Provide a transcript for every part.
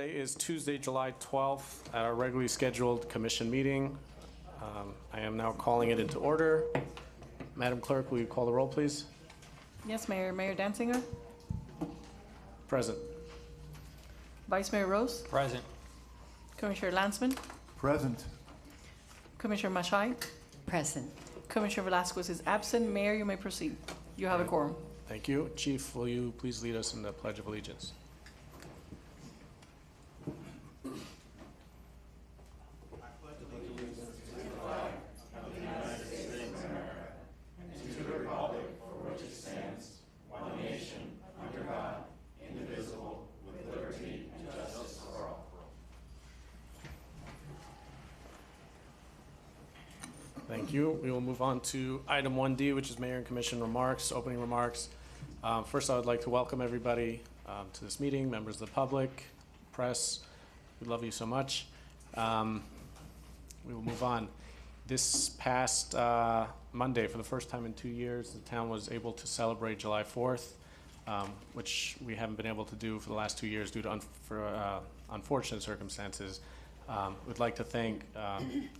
Today is Tuesday, July 12th, at our regularly scheduled commission meeting. I am now calling it into order. Madam Clerk, will you call the roll, please? Yes, Mayor. Mayor Danziger? Present. Vice Mayor Rose? Present. Commissioner Lansman? Present. Commissioner Mashai? Present. Commissioner Velasquez is absent. Mayor, you may proceed. You have a quorum. Thank you. Chief, will you please lead us in the Pledge of Allegiance? Thank you. We will move on to item 1D, which is Mayor and Commission remarks, opening remarks. First, I would like to welcome everybody to this meeting, members of the public, press. We love you so much. We will move on. This past Monday, for the first time in 2 years, the town was able to celebrate July 4th, which we haven't been able to do for the last 2 years due to unfortunate circumstances. We'd like to thank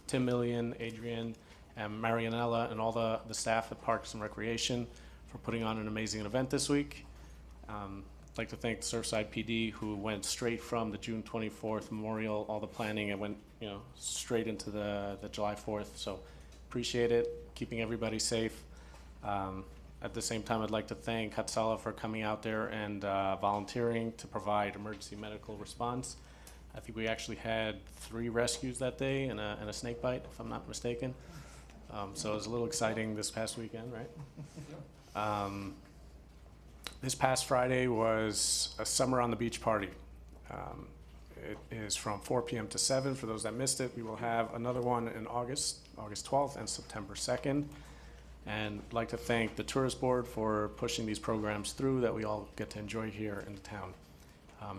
Tim Millian, Adrian, and Marianella, and all the staff at Parks and Recreation for putting on an amazing event this week. I'd like to thank Surfside PD, who went straight from the June 24th memorial, all the planning, and went straight into the July 4th. So appreciate it, keeping everybody safe. At the same time, I'd like to thank Hatsala for coming out there and volunteering to provide emergency medical response. I think we actually had 3 rescues that day and a snake bite, if I'm not mistaken. So it was a little exciting this past weekend, right? This past Friday was a Summer on the Beach party. It is from 4 p.m. to 7. For those that missed it, we will have another one in August 12th and September 2nd. And I'd like to thank the Tourist Board for pushing these programs through that we all get to enjoy here in the town.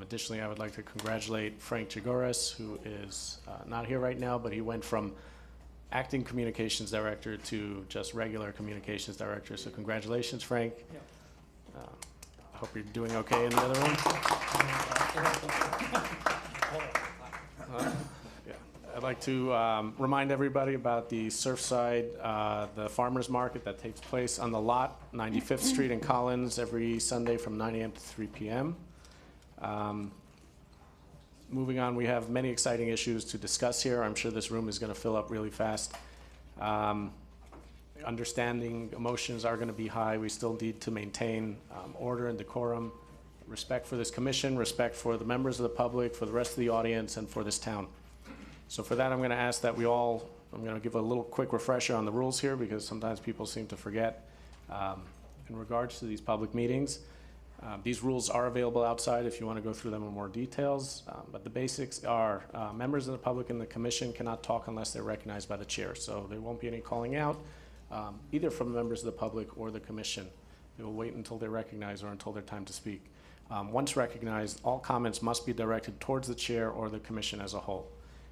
Additionally, I would like to congratulate Frank Chigores, who is not here right now, but he went from acting communications director to just regular communications director. So congratulations, Frank. I hope you're doing okay in the other room. I'd like to remind everybody about the Surfside, the farmers market that takes place on the lot, 95th Street in Collins, every Sunday from 9 a.m. to 3 p.m. Moving on, we have many exciting issues to discuss here. I'm sure this room is going to fill up really fast. Understanding emotions are going to be high. We still need to maintain order and decorum, respect for this commission, respect for the members of the public, for the rest of the audience, and for this town. So for that, I'm going to ask that I'm going to give a little quick refresher on the rules here because sometimes people seem to forget. In regards to these public meetings, these rules are available outside if you want to go through them in more details, but the basics are members of the public and the commission cannot talk unless they're recognized by the chair. So there won't be any calling out, either from members of the public or the commission. They will wait until they're recognized or until their time to speak. Once recognized, all comments must be directed towards the chair or the commission as a whole.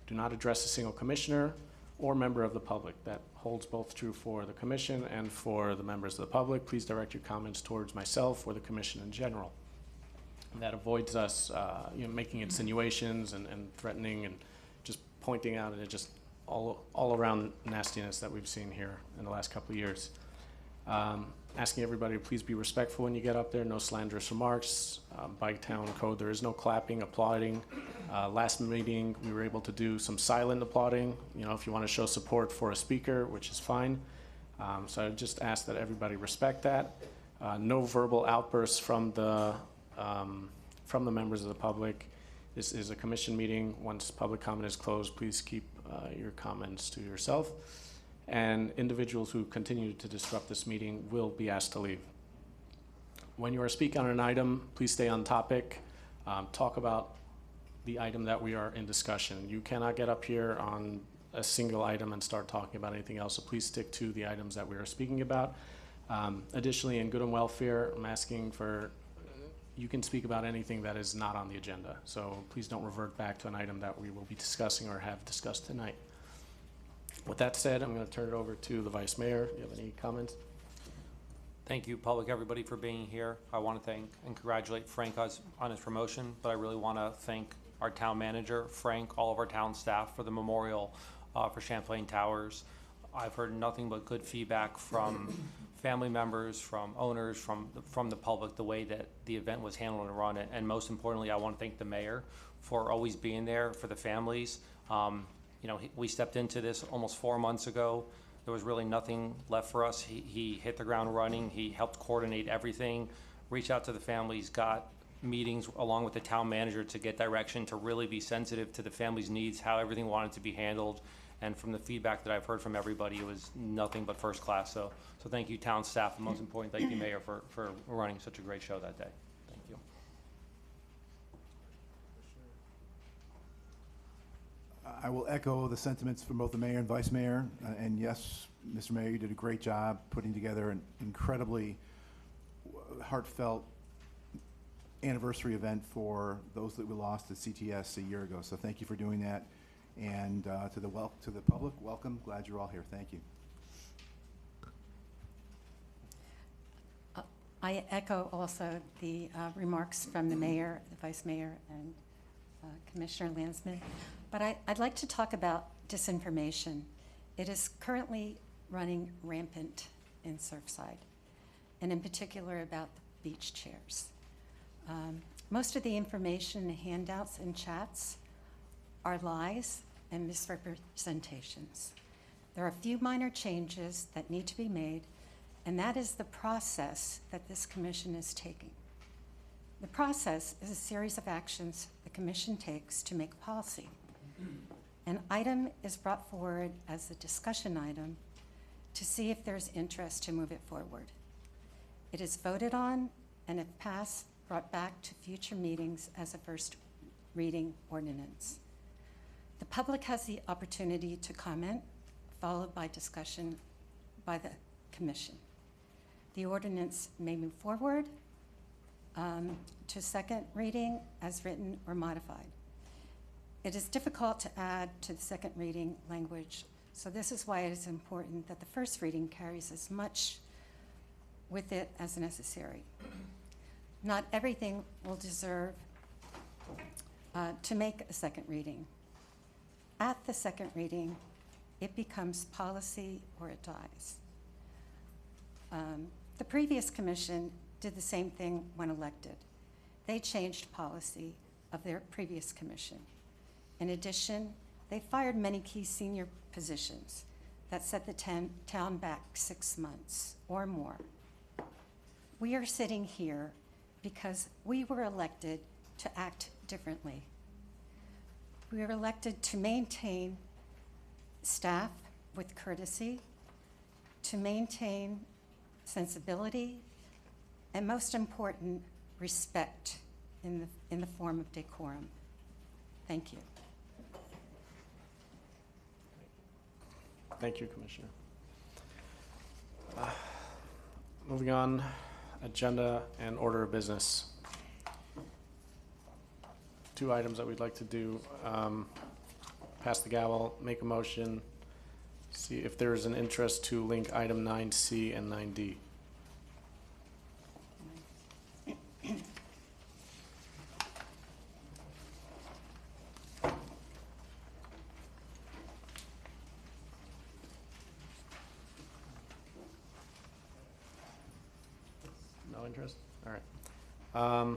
Do not address a single commissioner or member of the public. That holds both true for the commission and for the members of the public. Please direct your comments towards myself or the commission in general. And that avoids us making insinuations and threatening and just pointing out and just all around nastiness that we've seen here in the last couple of years. Asking everybody to please be respectful when you get up there, no slanderous remarks. By town code, there is no clapping, applauding. Last meeting, we were able to do some silent applauding, if you want to show support for a speaker, which is fine. So I just ask that everybody respect that. No verbal outbursts from the members of the public. This is a commission meeting. Once public comment is closed, please keep your comments to yourself. And individuals who continue to disrupt this meeting will be asked to leave. When you are speaking on an item, please stay on topic. Talk about the item that we are in discussion. You cannot get up here on a single item and start talking about anything else, so please stick to the items that we are speaking about. Additionally, in good and welfare, I'm asking for, you can speak about anything that is not on the agenda, so please don't revert back to an item that we will be discussing or have discussed tonight. With that said, I'm going to turn it over to the Vice Mayor. Do you have any comments? Thank you, public, everybody, for being here. I want to thank and congratulate Frank on his promotion, but I really want to thank our town manager, Frank, all of our town staff for the memorial for Champlain Towers. I've heard nothing but good feedback from family members, from owners, from the public, the way that the event was handled and run. And most importantly, I want to thank the mayor for always being there for the families. You know, we stepped into this almost 4 months ago. There was really nothing left for us. He hit the ground running. He helped coordinate everything, reach out to the families, got meetings along with the town manager to get direction, to really be sensitive to the family's needs, how everything wanted to be handled. And from the feedback that I've heard from everybody, it was nothing but first class. So thank you, town staff, and most important, thank you, Mayor, for running such a great show that day. Thank you. I will echo the sentiments from both the mayor and vice mayor. And yes, Mr. Mayor, you did a great job putting together an incredibly heartfelt anniversary event for those that we lost at CTS a year ago. So thank you for doing that. And to the public, welcome. Glad you're all here. Thank you. I echo also the remarks from the mayor, the vice mayor, and Commissioner Landsman. But I'd like to talk about disinformation. It is currently running rampant in Surfside, and in particular about the beach chairs. Most of the information, handouts, and chats are lies and misrepresentations. There are a few minor changes that need to be made, and that is the process that this commission is taking. The process is a series of actions the commission takes to make policy. An item is brought forward as a discussion item to see if there's interest to move it forward. It is voted on, and if passed, brought back to future meetings as a first reading ordinance. The public has the opportunity to comment, followed by discussion by the commission. The ordinance may move forward to second reading as written or modified. It is difficult to add to the second reading language, so this is why it is important that the first reading carries as much with it as necessary. Not everything will deserve to make a second reading. At the second reading, it becomes policy or it dies. The previous commission did the same thing when elected. They changed policy of their previous commission. In addition, they fired many key senior positions that set the town back 6 months or more. We are sitting here because we were elected to act differently. We were elected to maintain staff with courtesy, to maintain sensibility, and most important, respect in the form of decorum. Thank you. Thank you, Commissioner. Moving on, agenda and order of business. 2 items that we'd like to do. Pass the gavel, make a motion, see if there's an interest to link item 9C and 9D. No interest? All right.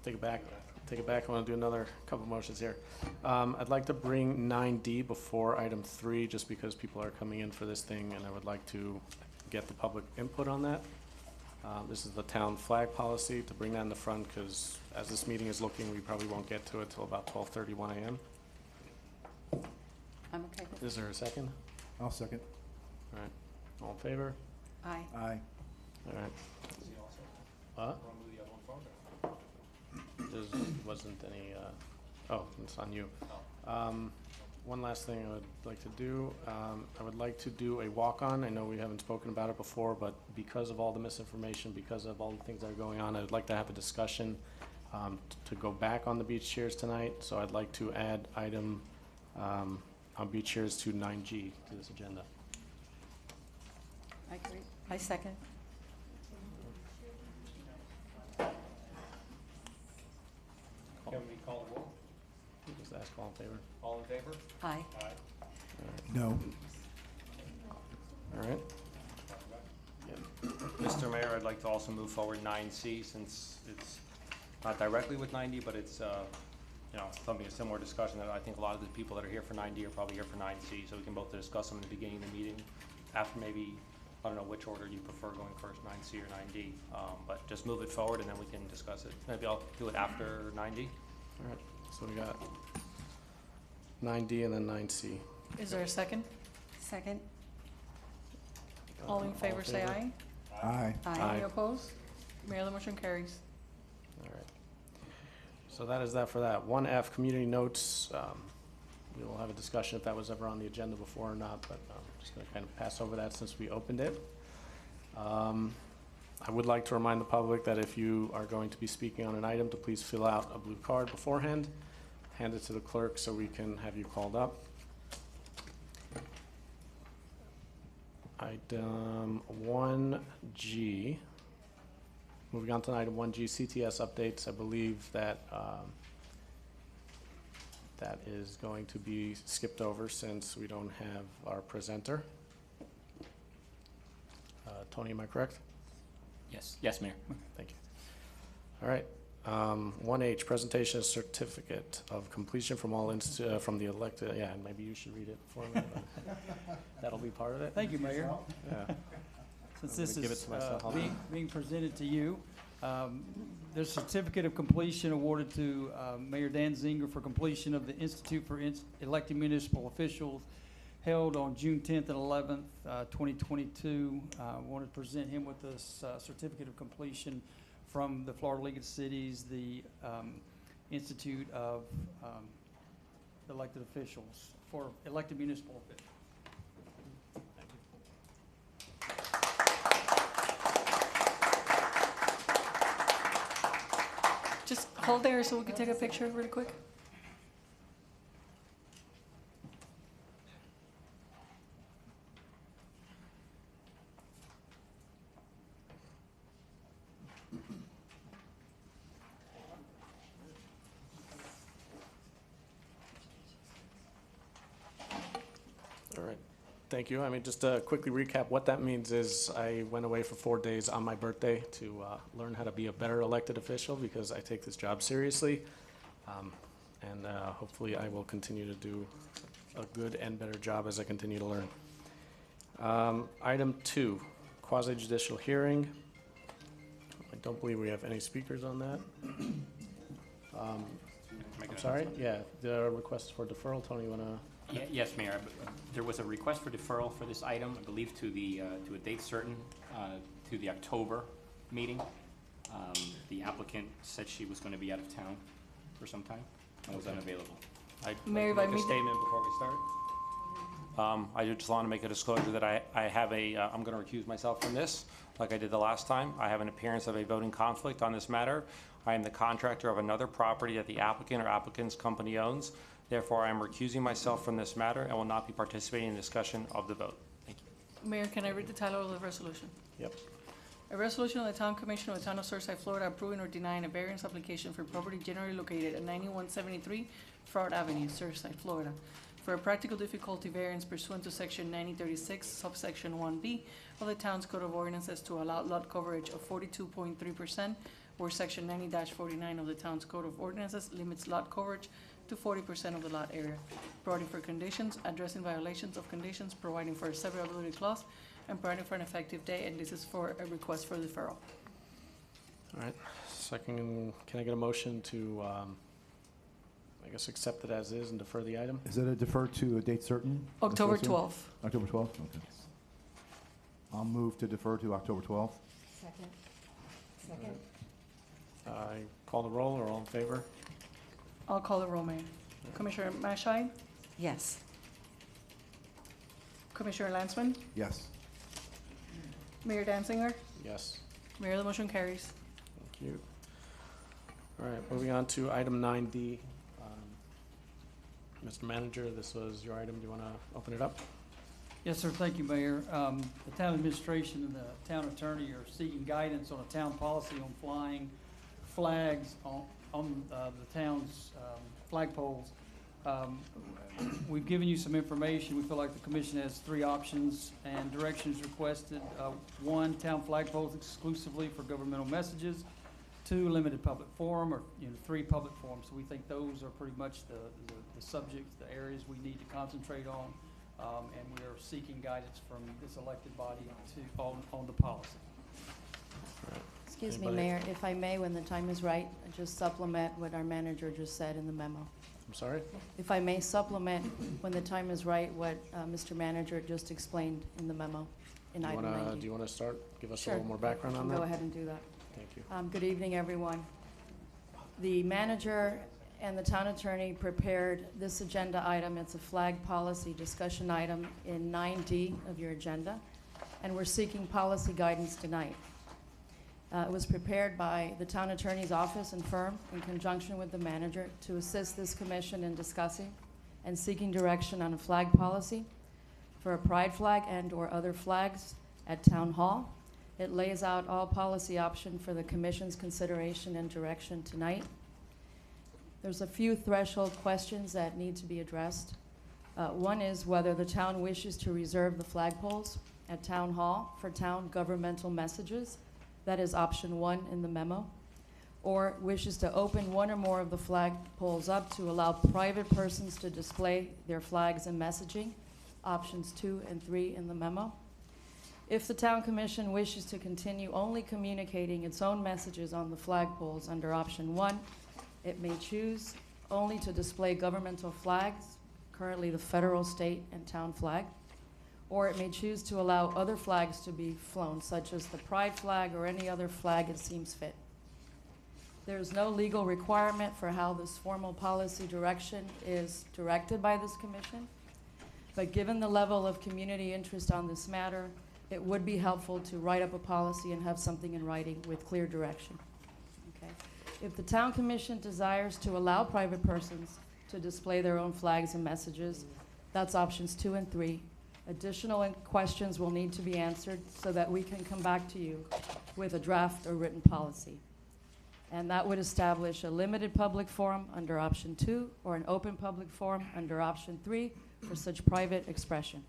Take it back. Take it back. I want to do another couple motions here. I'd like to bring 9D before item 3, just because people are coming in for this thing, and I would like to get the public input on that. This is the town flag policy, to bring that in the front, because as this meeting is looking, we probably won't get to it till about 12:31 a.m. I'm okay with Is there a second? I'll second. All right. All in favor? Aye. Aye. All right. What? There wasn't any, oh, it's on you. One last thing I would like to do, I would like to do a walk-on. I know we haven't spoken about it before, but because of all the misinformation, because of all the things that are going on, I'd like to have a discussion to go back on the beach chairs tonight. So I'd like to add item on beach chairs to 9G to this agenda. I agree. I second. Can we call the roll? ask all in favor? All in favor? Aye. No. All right. Mr. Mayor, I'd like to also move forward 9C, since it's not directly with 90, but it's, you know, something, a similar discussion that I think a lot of the people that are here for 9D are probably here for 9C, so we can both discuss them in the beginning of the meeting, after maybe, I don't know which order you prefer going first, 9C or 9D, but just move it forward and then we can discuss it. Maybe I'll do it after 9D. All right, so we got 9D and then 9C. Is there a second? Second? All in favor, say aye. Aye. Aye. Any opposed? Mayor, the motion carries. All right. So that is that for that. 1F, community notes. We will have a discussion if that was ever on the agenda before or not, but I'm just going to kind of pass over that since we opened it. I would like to remind the public that if you are going to be speaking on an item, to please fill out a blue card beforehand, hand it to the clerk so we can have you called up. Item 1G. Moving on to item 1G, CTS updates. I believe that that is going to be skipped over since we don't have our presenter. Tony, am I correct? Yes, yes, Mayor. Thank you. All right. 1H, presentation of certificate of completion from all from the elected. Yeah, and maybe you should read it for me. That'll be part of it. Thank you, Mayor. Yeah. Since I'm this gonna give it is to myself. Hold on. being presented to you, there's a certificate of completion awarded to Mayor Dan Zinger for completion of the Institute for Elected Municipal Officials held on June 10th and 11th, 2022. I want to present him with this certificate of completion from the Florida League of Cities, the Institute of Elected Officials, for elected municipal officials. Just hold there so we can take a picture really quick. All right. Thank you. I mean, just to quickly recap, what that means is I went away for 4 days on my birthday to learn how to be a better elected official because I take this job seriously. And hopefully I will continue to do a good and better job as I continue to learn. Item 2, quasi judicial hearing. I don't believe we have any speakers on that. I'm sorry? Yeah, the request for deferral. Tony, you want to? Yes, Mayor. There was a request for deferral for this item, I believe, to a date certain, to the October meeting. The applicant said she was going to be out of town for some time and was unavailable. I'd Mayor, if like I to make a may- statement before we start. I just want to make a disclosure that I have I'm going to recuse myself from this, like I did the last time. I have an appearance of a voting conflict on this matter. I am the contractor of another property that the applicant or applicant's company owns. Therefore, I am recusing myself from this matter and will not be participating in the discussion of the vote. Thank you. Mayor, can I read the title of the resolution? Yep. A resolution of the Town Commission of the Town of Surfside, Florida, approving or denying a variance application for property generally located at 9173 Fraud Avenue, Surfside, Florida, for a practical difficulty variance pursuant to Section 9036, subsection 1B of the Town's Code of Ordinances to allow lot coverage of 42.3%, where Section 90-49 of the Town's Code of Ordinances limits lot coverage to 40% of the lot area, providing for conditions, addressing violations of conditions, providing for a severability clause, and providing for an effective date, and this is for a request for deferral. All right. Second, can I get a motion to, I guess, accept it as is and defer the item? Is it a defer to a date certain? October Associate? 12th. October 12th? Okay. I'll move to defer to October 12th. Second? Second? I call the roll, or all in favor? I'll call the roll, Mayor. Commissioner Mashai, Yes. Commissioner Lansman, Yes. Mayor Danziger, Yes. Mayor, the motion carries. Thank you. All right, moving on to item 9D. Mr. Manager, this was your item. Do you want to open it up? Yes, sir. Thank you, Mayor. The town administration and the town attorney are seeking guidance on a town policy on flying flags on the town's flagpoles. We've given you some information. We feel like the commission has 3 options and directions requested. 1, town flagpoles exclusively for governmental messages. 2, limited public forum, or 3, public forums. So we think those are pretty much the subjects, the areas we need to concentrate on. And we are seeking guidance from this elected body on the policy. Excuse me, Anybody? Mayor, if I may, when the time is right, just supplement what our manager just said in the memo. I'm sorry? If I may supplement, when the time is right, what Mr. Manager just explained in the memo in item 90. Do you want to start? Give us a Sure. little more background on that? Go ahead and do that. Thank you. Good evening, everyone. The manager and the town attorney prepared this agenda item. It's a flag policy discussion item in 9D of your agenda, and we're seeking policy guidance tonight. It was prepared by the town attorney's office and firm in conjunction with the manager to assist this commission in discussing and seeking direction on a flag policy for a pride flag and/or other flags at Town Hall. It lays out all policy options for the commission's consideration and direction tonight. There's a few threshold questions that need to be addressed. One is whether the town wishes to reserve the flagpoles at Town Hall for town governmental messages. That is option 1 in the memo. Or wishes to open one or more of the flagpoles up to allow private persons to display their flags and messaging. Options 2 and 3 in the memo. If the town commission wishes to continue only communicating its own messages on the flagpoles under option 1, it may choose only to display governmental flags, currently the federal, state, and town flag, or it may choose to allow other flags to be flown, such as the pride flag or any other flag it seems fit. There is no legal requirement for how this formal policy direction is directed by this commission, but given the level of community interest on this matter, it would be helpful to write up a policy and have something in writing with clear direction. Okay. If the town commission desires to allow private persons to display their own flags and messages, that's options 2 and 3. Additional questions will need to be answered so that we can come back to you with a draft or written policy. And that would establish a limited public forum under option 2 or an open public forum under option 3 for such private expression.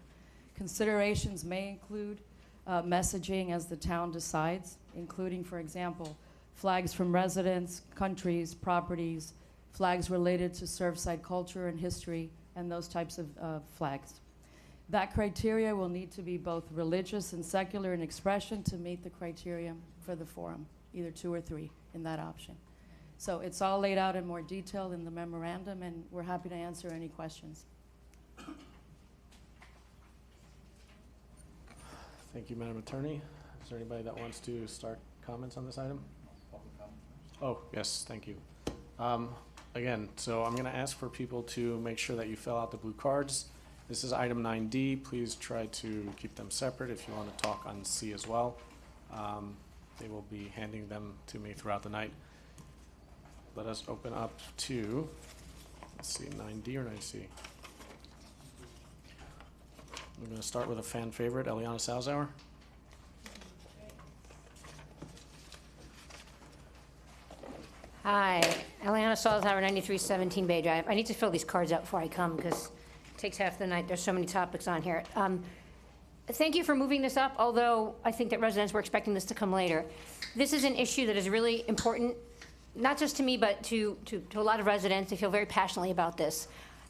Considerations may include messaging as the town decides, including, for example, flags from residents, countries, properties, flags related to Surfside culture and history, and those types of flags. That criteria will need to be both religious and secular in expression to meet the criteria for the forum, either 2 or 3 in that option. So it's all laid out in more detail in the memorandum, and we're happy to answer any questions. Thank you, Madam Attorney. Is there anybody that wants to start comments on this item? Oh, yes, thank you. Again, so I'm going to ask for people to make sure that you fill out the blue cards. This is item 9D. Please try to keep them separate if you want to talk on C as well. They will be handing them to me throughout the night. Let us open up to, let's see, 9D or 9C? We're going to start with a fan favorite, Eliana Salzauer. Hi, Eliana Salzauer, 9317 Bay Drive. I need to fill these cards out before I come because it takes half the night. There's so many topics on here. Thank you for moving this up, although I think that residents were expecting this to come later. This is an issue that is really important, not just to me, but to a lot of residents. They feel very passionately about this.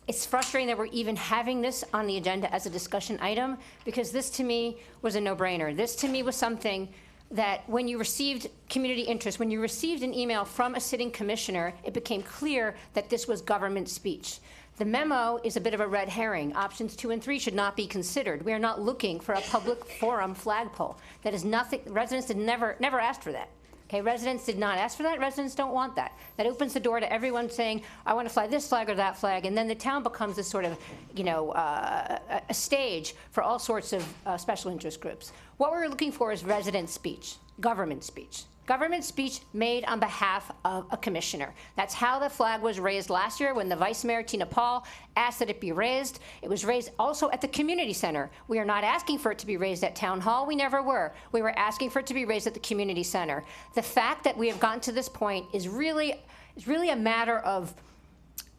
It's frustrating that we're even having this on the agenda as a discussion item, because this to me was a no-brainer. This to me was something that when you received community interest, when you received an email from a sitting commissioner, it became clear that this was government speech. The memo is a bit of a red herring. Options 2 and 3 should not be considered. We are not looking for a public forum flagpole. That is nothing, residents did never asked for that. Okay, residents did not ask for that. Residents don't want that. That opens the door to everyone saying, I want to fly this flag or that flag, and then the town becomes this sort of, a stage for all sorts of special interest groups. What we're looking for is resident speech, government speech. Government speech made on behalf of a commissioner. That's how the flag was raised last year when the Vice Mayor, Tina Paul, asked that it be raised. It was raised also at the community center. We are not asking for it to be raised at Town Hall. We never were. We were asking for it to be raised at the community center. The fact that we have gotten to this point is really a matter of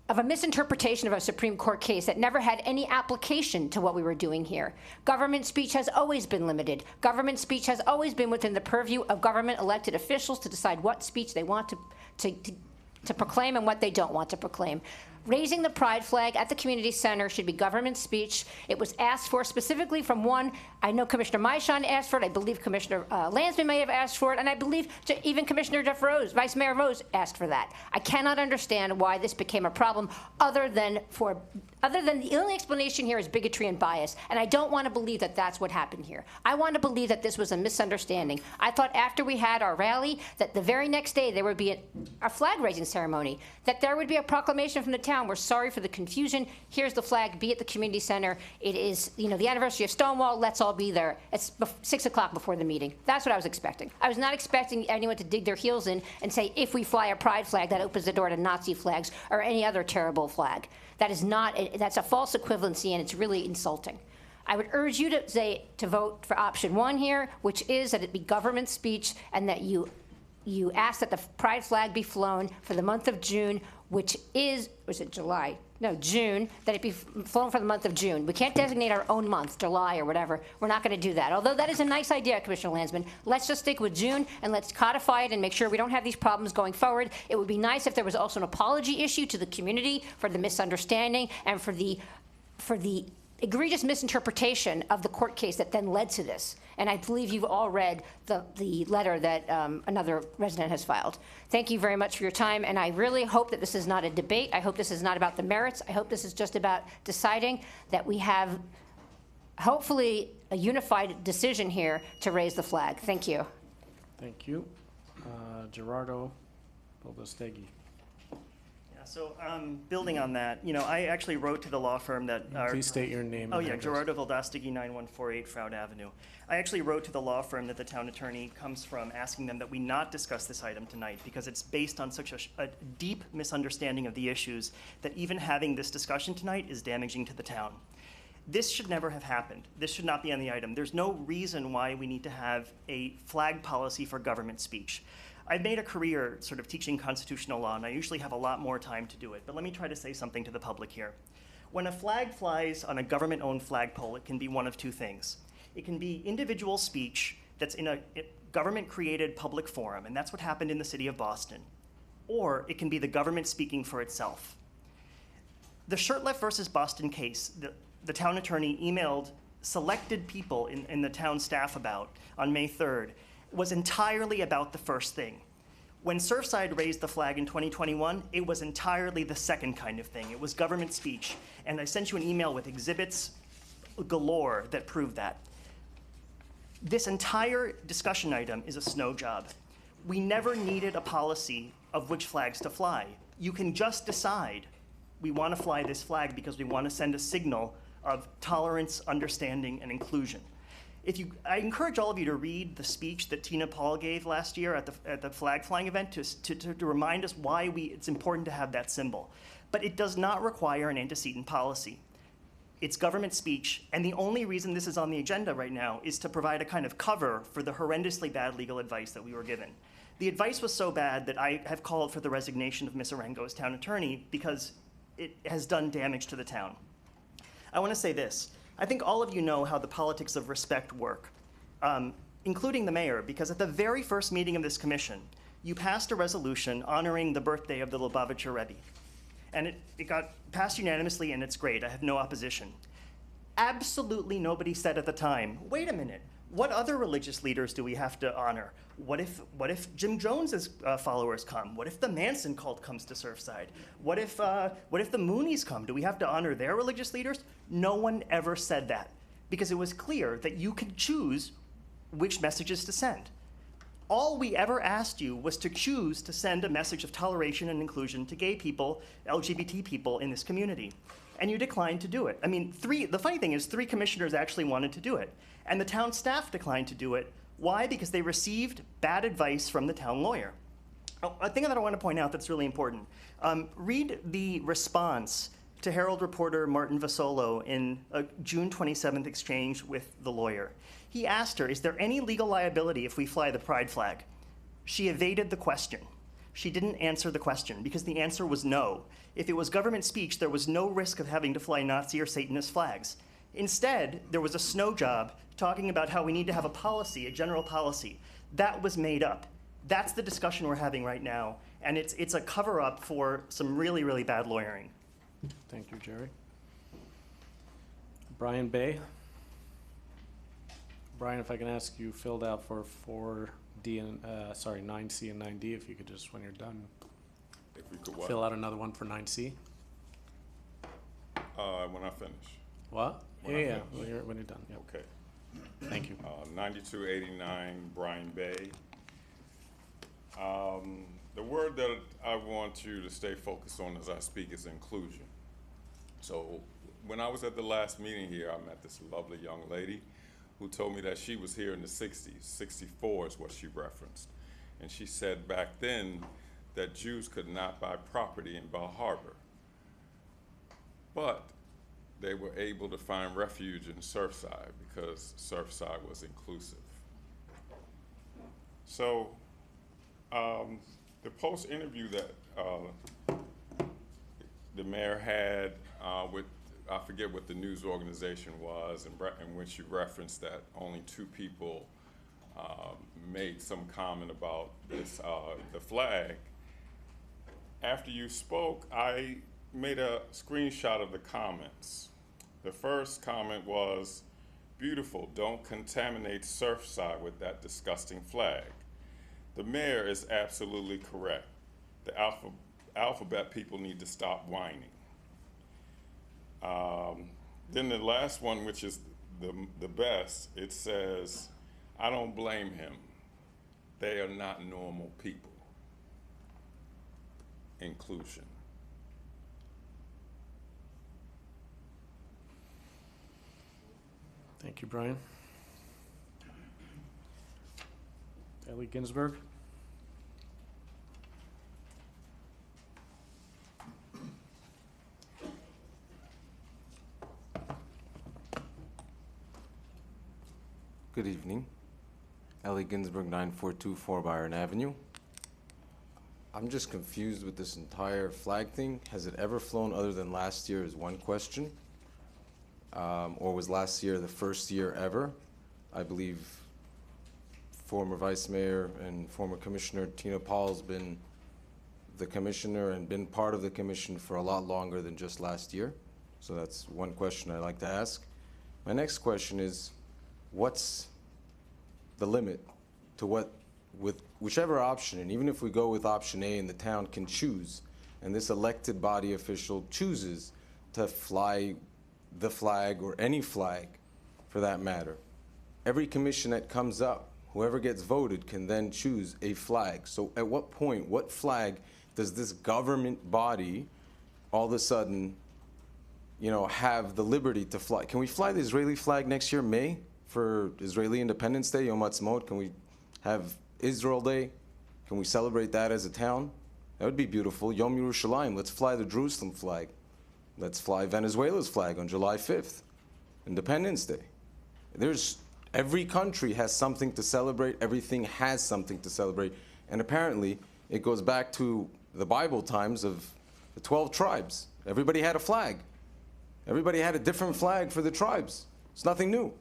of a misinterpretation of a Supreme Court case that never had any application to what we were doing here. Government speech has always been limited. Government speech has always been within the purview of government elected officials to decide what speech they want to proclaim and what they don't want to proclaim. Raising the pride flag at the community center should be government speech. It was asked for specifically from one, I know Commissioner Maishan asked for it, I believe Commissioner Landsman may have asked for it, and I believe even Commissioner Jeff Rose, Vice Mayor Rose asked for that. I cannot understand why this became a problem other than the only explanation here is bigotry and bias, and I don't want to believe that that's what happened here. I want to believe that this was a misunderstanding. I thought after we had our rally that the very next day there would be a flag raising ceremony, that there would be a proclamation from the town. We're sorry for the confusion. Here's the flag. Be at the community center. It is, the anniversary of Stonewall. Let's all be there. It's 6 o'clock before the meeting. That's what I was expecting. I was not expecting anyone to dig their heels in and say, if we fly a pride flag, that opens the door to Nazi flags or any other terrible flag. That is not. That's a false equivalency, and it's really insulting. I would urge you to vote for option 1 here, which is that it be government speech and that you ask that the pride flag be flown for the month of June, which is, was it July? No, June, that it be flown for the month of June. We can't designate our own month, July or whatever. We're not going to do that. Although that is a nice idea, Commissioner Landsman. Let's just stick with June and let's codify it and make sure we don't have these problems going forward. It would be nice if there was also an apology issue to the community for the misunderstanding and for the egregious misinterpretation of the court case that then led to this. And I believe you've all read the letter that another resident has filed. Thank you very much for your time, and I really hope that this is not a debate. I hope this is not about the merits. I hope this is just about deciding that we have, hopefully, a unified decision here to raise the flag. Thank you. Thank you. Gerardo Bobastegui. So building on that, I actually wrote to the law firm that... Please state your name. Oh, yeah, Gerardo Valdastigi, 9148 Froud Avenue. I actually wrote to the law firm that the town attorney comes from, asking them that we not discuss this item tonight because it's based on such a deep misunderstanding of the issues that even having this discussion tonight is damaging to the town. This should never have happened. This should not be on the item. There's no reason why we need to have a flag policy for government speech. I've made a career sort of teaching constitutional law, and I usually have a lot more time to do it. But let me try to say something to the public here. When a flag flies on a government-owned flagpole, it can be one of two things. It can be individual speech that's in a government-created public forum, and that's what happened in the city of Boston. Or it can be the government speaking for itself. The Shurtleff versus Boston case, the town attorney emailed selected people in the town staff about on May 3rd, was entirely about the first thing. When Surfside raised the flag in 2021, it was entirely the second kind of thing. It was government speech. And I sent you an email with exhibits galore that prove that. This entire discussion item is a snow job. We never needed a policy of which flags to fly. You can just decide we want to fly this flag because we want to send a signal of tolerance, understanding, and inclusion. I encourage all of you to read the speech that Tina Paul gave last year at the flag flying event to remind us why it's important to have that symbol. But it does not require an antecedent policy. It's government speech, and the only reason this is on the agenda right now is to provide a kind of cover for the horrendously bad legal advice that we were given. The advice was so bad that I have called for the resignation of Ms. Arango as town attorney because it has done damage to the town. I want to say this. I think all of you know how the politics of respect work, including the mayor, because at the very first meeting of this commission, you passed a resolution honoring the birthday of the Lubavitcher Rebbe. And it got passed unanimously, and it's great. I have no opposition. Absolutely nobody said at the time, wait a minute, what other religious leaders do we have to honor? What if Jim Jones's followers come? What if the Manson cult comes to Surfside? What if the Moonies come? Do we have to honor their religious leaders? No one ever said that because it was clear that you could choose which messages to send. All we ever asked you was to choose to send a message of toleration and inclusion to gay people, LGBT people in this community. And you declined to do it. I mean, the funny thing is 3 commissioners actually wanted to do it. And the town staff declined to do it. Why? Because they received bad advice from the town lawyer. A thing that I want to point out that's really important. Read the response to Herald reporter Martin Vasolo in a June 27th exchange with the lawyer. He asked her, is there any legal liability if we fly the pride flag? She evaded the question. She didn't answer the question because the answer was no. If it was government speech, there was no risk of having to fly Nazi or Satanist flags. Instead, there was a snow job talking about how we need to have a policy, a general policy. That was made up. That's the discussion we're having right now, and it's a cover-up for some really, really bad lawyering. Thank you, Jerry. Brian Bay. Brian, if I can ask you filled out for 4D and, 9C and 9D, if you could just, when you're done, If we could what? fill out another one for 9C. When I finish. What? When I Yeah, finish. when you're done, yep. Okay. Thank you. 9289 Brian Bay. The word that I want you to stay focused on as I speak is inclusion. So when I was at the last meeting here, I met this lovely young lady who told me that she was here in the 60s. 64 is what she referenced. And she said back then that Jews could not buy property in Bal Harbor. But they were able to find refuge in Surfside because Surfside was inclusive. So the post-interview that the mayor had with, I forget what the news organization was, in which you referenced that only 2 people made some comment about this, the flag. After you spoke, I made a screenshot of the comments. The first comment was, "Beautiful, don't contaminate Surfside with that disgusting flag." The mayor is absolutely correct. The alphabet people need to stop whining. Then the last one, which is the best, it says, "I don't blame him. They are not normal people." Inclusion. Thank you, Brian. Ellie Ginsberg. Good evening. Ellie Ginsberg, 9424 Byron Avenue. I'm just confused with this entire flag thing. Has it ever flown other than last year is one question. Or was last year the first year ever? I believe former Vice Mayor and former Commissioner Tina Paul's been the commissioner and been part of the commission for a lot longer than just last year. So that's one question I'd like to ask. My next question is, what's the limit to what, with whichever option, and even if we go with option A and the town can choose, and this elected body official chooses to fly the flag or any flag for that matter, every commission that comes up, whoever gets voted can then choose a flag. So at what point, what flag does this government body all of a sudden, you know, have the liberty to fly? Can we fly the Israeli flag next year, May, for Israeli Independence Day, Yom Ha'atzmaut? Can we have Israel Day? Can we celebrate that as a town? That would be beautiful. Yom Yerushalayim, let's fly the Jerusalem flag. Let's fly Venezuela's flag on July 5th, Independence Day. Every country has something to celebrate, everything has something to celebrate, and apparently it goes back to the Bible times of the 12 tribes. Everybody had a flag. Everybody had a different flag for the tribes. It's nothing new.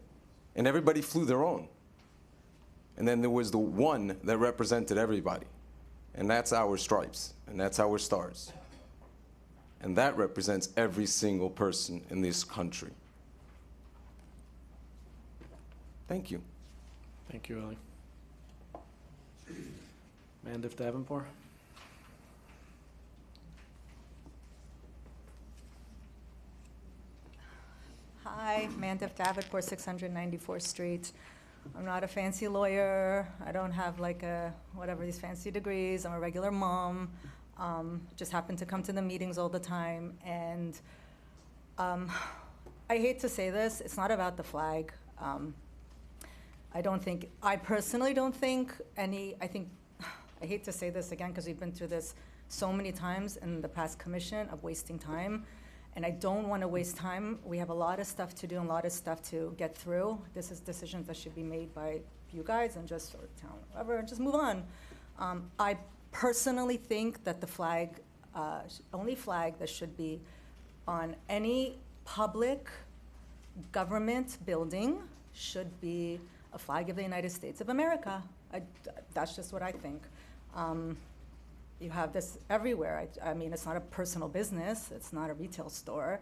And everybody flew their own. And then there was the one that represented everybody. And that's our stripes, and that's our stars. And that represents every single person in this country. Thank you. Thank you, Ellie. Mandif Davenport. Hi, Mandif Davenport, 694th Street. I'm not a fancy lawyer. I don't have like whatever these fancy degrees. I'm a regular mom. Just happen to come to the meetings all the time. And I hate to say this, it's not about the flag. I personally don't think I hate to say this again because we've been through this so many times in the past commission of wasting time. And I don't want to waste time. We have a lot of stuff to do and a lot of stuff to get through. This is decisions that should be made by you guys and just, or town, whatever, and just move on. I personally think that the flag only flag that should be on any public government building should be a flag of the United States of America. That's just what I think. You have this everywhere. I mean, it's not a personal business. It's not a retail store.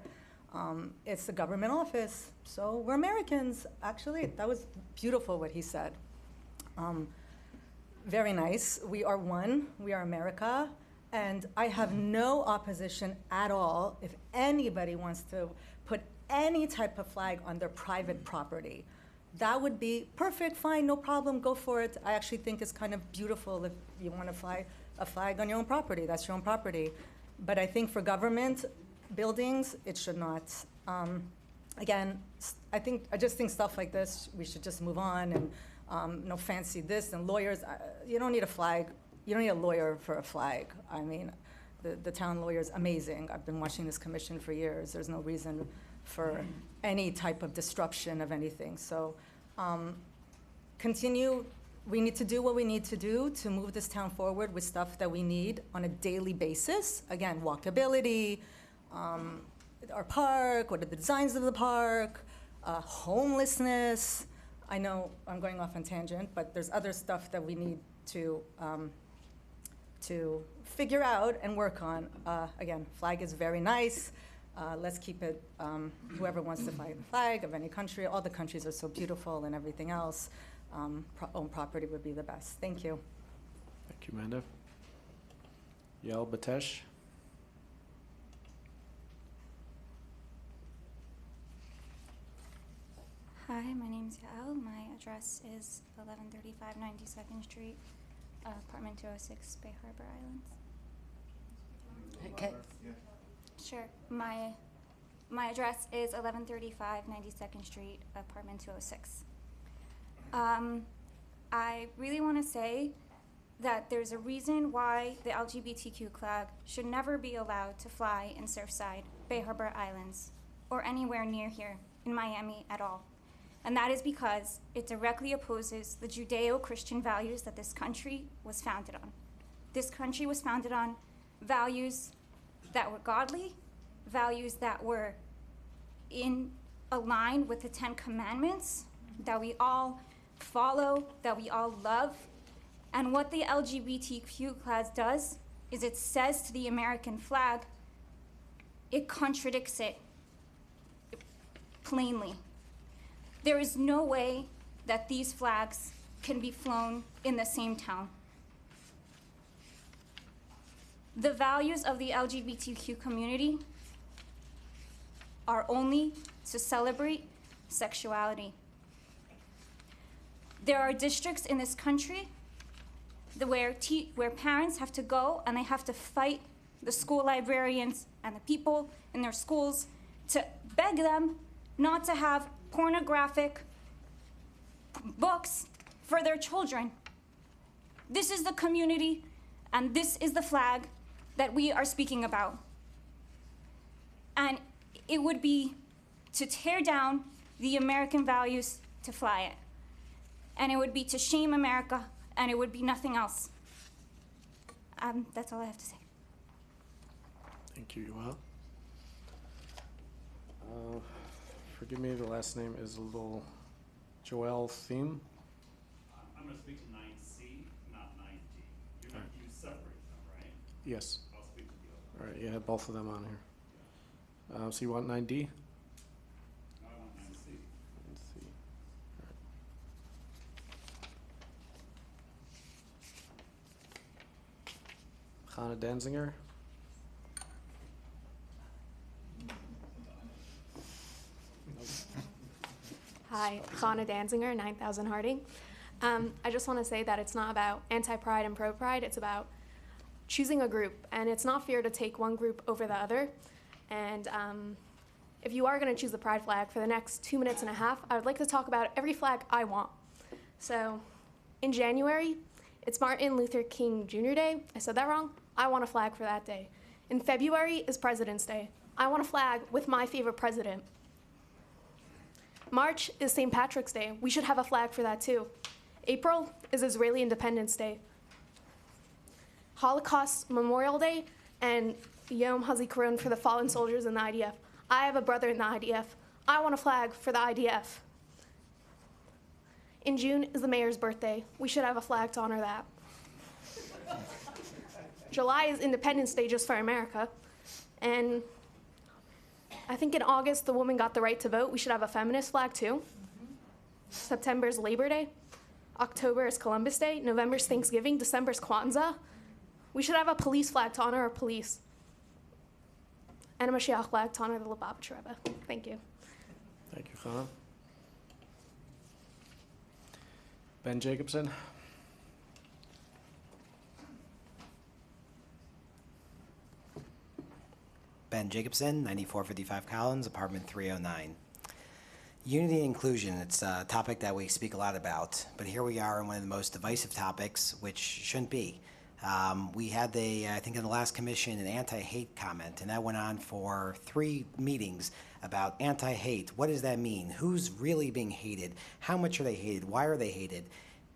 It's a government office. So we're Americans. Actually, that was beautiful what he said. Very nice. We are one. We are America. And I have no opposition at all if anybody wants to put any type of flag on their private property. That would be perfect, fine, no problem, go for it. I actually think it's kind of beautiful if you want to fly a flag on your own property, that's your own property. But I think for government buildings, it should not. Again, I just think stuff like this, we should just move on and no fancy this and lawyers. You don't need a flag. You don't need a lawyer for a flag. I mean, the town lawyer's amazing. I've been watching this commission for years. There's no reason for any type of disruption of anything. So continue. We need to do what we need to do to move this town forward with stuff that we need on a daily basis. Again, walkability, our park, what are the designs of the park, homelessness. I know I'm going off on tangent, but there's other stuff that we need to figure out and work on. Again, flag is very nice. Let's keep it, whoever wants to fly the flag of any country, all the countries are so beautiful and everything else, own property would be the best. Thank you. Thank you, Amanda. Yael Batesh. Hi, my name's Yael. My address is 1135 92nd Street, apartment 206, Bay Harbor Islands. Okay. Sure. My address is 1135 92nd Street, apartment 206. I really want to say that there's a reason why the LGBTQ flag should never be allowed to fly in Surfside, Bay Harbor Islands, or anywhere near here in Miami at all. And that is because it directly opposes the Judeo-Christian values that this country was founded on. This country was founded on values that were godly, values that were in line with the 10 Commandments, that we all follow, that we all love. And what the LGBTQ class does is it says to the American flag, it contradicts it plainly. There is no way that these flags can be flown in the same town. The values of the LGBTQ community are only to celebrate sexuality. There are districts in this country where parents have to go and they have to fight the school librarians and the people in their schools to beg them not to have pornographic books for their children. This is the community and this is the flag that we are speaking about. And it would be to tear down the American values to fly it. And it would be to shame America, and it would be nothing else. That's all I have to say. Thank you, Yoel. Forgive me, the last name is a little Joel Thiem. I'm going to speak to 9C, not 9D. You're not, you separate them, right? Yes. I'll speak to the other. All right, you had both of them on here. So you want 9D? No, I want 9C. 9C. All right. Hannah Danziger. Hi, Hannah Danziger, 9000 Harding. I just want to say that it's not about anti-pride and pro-pride, it's about choosing a group, and it's not fair to take one group over the other. And if you are going to choose the pride flag for the next 2.5 minutes, I would like to talk about every flag I want. So in January, it's Martin Luther King Jr. Day. I said that wrong. I want a flag for that day. In February is President's Day. I want a flag with my favorite president. March is St. Patrick's Day. We should have a flag for that too. April is Israeli Independence Day. Holocaust Memorial Day and Yom HaZikaron for the fallen soldiers in the IDF. I have a brother in the IDF. I want a flag for the IDF. In June is the mayor's birthday. We should have a flag to honor that. July is Independence Day just for America. And I think in August, the woman got the right to vote. We should have a feminist flag too. September is Labor Day. October is Columbus Day. November is Thanksgiving. December is Kwanzaa. We should have a police flag to honor our police. And a Mashiach flag to honor the Lubavitch Rebbe. Thank you. Thank you, Chana. Ben Jacobson. Ben Jacobson, 9455 Collins, apartment 309. Unity and inclusion, it's a topic that we speak a lot about, but here we are in one of the most divisive topics, which shouldn't be. We had, I think in the last commission, an anti-hate comment, and that went on for 3 meetings about anti-hate. What does that mean? Who's really being hated? How much are they hated? Why are they hated?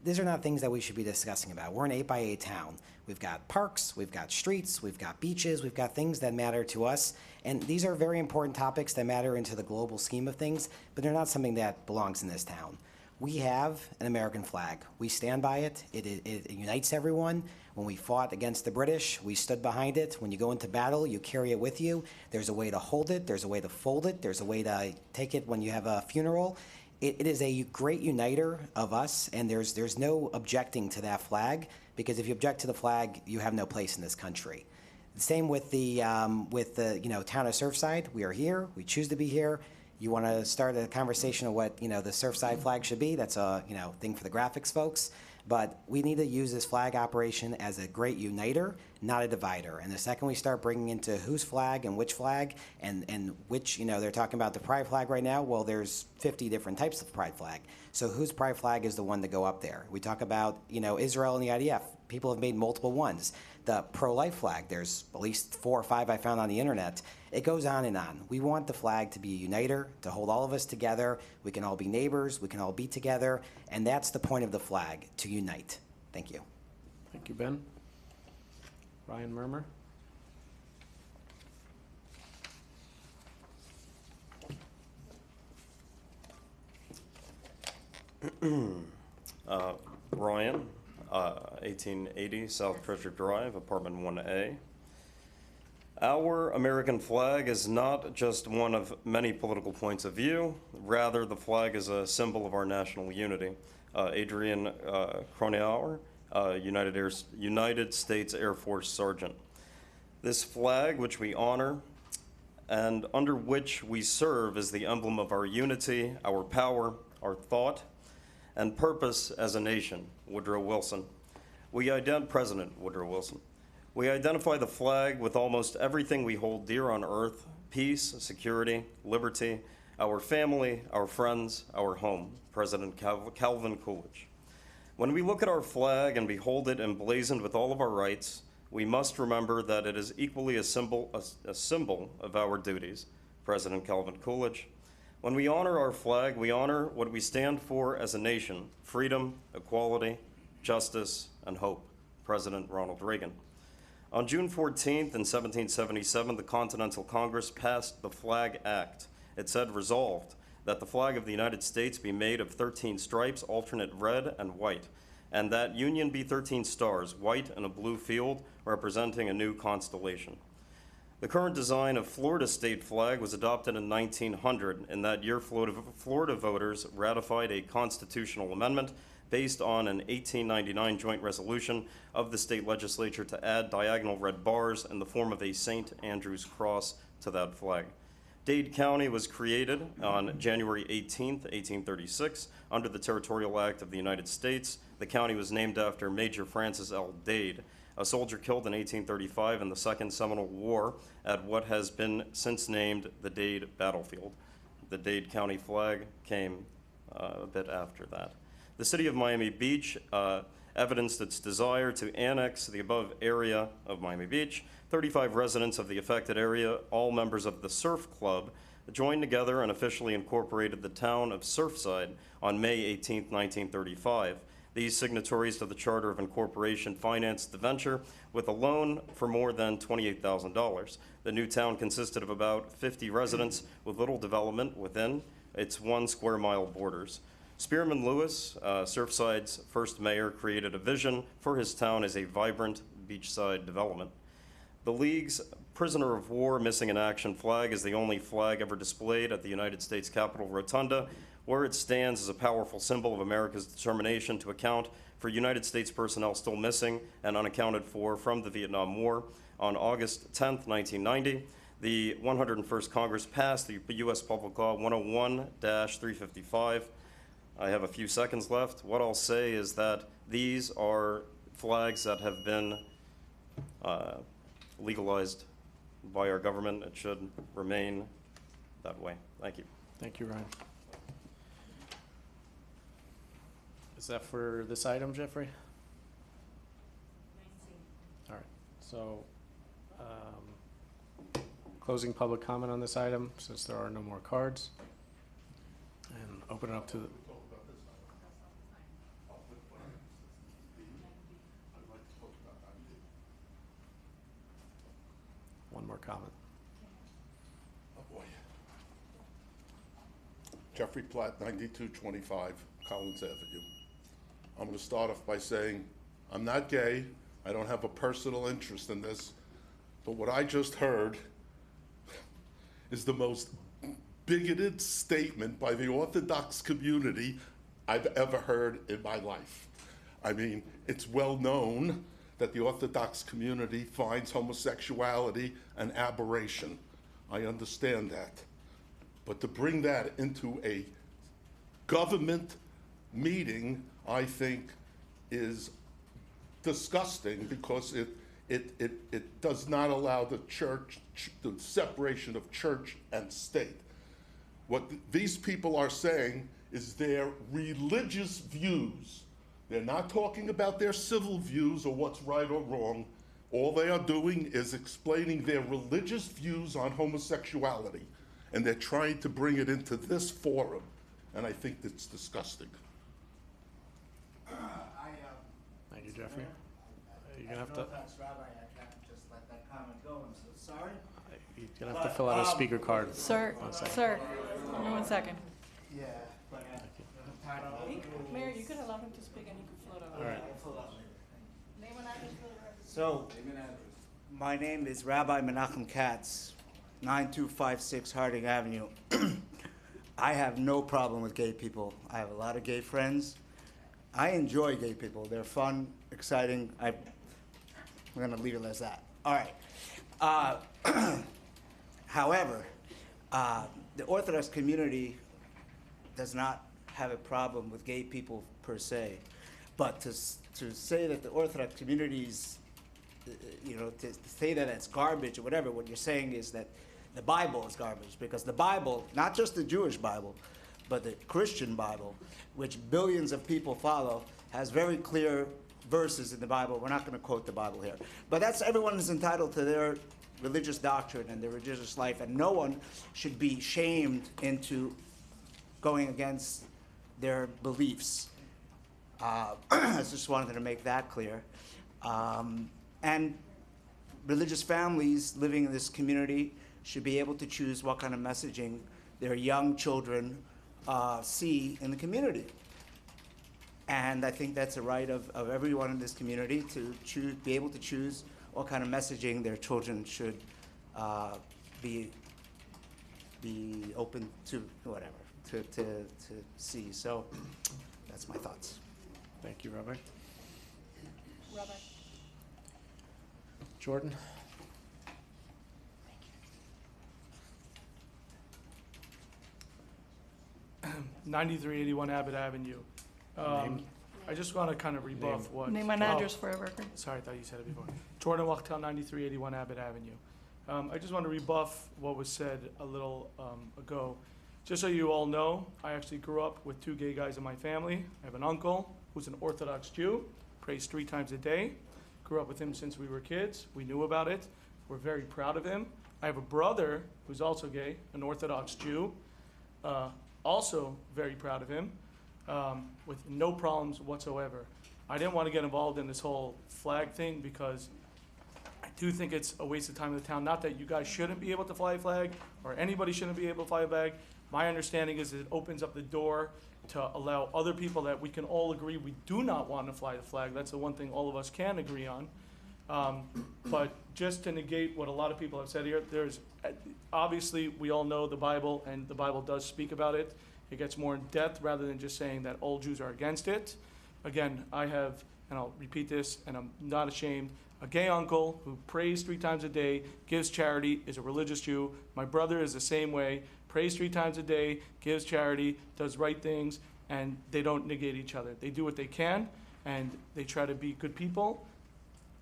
These are not things that we should be discussing about. We're an 8x8 town. We've got parks, we've got streets, we've got beaches, we've got things that matter to us. And these are very important topics that matter into the global scheme of things, but they're not something that belongs in this town. We have an American flag. We stand by it. It unites everyone. When we fought against the British, we stood behind it. When you go into battle, you carry it with you. There's a way to hold it. There's a way to fold it. There's a way to take it when you have a funeral. It is a great uniter of us, and there's no objecting to that flag, because if you object to the flag, you have no place in this country. The same with the town of Surfside. We are here. We choose to be here. You want to start a conversation of what the Surfside flag should be? That's a thing for the graphics folks. But we need to use this flag operation as a great uniter, not a divider. And the second we start bringing into whose flag and which which, they're talking about the pride flag right now. Well, there's 50 different types of pride flag. So whose pride flag is the one to go up there? We talk about, Israel and the IDF. People have made multiple ones. The pro-life flag, there's at least 4 or 5 I found on the internet. It goes on and on. We want the flag to be a uniter, to hold all of us together. We can all be neighbors. We can all be together. And that's the point of the flag, to unite. Thank you. Thank you, Ben. Ryan Murmer. Ryan, 1880 South Treasure Drive, apartment 1A. Our American flag is not just one of many political points of view. Rather, the flag is a symbol of our national unity. Adrian Cronauer, United States Air Force Sergeant. This flag, which we honor and under which we serve, is the emblem of our unity, our power, our thought, and purpose as a nation. Woodrow Wilson. President Woodrow Wilson. We identify the flag with almost everything we hold dear on earth: peace, security, liberty, our family, our friends, our home. President Calvin Coolidge. When we look at our flag and behold it emblazoned with all of our rights, we must remember that it is equally a symbol of our duties. President Calvin Coolidge. When we honor our flag, we honor what we stand for as a nation: freedom, equality, justice, and hope. President Ronald Reagan. On June 14th in 1777, the Continental Congress passed the Flag Act. It said, resolved, that the flag of the United States be made of 13 stripes, alternate red and white, and that Union be 13 stars, white in a blue field, representing a new constellation. The current design of Florida state flag was adopted in 1900. In that year, Florida voters ratified a constitutional amendment based on an 1899 joint resolution of the state legislature to add diagonal red bars in the form of a St. Andrew's cross to that flag. Dade County was created on January 18, 1836, under the Territorial Act of the United States. The county was named after Major Francis L. Dade, a soldier killed in 1835 in the Second Seminole War at what has been since named the Dade Battlefield. The Dade County flag came a bit after that. The city of Miami Beach evidenced its desire to annex the above area of Miami Beach. 35 residents of the affected area, all members of the Surf Club, joined together and officially incorporated the town of Surfside on May 18, 1935. These signatories to the Charter of Incorporation financed the venture with a loan for more than $28,000. The new town consisted of about 50 residents with little development within its 1 square mile borders. Spearman Lewis, Surfside's first mayor, created a vision for his town as a vibrant beachside development. The League's Prisoner of War Missing in Action flag is the only flag ever displayed at the United States Capitol Rotunda, where it stands as a powerful symbol of America's determination to account for United States personnel still missing and unaccounted for from the Vietnam War. On August 10th, 1990, the 101st Congress passed the U.S. Public Law 101-355. I have a few seconds left. What I'll say is that these are flags that have been legalized by our government. It should remain that way. Thank you. Thank you, Ryan. Is that for this item, Jeffrey? All right, so closing public comment on this item since there are no more cards, and open it up to the one more comment. Oh boy. Jeffrey Platt, 9225 Collins Avenue. I'm going to start off by saying I'm not gay. I don't have a personal interest in this. But what I just heard is the most bigoted statement by the Orthodox community I've ever heard in my life. I mean, it's well known that the Orthodox community finds homosexuality an aberration. I understand that. But to bring that into a government meeting, I think, is disgusting because it does not allow the church, the separation of church and state. What these people are saying is their religious views. They're not talking about their civil views or what's right or wrong. All they are doing is explaining their religious views on homosexuality, and they're trying to bring it into this forum, and I think that's disgusting. Thank you, Jeffrey. You're gonna have to. Rabbi, I can't just let that comment go. I'm so sorry. You're gonna have to fill out a speaker card. Sir, sir, give me 1 second. Yeah, but Mayor, you could allow him to speak and he could float out. All right. Name and address for the record. So, my name is Rabbi Menachem Katz, 9256 Harding Avenue. I have no problem with gay people. I have a lot of gay friends. I enjoy gay people. They're fun, exciting. I'm going to leave it as that. All right. However, the Orthodox community does not have a problem with gay people per se. But to say that the Orthodox communities, to say that it's garbage or whatever, what you're saying is that the Bible is garbage. Because the Bible, not just the Jewish Bible, but the Christian Bible, which billions of people follow, has very clear verses in the Bible. We're not going to quote the Bible here. But everyone is entitled to their religious doctrine and their religious life, and no one should be shamed into going against their beliefs. I just wanted to make that clear. And religious families living in this community should be able to choose what kind of messaging their young children see in the community. And I think that's a right of everyone in this community to be able to choose what kind of messaging their children should be open to, whatever, to see. So that's my thoughts. Thank you, Rabbi. Rabbi. Jordan? 9381 Abbott Avenue. I just want to kind of rebuff what. Name and address for the record. Sorry, I thought you said it before. Jordan Wachtel, 9381 Abbott Avenue. I just want to rebuff what was said a little ago. Just so you all know, I actually grew up with 2 gay guys in my family. I have an uncle who's an Orthodox Jew, prays 3 times a day. Grew up with him since we were kids. We knew about it. We're very proud of him. I have a brother who's also gay, an Orthodox Jew. Also very proud of him. with no problems whatsoever. I didn't want to get involved in this whole flag thing because I do think it's a waste of time of the town. Not that you guys shouldn't be able to fly a flag or anybody shouldn't be able to fly a flag. My understanding is it opens up the door to allow other people that we can all agree we do not want to fly the flag. That's the one thing all of us can agree on. But just to negate what a lot of people have said here, there's obviously we all know the Bible, and the Bible does speak about it. It gets more in depth rather than just saying that all Jews are against it. Again, I have, and I'll repeat this, and I'm not ashamed, a gay uncle who prays 3 times a day, gives charity, is a religious Jew. My brother is the same way, prays 3 times a day, gives charity, does right things, and they don't negate each other. They do what they can, and they try to be good people.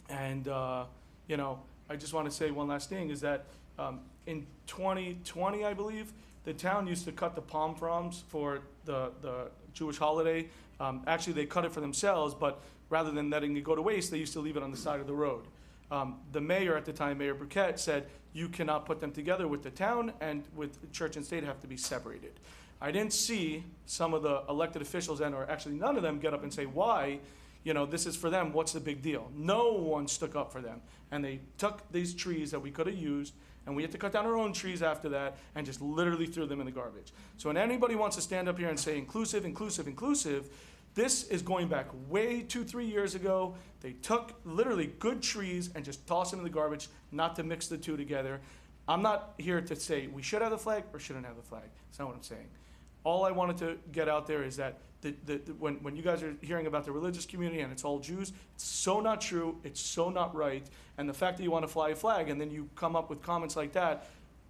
And, you know, I just want to say one last thing is that in 2020, I believe, the town used to cut the palm fronds for the Jewish holiday. Actually, they cut it for themselves, but rather than letting it go to waste, they used to leave it on the side of the road. The mayor at the time, Mayor Burkett, said you cannot put them together with the town, and with church and state have to be separated. I didn't see some of the elected officials, and or actually none of them, get up and say why. You know, this is for them, what's the big deal? No one stuck up for them. And they took these trees that we could have used, and we had to cut down our own trees after that, and just literally threw them in the garbage. So when anybody wants to stand up here and say inclusive, inclusive, inclusive, this is going back way 2-3 years ago. They took literally good trees and just tossed them in the garbage, not to mix the two together. I'm not here to say we should have the flag or shouldn't have the flag. That's not what I'm saying. All I wanted to get out there is that when you guys are hearing about the religious community and it's all Jews, it's so not true, it's so not right. And the fact that you want to fly a flag and then you come up with comments like that,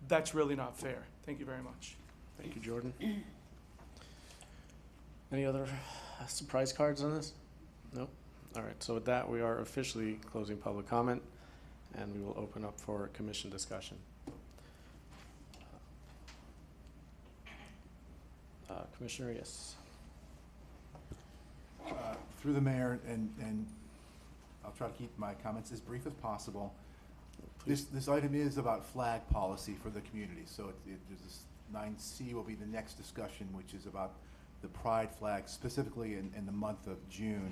that's really not fair. Thank you very much. Thank you, Jordan. Any other surprise cards on this? Nope. All right, so with that, we are officially closing public comment, and we will open up for commission discussion. Commissioner, yes. Through the mayor, and I'll try to keep my comments as brief as possible. This item is about flag policy for the community. So there's this 9C will be the next discussion, which is about the pride flag, specifically in the month of June.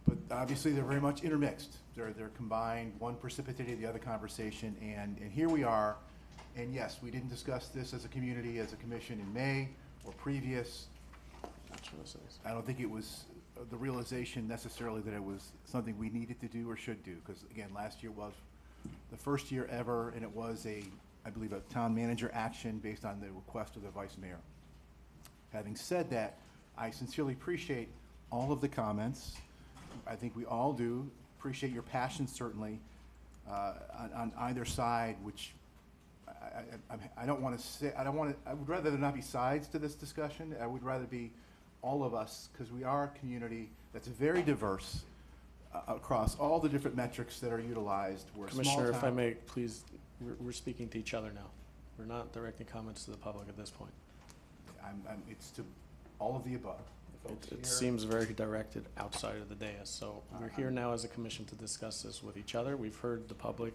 But obviously they're very much intermixed. They're combined, one precipitated the other conversation, and here we are. And yes, we didn't discuss this as a community, as a commission in May or previous. I don't think it was the realization necessarily that it was something we needed to do or should do, because again, last year was the first year ever, and it was I believe a town manager action based on the request of the vice mayor. Having said that, I sincerely appreciate all of the comments. I think we all do. Appreciate your passion, certainly, on either side, which I don't want to say, I would rather there not be sides to this discussion. I would rather be all of us, because we are a community that's very diverse across all the different metrics that are utilized. We're a small Commissioner, if I town. may, please, we're speaking to each other now. We're not directing comments to the public at this point. It's to all of the above. The folks It here. seems very directed outside of the dais, so we're here now as a commission to discuss this with each other. We've heard the public.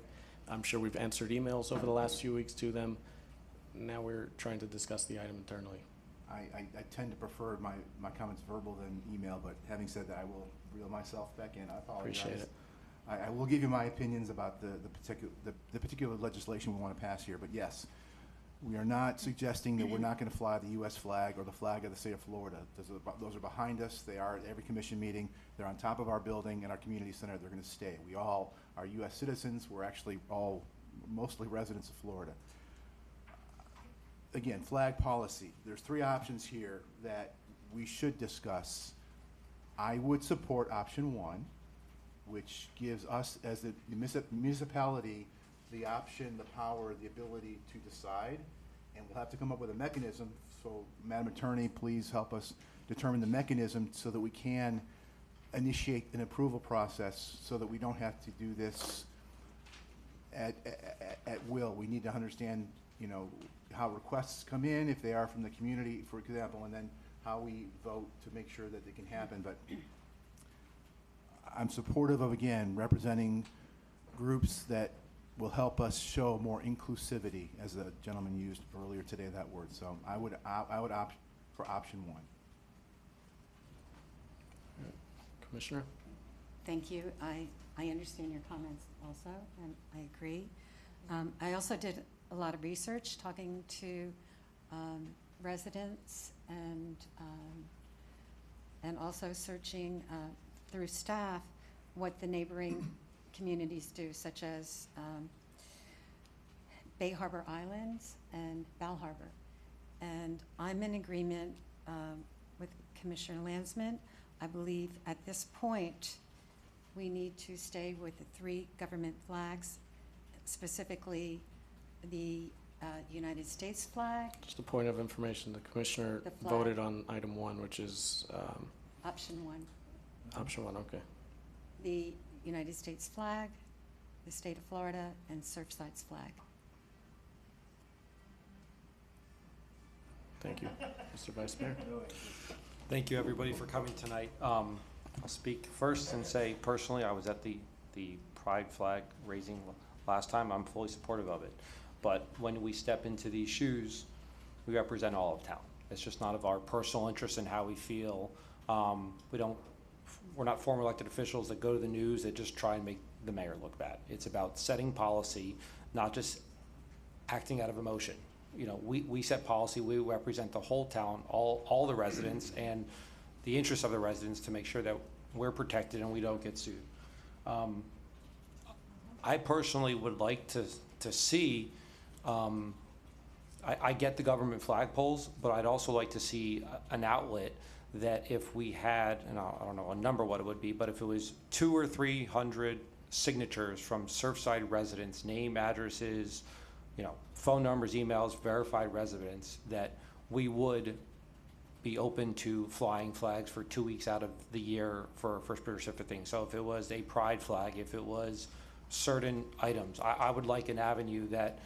I'm sure we've answered emails over the last few weeks to them. Now we're trying to discuss the item internally. I tend to prefer my comments verbal than email, but having said that, I will reel myself back in. I apologize. Appreciate it. I will give you my opinions about the particular legislation we want to pass here, but yes, we are not suggesting that we're not going to fly the U.S. flag or the flag of the state of Florida. Those are behind us. They are at every commission meeting. They're on top of our building and our community center. They're going to stay. We all are U.S. citizens. We're actually all mostly residents of Florida. Again, flag policy. There's 3 options here that we should discuss. I would support option 1, which gives us as the municipality the option, the power, the ability to decide, and we'll have to come up with a mechanism. So, Madam Attorney, please help us determine the mechanism so that we can initiate an approval process so that we don't have to do this at will. We need to understand, you know, how requests come in, if they are from the community, for example, and then how we vote to make sure that they can happen. But I'm supportive of, again, representing groups that will help us show more inclusivity, as the gentleman used earlier today, that word. So I would opt for option 1. Commissioner? Thank you. I understand your comments also, and I agree. I also did a lot of research, talking to residents and also searching through staff what the neighboring communities do, such as Bay Harbor Islands and Bal Harbor. And I'm in agreement with Commissioner Landsman. I believe at this point, we need to stay with the 3 government flags, specifically the United States flag. Just a point of information, the Commissioner The flag. voted on item 1, which is Option 1. option 1, okay. The United States flag, the state of Florida, and Surfside's flag. Thank you. Mr. Vice Mayor? Thank you, everybody, for coming tonight. I'll speak first and say, personally, I was at the pride flag raising last time. I'm fully supportive of it. But when we step into these shoes, we represent all of town. It's just not of our personal interest in how we feel. We're not former elected officials that go to the news that just try and make the mayor look bad. It's about setting policy, not just acting out of emotion. You know, we set policy, we represent the whole town, all the residents, and the interests of the residents to make sure that we're protected and we don't get sued. I personally would like to see, I get the government flagpoles, but I'd also like to see an outlet that if we had, and I don't know a number what it would be, but if it was 200 or 300 signatures from Surfside residents, name, addresses, you know, phone numbers, emails, verified residents, that we would be open to flying flags for 2 weeks out of the year for specific things. So if it was a pride flag, if it was certain items, I would like an avenue that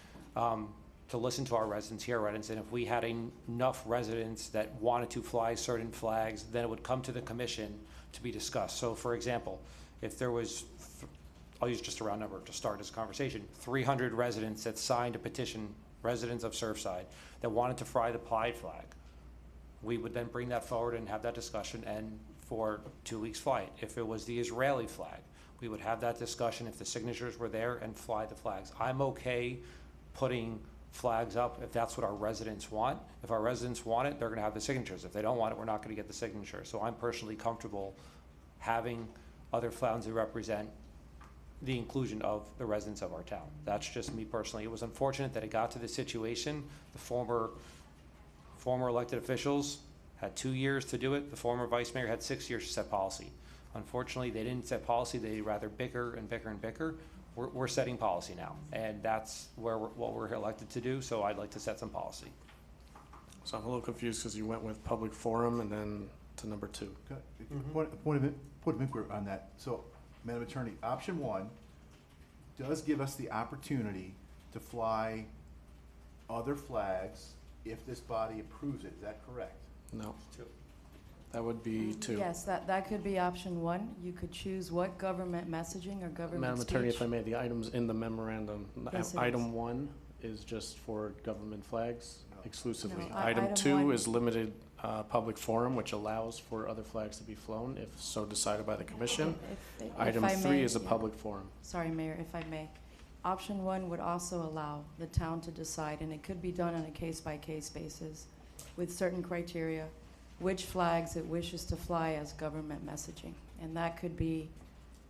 to listen to our residents, hear our residents, and if we had enough residents that wanted to fly certain flags, then it would come to the commission to be discussed. So for example, if there was, I'll use just a round number to start this conversation, 300 residents that signed a petition, residents of Surfside, that wanted to fly the pride flag, we would then bring that forward and have that discussion, and for 2 weeks flight. If it was the Israeli flag, we would have that discussion if the signatures were there and fly the flags. I'm okay putting flags up if that's what our residents want. If our residents want it, they're gonna have the signatures. If they don't want it, we're not gonna get the signature. So I'm personally comfortable having other flags that represent the inclusion of the residents of our town. That's just me personally. It was unfortunate that it got to this situation. The former elected officials had 2 years to do it. The former vice mayor had 6 years to set policy. Unfortunately, they didn't set policy. They'd rather bicker and bicker and bicker. We're setting policy now, and that's what we're elected to do, so I'd like to set some policy. So I'm a little confused because you went with public forum and then to number 2. Okay. Point of inquiry on that. So, Madam Attorney, option 1 does give us the opportunity to fly other flags if this body approves it. Is that correct? No. That would be 2. Yes, that could be option 1. You could choose what government messaging or government Madam speech. Attorney, if I may, the items in the memorandum, Yes, it item is. 1 is just for government flags exclusively. No, Item item 2 1 is limited public forum, which allows for other flags to be flown if so decided by the commission. If Item I 3 may, is a yeah. public forum. Sorry, Mayor, if I may. Option 1 would also allow the town to decide, and it could be done on a case-by-case basis with certain criteria, which flags it wishes to fly as government messaging. And that could be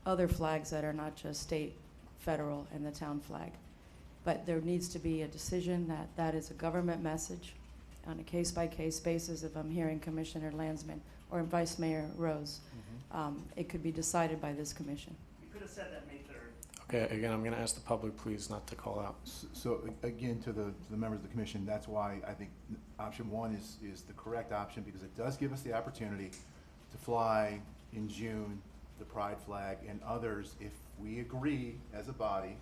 other flags that are not just state, federal, and the town flag. But there needs to be a decision that that is a government message on a case-by-case basis. If I'm hearing Commissioner Landsman or Vice Mayor Rose, it could be decided by this commission. We could have said that May 3rd. Okay, again, I'm going to ask the public, please, not to call out. So again, to the members of the commission, that's why I think option 1 is the correct option, because it does give us the opportunity to fly in June the pride flag and others if we agree as a body.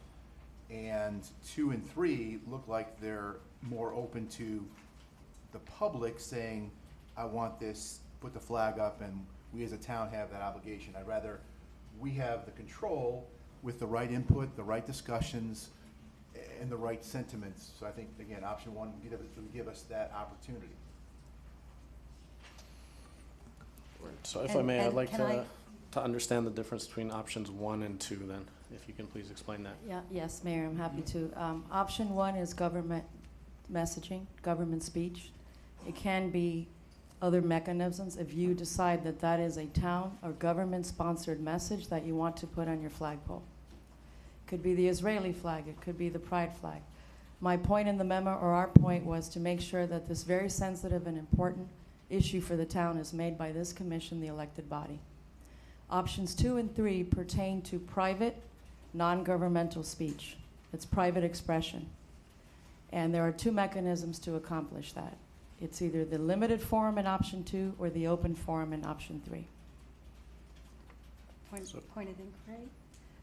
And 2 and 3 look like they're more open to the public saying, I want this, put the flag up, and we as a town have that obligation. I'd rather we have the control with the right input, the right discussions, and the right sentiments. So I think, again, option 1 would give us that opportunity. So if I may, I'd like to... to understand the difference between options 1 and 2 then, if you can please explain that. Yeah, yes, Mayor, I'm happy to. Option 1 is government messaging, government speech. It can be other mechanisms if you decide that that is a town or government-sponsored message that you want to put on your flagpole. Could be the Israeli flag, it could be the pride flag. My point in the memo, or our point, was to make sure that this very sensitive and important issue for the town is made by this commission, the elected body. Options 2 and 3 pertain to private, non-governmental speech. It's private expression. And there are 2 mechanisms to accomplish that. It's either the limited forum in option 2 or the open forum in option 3. Point of inquiry?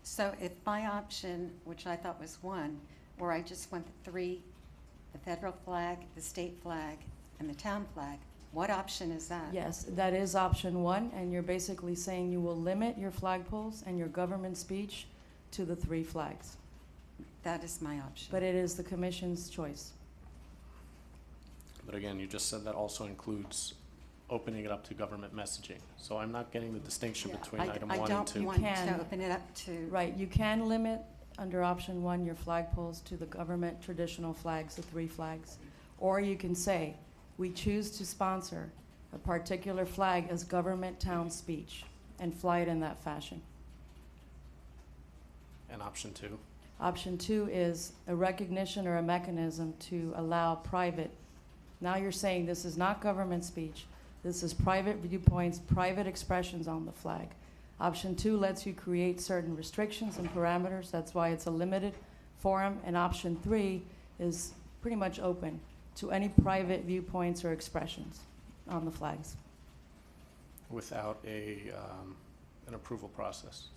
So if my option, which I thought was 1, where I just want the 3, the federal flag, the state flag, and the town flag, what option is that? Yes, that is option 1, and you're basically saying you will limit your flagpoles and your government speech to the 3 flags. That is my option. But it is the commission's choice. But again, you just said that also includes opening it up to government messaging. So I'm not getting the distinction between item 1 and 2. I don't want to open it up to... Right, you can limit, under option 1, your flagpoles to the government traditional flags, the 3 flags. Or you can say, we choose to sponsor a particular flag as government town speech and fly it in that fashion. And option 2? Option 2 is a recognition or a mechanism to allow private. Now you're saying this is not government speech. This is private viewpoints, private expressions on the flag. Option 2 lets you create certain restrictions and parameters. That's why it's a limited forum. And option 3 is pretty much open to any private viewpoints or expressions on the flags. Without an approval process.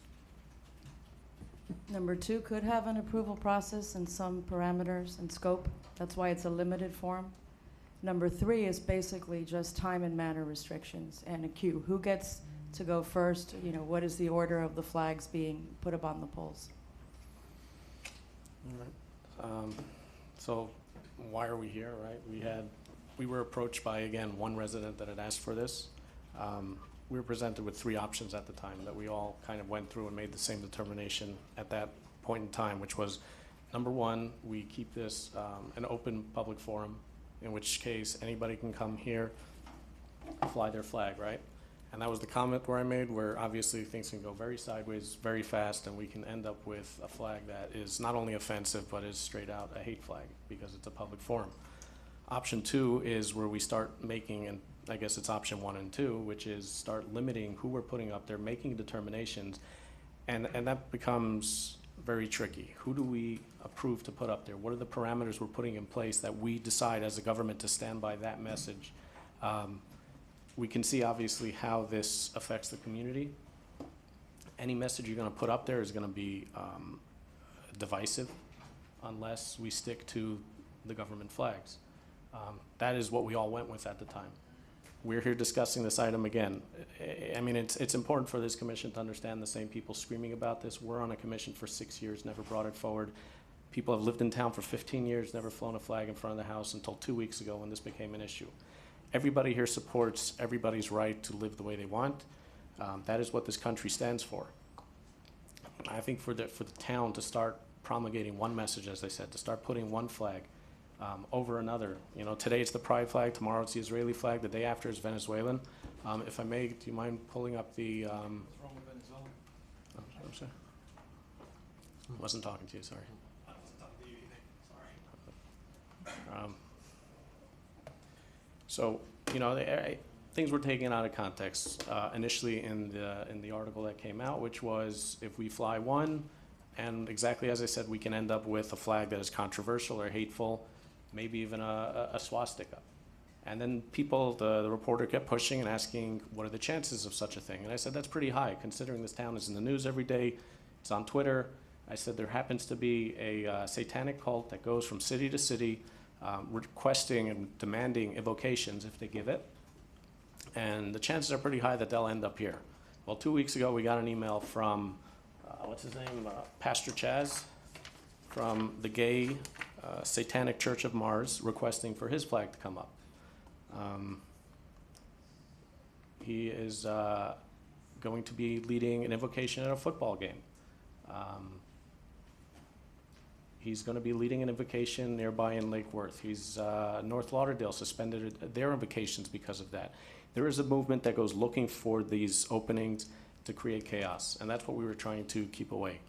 Number 2 could have an approval process and some parameters and scope. That's why it's a limited forum. Number 3 is basically just time and manner restrictions and a queue. Who gets to go first? You know, what is the order of the flags being put up on the poles? All right. So why are we here, right? We were approached by, again, 1 resident that had asked for this. We were presented with 3 options at the time that we all kind of went through and made the same determination at that point in time, which was, number 1, we keep this an open public forum, in which case anybody can come here, fly their flag, right? And that was the comment where I made, where obviously things can go very sideways, very fast, and we can end up with a flag that is not only offensive, but is straight out a hate flag because it's a public forum. Option 2 is where we start making, and I guess it's option 1 and 2, which is start limiting who we're putting up there, making determinations, and that becomes very tricky. Who do we approve to put up there? What are the parameters we're putting in place that we decide as a government to stand by that message? We can see obviously how this affects the community. Any message you're going to put up there is going to be divisive unless we stick to the government flags. That is what we all went with at the time. We're here discussing this item again. I mean, it's important for this commission to understand the same people screaming about this. We're on a commission for 6 years, never brought it forward. People have lived in town for 15 years, never flown a flag in front of the house until 2 weeks ago when this became an issue. Everybody here supports everybody's right to live the way they want. That is what this country stands for. I think for the town to start promulgating one message, as I said, to start putting one flag over another. You know, today it's the pride flag, tomorrow it's the Israeli flag, the day after is Venezuelan. If I may, do you mind pulling up the... What's wrong with Venezuela? Oh, I'm sorry. I wasn't talking to you, sorry. I wasn't talking to you either, sorry. So, you know, things were taken out of context initially in the article that came out, which was if we fly one, and exactly as I said, we can end up with a flag that is controversial or hateful, maybe even a swastika. And then the reporter kept pushing and asking, what are the chances of such a thing? And I said, that's pretty high, considering this town is in the news every day, it's on Twitter. I said, there happens to be a satanic cult that goes from city to city, requesting and demanding evocations if they give it. And the chances are pretty high that they'll end up here. Well, 2 weeks ago, we got an email from, what's his name, Pastor Chaz, from the gay Satanic Church of Mars, requesting for his flag to come up. He is going to be leading an invocation at a football game. He's going to be leading an invocation nearby in Lake Worth. He's North Lauderdale suspended their invocations because of that. There is a movement that goes looking for these openings to create chaos, and that's what we were trying to keep away.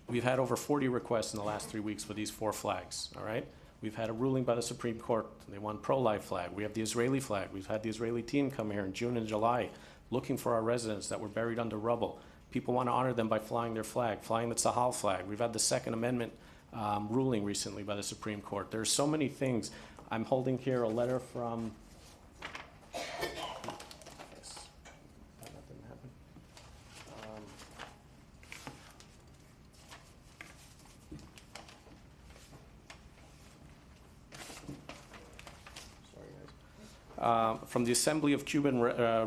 We've had over 40 requests in the last 3 weeks for these 4 flags, all right? We've had a ruling by the Supreme Court. They want pro-life flag. We have the Israeli flag. We've had the Israeli team come here in June and July looking for our residents that were buried under rubble. People want to honor them by flying their flag, flying the Tzahal flag. We've had the Second Amendment ruling recently by the Supreme Court. There's so many things. I'm holding here a letter from... from the Assembly of Cuban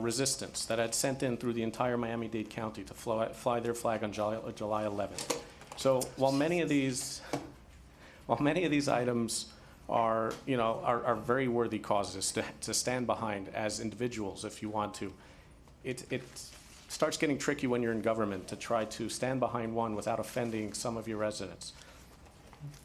Resistance that had sent in through the entire Miami-Dade County to fly their flag on July 11th. So while many of these items are, are very worthy causes to stand behind as individuals if you want to, it starts getting tricky when you're in government to try to stand behind one without offending some of your residents.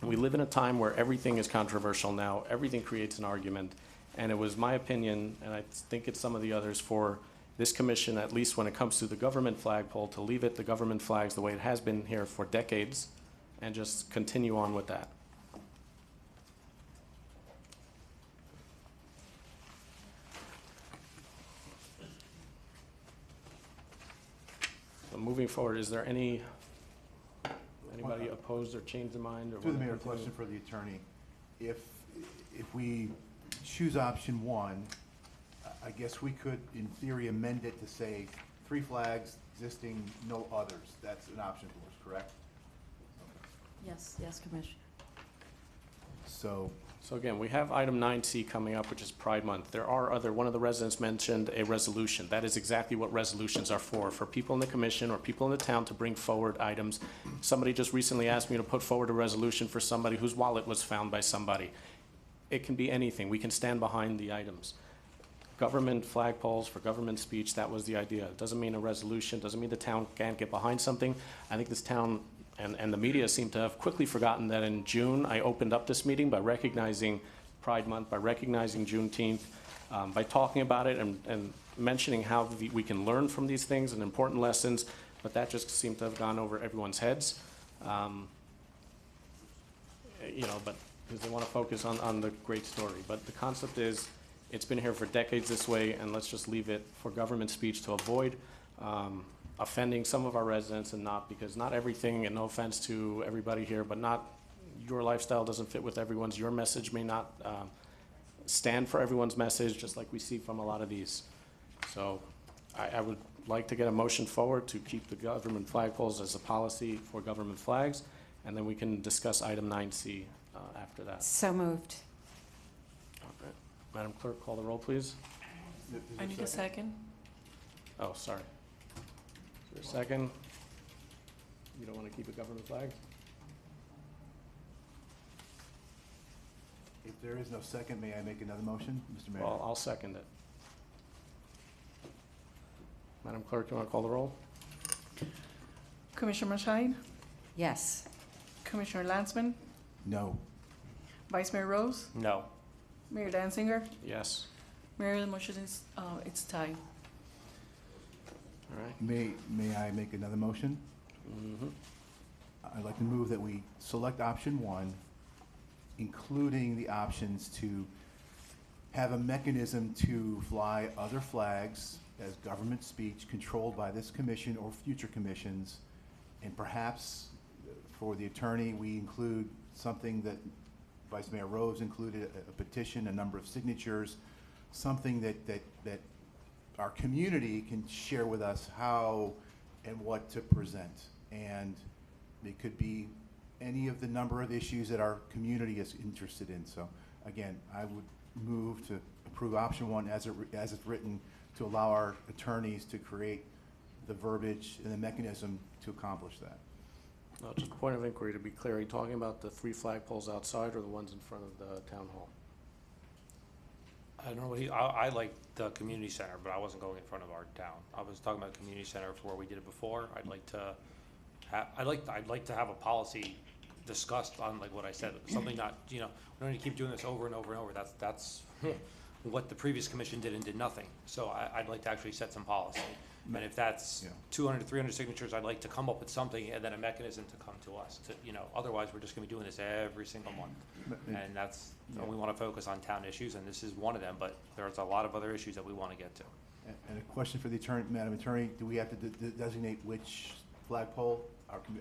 We live in a time where everything is controversial now, everything creates an argument. And it was my opinion, and I think it's some of the others, for this commission, at least when it comes to the government flagpole, to leave it the government flags the way it has been here for decades and just continue on with that. So moving forward, is there anybody opposed or changed their mind? Or Through the mayor, question for the attorney. If we choose option 1, I guess we could, in theory, amend it to say 3 flags, existing, no others. That's an option for us, correct? Yes, yes, Commissioner. So again, we have item 9C coming up, which is Pride Month. There are one of the residents mentioned a resolution. That is exactly what resolutions are for people in the commission or people in the town to bring forward items. Somebody just recently asked me to put forward a resolution for somebody whose wallet was found by somebody. It can be anything. We can stand behind the items. Government flagpoles for government speech, that was the idea. It doesn't mean a resolution, doesn't mean the town can't get behind something. I think this town and the media seem to have quickly forgotten that in June, I opened up this meeting by recognizing Pride Month, by recognizing Juneteenth, by talking about it and mentioning how we can learn from these things and important lessons, but that just seemed to have gone over everyone's heads. But because they want to focus on the great story. But the concept is, it's been here for decades this way, and let's just leave it for government speech to avoid offending some of our residents and because not everything, and no offense to everybody here, but your lifestyle doesn't fit with everyone's. Your message may not stand for everyone's message, just like we see from a lot of these. So I would like to get a motion forward to keep the government flagpoles as a policy for government flags, and then we can discuss item 9C. After that. So moved. All right. Madam Clerk, call the roll, please. I need a second. Oh, sorry. Is there a second? You don't want to keep a government flag? If there is no second, may I make another motion, Mr. Mayor? Well, I'll second it. Madam Clerk, you want to call the roll? Commissioner Mashaid? Yes. Commissioner Landsman? No. Vice Mayor Rose? No. Mayor Danziger? Yes. Mayor, the motion is, it's tied. All right. May I make another motion? Mm-hmm. I'd like to move that we select option 1, including the options to have a mechanism to fly other flags as government speech controlled by this commission or future commissions, and perhaps for the attorney, we include something that Vice Mayor Rose included, a petition, a number of signatures, something that our community can share with us how and what to present. And it could be any of the number of issues that our community is interested in. So again, I would move to approve option 1 as it's written, to allow our attorneys to create the verbiage and the mechanism to accomplish that. Just a point of inquiry, to be clear, are you talking about the 3 flagpoles outside or the ones in front of the town hall? I don't know what I like the community center, but I wasn't going in front of our town. I was talking about community center for where we did it before. I'd like to have a policy discussed on like what I said, something not, we don't need to keep doing this over and over and over. That's what the previous commission did and did nothing. So I'd like to actually set some policy. And if that's 200 to 300 signatures, I'd like to come up with something and then a mechanism to come to us to, otherwise we're just gonna be doing this every single month. And we wanna focus on town issues, and this is one of them, but there's a lot of other issues that we wanna get to. And a question for the attorney, Madam Attorney, do we have to designate which flagpole,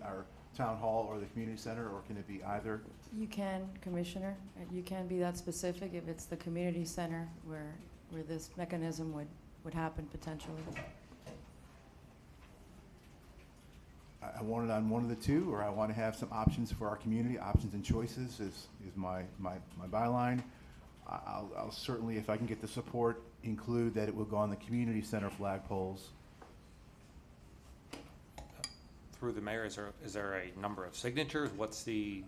our town hall or the community center, or can it be either? You can, Commissioner, you can be that specific if it's the community center where this mechanism would happen potentially. I want it on one of the two, or I want to have some options for our community. Options and choices is my byline. I'll certainly, if I can get the support, include that it will go on the community center flagpoles. Through the mayor, is there a number of signatures? What's the?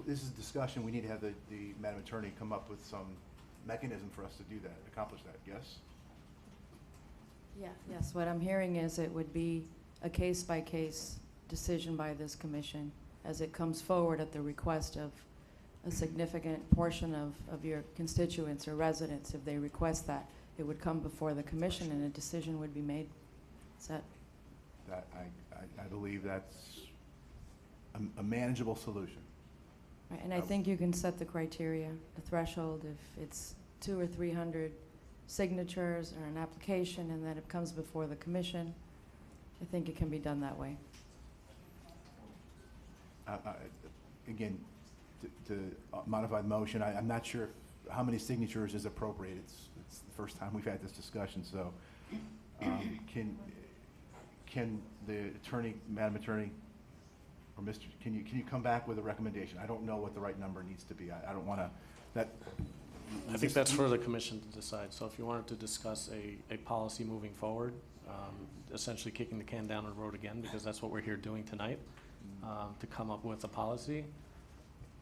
This is a discussion. We need to have the Madam Attorney come up with some mechanism for us to do that, accomplish that, yes? Yeah, yes, what I'm hearing is it would be a case-by-case decision by this commission as it comes forward at the request of a significant portion of your constituents or residents. If they request that, it would come before the commission and a decision would be made. Is that? That I believe that's a manageable solution. Right, and I think you can set the criteria, the threshold, if it's 200 or 300 signatures or an application and then it comes before the commission. I think it can be done that way. Again, to modify the motion, I'm not sure how many signatures is appropriate. It's the first time we've had this discussion, so can the attorney, Madam Attorney, or Mr., can you come back with a recommendation? I don't know what the right number needs to be. I don't want to, I think that's for the commission to decide. So if you wanted to discuss a policy moving forward, essentially kicking the can down the road again, because that's what we're here doing tonight, to come up with a policy.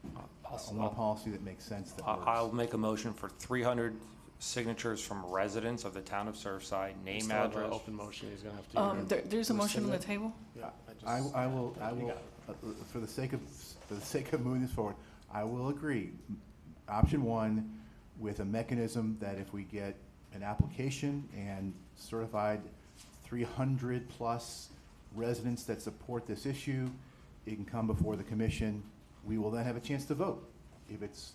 I want a policy that makes sense, that works. I'll make a motion for 300 signatures from residents of the town of Surfside, name, Still have an address. open motion, he's gonna have to. There's a motion on the table. Yeah, I will, for the sake of moving this forward, I will agree. Option one, with a mechanism that if we get an application and certified 300+ residents that support this issue, it can come before the commission. We will then have a chance to vote. If it's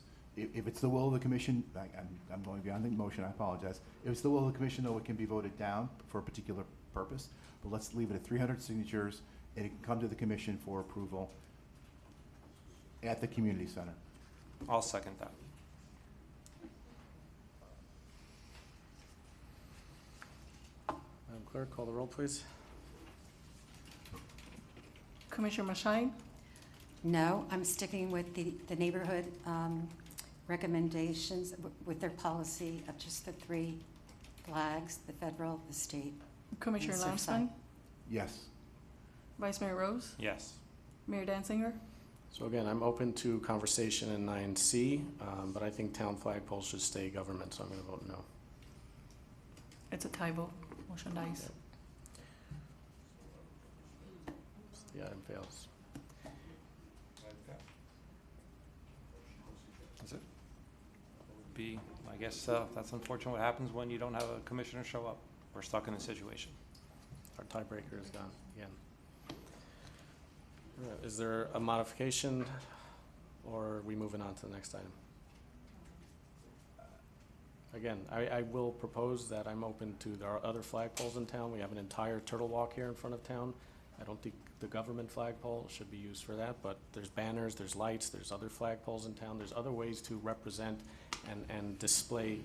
the will of the commission, I'm going beyond the motion, I apologize. If it's the will of the commission, though, it can be voted down for a particular purpose. But let's leave it at 300 signatures, and it can come to the commission for approval at the community center. I'll second that. Madam Clerk, call the roll, please. Commissioner Mashine? No, I'm sticking with the neighborhood recommendations with their policy of just the 3 flags, the federal, the state. Commissioner and Surfside. Lansman? Yes. Vice Mayor Rose? Yes. Mayor Danziger? So again, I'm open to conversation in 9C, but I think town flagpoles should stay government, so I'm gonna vote no. It's a tie vote. Motion dies. The item fails. That's it. I guess that's unfortunate what happens when you don't have a commissioner show up. We're stuck in a situation. Our tiebreaker is gone again. All right, is there a modification, or are we moving on to the next item? Again, I will propose that I'm open to, there are other flagpoles in town. We have an entire turtle walk here in front of town. I don't think the government flagpole should be used for that, but there's banners, there's lights, there's other flagpoles in town. There's other ways to represent and display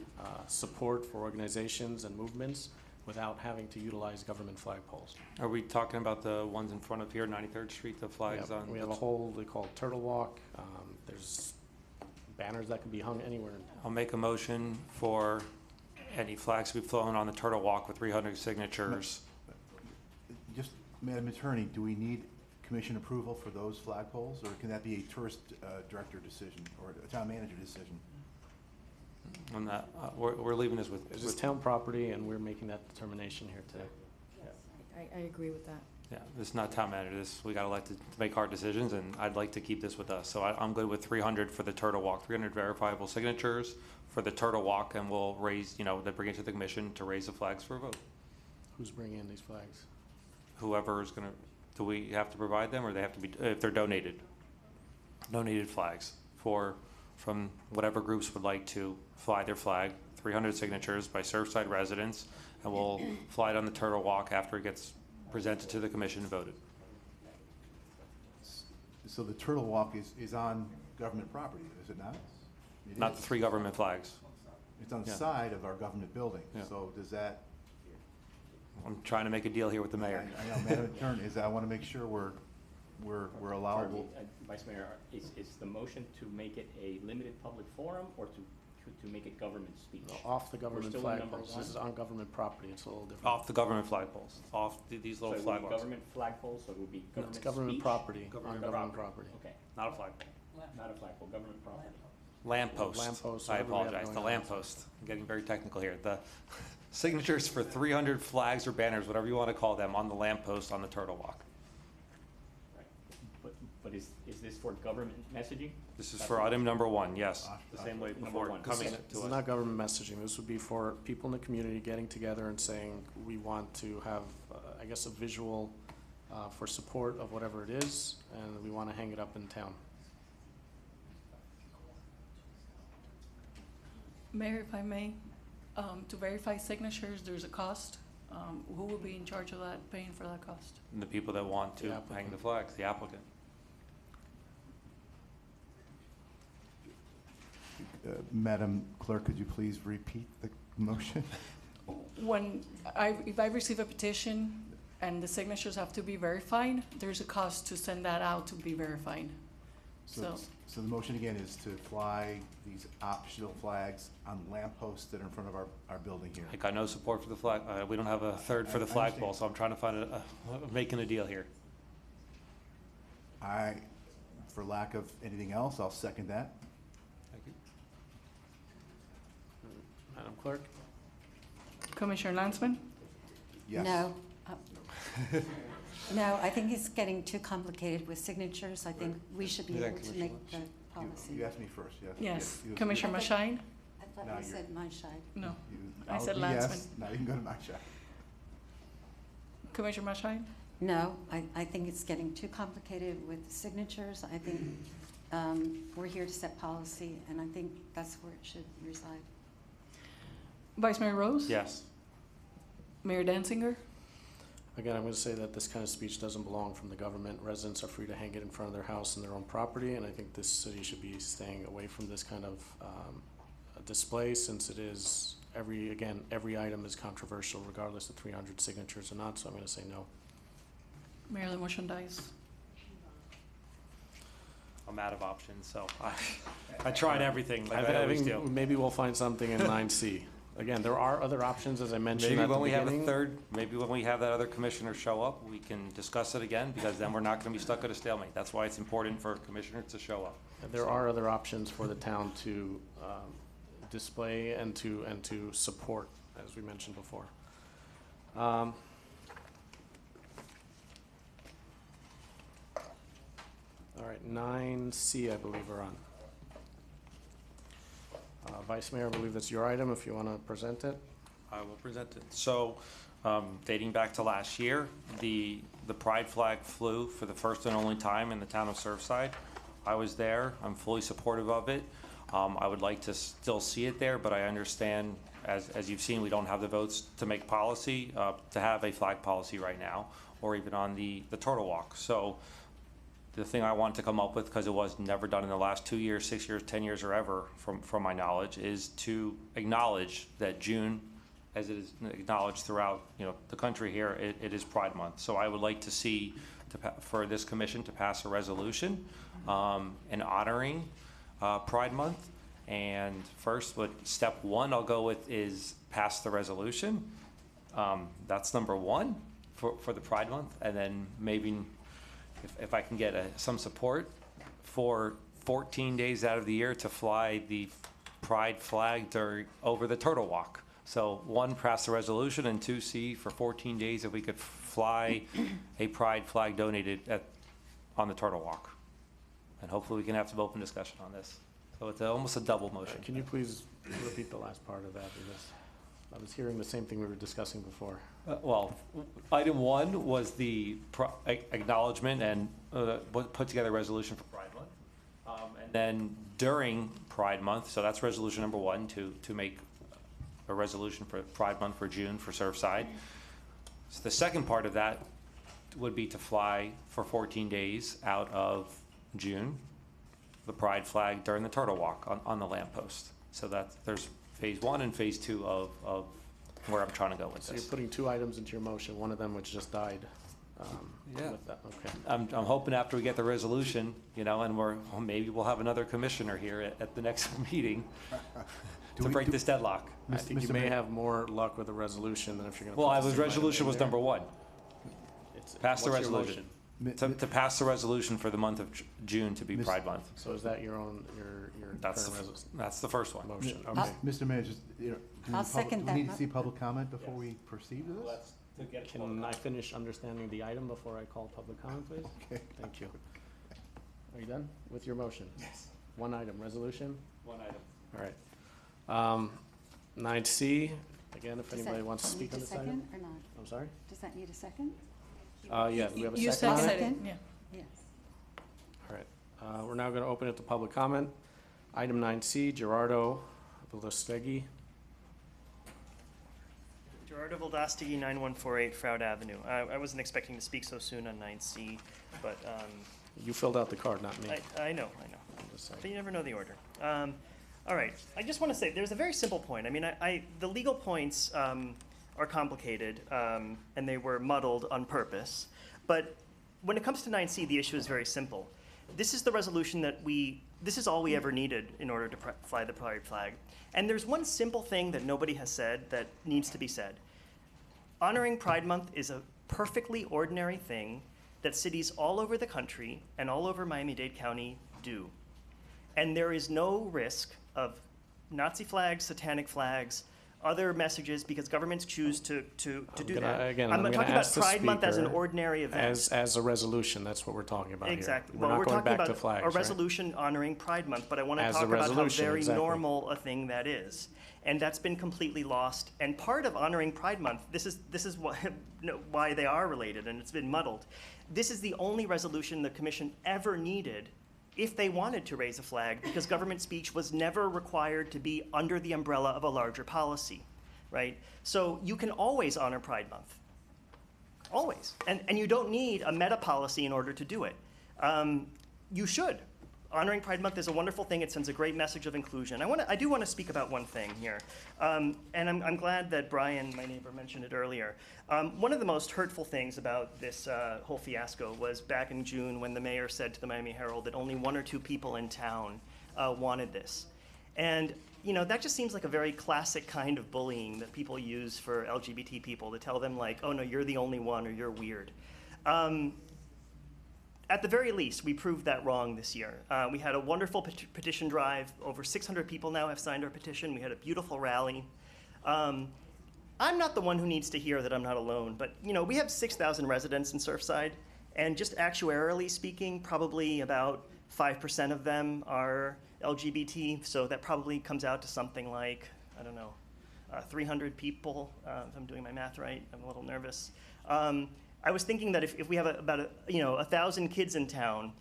support for organizations and movements without having to utilize government flagpoles. Are we talking about the ones in front of here, 93rd Street, the flags on? We have a whole, they call it Turtle Walk. There's banners that can be hung anywhere in town. I'll make a motion for any flags to be flown on the Turtle Walk with 300 signatures. Just, Madam Attorney, do we need commission approval for those flagpoles, or can that be a tourist director decision or a town manager decision? On that, we're leaving this with. It's just town property, and we're making that determination here today. I agree with that. Yeah, this is not town manager. We got elected to make hard decisions, and I'd like to keep this with us. So I'm good with 300 for the Turtle Walk, 300 verifiable signatures for the Turtle Walk, and we'll raise, they bring it to the commission to raise the flags for a vote. Who's bringing in these flags? Whoever is gonna, do we have to provide them, or they have to be, if they're donated? Donated flags from whatever groups would like to fly their flag, 300 signatures by Surfside residents, and we'll fly it on the Turtle Walk after it gets presented to the commission and voted. So the Turtle Walk is on government property, is it not? It Not is. the 3 government flags. It's on the Yeah. side of our government building, Yeah. so does that, I'm trying to make a deal here with the mayor. I know, Madam Attorney, I want to make sure we're allowable. Vice Mayor, is the motion to make it a limited public forum or to make it government speech? Off the government still in flag number poles. one? This is on government property. It's a little different. Off the government flagpoles, off these little So it would flag be poles. government flagpole, so it would be No, government it's government speech? property, on Government government property. Okay, Not a flagpole. not a flagpole, government property. Lamppost. Lamppost, I whatever we have apologize, the going on. lamppost. I'm getting very technical here. The signatures for 300 flags or banners, whatever you want to call them, on the lamppost on the Turtle Walk. But is this for government messaging? This is for item number 1, yes. The same way Before number one. coming This to is us. not government messaging. This would be for people in the community getting together and saying, we want to have, I guess, a visual for support of whatever it is, and we want to hang it up in town. Mayor, if I may, to verify signatures, there's a cost. Who will be in charge of that, paying for that cost? And the people that want The to hang applicant. the flags, the applicant. Madam Clerk, could you please repeat the motion? If I receive a petition and the signatures have to be verified, there's a cost to send that out to be verified. So, So the motion again is to fly these optional flags on lampposts that are in front of our building here. I got no support for the flag. We don't have a third for the I flagpole, understand. so I'm trying to find making a deal here. For lack of anything else, I'll second that. Thank you. Madam Clerk? Commissioner Lansman? Yes. No. No, I think it's getting too complicated with signatures. I think we should be able to make the policy. You asked me first, yes. Yes. You- Commissioner Mashine? I thought No, you you're- said my side. No. you- I said I'll- yes. Lansman. Now you can go to my shot. Commissioner Mashine? No, I think it's getting too complicated with the signatures. I think we're here to set policy, and I think that's where it should reside. Vice Mayor Rose? Yes. Mayor Danziger? Again, I'm going to say that this kind of speech doesn't belong from the government. Residents are free to hang it in front of their house and their own property, and I think this city should be staying away from this kind of display, since it is, every item is controversial regardless of 300 signatures or not, so I'm going to say no. Mayor, the motion dies. I'm out of options, so I tried everything, like I I always think do. maybe we'll find something in 9C. Again, there are other options, as I mentioned Maybe at the when we have a beginning. third, maybe when we have that other commissioner show up, we can discuss it again, because then we're not gonna be stuck at a stalemate. That's why it's important for commissioners to show up. There are other options for the town to display and to support, as we mentioned before. All right, 9C, I believe we're on. Vice Mayor, I believe that's your item, if you want to present it. I will present it. So, dating back to last year, the pride flag flew for the first and only time in the town of Surfside. I was there. I'm fully supportive of it. I would like to still see it there, but I understand, as you've seen, we don't have the votes to make policy, to have a flag policy right now, or even on the Turtle Walk. So the thing I want to come up with, because it was never done in the last 2 years, 6 years, 10 years, or ever, from my knowledge, is to acknowledge that June, as it is acknowledged throughout, the country here, it is Pride Month. So I would like to see, for this commission to pass a resolution in honoring Pride Month. And first, step one I'll go with is pass the resolution. That's number one for the Pride Month. And then maybe if I can get some support for 14 days out of the year to fly the pride flag over the Turtle Walk. So one, pass the resolution, and two, see for 14 days if we could fly a pride flag donated on the Turtle Walk. And hopefully we can have some open discussion on this. So it's almost a double motion. Can you please repeat the last part of that? Because I was hearing the same thing we were discussing before. Well, item one was the acknowledgement and put together a resolution for Pride Month. And then during Pride Month, so that's resolution number one, to make a resolution for Pride Month for June for Surfside. So the second part of that would be to fly for 14 days out of June, the pride flag during the Turtle Walk on the lamppost. So there's phase one and phase two of where I'm trying to go with So this. you're putting two items into your motion, one of them which just died. Yeah. With that. Okay. I'm hoping after we get the resolution, and maybe we'll have another commissioner here at the next meeting to break this deadlock. I think you may have more luck with a resolution than if you're going to. Well, resolution was number one. Pass the What's your resolution. To pass the resolution for the month of June to be Pride Month. So is that your current resolution? That's the first one. Motion, okay. Mr. Mayor, just, I'll second do we need that to see public comment before we proceed with this? Can I finish understanding the item before I call public comment, please? Okay. Thank you. Are you done with your motion? Yes. One item, resolution? One item. All right. 9C, again, if Does anybody that wants to need speak on a this second item. or not? I'm sorry? Does that need a second? Yeah, do we have a You second on it? seconded, yeah. Yes. All right. We're now going to open it to public comment. Item 9C, Gerardo Villastegui. Gerardo Vildastegui, 9148 Froud Avenue. I wasn't expecting to speak so soon on 9C, but You filled out the card, not me. I know. I'm just saying. But you never know the order. All right, I just want to say, there's a very simple point. I mean, the legal points are complicated, and they were muddled on purpose. But when it comes to 9C, the issue is very simple. This is the resolution this is all we ever needed in order to fly the pride flag. And there's one simple thing that nobody has said that needs to be said. Honoring Pride Month is a perfectly ordinary thing that cities all over the country and all over Miami-Dade County do. And there is no risk of Nazi flags, satanic flags, other messages, because governments choose to do that. Again, I'm I'm talking gonna about ask the Pride Month as an speaker ordinary event. As a resolution, that's what we're talking about Exactly. here. Well, We're not going talking back to about flags, a right? resolution honoring Pride Month, but I want to As talk a about how resolution, very exactly. normal a thing that is. And that's been completely lost. And part of honoring Pride Month, this is why they are related, and it's been muddled. This is the only resolution the commission ever needed if they wanted to raise a flag, because government speech was never required to be under the umbrella of a larger policy, right? So you can always honor Pride Month. Always. And you don't need a meta policy in order to do it. You should. Honoring Pride Month is a wonderful thing. It sends a great message of inclusion. I do want to speak about one thing here. And I'm glad that Brian, my neighbor, mentioned it earlier. One of the most hurtful things about this whole fiasco was back in June when the mayor said to the Miami Herald that only one or two people in town wanted this. And that just seems like a very classic kind of bullying that people use for LGBT people, to tell them like, oh no, you're the only one, or you're weird. At the very least, we proved that wrong this year. We had a wonderful petition drive. Over 600 people now have signed our petition. We had a beautiful rally. I'm not the one who needs to hear that I'm not alone, but we have 6,000 residents in Surfside, and just actuarially speaking, probably about 5% of them are LGBT, so that probably comes out to something like, I don't know, 300 people, if I'm doing my math right. I'm a little nervous. I was thinking that if we have about 1,000 kids in town,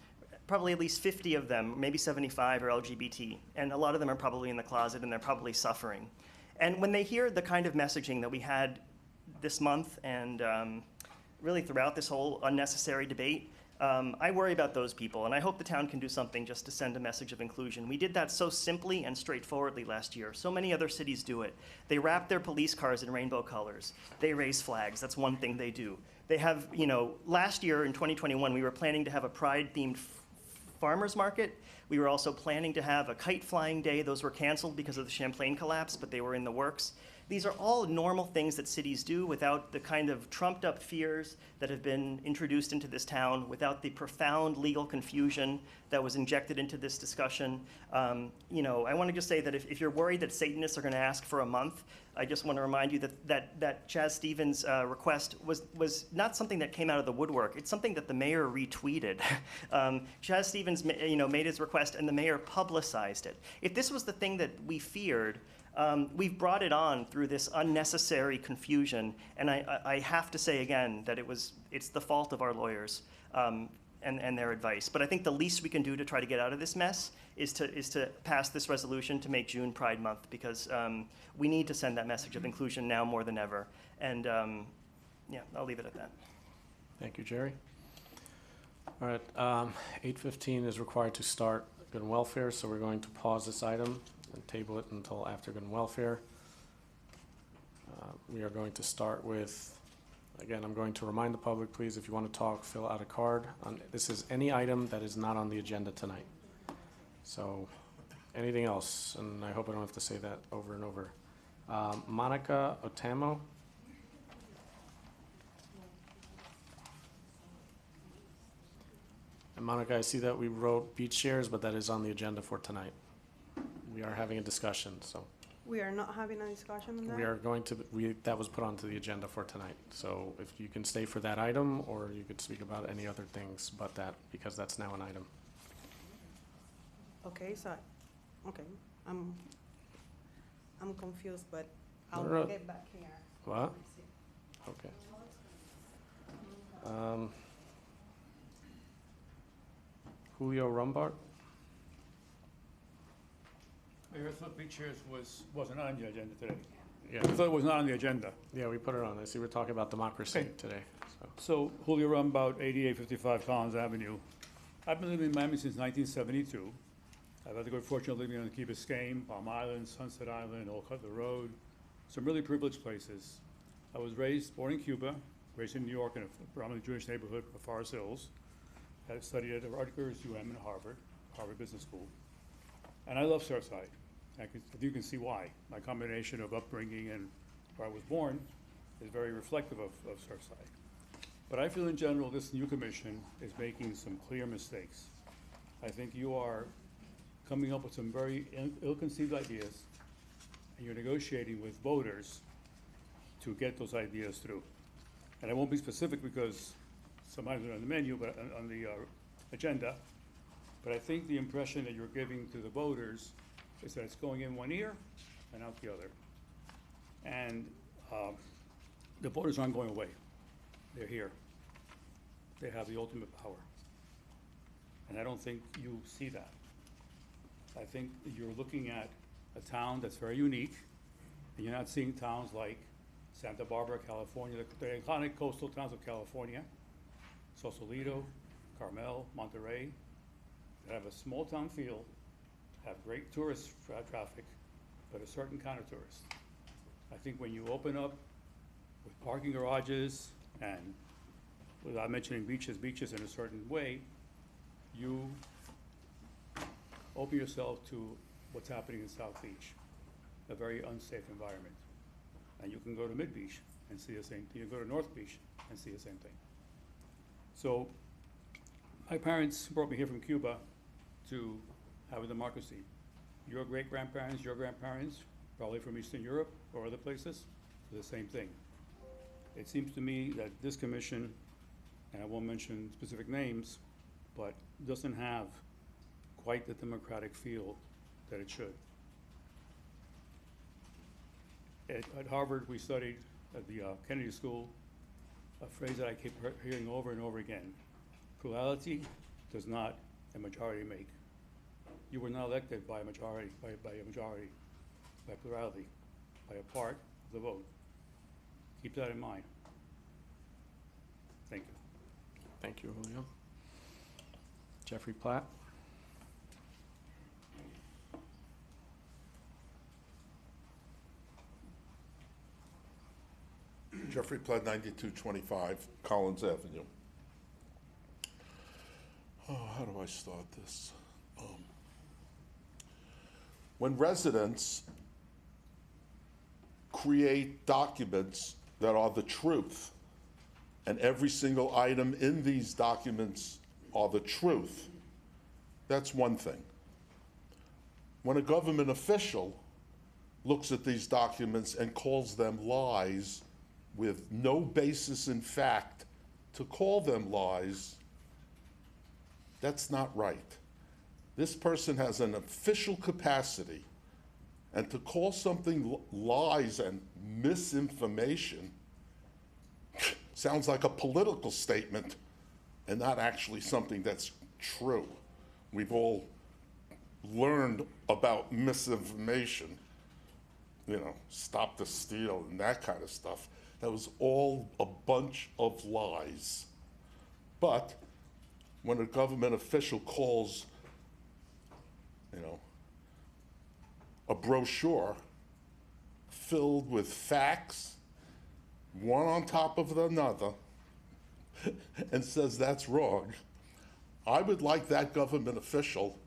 probably at least 50 of them, maybe 75, are LGBT, and a lot of them are probably in the closet and they're probably suffering. And when they hear the kind of messaging that we had this month and really throughout this whole unnecessary debate, I worry about those people, and I hope the town can do something just to send a message of inclusion. We did that so simply and straightforwardly last year. So many other cities do it. They wrap their police cars in rainbow colors. They raise flags. That's one thing they do. They have, last year in 2021, we were planning to have a Pride-themed farmers market. We were also planning to have a kite flying day. Those were canceled because of the Champlain collapse, but they were in the works. These are all normal things that cities do without the kind of trumped up fears that have been introduced into this town, without the profound legal confusion that was injected into this discussion. You know, I want to just say that if you're worried that Satanists are going to ask for a month, I just want to remind you that Chaz Stevens' request was not something that came out of the woodwork. It's something that the mayor retweeted. Chaz Stevens, made his request, and the mayor publicized it. If this was the thing that we feared, we've brought it on through this unnecessary confusion, and I have to say again that it's the fault of our lawyers and their advice. But I think the least we can do to try to get out of this mess is to pass this resolution to make June Pride Month, because we need to send that message of inclusion now more than ever. And yeah, I'll leave it at that. Thank you, Jerry. All right, 8:15 is required to start Good and Welfare, so we're going to pause this item and table it until after Good and Welfare. We are going to start with, again, I'm going to remind the public, please, if you want to talk, fill out a card. This is any item that is not on the agenda tonight. So anything else, and I hope I don't have to say that over and over. Monica Otamo. And Monica, I see that we wrote beach chairs, but that is on the agenda for tonight. We are having a discussion, so. We are not having a discussion on that? We are going to, that was put onto the agenda for tonight. So if you can stay for that item, or you could speak about any other things but that, because that's now an item. Okay, so, okay, I'm confused, but I'll No. get back here. What? Okay. Julio Rumbart? Mayor, I thought beach chairs wasn't on the agenda today. Yeah. I thought it was not on the agenda. Yeah, we put it on. I see we're talking about democracy Okay. today. So Julio Rumbaut, 8855 Collins Avenue. I've been living in Miami since 1972. I've had the good fortune of living on Key Biscayne, Palm Island, Sunset Island, Old Cutler Road, some really privileged places. I was born in Cuba, raised in New York in a predominantly Jewish neighborhood of Forest Hills. I studied at Rutgers, UM, and Harvard Business School. And I love Surfside. You can see why. My combination of upbringing and where I was born is very reflective of Surfside. But I feel in general this new commission is making some clear mistakes. I think you are coming up with some very ill-conceived ideas, and you're negotiating with voters to get those ideas through. And I won't be specific because some items are on the menu, but on the agenda. But I think the impression that you're giving to the voters is that it's going in one ear and out the other. And the voters aren't going away. They're here. They have the ultimate power. And I don't think you see that. I think you're looking at a town that's very unique, and you're not seeing towns like Santa Barbara, California, the iconic coastal towns of California, Sausalito, Carmel, Monterey, that have a small town feel, have great tourist traffic, but a certain kind of tourist. I think when you open up with parking garages and without mentioning beaches in a certain way, you open yourself to what's happening in South Beach, a very unsafe environment. And you can go to Mid Beach and see the same thing. You can go to North Beach and see the same thing. So my parents brought me here from Cuba to have a democracy. Your great-grandparents, your grandparents, probably from Eastern Europe or other places, the same thing. It seems to me that this commission, and I won't mention specific names, but doesn't have quite the democratic feel that it should. At Harvard, we studied at the Kennedy School a phrase that I keep hearing over and over again. Plurality does not a majority make. You were not elected by a majority, by plurality, by a part of the vote. Keep that in mind. Thank you. Thank you, Julio. Jeffrey Platt. Jeffrey Platt, 9225 Collins Avenue. Oh, how do I start this? when residents create documents that are the truth, and every single item in these documents are the truth, that's one thing. When a government official looks at these documents and calls them lies with no basis in fact to call them lies, that's not right. This person has an official capacity, and to call something lies and misinformation sounds like a political statement and not actually something that's true. We've all learned about misinformation, you know, stop the steal and that kind of stuff. That was all a bunch of lies. But when a government official calls, you know, a brochure filled with facts, one on top of another, and says that's wrong, I would like that government official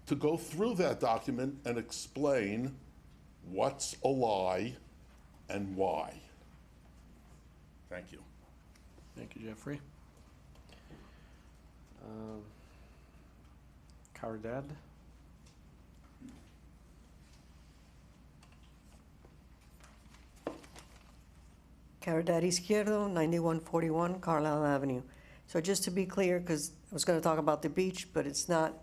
to go through that document and explain what's a lie and why. Thank you. Thank you, Jeffrey. Caridad? Caridad Izquierdo, 9141 Carlisle Avenue. So just to be clear, because I was going to talk about the beach, but it's not,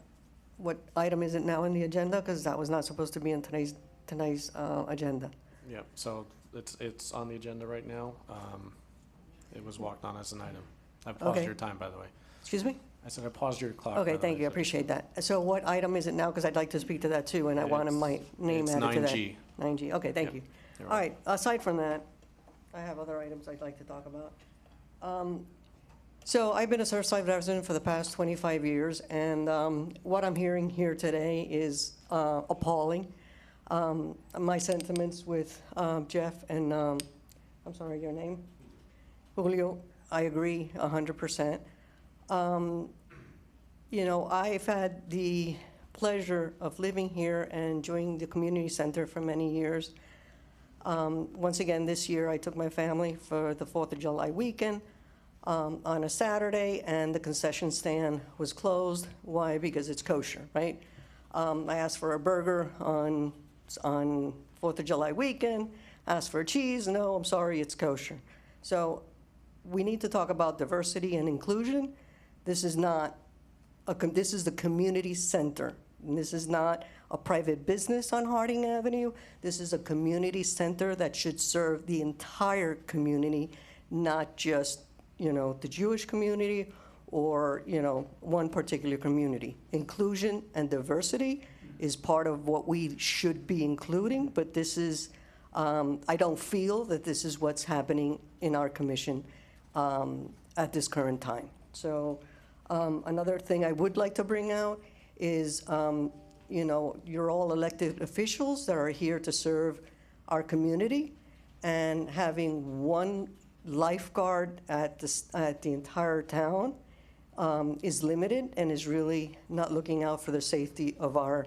what item is it now in the agenda? Because that was not supposed to be in today's agenda. Yeah, so it's on the agenda right now. It was walked on as an item. I paused Okay. your time, by the way. Excuse me? I said I paused your clock. by Okay, the thank way, you, I so- appreciate that. So what item is it now? Because I'd like to speak to that too, and I wanted my name it's added to that. 9G. 9G, okay, thank Yep, you. you're All right, aside from that, I have other items I'd like to talk about. So I've been a Surfside resident for the past 25 years, and what I'm hearing here today is appalling. My sentiments with Jeff and, I'm sorry, your name? Julio, I agree 100%. You know, I've had the pleasure of living here and enjoying the community center for many years. Once again, this year I took my family for the 4th of July weekend on a Saturday, and the concession stand was closed. Why? Because it's kosher, right? I asked for a burger on 4th of July weekend, asked for cheese. No, I'm sorry, it's kosher. So we need to talk about diversity and inclusion. This is not this is the community center. And this is not a private business on Harding Avenue. This is a community center that should serve the entire community, not just, you know, the Jewish community or, you know, one particular community. Inclusion and diversity is part of what we should be including, but this is, I don't feel that this is what's happening in our commission at this current time. So another thing I would like to bring out is, you know, you're all elected officials that are here to serve our community, and having one lifeguard at the entire town is limited and is really not looking out for the safety of our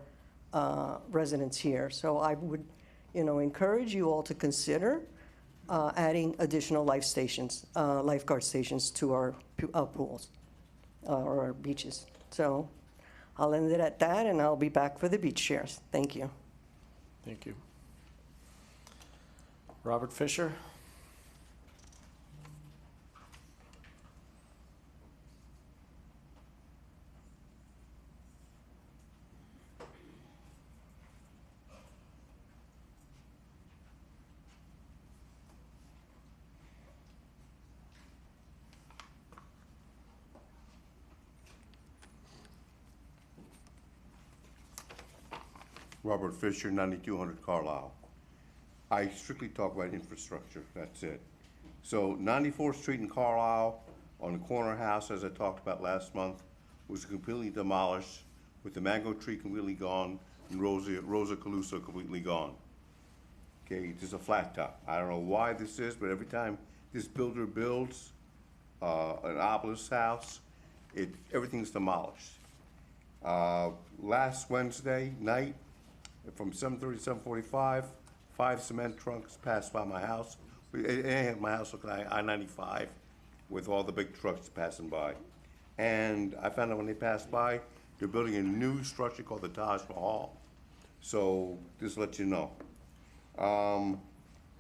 residents here. So I would, you know, encourage you all to consider adding additional lifeguard stations to our pools or our beaches. So I'll end it at that, and I'll be back for the beach chairs. Thank you. Thank you. Robert Fisher? Robert Fisher, 9200 Carlisle. I strictly talk about infrastructure, that's it. So 94th Street in Carlisle, on the corner house, as I talked about last month, was completely demolished with the mango tree completely gone and Rosa Calusa completely gone. Okay, this is a flat top. I don't know why this is, but every time this builder builds an obelisk house, everything's demolished. Last Wednesday night, from 7:30 to 7:45, 5 cement trucks passed by my house. It had my house looking like I-95 with all the big trucks passing by. And I found out when they passed by, they're building a new structure called the Taj Mahal. So just to let you know.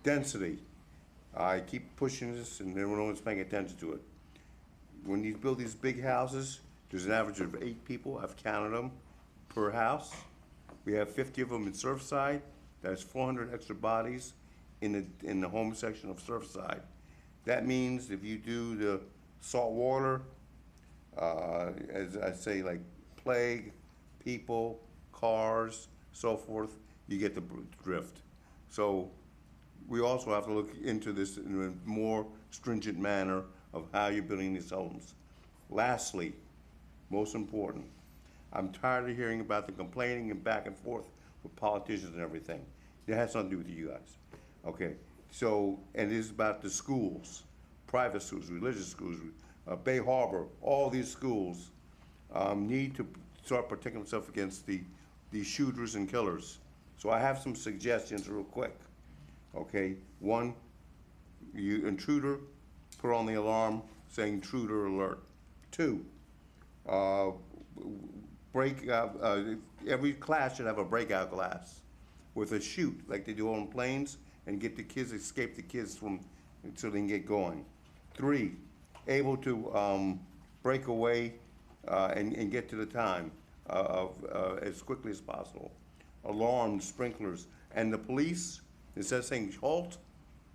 Density. I keep pushing this and no one's paying attention to it. When you build these big houses, there's an average of 8 people, I've counted them, per house. We have 50 of them in Surfside. That's 400 extra bodies in the home section of Surfside. That means if you do the salt water, as I say, like plague, people, cars, so forth, you get the drift. So we also have to look into this in a more stringent manner of how you're building these homes. Lastly, most important, I'm tired of hearing about the complaining and back and forth with politicians and everything. It has nothing to do with you guys. Okay, so, and it is about the schools, private schools, religious schools, Bay Harbor, all these schools need to start protecting themselves against the shooters and killers. So I have some suggestions real quick. Okay, 1, you intruder, put on the alarm saying intruder alert. 2, every class should have a breakout glass with a chute like they do on planes and get the kids, escape the kids from, so they can get going. 3, able to break away and get to the time as quickly as possible. Alarms, sprinklers, and the police, instead of saying halt,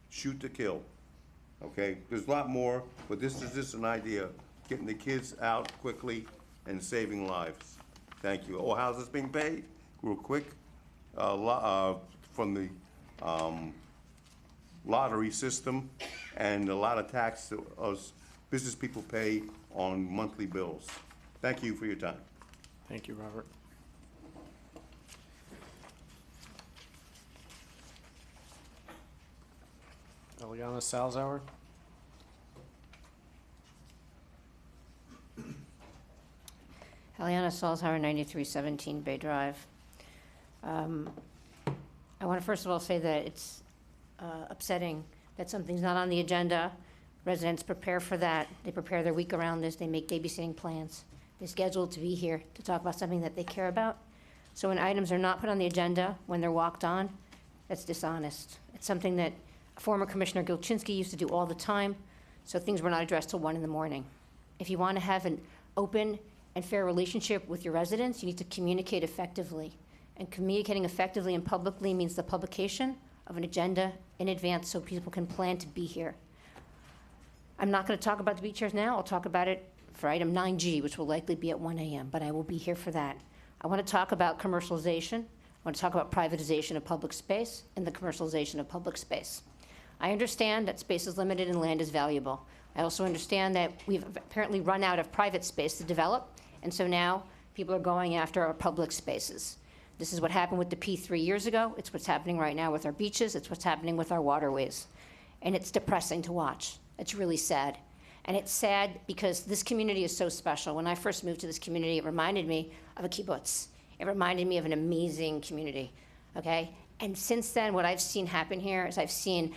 shoot to kill. Okay, there's a lot more, but this is just an idea, getting the kids out quickly and saving lives. Thank you. Oh, how's this being paid? Real quick, from the lottery system and a lot of tax that us business people pay on monthly bills. Thank you for your time. Thank you, Robert. Eliana Salzauer. Eliana Salzhauer, 9317 Bay Drive. I want to first of all say that it's upsetting that something's not on the agenda. Residents prepare for that. They prepare their week around this. They make babysitting plans. They're scheduled to be here to talk about something that they care about. So when items are not put on the agenda, when they're walked on, that's dishonest. It's something that former Commissioner Gilchinsky used to do all the time, so things were not addressed till 1 in the morning. If you want to have an open and fair relationship with your residents, you need to communicate effectively. And communicating effectively and publicly means the publication of an agenda in advance so people can plan to be here. I'm not going to talk about the beach chairs now. I'll talk about it for item 9G, which will likely be at 1 a.m., but I will be here for that. I want to talk about commercialization. I want to talk about privatization of public space and the commercialization of public space. I understand that space is limited and land is valuable. I also understand that we've apparently run out of private space to develop, and so now people are going after our public spaces. This is what happened with the P 3 years ago. It's what's happening right now with our beaches. It's what's happening with our waterways. And it's depressing to watch. It's really sad. And it's sad because this community is so special. When I first moved to this community, it reminded me of a kibbutz. It reminded me of an amazing community, okay? And since then, what I've seen happen here is I've seen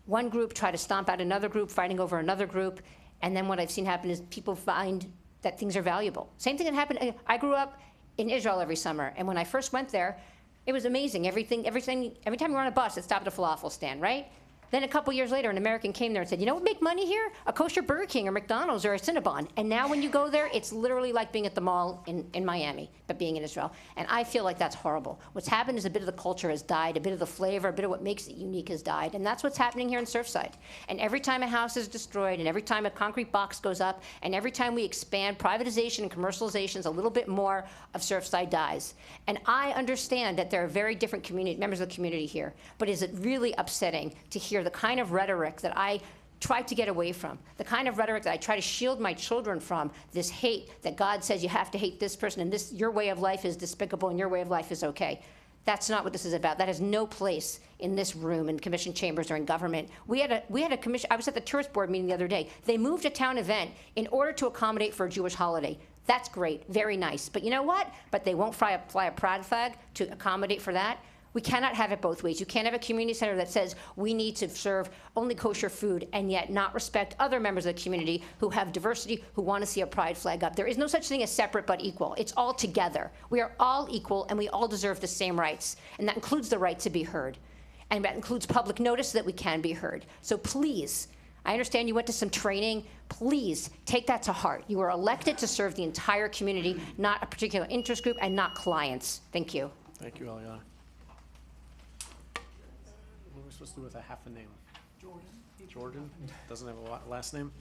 one group try to stomp out another group, fighting over another group, and then what I've seen happen is people find that things are valuable. Same thing that happened, I grew up in Israel every summer, and when I first went there, it was amazing. Every time you were on a bus, it stopped at a falafel stand, right? Then a couple years later, an American came there and said, you know what would make money here? A kosher Burger King or McDonald's or a Cinnabon. And now when you go there, it's literally like being at the mall in Miami, but being in Israel. And I feel like that's horrible. What's happened is a bit of the culture has died, a bit of the flavor, a bit of what makes it unique has died. And that's what's happening here in Surfside. And every time a house is destroyed, and every time a concrete box goes up, and every time we expand privatization and commercializations, a little bit more of Surfside dies. And I understand that there are very different members of the community here, but is it really upsetting to hear the kind of rhetoric that I try to get away from, the kind of rhetoric that I try to shield my children from, this hate that God says you have to hate this person and your way of life is despicable and your way of life is okay. That's not what this is about. That has no place in this room, in commission chambers or in government. We had a commission. I was at the tourist board meeting the other day. They moved a town event in order to accommodate for a Jewish holiday. That's great, very nice. But you know what? But they won't fly a pride flag to accommodate for that. We cannot have it both ways. You can't have a community center that says we need to serve only kosher food and yet not respect other members of the community who have diversity, who want to see a pride flag up. There is no such thing as separate but equal. It's all together. We are all equal and we all deserve the same rights. And that includes the right to be heard. And that includes public notice so that we can be heard. So please, I understand you went to some training. Please take that to heart. You were elected to serve the entire community, not a particular interest group and not clients. Thank you. Thank you, Eliana. What are we supposed to do with a half a name? Jordan. Jordan? Doesn't have a last name?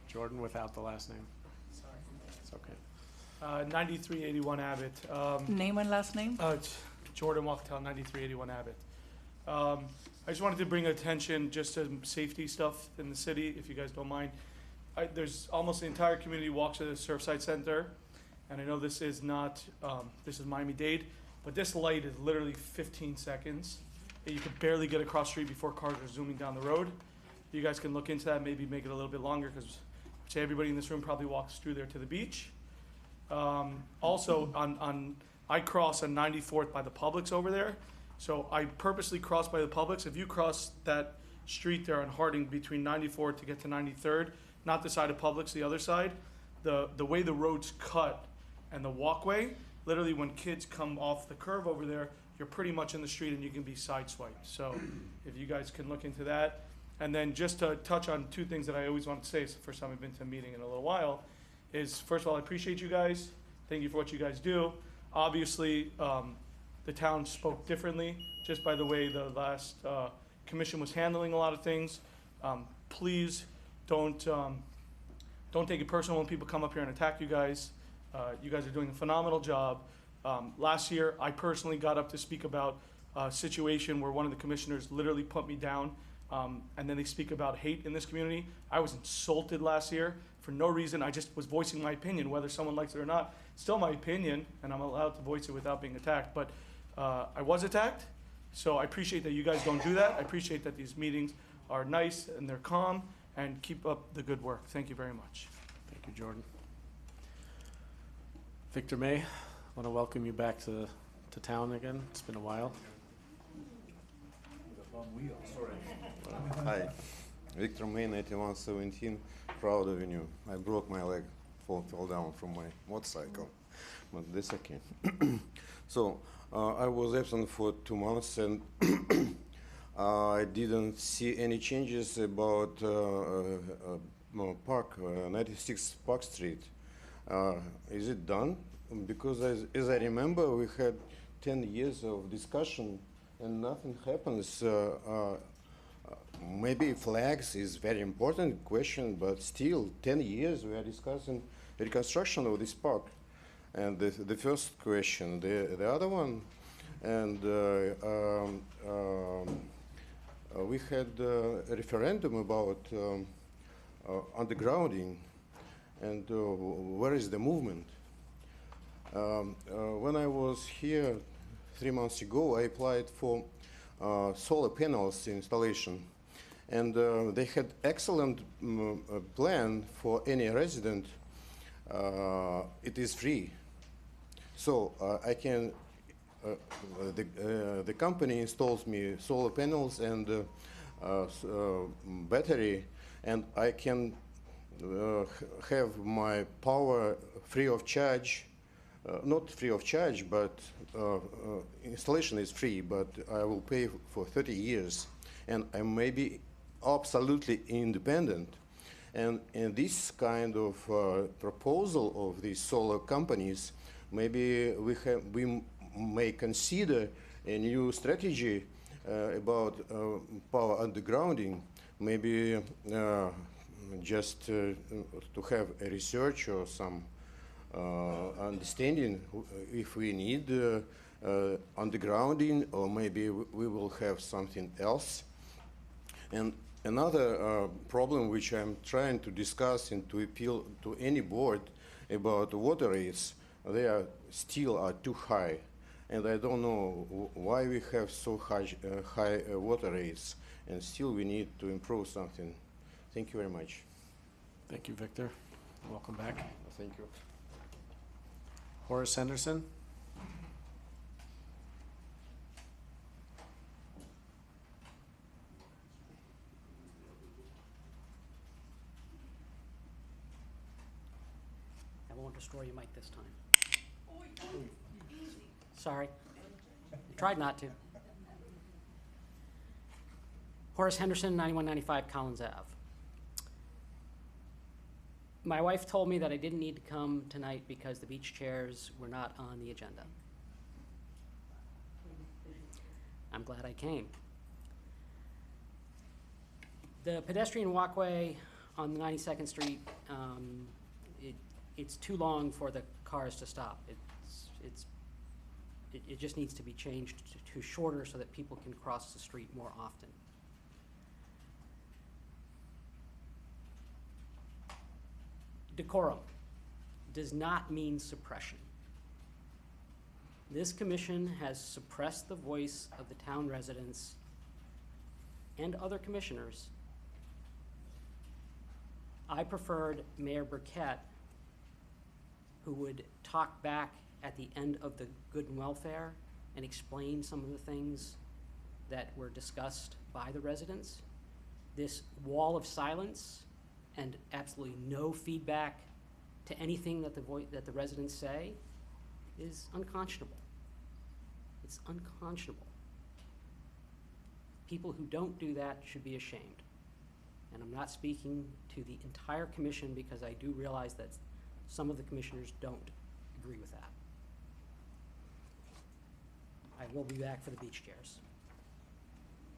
Jordan without the last name. Sorry. It's okay. 9381 Abbott. Name and last name? It's Jordan Wachtel, 9381 Abbott. I just wanted to bring attention just to safety stuff in the city, if you guys don't mind. There's almost the entire community walks to the Surfside Center, and I know this is not, this is Miami-Dade, but this light is literally 15 seconds. You could barely get across the street before cars are zooming down the road. You guys can look into that, maybe make it a little bit longer, because I'd say everybody in this room probably walks through there to the beach. Also, I cross on 94th by the Publix over there. So I purposely cross by the Publix. If you cross that street there on Harding between 94th to get to 93rd, not the side of Publix, the other side, the way the road's cut and the walkway, literally when kids come off the curve over there, you're pretty much in the street and you can be sideswiped. So if you guys can look into that. And then just to touch on two things that I always want to say, it's the first time I've been to a meeting in a little while, is first of all, I appreciate you guys. Thank you for what you guys do. Obviously, the town spoke differently just by the way the last commission was handling a lot of things. Please don't take it personal when people come up here and attack you guys. You guys are doing a phenomenal job. Last year, I personally got up to speak about a situation where one of the commissioners literally put me down, and then they speak about hate in this community. I was insulted last year for no reason. I just was voicing my opinion, whether someone likes it or not. Still my opinion, and I'm allowed to voice it without being attacked. But I was attacked, so I appreciate that you guys don't do that. I appreciate that these meetings are nice and they're calm, and keep up the good work. Thank you very much. Thank you, Jordan. Victor May, I want to welcome you back to town again. It's been a while. Hi, Victor May, 9117 Proud Avenue. I broke my leg, fell down from my motorcycle, but that's okay. So I was absent for 2 months, and I didn't see any changes about Park, 96 Park Street. Is it done? Because as I remember, we had 10 years of discussion and nothing happens. Maybe flags is very important question, but still 10 years we are discussing reconstruction of this park. And the first question, the other one, and we had a referendum about undergrounding, and where is the movement? When I was here 3 months ago, I applied for solar panels installation, and they had excellent plan for any resident. It is free, so I can. The company installs me solar panels and battery, and I can have my power free of charge. Not free of charge, but installation is free, but I will pay for 30 years, and I may be absolutely independent. And in this kind of proposal of these solar companies, maybe we may consider a new strategy about power undergrounding, maybe just to have a research or some understanding if we need undergrounding, or maybe we will have something else. And another problem which I'm trying to discuss and to appeal to any board about water rates, they are still too high. And I don't know why we have so high water rates, and still we need to improve something. Thank you very much. Thank you, Victor. Welcome back. Thank you. Horace Henderson? I won't destroy your mic this time. Sorry. I tried not to. Horace Henderson, 9195 Collins Ave. My wife told me that I didn't need to come tonight because the beach chairs were not on the agenda. I'm glad I came. The pedestrian walkway on the 92nd Street, it's too long for the cars to stop. It just needs to be changed to shorter so that people can cross the street more often. Decorum does not mean suppression. This commission has suppressed the voice of the town residents and other commissioners. I preferred Mayor Burkett, who would talk back at the end of the good and welfare and explain some of the things that were discussed by the residents. This wall of silence and absolutely no feedback to anything that the residents say is unconscionable. It's unconscionable. People who don't do that should be ashamed. And I'm not speaking to the entire commission because I do realize that some of the commissioners don't agree with that. I will be back for the beach chairs.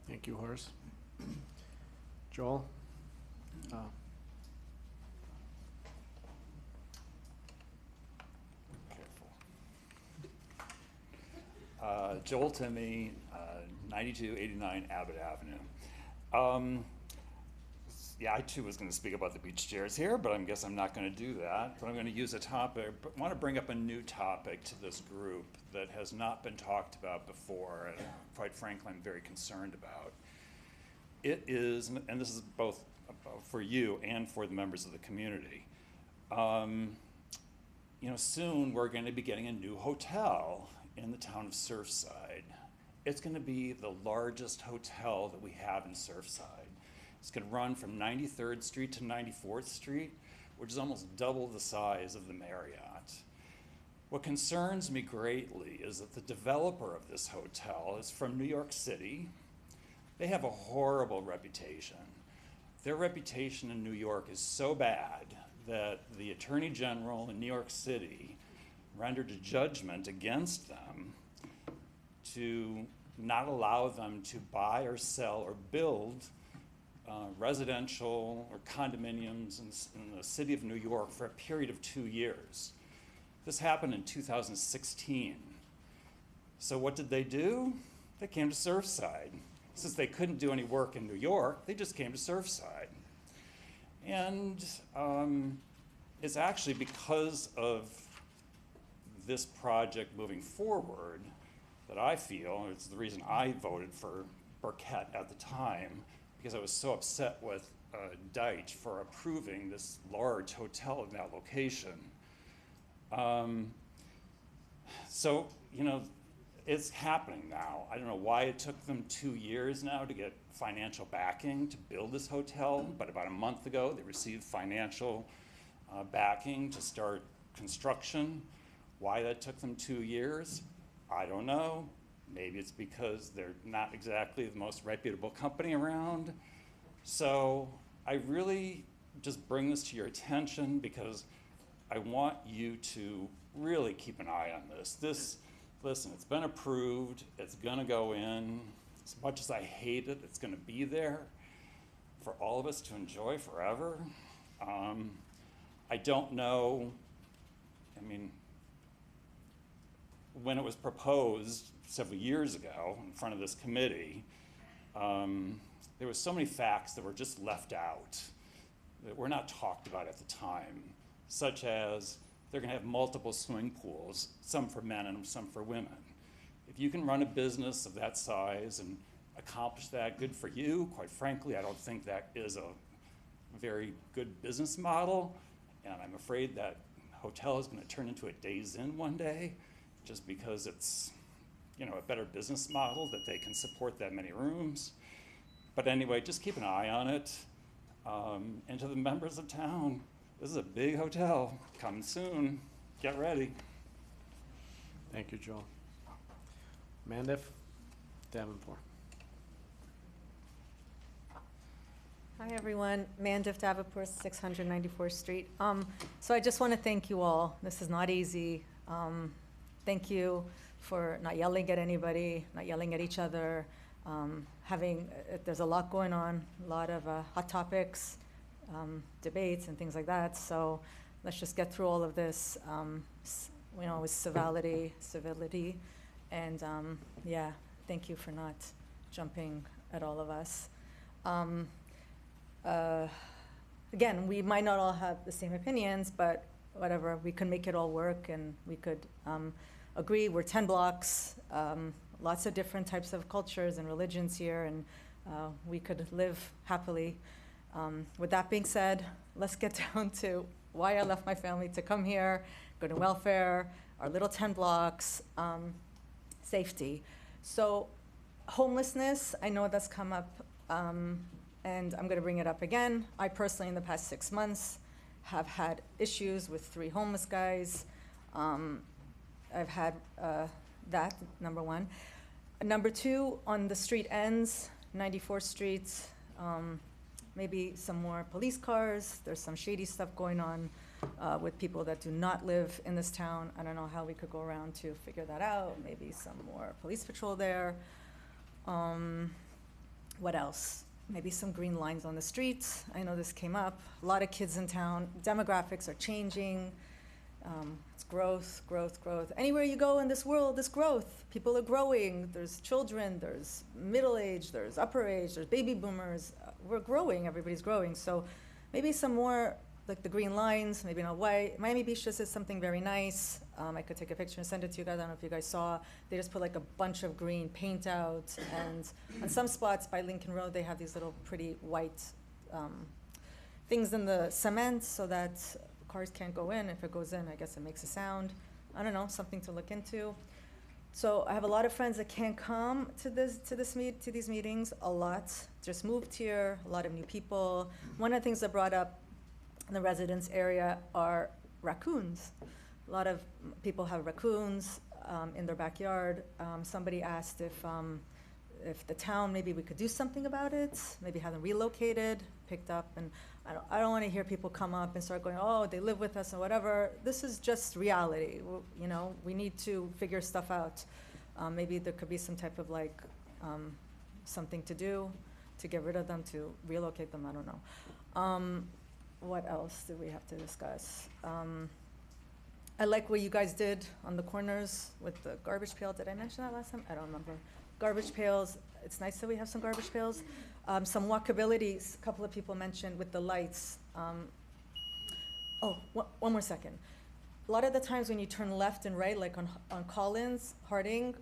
Thank you, Horace. Joel? Joel Timmy, 9289 Abbott Avenue. Yeah, I too was going to speak about the beach chairs here, but I guess I'm not going to do that. But I'm going to use a topic, but want to bring up a new topic to this group that has not been talked about before, and quite frankly, I'm very concerned about. It is, and this is both for you and for the members of the community. You know, soon we're going to be getting a new hotel in the town of Surfside. It's going to be the largest hotel that we have in Surfside. It's going to run from 93rd Street to 94th Street, which is almost double the size of the Marriott. What concerns me greatly is that the developer of this hotel is from New York City. They have a horrible reputation. Their reputation in New York is so bad that the Attorney General in New York City rendered a judgment against them to not allow them to buy or sell or build residential or condominiums in the city of New York for a period of 2 years. This happened in 2016. So what did they do? They came to Surfside. Since they couldn't do any work in New York, they just came to Surfside. And it's actually because of this project moving forward that I feel, and it's the reason I voted for Burkett at the time, because I was so upset with Deitch for approving this large hotel in that location. So, you know, it's happening now. I don't know why it took them 2 years now to get financial backing to build this hotel, but about a month ago they received financial backing to start construction. Why that took them 2 years, I don't know. Maybe it's because they're not exactly the most reputable company around. So I really just bring this to your attention because I want you to really keep an eye on this. Listen, it's been approved, it's gonna go in. As much as I hate it, it's gonna be there for all of us to enjoy forever. I don't know, I mean, when it was proposed several years ago in front of this committee, there were so many facts that were just left out, that were not talked about at the time, such as they're gonna have multiple swimming pools, some for men and some for women. If you can run a business of that size and accomplish that, good for you. Quite frankly, I don't think that is a very good business model, and I'm afraid that hotel is going to turn into a Days Inn one day, just because it's, you know, a better business model that they can support that many rooms. But anyway, just keep an eye on it. And to the members of town, this is a big hotel, coming soon, get ready. Thank you, Joel. Mandef, Davenport. Hi, everyone. Mandif Davenport, 694th Street. So I just want to thank you all. This is not easy. Thank you for not yelling at anybody, not yelling at each other. There's a lot going on, a lot of hot topics, debates and things like that. So let's just get through all of this, with civility. And yeah, thank you for not jumping at all of us. Again, we might not all have the same opinions, but whatever, we can make it all work, and we could agree. We're 10 blocks, lots of different types of cultures and religions here, and we could live happily. With that being said, let's get down to why I left my family to come here, go to welfare, our little 10 blocks, safety. So homelessness, I know that's come up, and I'm gonna bring it up again. I personally, in the past 6 months, have had issues with 3 homeless guys. I've had that, number one. Number two, on the street ends, 94th Street, maybe some more police cars. There's some shady stuff going on with people that do not live in this town. I don't know how we could go around to figure that out. Maybe some more police patrol there. What else? Maybe some green lines on the streets. I know this came up. A lot of kids in town. Demographics are changing. It's growth. Anywhere you go in this world, there's growth. People are growing. There's children, there's middle age, there's upper age, there's baby boomers. We're growing, everybody's growing. So maybe some more like the green lines, maybe not white. Miami Beach just is something very nice. I could take a picture and send it to you guys. I don't know if you guys saw. They just put like a bunch of green paint out. And on some spots by Lincoln Road, they have these little pretty white things in the cement so that cars can't go in. If it goes in, I guess it makes a sound. I don't know, something to look into. So I have a lot of friends that can't come to these meetings. A lot just moved here. A lot of new people. One of the things that brought up in the residence area are raccoons. A lot of people have raccoons in their backyard. Somebody asked if the town, maybe we could do something about it, maybe have them relocated, picked up, and I don't want to hear people come up and start going, oh, they live with us or whatever. This is just reality. We need to figure stuff out. Maybe there could be some type of like something to do to get rid of them, to relocate them, I don't know. What else do we have to discuss? I like what you guys did on the corners with the garbage pail. Did I mention that last time? I don't remember. Garbage pails, it's nice that we have some garbage pails. Some walkabilities, a couple of people mentioned with the lights. One more second. A lot of the times when you turn left and right, like on Collins, Harding,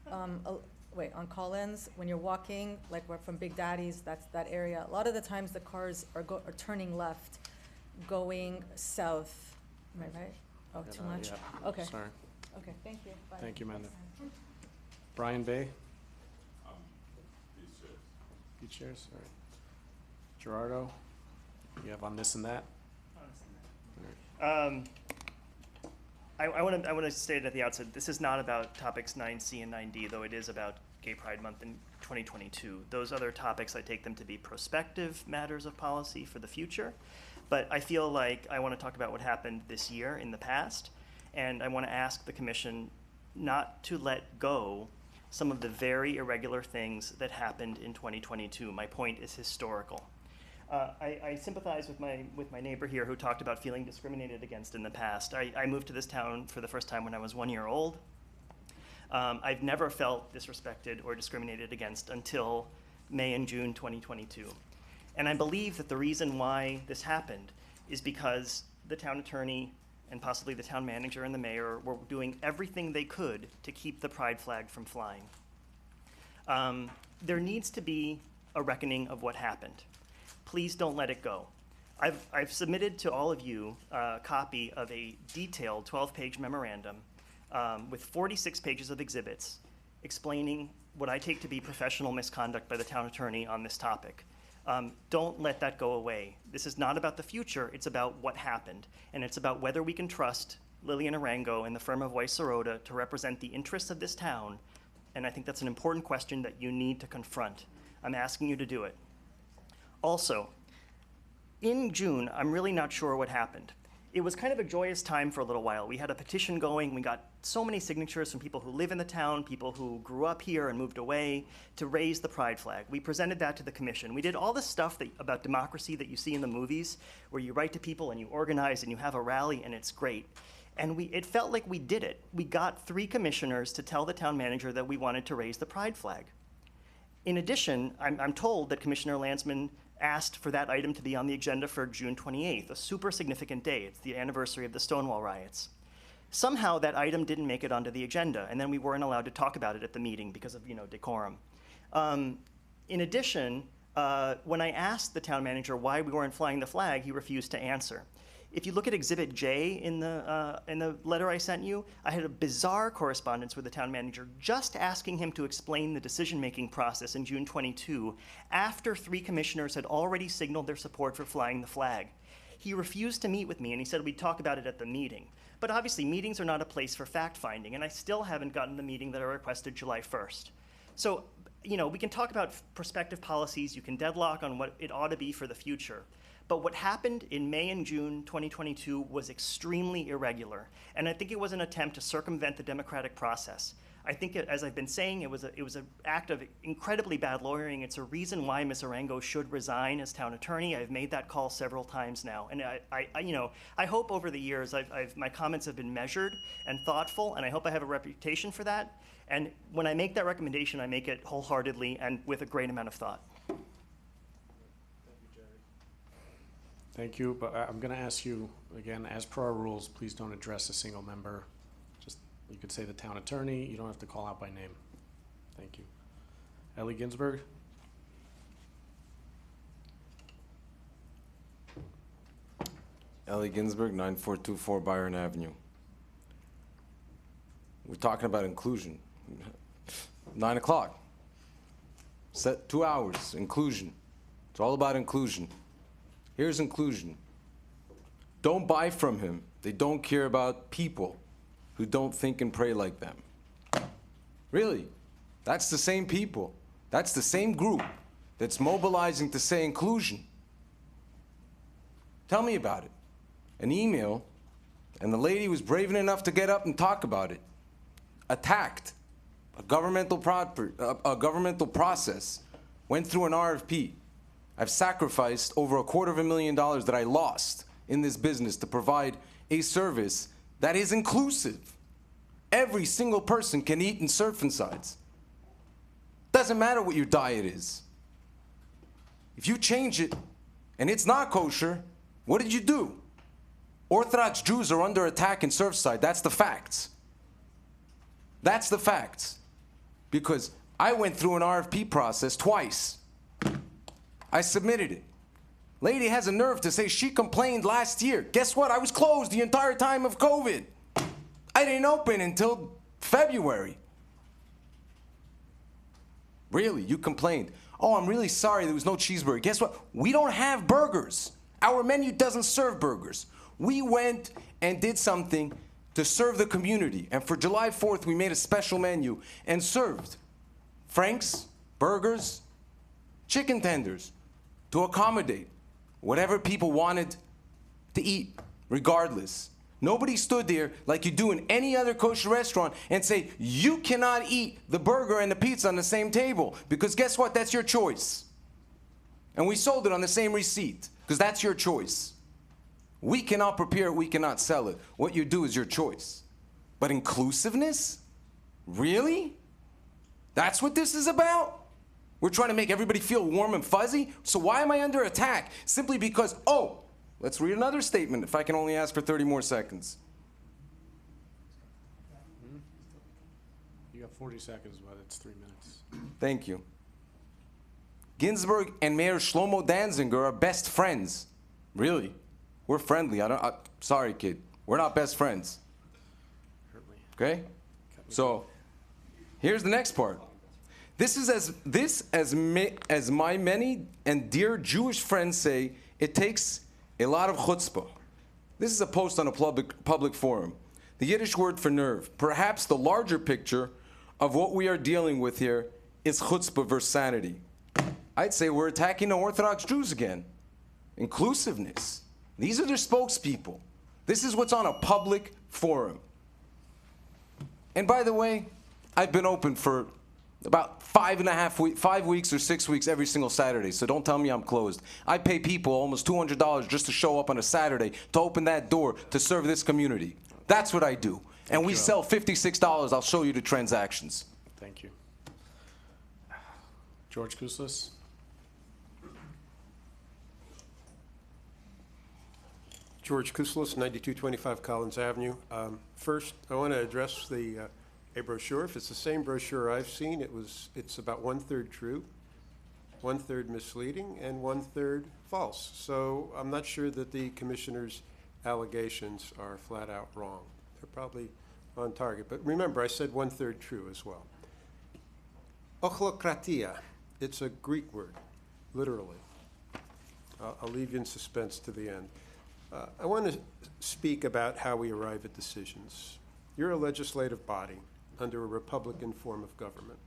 on Collins, when you're walking, like we're from Big Daddy's, that's that area, a lot of the times the cars are turning left, going south. Am I right? Oh, too much? Yeah. Okay. Sorry. Okay, thank you. Bye. Thank you, Amanda. Brian Bay? Beach chairs, all right. Gerardo, you have on this and that? I want to state at the outset, this is not about topics 9C and 9D, though it is about Gay Pride Month in 2022. Those other topics, I take them to be prospective matters of policy for the future. But I feel like I want to talk about what happened this year in the past, and I want to ask the Commission not to let go some of the very irregular things that happened in 2022. My point is historical. I sympathize with my neighbor here who talked about feeling discriminated against in the past. I moved to this town for the first time when I was 1 year old. I've never felt disrespected or discriminated against until May and June 2022. And I believe that the reason why this happened is because the town attorney and possibly the town manager and the mayor were doing everything they could to keep the pride flag from flying. There needs to be a reckoning of what happened. Please don't let it go. I've submitted to all of you a copy of a detailed 12-page memorandum with 46 pages of exhibits explaining what I take to be professional misconduct by the town attorney on this topic. Don't let that go away. This is not about the future, it's about what happened. And it's about whether we can trust Lillian Arango and the firm of Weiss Serota to represent the interests of this town. And I think that's an important question that you need to confront. I'm asking you to do it. Also, in June, I'm really not sure what happened. It was kind of a joyous time for a little while. We had a petition going. We got so many signatures from people who live in the town, people who grew up here and moved away, to raise the pride flag. We presented that to the commission. We did all the stuff about democracy that you see in the movies, where you write to people and you organize and you have a rally, and it's great. And it felt like we did it. We got 3 commissioners to tell the town manager that we wanted to raise the pride flag. In addition, I'm told that Commissioner Landsman asked for that item to be on the agenda for June 28th, a super significant day. It's the anniversary of the Stonewall riots. Somehow that item didn't make it onto the agenda, and then we weren't allowed to talk about it at the meeting because of, decorum. In addition, when I asked the town manager why we weren't flying the flag, he refused to answer. If you look at Exhibit J in the letter I sent you, I had a bizarre correspondence with the town manager just asking him to explain the decision-making process in June 22 after 3 commissioners had already signaled their support for flying the flag. He refused to meet with me, and he said we'd talk about it at the meeting. But obviously, meetings are not a place for fact-finding, and I still haven't gotten the meeting that I requested July 1st. So, we can talk about prospective policies, you can deadlock on what it ought to be for the future. But what happened in May and June 2022 was extremely irregular, and I think it was an attempt to circumvent the democratic process. I think, as I've been saying, it was an act of incredibly bad lawyering. It's a reason why Ms. Arango should resign as town attorney. I've made that call several times now, and I hope over the years my comments have been measured and thoughtful, and I hope I have a reputation for that. And when I make that recommendation, I make it wholeheartedly and with a great amount of thought. Thank you, but I'm going to ask you, again, as per our rules, please don't address a single member. Just, you could say the town attorney. You don't have to call out by name. Thank you. Ellie Ginsberg? Ellie Ginsberg, 9424 Byron Avenue. We're talking about inclusion. 9 o'clock. Set 2 hours, inclusion. It's all about inclusion. Here's inclusion. Don't buy from him. They don't care about people who don't think and pray like them. Really, that's the same people. That's the same group that's mobilizing to say inclusion. Tell me about it. An email, and the lady was brave enough to get up and talk about it. Attacked a governmental process, went through an RFP. I've sacrificed over $250,000 that I lost in this business to provide a service that is inclusive. Every single person can eat in Surfsides. Doesn't matter what your diet is. If you change it and it's not kosher, what did you do? Orthodox Jews are under attack in Surfside. That's the facts. That's the facts. Because I went through an RFP process twice. I submitted it. Lady has a nerve to say she complained last year. Guess what? I was closed the entire time of COVID. I didn't open until February. Really, you complained. Oh, I'm really sorry there was no cheeseburger. Guess what? We don't have burgers. Our menu doesn't serve burgers. We went and did something to serve the community. And for July 4th, we made a special menu and served franks, burgers, chicken tenders, to accommodate whatever people wanted to eat, regardless. Nobody stood there like you do in any other kosher restaurant and say, you cannot eat the burger and the pizza on the same table, because guess what? That's your choice. And we sold it on the same receipt, because that's your choice. We cannot prepare it, we cannot sell it. What you do is your choice. But inclusiveness? Really? That's what this is about? We're trying to make everybody feel warm and fuzzy? So why am I under attack? Simply because, oh, let's read another statement if I can only ask for 30 more seconds. You got 40 seconds, but it's 3 minutes. Thank you. Ginsburg and Mayor Shlomo Danziger are best friends. Really. We're friendly. Sorry, kid. We're not best friends. Okay? So, here's the next part. This is as my many and dear Jewish friends say, it takes a lot of chutzpah. This is a post on a public forum. The Yiddish word for nerve. Perhaps the larger picture of what we are dealing with here is chutzpah versus sanity. I'd say we're attacking the Orthodox Jews again. Inclusiveness. These are their spokespeople. This is what's on a public forum. And by the way, I've been open for about 5 weeks or 6 weeks every single Saturday, so don't tell me I'm closed. I pay people almost $200 just to show up on a Saturday to open that door to serve this community. That's what I do. And we sell $56. I'll show you the transactions. Thank you. George Kouslas. George Kouslas, 9225 Collins Avenue. First, I want to address a brochure. If it's the same brochure I've seen, it's about 1/3 true, 1/3 misleading, and 1/3 false. So I'm not sure that the commissioner's allegations are flat out wrong. They're probably on target. But remember, I said 1/3 true as well. Ochlokratia, it's a Greek word, literally. I'll leave you in suspense to the end. I want to speak about how we arrive at decisions. You're a legislative body under a Republican form of government.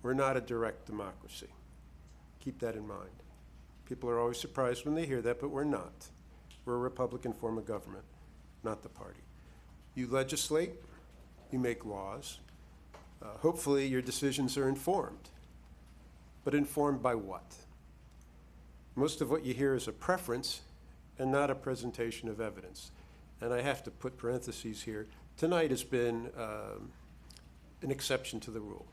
We're not a direct democracy. Keep that in mind. People are always surprised when they hear that, but we're not. We're a Republican form of government, not the party. You legislate, you make laws. Hopefully your decisions are informed. But informed by what? Most of what you hear is a preference and not a presentation of evidence. And I have to put parentheses here. Tonight has been an exception to the rule.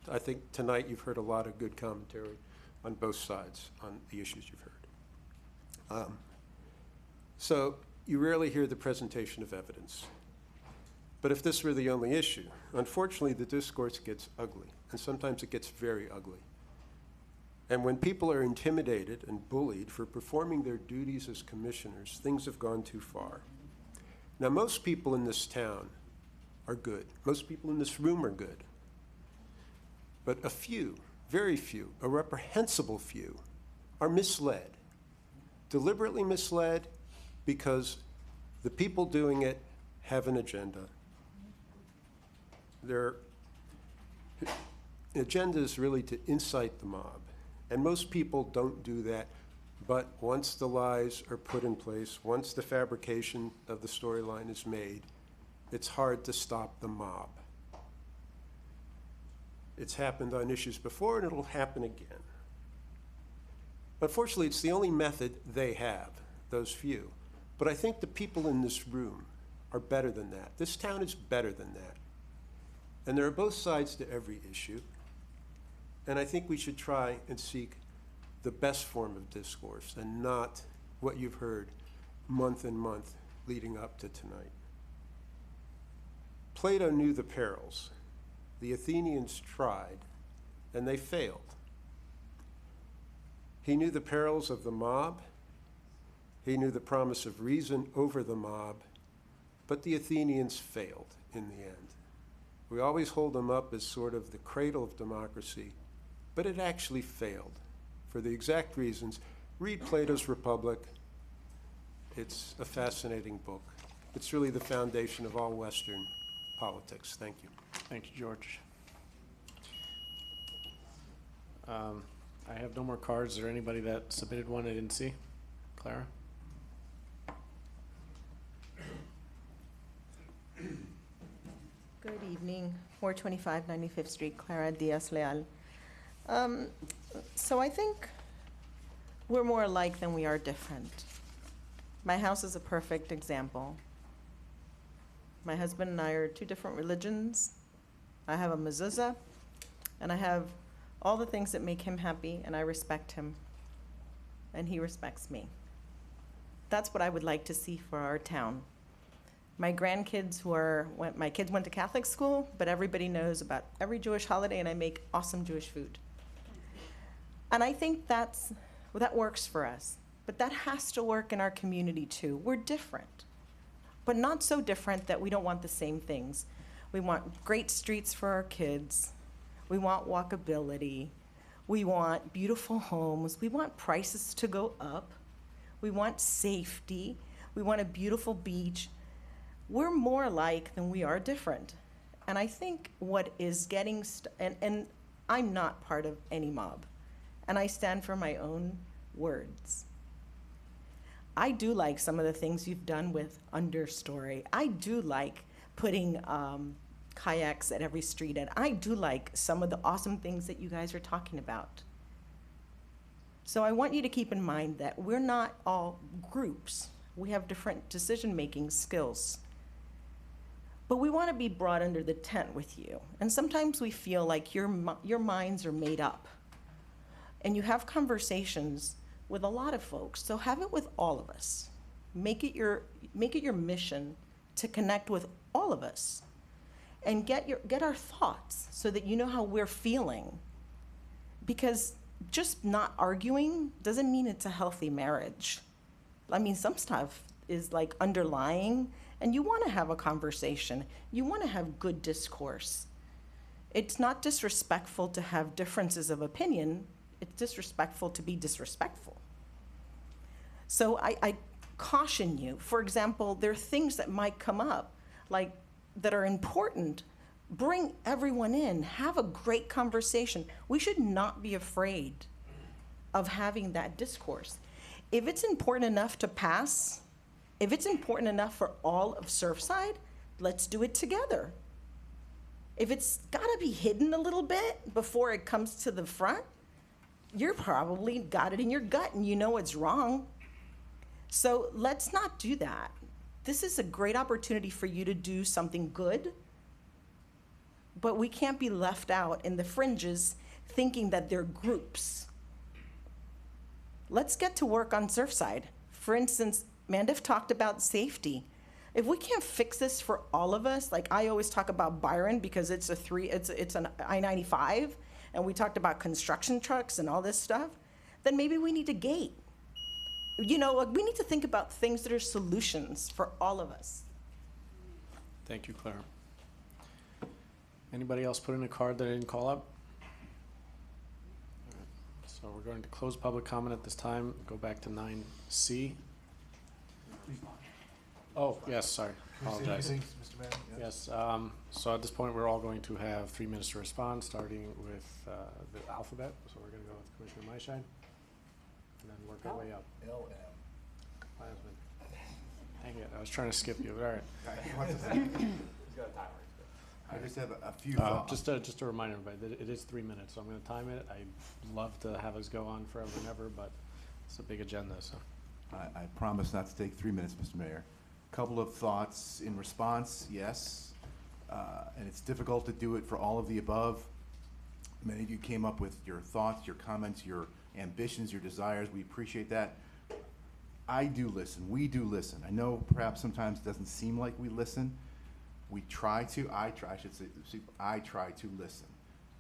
I think tonight you've heard a lot of good commentary on both sides on the issues you've heard. So you rarely hear the presentation of evidence. But if this were the only issue, unfortunately the discourse gets ugly, and sometimes it gets very ugly. And when people are intimidated and bullied for performing their duties as commissioners, things have gone too far. Now, most people in this town are good. Most people in this room are good. But a few, very few, a reprehensible few, are misled, deliberately misled, because the people doing it have an agenda. Their agenda is really to incite the mob. And most people don't do that, but once the lies are put in place, once the fabrication of the storyline is made, it's hard to stop the mob. It's happened on issues before, and it'll happen again. Unfortunately, it's the only method they have, those few. But I think the people in this room are better than that. This town is better than that. And there are both sides to every issue. And I think we should try and seek the best form of discourse and not what you've heard month and month leading up to tonight. Plato knew the perils. The Athenians tried, and they failed. He knew the perils of the mob. He knew the promise of reason over the mob, but the Athenians failed in the end. We always hold them up as sort of the cradle of democracy, but it actually failed for the exact reasons. Read Plato's Republic. It's a fascinating book. It's really the foundation of all Western politics. Thank you. Thank you, George. I have no more cards. Is there anybody that submitted one I didn't see? Clara? Good evening, 425 95th Street, Clara Diaz Leal. So I think we're more alike than we are different. My house is a perfect example. My husband and I are two different religions. I have a mezuzah, and I have all the things that make him happy, and I respect him, and he respects me. That's what I would like to see for our town. My grandkids my kids went to Catholic school, but everybody knows about every Jewish holiday, and I make awesome Jewish food. And I think that works for us. But that has to work in our community too. We're different, but not so different that we don't want the same things. We want great streets for our kids. We want walkability. We want beautiful homes. We want prices to go up. We want safety. We want a beautiful beach. We're more alike than we are different. And I think what is getting, and I'm not part of any mob, and I stand for my own words. I do like some of the things you've done with understory. I do like putting kayaks at every street, and I do like some of the awesome things that you guys are talking about. So I want you to keep in mind that we're not all groups. We have different decision-making skills. But we want to be brought under the tent with you. And sometimes we feel like your minds are made up. And you have conversations with a lot of folks, so have it with all of us. Make it your mission to connect with all of us and get our thoughts so that you know how we're feeling. Because just not arguing doesn't mean it's a healthy marriage. I mean, some stuff is like underlying, and you want to have a conversation. You want to have good discourse. It's not disrespectful to have differences of opinion. It's disrespectful to be disrespectful. So I caution you. For example, there are things that might come up, like that are important. Bring everyone in. Have a great conversation. We should not be afraid of having that discourse. If it's important enough to pass, if it's important enough for all of Surfside, let's do it together. If it's gotta be hidden a little bit before it comes to the front, you're probably got it in your gut and you know it's wrong. So let's not do that. This is a great opportunity for you to do something good, but we can't be left out in the fringes thinking that they're groups. Let's get to work on Surfside. For instance, Mandif talked about safety. If we can't fix this for all of us, like I always talk about Byron because it's an I-95, and we talked about construction trucks and all this stuff, then maybe we need a gate. You know, we need to think about things that are solutions for all of us. Thank you, Clara. Anybody else put in a card that I didn't call up? All right. So we're going to close public comment at this time. Go back to 9C. Oh, yes, sorry. Apologize. Mr. Mayor? Yes, so at this point, we're all going to have 3 minutes to respond, starting with the alphabet. So we're going to go with Commissioner Maishine, and then work our way up. LM. Dang it, I was trying to skip you, but all right. I just have a few thoughts. Just to remind everybody that it is 3 minutes, so I'm going to time it. I'd love to have us go on forever and ever, but it's a big agenda, so. I promise not to take 3 minutes, Mr. Mayor. Couple of thoughts in response, yes. And it's difficult to do it for all of the above. Many of you came up with your thoughts, your comments, your ambitions, your desires. We appreciate that. I do listen. We do listen. I know perhaps sometimes it doesn't seem like we listen. We try to. I try to listen.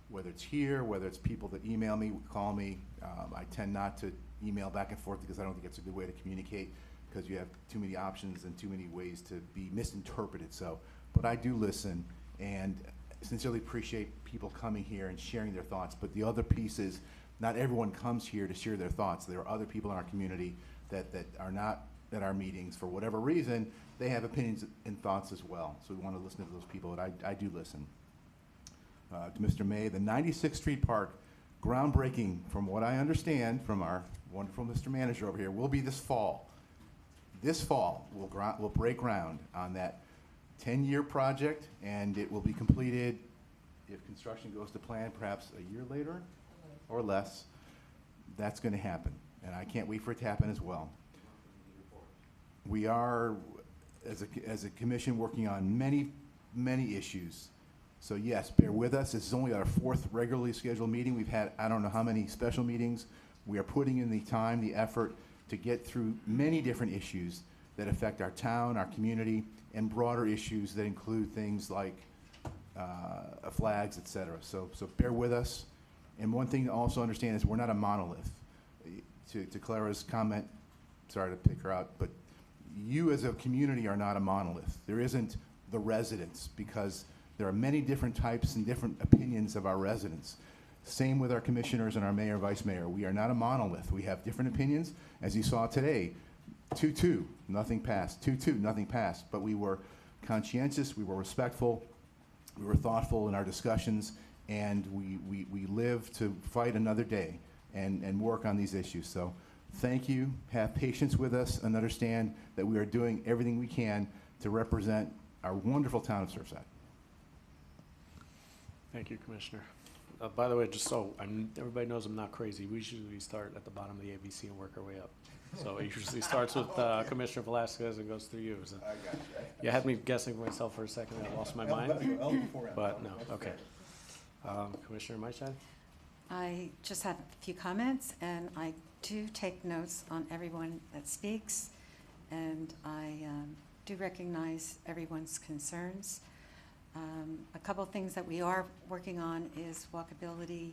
Whether it's here, whether it's people that email me, call me. I tend not to email back and forth because I don't think it's a good way to communicate, because you have too many options and too many ways to be misinterpreted. So, but I do listen and sincerely appreciate people coming here and sharing their thoughts. But the other piece is, not everyone comes here to share their thoughts. There are other people in our community that are not at our meetings for whatever reason. They have opinions and thoughts as well. So we want to listen to those people, and I do listen. To Mr. May, the 96th Street Park, groundbreaking, from what I understand from our wonderful Mr. Manager over here, will be this fall. This fall, we'll break ground on that 10-year project, and it will be completed, if construction goes to plan, perhaps a year later or less. That's going to happen, and I can't wait for it to happen as well. We are, as a commission, working on many, many issues. So yes, bear with us. This is only our 4th regularly scheduled meeting. We've had I don't know how many special meetings. We are putting in the time, the effort to get through many different issues that affect our town, our community, and broader issues that include things like flags, et cetera. So bear with us. And one thing to also understand is we're not a monolith. To Clara's comment, sorry to pick her out, but you as a community are not a monolith. There isn't the residents, because there are many different types and different opinions of our residents. Same with our commissioners and our mayor, vice mayor. We are not a monolith. We have different opinions. As you saw today, 2-2, nothing passed. 2-2, nothing passed. But we were conscientious, we were respectful, we were thoughtful in our discussions, and we live to fight another day and work on these issues. So thank you. Have patience with us and understand that we are doing everything we can to represent our wonderful town of Surfside. Thank you, Commissioner. By the way, just so everybody knows I'm not crazy, we usually start at the bottom of the ABC and work our way up. So it usually starts with Commissioner Velasquez and goes through you. So I got you. you had me guessing for myself for a second. I lost my mind. But no, okay. Commissioner Maischad? I just have a few comments, and I do take notes on everyone that speaks, and I do recognize everyone's concerns. A couple of things that we are working on is walkability.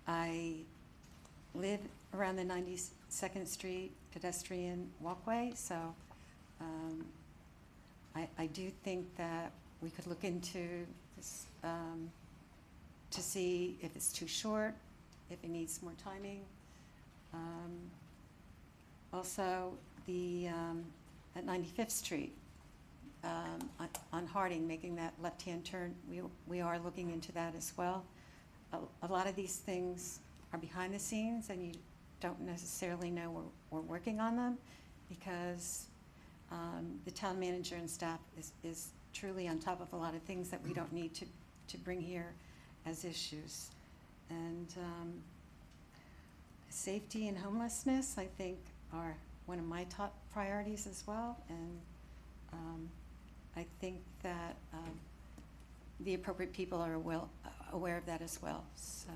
I live around the 92nd Street pedestrian walkway, so I do think that we could look into this to see if it's too short, if it needs more timing. Also, the at 95th Street, on Harding, making that left-hand turn, we are looking into that as well. A lot of these things are behind the scenes, and you don't necessarily know we're working on them, because the town manager and staff is truly on top of a lot of things that we don't need to bring here as issues. And safety and homelessness, I think, are one of my top priorities as well. And I think that the appropriate people are aware of that as well. So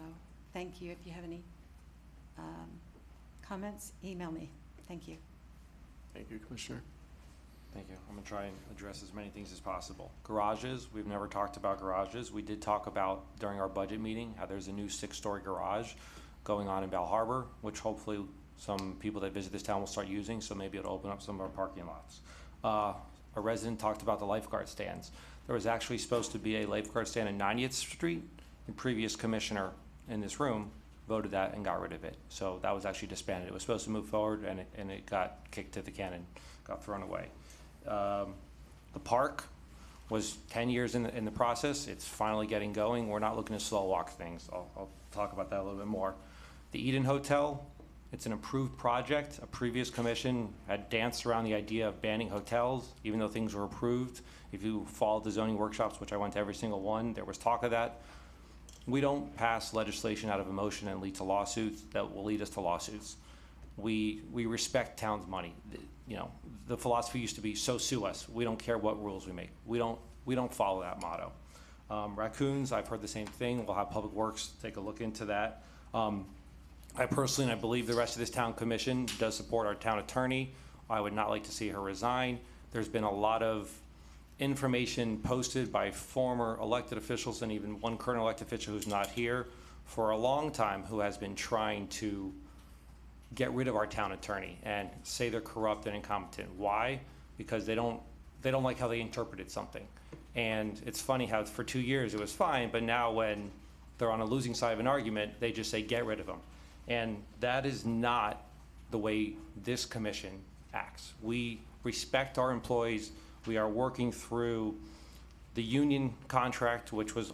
thank you. If you have any comments, email me. Thank you. Thank you, Commissioner. Thank you. I'm gonna try and address as many things as possible. Garages, we've never talked about garages. We did talk about during our budget meeting how there's a new 6-story garage going on in Bal Harbor, which hopefully some people that visit this town will start using, so maybe it'll open up some of our parking lots. A resident talked about the lifeguard stands. There was actually supposed to be a lifeguard stand in 90th Street. The previous commissioner in this room voted that and got rid of it. So that was actually disbanded. It was supposed to move forward, and it got kicked to the can and got thrown away. The park was 10 years in the process. It's finally getting going. We're not looking to slow walk things. I'll talk about that a little bit more. The Eden Hotel, it's an approved project. A previous commission had danced around the idea of banning hotels, even though things were approved. If you followed the zoning workshops, which I went to every single one, there was talk of that. We don't pass legislation out of emotion and lead to lawsuits that will lead us to lawsuits. We respect town's money. You know, the philosophy used to be, so sue us. We don't care what rules we make. We don't follow that motto. Raccoons, I've heard the same thing. We'll have Public Works take a look into that. I personally, and I believe the rest of this town commission, does support our town attorney. I would not like to see her resign. There's been a lot of information posted by former elected officials and even one current elected official who's not here for a long time, who has been trying to get rid of our town attorney and say they're corrupt and incompetent. Why? Because they don't like how they interpreted something. And it's funny how for 2 years it was fine, but now when they're on a losing side of an argument, they just say, get rid of them. And that is not the way this commission acts. We respect our employees. We are working through the union contract, which was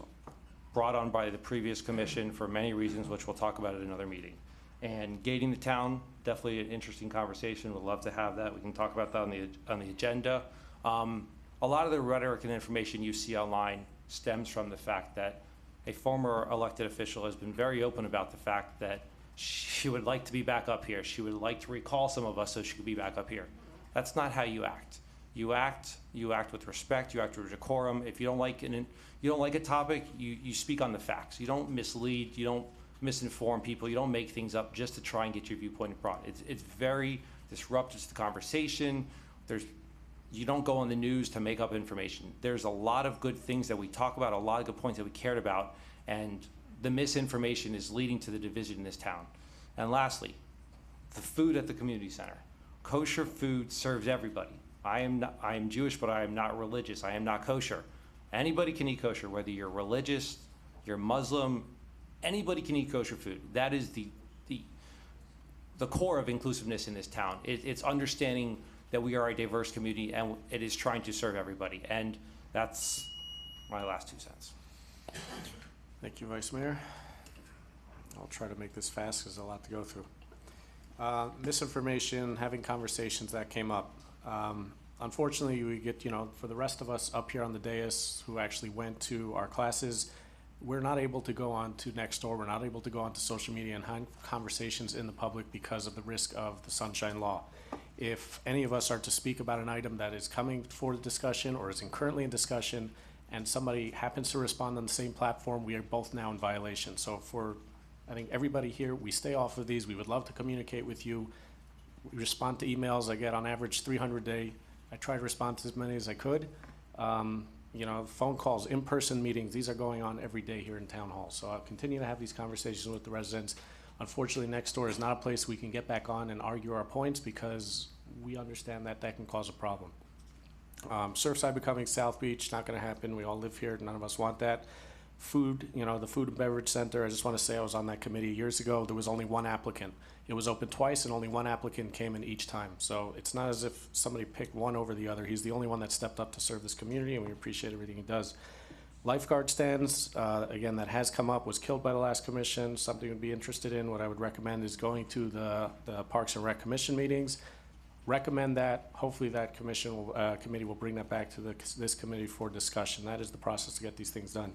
brought on by the previous commission for many reasons, which we'll talk about at another meeting. And gating the town, definitely an interesting conversation. We'd love to have that. We can talk about that on the agenda. A lot of the rhetoric and information you see online stems from the fact that a former elected official has been very open about the fact that she would like to be back up here. She would like to recall some of us so she could be back up here. That's not how you act. You act with respect. You act with decorum. If you don't like a topic, you speak on the facts. You don't mislead. You don't misinform people. You don't make things up just to try and get your viewpoint brought. It's very disruptive to the conversation. You don't go on the news to make up information. There's a lot of good things that we talk about, a lot of good points that we cared about, and the misinformation is leading to the division in this town. And lastly, the food at the community center. Kosher food serves everybody. I am Jewish, but I am not religious. I am not kosher. Anybody can eat kosher, whether you're religious, you're Muslim, anybody can eat kosher food. That is the core of inclusiveness in this town. It's understanding that we are a diverse community and it is trying to serve everybody. And that's my last 2 cents. Thank you, Vice Mayor. I'll try to make this fast because there's a lot to go through. Misinformation, having conversations that came up. Unfortunately, we get, for the rest of us up here on the dais who actually went to our classes, we're not able to go on to Nextdoor. We're not able to go on to social media and have conversations in the public because of the risk of the Sunshine Law. If any of us are to speak about an item that is coming for discussion or is currently in discussion, and somebody happens to respond on the same platform, we are both now in violation. So for, I think, everybody here, we stay off of these. We would love to communicate with you. We respond to emails. I get on average 300 a day. I try to respond to as many as I could. Phone calls, in-person meetings, these are going on every day here in Town Hall. So I'll continue to have these conversations with the residents. Unfortunately, Nextdoor is not a place we can get back on and argue our points because we understand that that can cause a problem. Surfside becoming South Beach, not gonna happen. We all live here, none of us want that. Food, the Food and Beverage Center, I just wanna say I was on that committee years ago. There was only one applicant. It was open twice and only one applicant came in each time. So it's not as if somebody picked one over the other. He's the only one that stepped up to serve this community and we appreciate everything he does. Lifeguard stands, again, that has come up, was killed by the last commission. Something you'd be interested in, what I would recommend is going to the Parks and Rec Commission meetings. Recommend that, hopefully that committee will bring that back to this committee for discussion. That is the process to get these things done.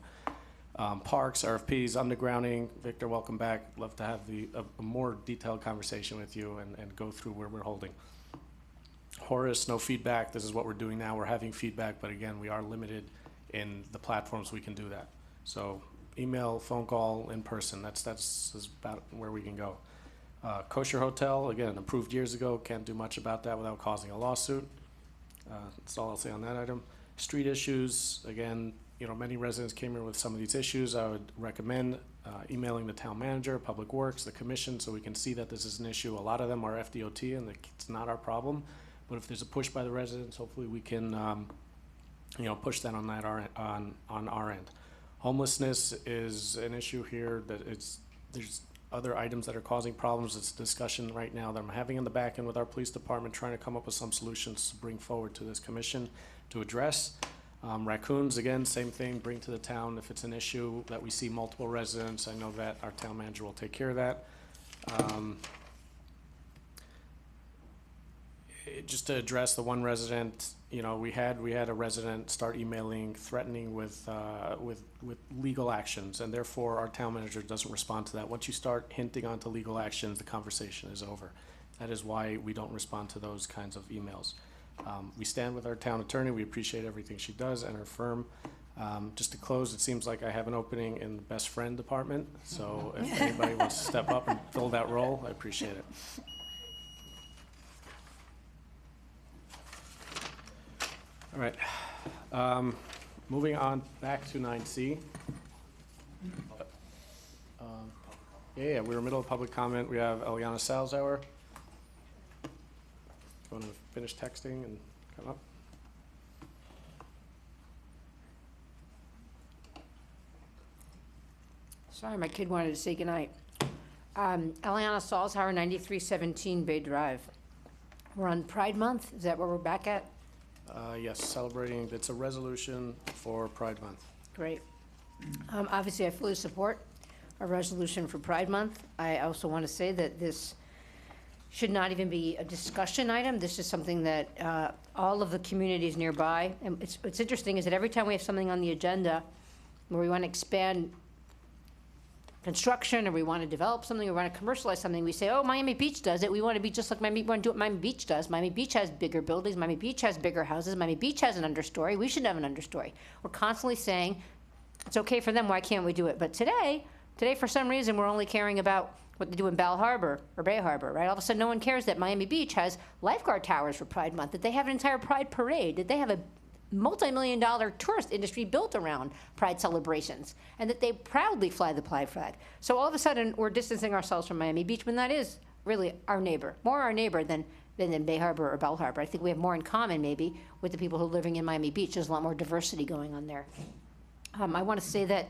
Parks, RFPs, undergrounding. Victor, welcome back. Love to have a more detailed conversation with you and go through where we're holding. Horace, no feedback. This is what we're doing now. We're having feedback, but again, we are limited in the platforms we can do that. So email, phone call, in person. That's about where we can go. Kosher Hotel, again, approved years ago. Can't do much about that without causing a lawsuit. That's all I'll say on that item. Street issues, again, many residents came here with some of these issues. I would recommend emailing the town manager, Public Works, the commission, so we can see that this is an issue. A lot of them are FDOT, and it's not our problem. But if there's a push by the residents, hopefully we can, push that on our end. Homelessness is an issue here that there's other items that are causing problems. It's a discussion right now that I'm having in the back end with our police department, trying to come up with some solutions to bring forward to this commission to address. Raccoons, again, same thing, bring to the town if it's an issue that we see multiple residents. I know that our town manager will take care of that. Just to address the one resident, we had a resident start emailing, threatening with legal actions, and therefore our town manager doesn't respond to that. Once you start hinting onto legal actions, the conversation is over. That is why we don't respond to those kinds of emails. We stand with our town attorney. We appreciate everything she does and her firm. Just to close, it seems like I have an opening in the best friend department. So if anybody wants to step up and fill that role, I appreciate it. All right. Moving on back to 9C. We're in the middle of public comment. We have Eliana Salzauer. Want to finish texting and come up? Sorry, my kid wanted to say goodnight. Eliana Salzhauer, 9317 Bay Drive. We're on Pride Month. Is that where we're back at? Yes, celebrating. It's a resolution for Pride Month. Great. Obviously, I fully support a resolution for Pride Month. I also want to say that this should not even be a discussion item. This is something that all of the communities nearby, and what's interesting is that every time we have something on the agenda where we want to expand construction or we want to develop something or we want to commercialize something, we say, oh, Miami Beach does it. We want to be just like Miami, we want to do what Miami Beach does. Miami Beach has bigger buildings. Miami Beach has bigger houses. Miami Beach has an understory. We should have an understory. We're constantly saying, it's okay for them, why can't we do it? But today, for some reason, we're only caring about what they do in Bal Harbor or Bay Harbor, right? All of a sudden, no one cares that Miami Beach has lifeguard towers for Pride Month, that they have an entire Pride parade, that they have a multi-million-dollar tourist industry built around Pride celebrations, and that they proudly fly the Pride flag. So all of a sudden, we're distancing ourselves from Miami Beach when that is really our neighbor, more our neighbor than in Bay Harbor or Bell Harbor. I think we have more in common maybe with the people who are living in Miami Beach. There's a lot more diversity going on there. I want to say that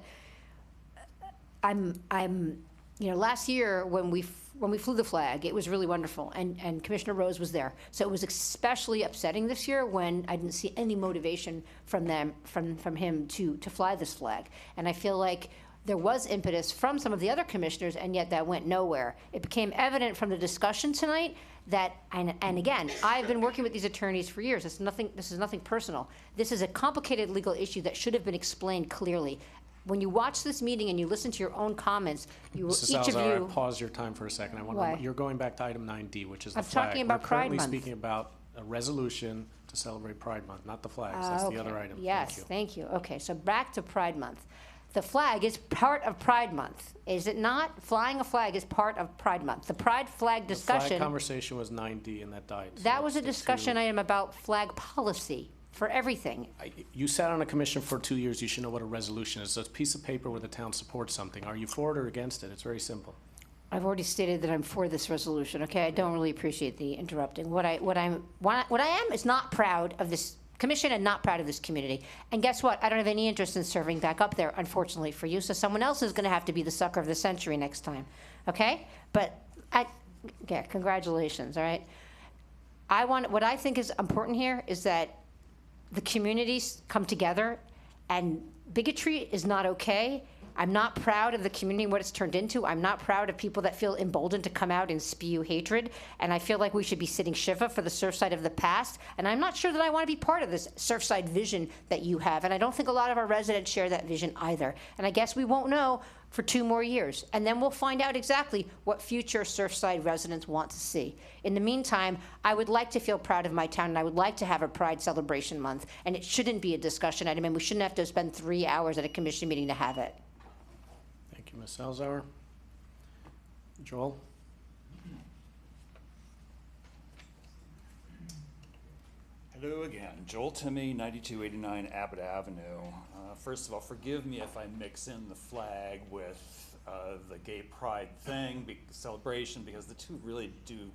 last year when we flew the flag, it was really wonderful, and Commissioner Rose was there. So it was especially upsetting this year when I didn't see any motivation from him to fly this flag. And I feel like there was impetus from some of the other commissioners, and yet that went nowhere. It became evident from the discussion tonight that, and again, I've been working with these attorneys for years. This is nothing personal. This is a complicated legal issue that should have been explained clearly. When you watch this meeting and you listen to your own comments, Mrs. each of Salazar, you. pause your time for a second. Why? You're going back to item 9D, which is the I'm flag. talking about Pride We're Month. currently speaking about a resolution to celebrate Pride Month, not the flags. That's the other item. Yes, Thank you. Okay, so back to Pride Month. The flag is part of Pride Month, is it not? Flying a flag is part of Pride Month. The Pride flag The flag discussion, conversation was 9D, and that died. So that was a that's the discussion two. item about flag policy for everything. You sat on a commission for 2 years. You should know what a resolution is. It's a piece of paper where the town supports something. Are you for it or against it? It's very simple. I've already stated that I'm for this resolution, okay? I don't really appreciate the interrupting. What I am is not proud of this commission and not proud of this community. And guess what? I don't have any interest in serving back up there, unfortunately for you. So someone else is gonna have to be the sucker of the century next time, okay? But congratulations, all right? What I think is important here is that the communities come together, and bigotry is not okay. I'm not proud of the community, what it's turned into. I'm not proud of people that feel emboldened to come out and spew hatred. And I feel like we should be sitting Shiva for the Surfside of the past. And I'm not sure that I want to be part of this Surfside vision that you have. And I don't think a lot of our residents share that vision either. And I guess we won't know for 2 more years. And then we'll find out exactly what future Surfside residents want to see. In the meantime, I would like to feel proud of my town, and I would like to have a Pride Celebration Month. And it shouldn't be a discussion item, and we shouldn't have to spend 3 hours at a commission meeting to have it. Thank you, Ms. Salazar. Joel? Hello again, Joel Timmy, 9289 Abbott Avenue. First of all, forgive me if I mix in the flag with the gay pride celebration, because the two really do,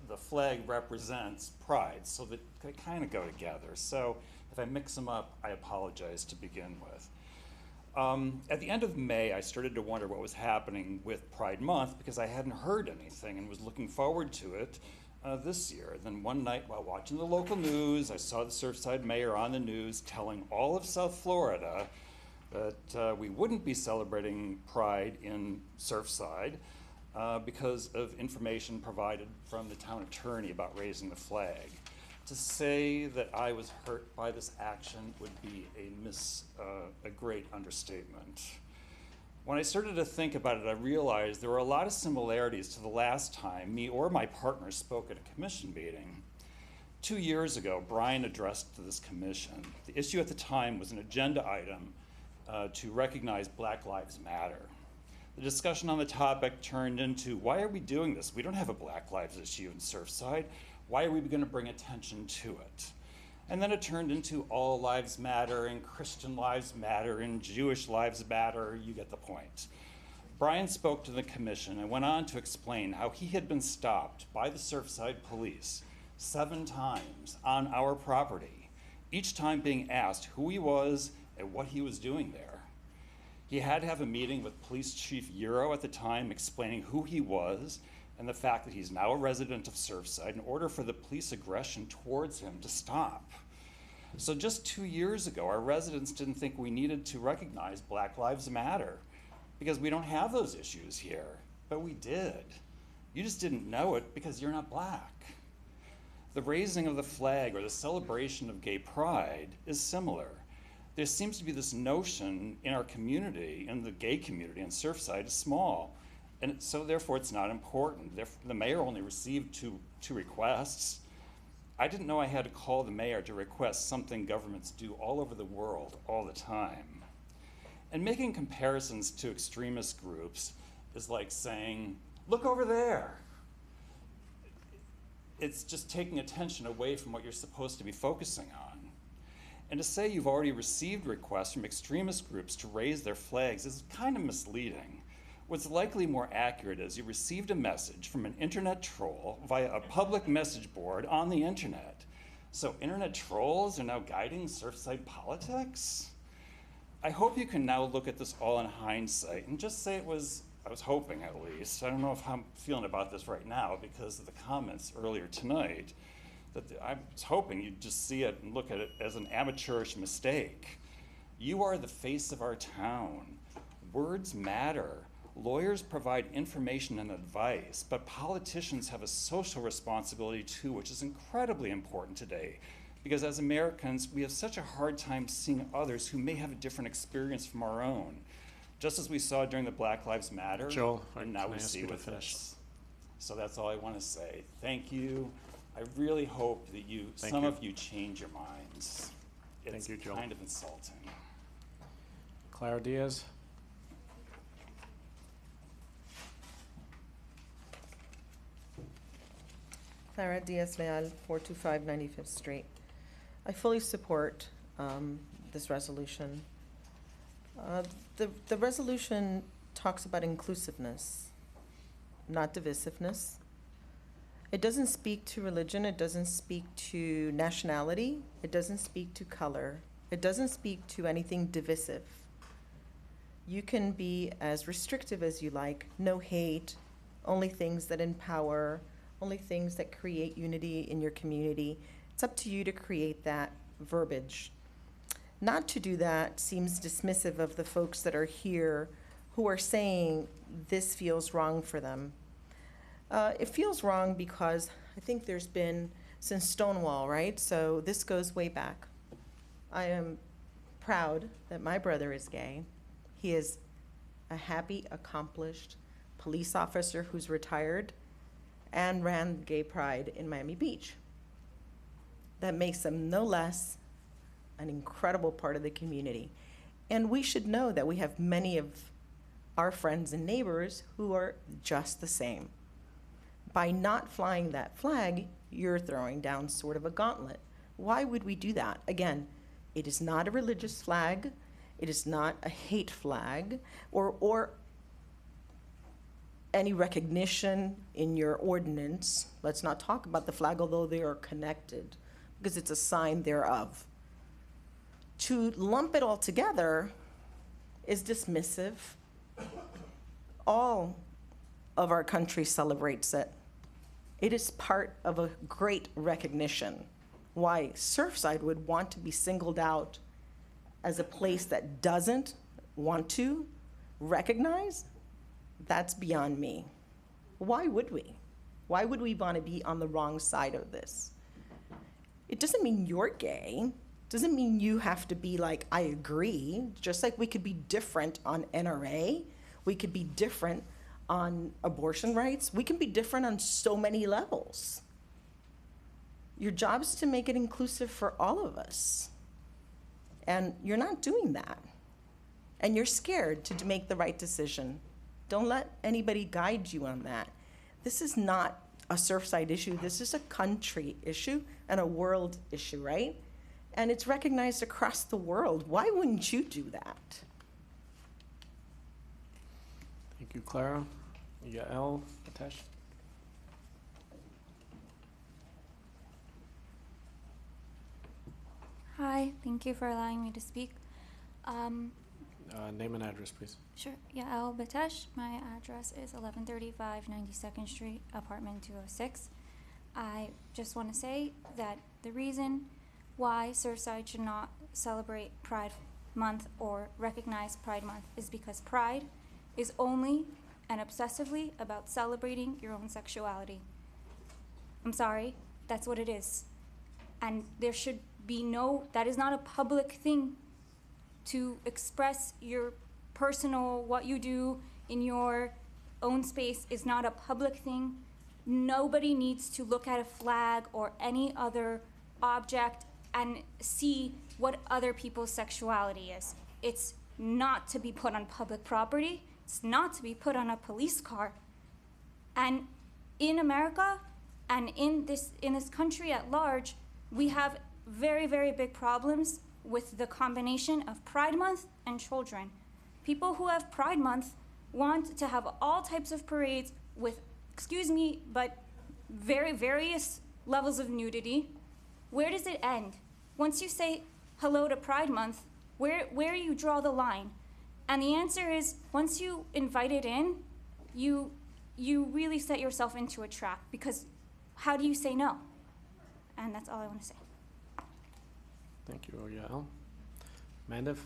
the flag represents pride, so that they kind of go together. So if I mix them up, I apologize to begin with. At the end of May, I started to wonder what was happening with Pride Month, because I hadn't heard anything and was looking forward to it this year. Then one night while watching the local news, I saw the Surfside mayor on the news telling all of South Florida that we wouldn't be celebrating Pride in Surfside because of information provided from the town attorney about raising the flag. To say that I was hurt by this action would be a great understatement. When I started to think about it, I realized there were a lot of similarities to the last time me or my partner spoke at a commission meeting. 2 years ago, Brian addressed to this commission. The issue at the time was an agenda item to recognize Black Lives Matter. The discussion on the topic turned into, why are we doing this? We don't have a Black Lives issue in Surfside. Why are we going to bring attention to it? And then it turned into all lives matter, and Christian lives matter, and Jewish lives matter. You get the point. Brian spoke to the commission and went on to explain how he had been stopped by the Surfside police 7 times on our property, each time being asked who he was and what he was doing there. He had to have a meeting with Police Chief Euro at the time, explaining who he was and the fact that he's now a resident of Surfside in order for the police aggression towards him to stop. So just 2 years ago, our residents didn't think we needed to recognize Black Lives Matter because we don't have those issues here, but we did. You just didn't know it because you're not black. The raising of the flag or the celebration of gay pride is similar. There seems to be this notion in our community, in the gay community in Surfside, is small. And so therefore it's not important. The mayor only received two requests. I didn't know I had to call the mayor to request something governments do all over the world all the time. And making comparisons to extremist groups is like saying, look over there. It's just taking attention away from what you're supposed to be focusing on. And to say you've already received requests from extremist groups to raise their flags is kind of misleading. What's likely more accurate is you received a message from an internet troll via a public message board on the internet. So internet trolls are now guiding Surfside politics? I hope you can now look at this all in hindsight and just say I was hoping at least, I don't know how I'm feeling about this right now because of the comments earlier tonight, that I was hoping you'd just see it and look at it as an amateurish mistake. You are the face of our town. Words matter. Lawyers provide information and advice, but politicians have a social responsibility too, which is incredibly important today. Because as Americans, we have such a hard time seeing others who may have a different experience from our own. Just as we saw during the Black Lives Matter, Joel, and now can I we ask see you to with finish? this. So that's all I want to say. Thank you. I really hope that Thank some you. of you change your minds. It's you, Joel. kind of insulting. Clara Diaz? Clara Diaz-Leal, 425 95th Street. I fully support this resolution. The resolution talks about inclusiveness, not divisiveness. It doesn't speak to religion, it doesn't speak to nationality, it doesn't speak to color, it doesn't speak to anything divisive. You can be as restrictive as you like, no hate, only things that empower, only things that create unity in your community. It's up to you to create that verbiage. Not to do that seems dismissive of the folks that are here who are saying this feels wrong for them. It feels wrong because I think there's been, since Stonewall, right? So this goes way back. I am proud that my brother is gay. He is a happy, accomplished police officer who's retired and ran Gay Pride in Miami Beach. That makes him no less an incredible part of the community. And we should know that we have many of our friends and neighbors who are just the same. By not flying that flag, you're throwing down sort of a gauntlet. Why would we do that? Again, it is not a religious flag. It is not a hate flag or any recognition in your ordinance. Let's not talk about the flag, although they are connected, because it's a sign thereof. To lump it all together is dismissive. All of our country celebrates it. It is part of a great recognition. Why Surfside would want to be singled out as a place that doesn't want to recognize, that's beyond me. Why would we? Why would we want to be on the wrong side of this? It doesn't mean you're gay. Doesn't mean you have to be like, I agree. Just like we could be different on NRA, we could be different on abortion rights. We can be different on so many levels. Your job is to make it inclusive for all of us. And you're not doing that. And you're scared to make the right decision. Don't let anybody guide you on that. This is not a Surfside issue. This is a country issue and a world issue, right? And it's recognized across the world. Why wouldn't you do that? Thank you, Clara. Yael, Atesh? Hi, thank you for allowing me to speak. Name and address, please. Sure, Yael Batesh. My address is 1135 92nd Street, apartment 206. I just want to say that the reason why Surfside should not celebrate Pride Month or recognize Pride Month is because Pride is only and obsessively about celebrating your own sexuality. I'm sorry, that's what it is. And there should be that is not a public thing. To express your personal, what you do in your own space is not a public thing. Nobody needs to look at a flag or any other object and see what other people's sexuality is. It's not to be put on public property. It's not to be put on a police car. And in America and in this country at large, we have very, very big problems with the combination of Pride Month and children. People who have Pride Month want to have all types of parades with, excuse me, but various levels of nudity, where does it end? Once you say hello to Pride Month, where you draw the line? And the answer is, once you invite it in, you really set yourself into a trap, because how do you say no? And that's all I want to say. Thank you, Oriel. Mandev?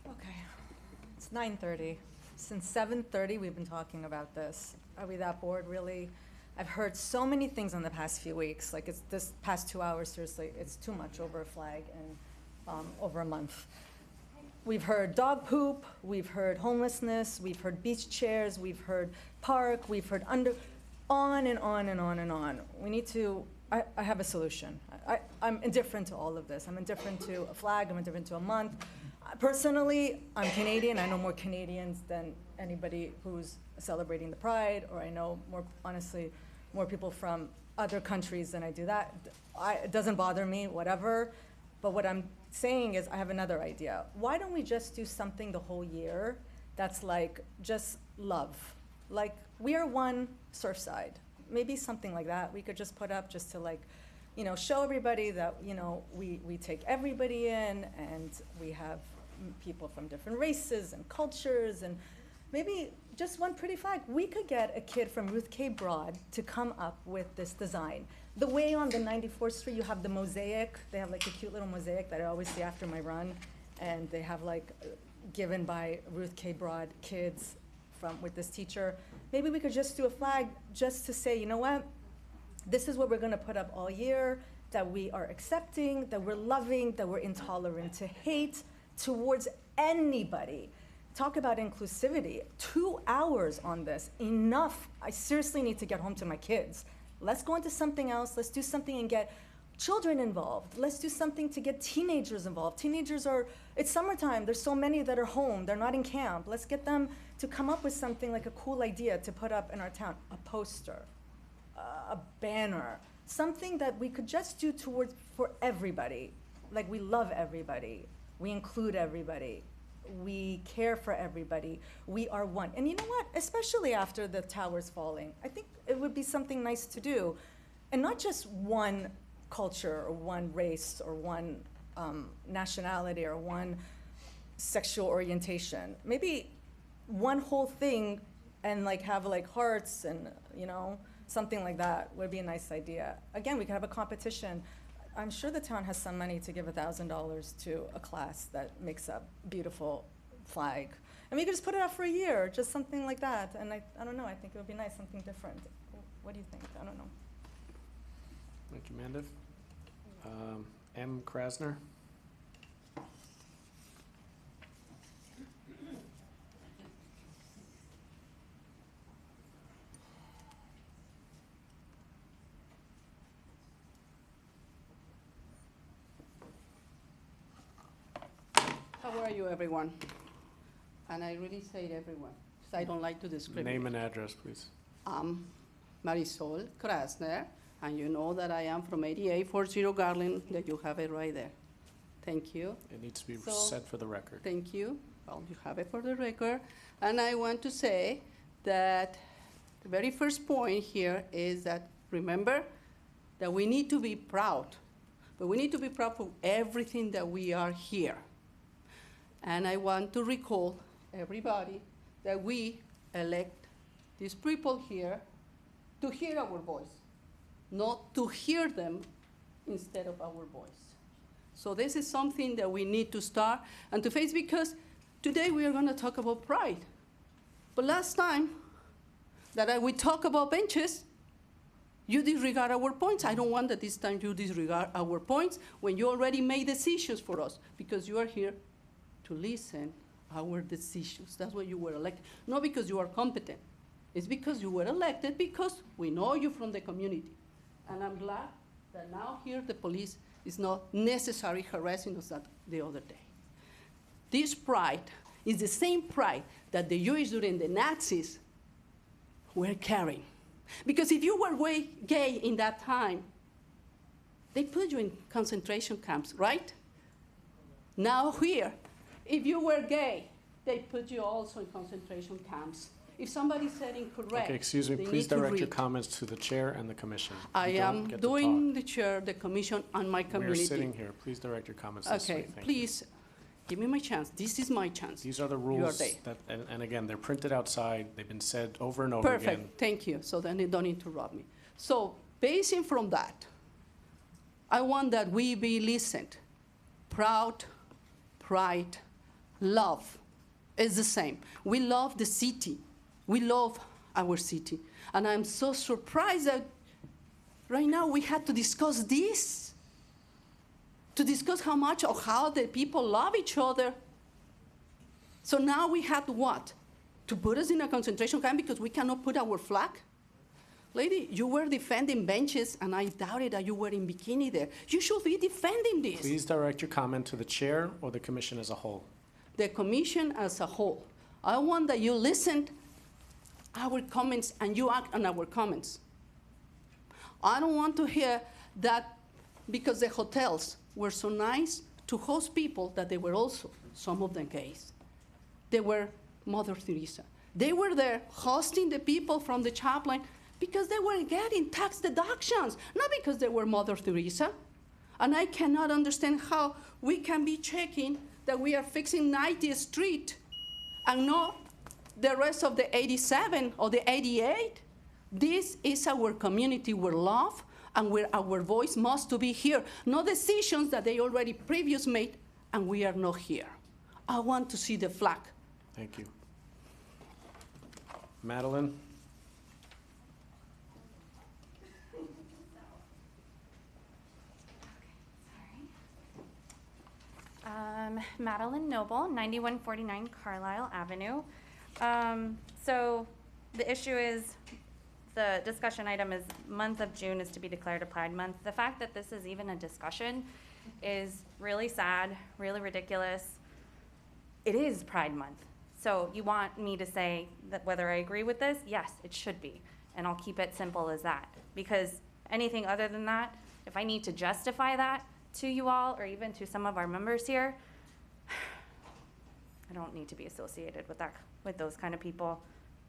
Okay, it's 9:30. Since 7:30, we've been talking about this. Are we that bored, really? I've heard so many things in the past few weeks. Like, it's this past 2 hours, seriously, it's too much over a flag and over a month. We've heard dog poop, we've heard homelessness, we've heard beach chairs, we've heard park, we've heard on and on and on and on. We need to, I have a solution. I'm indifferent to all of this. I'm indifferent to a flag, I'm indifferent to a month. Personally, I'm Canadian. I know more Canadians than anybody who's celebrating the Pride, or I know more, honestly, more people from other countries than I do that. It doesn't bother me, whatever. But what I'm saying is I have another idea. Why don't we just do something the whole year that's like just love? Like, we are one Surfside. Maybe something like that we could just put up just to, like, you know, show everybody that, you know, we take everybody in, and we have people from different races and cultures, and maybe just one pretty flag. We could get a kid from Ruth K. Broad to come up with this design. The way on the 94th Street you have the mosaic, they have like a cute little mosaic that I always see after my run, and they have like given by Ruth K. Broad kids with this teacher. Maybe we could just do a flag just to say, you know what, this is what we're gonna put up all year, that we are accepting, that we're loving, that we're intolerant to hate towards anybody. Talk about inclusivity. 2 hours on this, enough. I seriously need to get home to my kids. Let's go into something else. Let's do something and get children involved. Let's do something to get teenagers involved. Teenagers it's summertime. There's so many that are home. They're not in camp. Let's get them to come up with something like a cool idea to put up in our town. A poster, a banner, something that we could just do for everybody. Like, we love everybody. We include everybody. We care for everybody. We are one. And you know what? Especially after the towers falling, I think it would be something nice to do. And not just one culture or one race or one nationality or one sexual orientation. Maybe one whole thing, and like have like hearts and, you know, something like that would be a nice idea. Again, we could have a competition. I'm sure the town has some money to give $1,000 to a class that makes a beautiful flag. And we could just put it out for a year, just something like that. And I don't know, I think it would be nice, something different. What do you think? I don't know. Thank you, Mandev. M. Krasner? How are you, everyone? And I really say everyone, because I don't like to discriminate. Name and address, please. I'm Marisol Krasner, and you know that I am from 8840 Garland, that you have it right there. Thank you. It needs to be So, said for the record. Thank you. Well, you have it for the record. And I want to say that the very first point here is that, remember, that we need to be proud. But we need to be proud for everything that we are here. And I want to recall everybody that we elect these people here to hear our voice, not to hear them instead of our voice. So this is something that we need to start and to face, because today we are going to talk about pride. But last time that we talk about benches, you disregard our points. I don't want that this time you disregard our points when you already made decisions for us, because you are here to listen our decisions. That's why you were elected. Not because you are competent. It's because you were elected because we know you from the community. And I'm glad that now here the police is not necessarily harassing us the other day. This pride is the same pride that the Jews during the Nazis were carrying. Because if you were gay in that time, they put you in concentration camps, right? Now here, if you were gay, they put you also in concentration camps. If somebody said incorrect, Okay, excuse me, they please need to direct your read. comments to the chair and the commission. I You don't am get to doing the chair, the commission, and my talk. community. We're sitting here. Please direct your comments this way. Okay, Thank you. please, give me my chance. This is my chance. These are the You are rules there. that, and again, they're printed outside. They've been said over and over again. Perfect, thank you. So then you don't interrupt me. So basing from that, I want that we be listened. Proud, pride, love is the same. We love the city. We love our city. And I'm so surprised that right now we had to discuss this, to discuss how much or how the people love each other. So now we have what? To put us in a concentration camp because we cannot put our flag? Lady, you were defending benches, and I doubted that you were in bikini there. You should be defending this. Please direct your comment to the chair or the commission as a whole. The commission as a whole. I want that you listen our comments and you act on our comments. I don't want to hear that because the hotels were so nice to host people that they were also, some of them gays. They were Mother Teresa. They were there hosting the people from the chaplain because they were getting tax deductions, not because they were Mother Teresa. And I cannot understand how we can be checking that we are fixing 90th Street and not the rest of the 87 or the 88. This is our community we love and where our voice must to be here. No decisions that they already previous made and we are not here. I want to see the flag. Thank you. Madeline? Madeline Noble, 9149 Carlisle Avenue. So the issue is, the discussion item is month of June is to be declared a Pride Month. The fact that this is even a discussion is really sad, really ridiculous. It is Pride Month. So you want me to say that whether I agree with this? Yes, it should be. And I'll keep it simple as that. Because anything other than that, if I need to justify that to you all or even to some of our members here, I don't need to be associated with that, with those kind of people.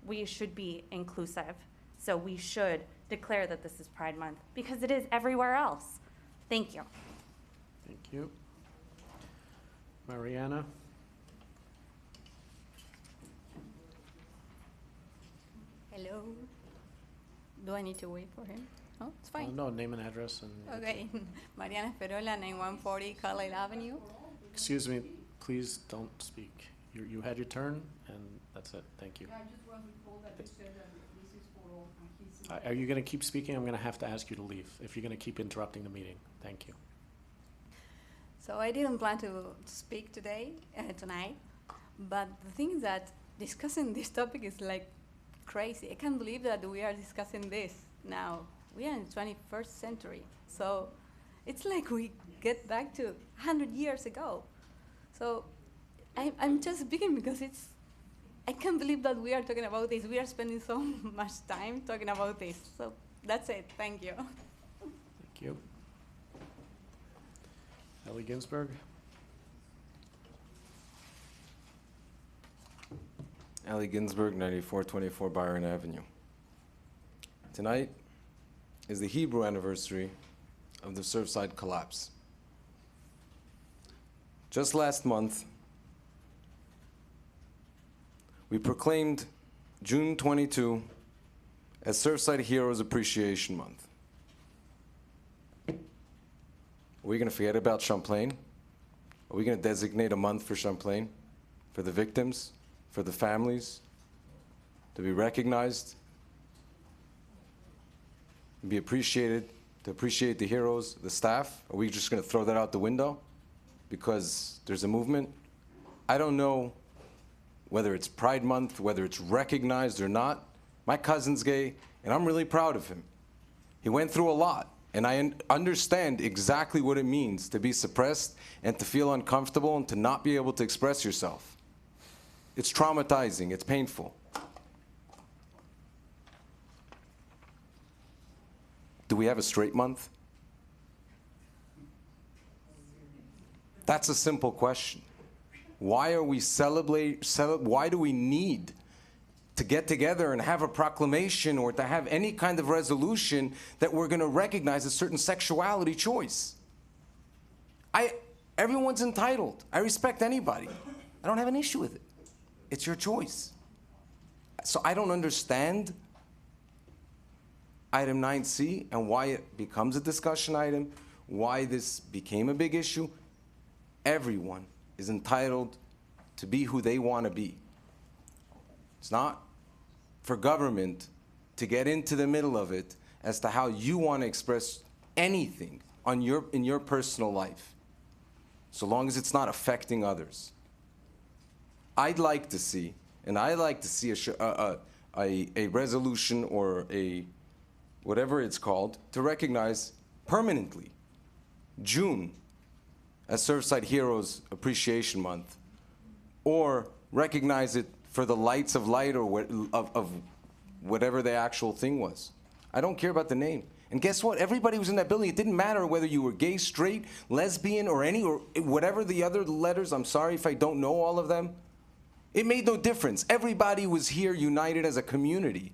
We should be inclusive. So we should declare that this is Pride Month because it is everywhere else. Thank you. Thank you. Mariana? Hello. Do I need to wait for him? Oh, it's fine. No, name and address and. Okay. Mariana Ferola, 9140 Carlisle Avenue. Excuse me, please don't speak. You had your turn, and that's it. Thank you. I just want to recall that you said that this is for all, and he's. Are you going to keep speaking? I'm going to have to ask you to leave if you're going to keep interrupting the meeting. Thank you. So I didn't plan to speak today, tonight, but the thing is that discussing this topic is like crazy. I can't believe that we are discussing this now. We are in the 21st century. So it's like we get back to 100 years ago. So I'm just speaking because I can't believe that we are talking about this. We are spending so much time talking about this. So that's it. Thank you. Thank you. Ellie Ginsberg? Ali Ginsberg, 9424 Byron Avenue. Tonight is the Hebrew anniversary of the Surfside collapse. Just last month, we proclaimed June 22 as Surfside Heroes Appreciation Month. Are we going to forget about Champlain? Are we going to designate a month for Champlain, for the victims, for the families, to be recognized, and be appreciated, to appreciate the heroes, the staff? Are we just going to throw that out the window because there's a movement? I don't know whether it's Pride Month, whether it's recognized or not. My cousin's gay, and I'm really proud of him. He went through a lot, and I understand exactly what it means to be suppressed and to feel uncomfortable and to not be able to express yourself. It's traumatizing, it's painful. Do we have a straight month? That's a simple question. Why are we why do we need to get together and have a proclamation or to have any kind of resolution that we're going to recognize a certain sexuality choice? Everyone's entitled. I respect anybody. I don't have an issue with it. It's your choice. So I don't understand item 9C and why it becomes a discussion item, why this became a big issue. Everyone is entitled to be who they want to be. It's not for government to get into the middle of it as to how you want to express anything in your personal life, so long as it's not affecting others. I'd like to see a resolution or a whatever it's called to recognize permanently June as Surfside Heroes Appreciation Month, or recognize it for the lights of light or of whatever the actual thing was. I don't care about the name. And guess what? Everybody was in that building. It didn't matter whether you were gay, straight, lesbian, or whatever the other letters. I'm sorry if I don't know all of them. It made no difference. Everybody was here united as a community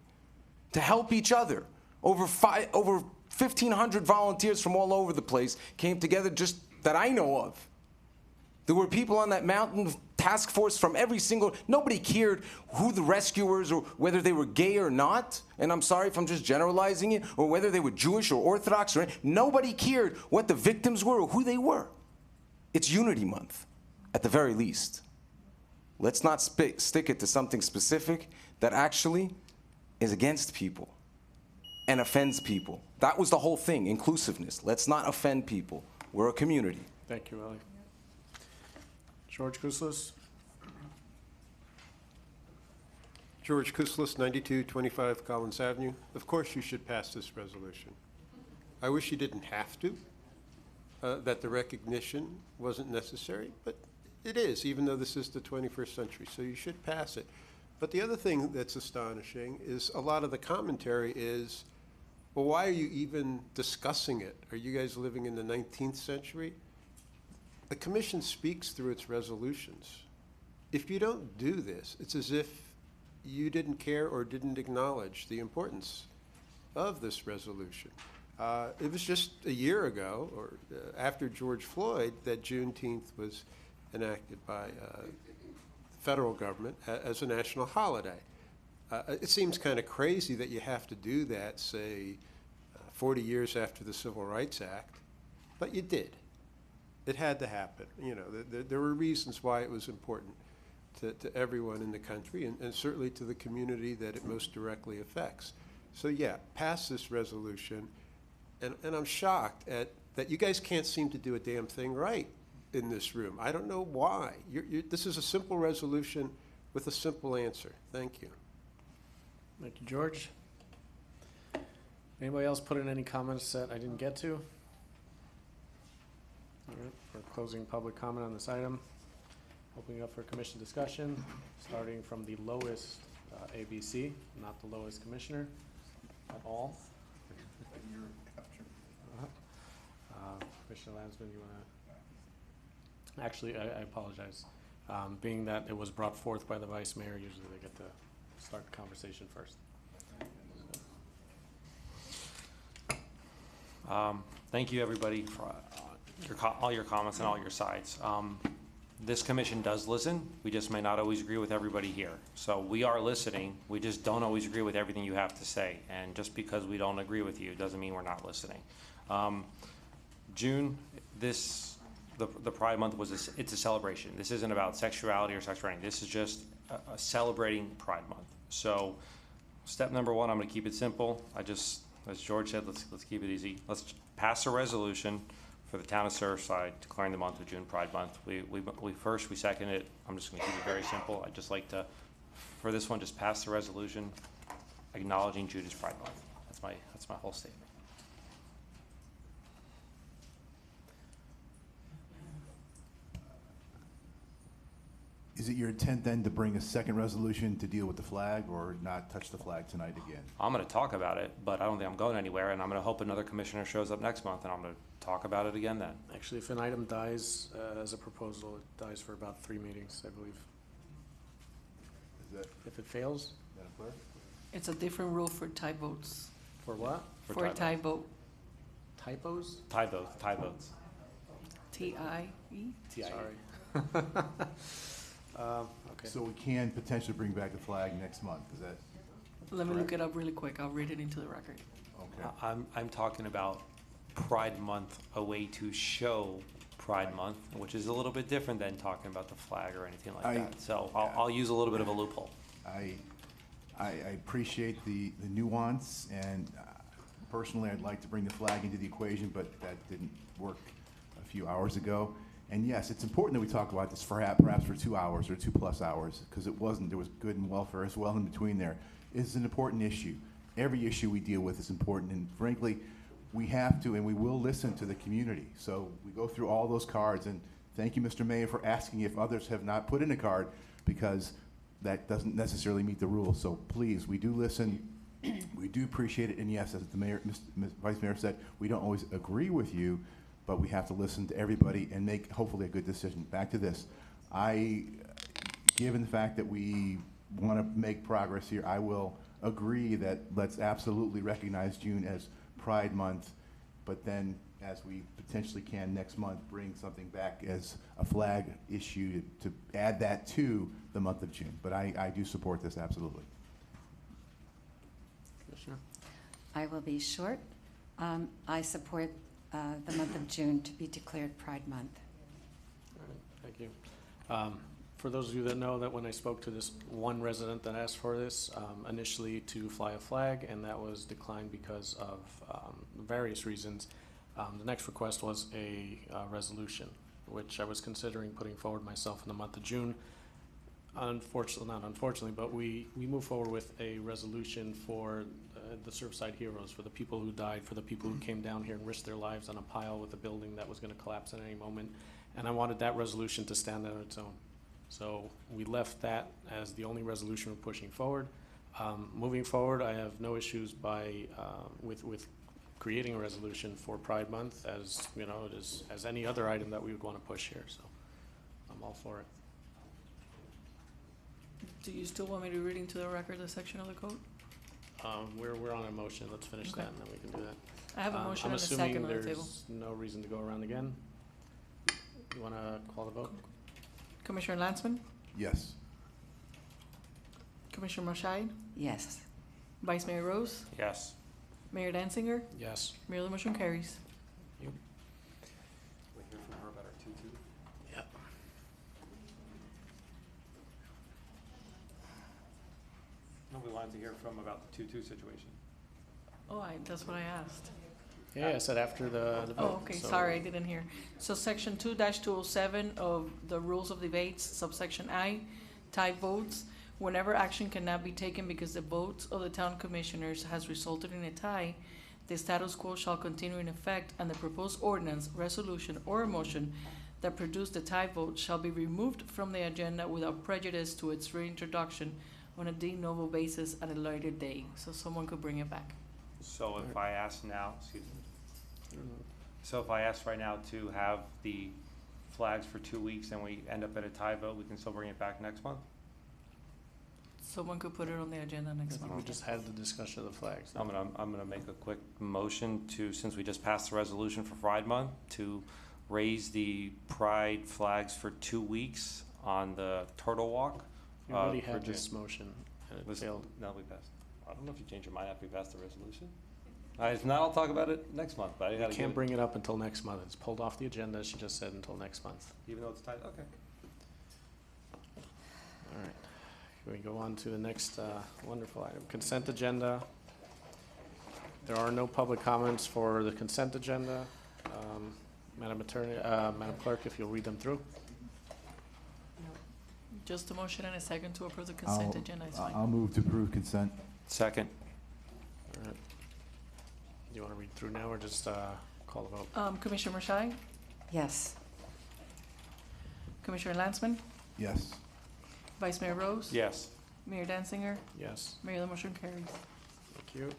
to help each other. Over 1,500 volunteers from all over the place came together, just that I know of. There were people on that mountain task force from nobody cared who the rescuers or whether they were gay or not. And I'm sorry if I'm just generalizing it, or whether they were Jewish or Orthodox nobody cared what the victims were or who they were. It's Unity Month, at the very least. Let's not stick it to something specific that actually is against people and offends people. That was the whole thing, inclusiveness. Let's not offend people. We're a community. Thank you, Willie. George Kouslis. George Kouslis, 9225 Collins Avenue. Of course you should pass this resolution. I wish you didn't have to, that the recognition wasn't necessary, but it is, even though this is the 21st century, so you should pass it. But the other thing that's astonishing is a lot of the commentary is, well, why are you even discussing it? Are you guys living in the 19th century? The commission speaks through its resolutions. If you don't do this, it's as if you didn't care or didn't acknowledge the importance of this resolution. It was just a year ago, or after George Floyd, that Juneteenth was enacted by the federal government as a national holiday. It seems kind of crazy that you have to do that, say, 40 years after the Civil Rights Act, but you did. It had to happen. You know, there were reasons why it was important to everyone in the country, and certainly to the community that it most directly affects. So yeah, pass this resolution, and I'm shocked that you guys can't seem to do a damn thing right in this room. I don't know why. This is a simple resolution with a simple answer. Thank you. Thank you, George. Anybody else put in any comments that I didn't get to? All right, for closing public comment on this item, opening up for commission discussion, starting from the lowest ABC, not the lowest commissioner at all. Commissioner Landsman, you want to? Actually, I apologize. Being that it was brought forth by the vice mayor, usually they get to start the conversation first. Thank you, everybody, for all your comments and all your sides. This commission does listen. We just may not always agree with everybody here. So we are listening. We just don't always agree with everything you have to say. And just because we don't agree with you doesn't mean we're not listening. June, the Pride Month it's a celebration. This isn't about sexuality or sex or anything. This is just a celebrating Pride Month. So step number one, I'm going to keep it simple. As George said, let's keep it easy. Let's pass a resolution for the town of Surfside declaring the month of June Pride Month. We second it. I'm just going to keep it very simple. I'd just like to, for this one, just pass the resolution acknowledging June as Pride Month. That's my whole statement. Is it your intent then to bring a second resolution to deal with the flag, or not touch the flag tonight again? I'm going to talk about it, but I don't think I'm going anywhere, and I'm going to hope another commissioner shows up next month, and I'm going to talk about it again then? Actually, if an item dies as a proposal, it dies for about 3 meetings, I believe. Is that, If it fails, Madam Clerk? It's a different rule for tie votes. for what? For a tie vote, Typos? Tie votes. T-I-E. Sorry. Okay. So we can potentially bring back the flag next month, is that? Let me look it up really quick. I'll read it into the record. Okay. I'm talking about Pride Month, a way to show Pride Month, which is a little bit different than talking about the flag or anything like that. So I'll use a little bit of a loophole. I appreciate the nuance, and personally, I'd like to bring the flag into the equation, but that didn't work a few hours ago. And yes, it's important that we talk about this for perhaps for 2 hours or 2+ hours, because it wasn't, there was good and welfare as well in between there. It's an important issue. Every issue we deal with is important, and frankly, we have to and we will listen to the community. So we go through all those cards, and thank you, Mr. Mayor, for asking if others have not put in a card, because that doesn't necessarily meet the rules. So please, we do listen, we do appreciate it, and yes, as the mayor, Vice Mayor said, we don't always agree with you, but we have to listen to everybody and make hopefully a good decision. Back to this, given the fact that we want to make progress here, I will agree that let's absolutely recognize June as Pride Month, but then as we potentially can next month, bring something back as a flag issue to add that to the month of June. But I do support this, absolutely. Commissioner? I will be short. I support the month of June to be declared Pride Month. All right, thank you. For those of you that know, that when I spoke to this one resident that asked for this, initially to fly a flag, and that was declined because of various reasons. The next request was a resolution, which I was considering putting forward myself in the month of June. Unfortunately, not unfortunately, but we moved forward with a resolution for the Surfside heroes, for the people who died, for the people who came down here and risked their lives on a pile with a building that was going to collapse at any moment. And I wanted that resolution to stand on its own. So we left that as the only resolution we're pushing forward. Moving forward, I have no issues with creating a resolution for Pride Month, as you know, it is as any other item that we would want to push here. So I'm all for it. Do you still want me to read into the record the section of the code? We're on a motion. Let's finish Okay. that, and then we can do that. I have a motion and a second on the table. I'm assuming there's no reason to go around again. You want to call the vote? Commissioner Lansman? Yes. Commissioner Marshide? Yes. Vice Mayor Rose? Yes. Mayor Danziger? Yes. Mayor, the motion carries. We hear from her about our 2-2? Yeah. No, we wanted to hear from about the 2-2 situation. Oh, that's what I asked. Yeah, I said after the vote. Oh, okay, so- sorry, I didn't hear. So section 2-207 of the Rules of Debates, subsection I, tie votes. Whenever action cannot be taken because the votes of the town commissioners has resulted in a tie, the status quo shall continue in effect, and the proposed ordinance, resolution, or a motion that produced the tie vote shall be removed from the agenda without prejudice to its reintroduction on a de novo basis at a later day. So someone could bring it back. So if I ask now, excuse me. So if I ask right now to have the flags for 2 weeks and we end up at a tie vote, we can still bring it back next month? Someone could put it on the agenda next We month. just had the discussion of the flags. I'm gonna make a quick motion to, since we just passed the resolution for Pride Month, to raise the pride flags for 2 weeks on the Turtle Walk. You already for had June. this motion, and it Was- failed. No, we passed. I don't know if you changed your mind after we passed the resolution. If not, I'll talk about it next month, but I You gotta can't give bring it up until next month. It's pulled off the agenda, she just said, until next month. it, even though it's tied, okay. All right. Can we go on to the next wonderful item? Consent agenda. There are no public comments for the consent agenda. Madam Clerk, if you'll read them through. Just a motion and a second to approve the consent agenda is fine. I'll move to approve consent. Second. All right. Do you want to read through now or just call the vote? Commissioner Marshide? Yes. Commissioner Lansman? Yes. Vice Mayor Rose? Yes. Mayor Danziger? Yes. Mayor, the motion carries. Thank you.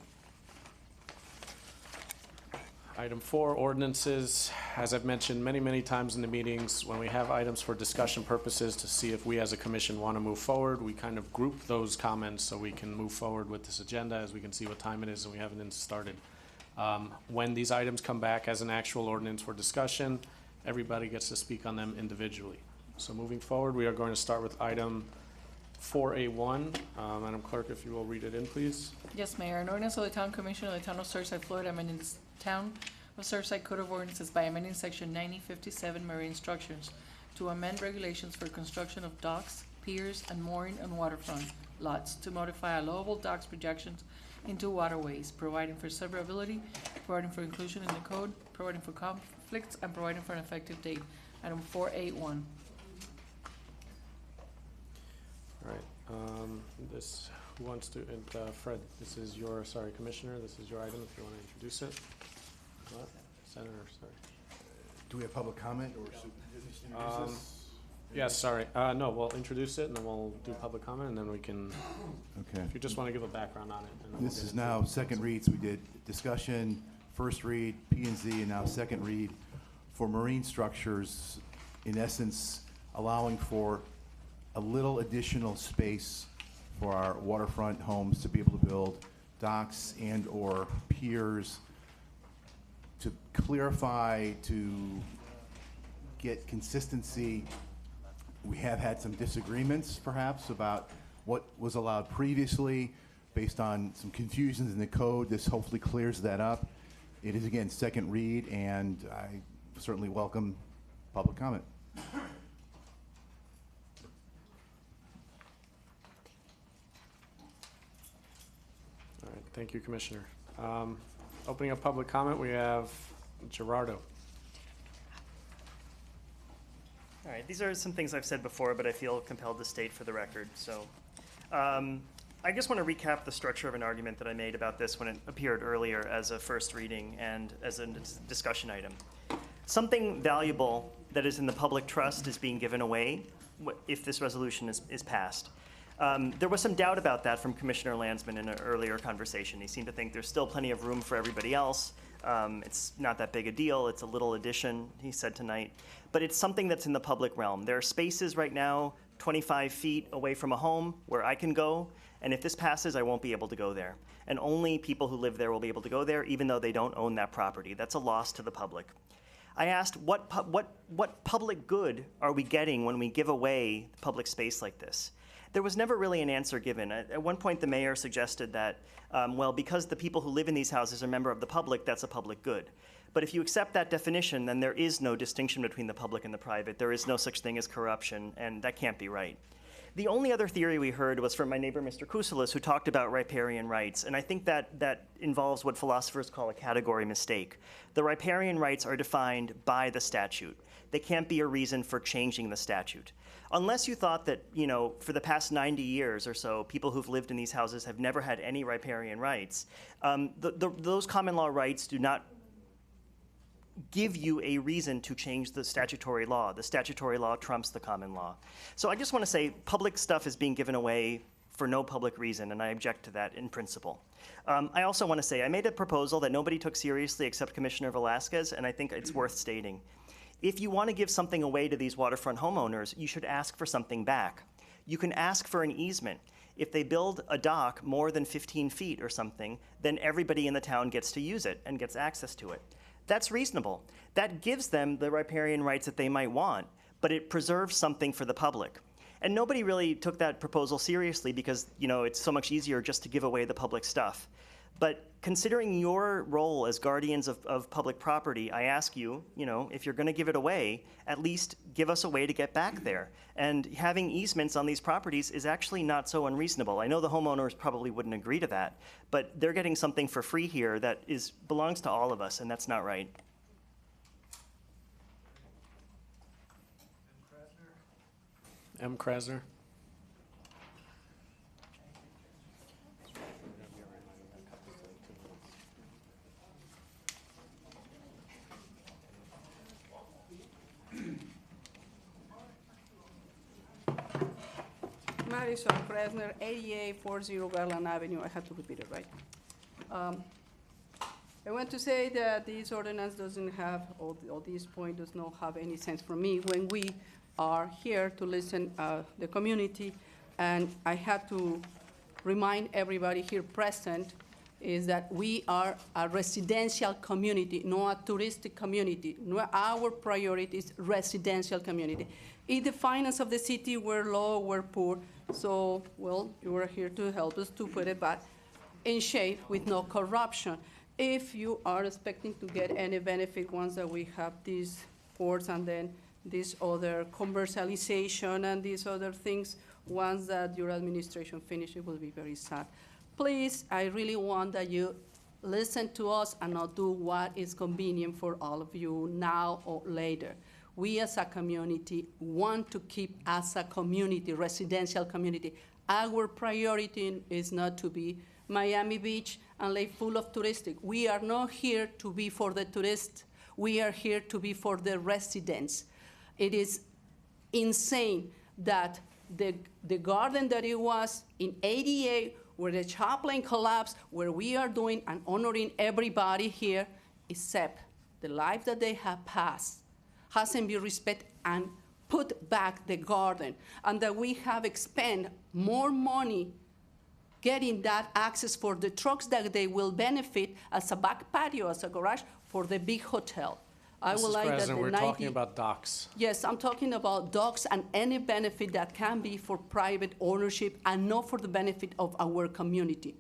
Item 4, ordinances. As I've mentioned many, many times in the meetings, when we have items for discussion purposes to see if we as a commission want to move forward, we kind of group those comments so we can move forward with this agenda as we can see what time it is and we haven't even started. When these items come back as an actual ordinance for discussion, everybody gets to speak on them individually. So moving forward, we are going to start with item 4A1. Madam Clerk, if you will read it in, please. Yes, Mayor. An ordinance of the Town Commission of the Town of Surfside, Florida, amending the Town of Surfside Code of Ordinances by amending Section 9057 Marine Structures to amend regulations for construction of docks, piers, and mooring and waterfront lots to modify allowable docks projections into waterways, providing for severability, providing for inclusion in the code, providing for conflicts, and providing for an effective date. Item 481. All right, this, who wants to, Fred, this is your, sorry, Commissioner, this is your item if you want to introduce it. What? Senator, sorry. Do we have public comment or should we just introduce this? Yes, sorry, no, we'll introduce it and then we'll do public comment and then we can, Okay. if you just want to give a background on it. And then This we'll is get into now it. second reads. We did discussion, first read, P and Z, and now second read for marine structures, in essence, allowing for a little additional space for our waterfront homes to be able to build docks and/or piers, to clarify, to get consistency. We have had some disagreements, perhaps, about what was allowed previously based on some confusions in the code. This hopefully clears that up. It is, again, second read, and I certainly welcome public comment. All right, thank you, Commissioner. Opening up public comment, we have Gerardo. All right, these are some things I've said before, but I feel compelled to state for the record. So I just want to recap the structure of an argument that I made about this when it appeared earlier as a first reading and as a discussion item. Something valuable that is in the public trust is being given away if this resolution is passed. There was some doubt about that from Commissioner Landsman in an earlier conversation. He seemed to think there's still plenty of room for everybody else. It's not that big a deal. It's a little addition, he said tonight. But it's something that's in the public realm. There are spaces right now 25 feet away from a home where I can go, and if this passes, I won't be able to go there. And only people who live there will be able to go there, even though they don't own that property. That's a loss to the public. I asked, what public good are we getting when we give away public space like this? There was never really an answer given. At one point, the mayor suggested that, well, because the people who live in these houses are a member of the public, that's a public good. But if you accept that definition, then there is no distinction between the public and the private. There is no such thing as corruption, and that can't be right. The only other theory we heard was from my neighbor, Mr. Kousoulis, who talked about riparian rights, and I think that involves what philosophers call a category mistake. The riparian rights are defined by the statute. They can't be a reason for changing the statute. Unless you thought that, for the past 90 years or so, people who've lived in these houses have never had any riparian rights, those common law rights do not give you a reason to change the statutory law. The statutory law trumps the common law. So I just want to say public stuff is being given away for no public reason, and I object to that in principle. I also want to say I made a proposal that nobody took seriously except Commissioner Velasquez, and I think it's worth stating. If you want to give something away to these waterfront homeowners, you should ask for something back. You can ask for an easement. If they build a dock more than 15 feet or something, then everybody in the town gets to use it and gets access to it. That's reasonable. That gives them the riparian rights that they might want, but it preserves something for the public. And nobody really took that proposal seriously because, it's so much easier just to give away the public stuff. But considering your role as guardians of public property, I ask you, if you're going to give it away, at least give us a way to get back there. And having easements on these properties is actually not so unreasonable. I know the homeowners probably wouldn't agree to that, but they're getting something for free here that belongs to all of us, and that's not right. M. Krasner. Madison Krasner, 8840 Garland Avenue. I had to repeat it, right? I want to say that this ordinance doesn't have, or this point does not have any sense for me when we are here to listen the community. And I have to remind everybody here present is that we are a residential community, not a touristic community. Our priority is residential community. If the finance of the city were low, were poor, so, well, you are here to help us to put it back in shape with no corruption. If you are expecting to get any benefit once that we have these ports and then this other commercialization and these other things, once that your administration finishes, it will be very sad. Please, I really want that you listen to us and not do what is convenient for all of you now or later. We as a community want to keep as a community, residential community. Our priority is not to be Miami Beach and Lake full of touristic. We are not here to be for the tourists. We are here to be for the residents. It is insane that the garden that it was in '88, where the chaplain collapsed, where we are doing and honoring everybody here, except the life that they have passed, hasn't been respected and put back the garden, and that we have expended more money getting that access for the trucks that they will benefit as a back patio, as a garage for the big hotel. I would Mrs. like that President, the we're 90 talking about docks. Yes, I'm talking about docks and any benefit that can be for private ownership and not for the benefit of our community.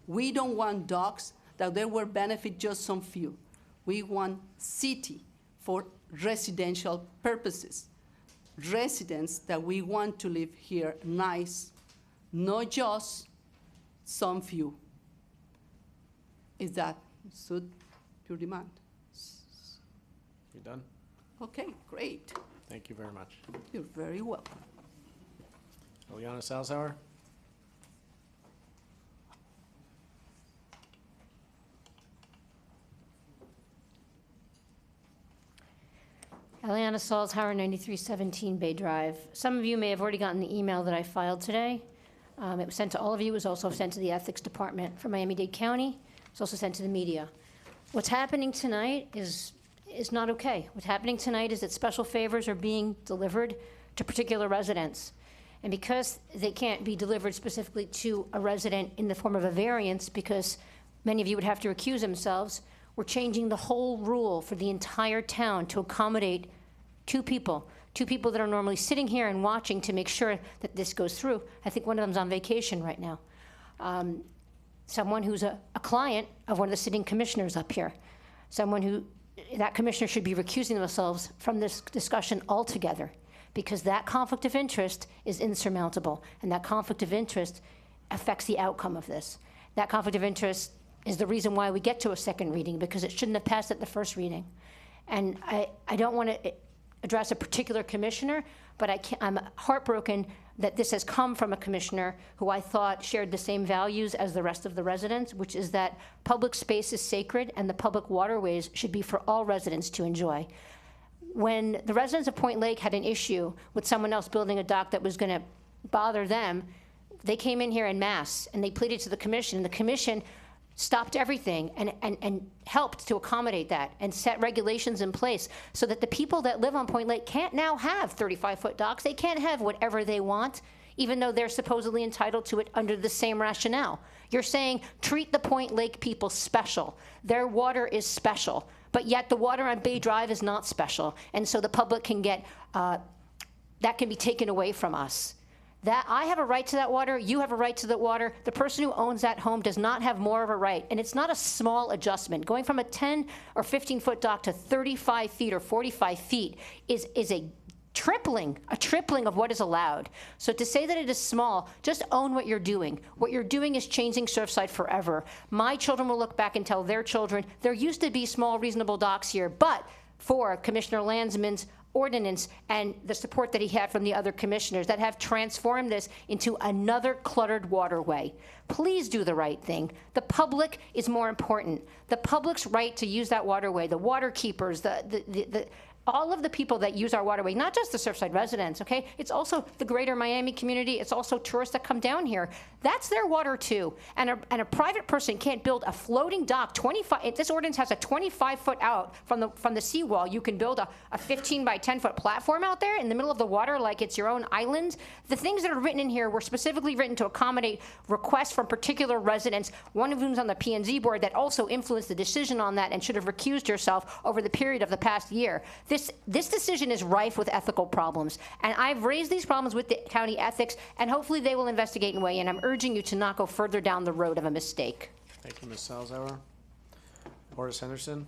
We don't want docks that they will benefit just some few. We want city for residential purposes. Residents that we want to live here nice, not just some few. Is that suit your demand? You done? Okay, great. Thank you very much. You're very welcome. Eliana Salzauer? Eliana Salzhauer, 9317 Bay Drive. Some of you may have already gotten the email that I filed today. It was sent to all of you. It was also sent to the Ethics Department for Miami-Dade County. It was also sent to the media. What's happening tonight is not okay. What's happening tonight is that special favors are being delivered to particular residents. And because they can't be delivered specifically to a resident in the form of a variance, because many of you would have to recuse themselves, we're changing the whole rule for the entire town to accommodate two people that are normally sitting here and watching to make sure that this goes through. I think one of them's on vacation right now. Someone who's a client of one of the sitting commissioners up here. Someone who, that commissioner should be recusing themselves from this discussion altogether, because that conflict of interest is insurmountable, and that conflict of interest affects the outcome of this. That conflict of interest is the reason why we get to a second reading, because it shouldn't have passed at the first reading. And I don't want to address a particular commissioner, but I'm heartbroken that this has come from a commissioner who I thought shared the same values as the rest of the residents, which is that public space is sacred and the public waterways should be for all residents to enjoy. When the residents of Point Lake had an issue with someone else building a dock that was going to bother them, they came in here en masse and they pleaded to the commission, and the commission stopped everything and helped to accommodate that and set regulations in place so that the people that live on Point Lake can't now have 35-foot docks. They can't have whatever they want, even though they're supposedly entitled to it under the same rationale. You're saying treat the Point Lake people special. Their water is special, but yet the water on Bay Drive is not special. And so the public can get, that can be taken away from us. That I have a right to that water, you have a right to that water, the person who owns that home does not have more of a right. And it's not a small adjustment. Going from a 10 or 15-foot dock to 35 feet or 45 feet is a tripling of what is allowed. So to say that it is small, just own what you're doing. What you're doing is changing Surfside forever. My children will look back and tell their children, there used to be small, reasonable docks here, but for Commissioner Landsman's ordinance and the support that he had from the other commissioners that have transformed this into another cluttered waterway. Please do the right thing. The public is more important. The public's right to use that waterway, the water keepers, all of the people that use our waterway, not just the Surfside residents, okay? It's also the greater Miami community. It's also tourists that come down here. That's their water too. And a private person can't build a floating dock 25, this ordinance has a 25-foot out from the seawall. You can build a 15 by 10-foot platform out there in the middle of the water like it's your own island. The things that are written in here were specifically written to accommodate requests from particular residents, one of whom's on the P&Z board that also influenced the decision on that and should have recused herself over the period of the past year. This decision is rife with ethical problems, and I've raised these problems with the county ethics, and hopefully they will investigate and weigh in. I'm urging you to not go further down the road of a mistake. Thank you, Ms. Salzauer. Horace Henderson.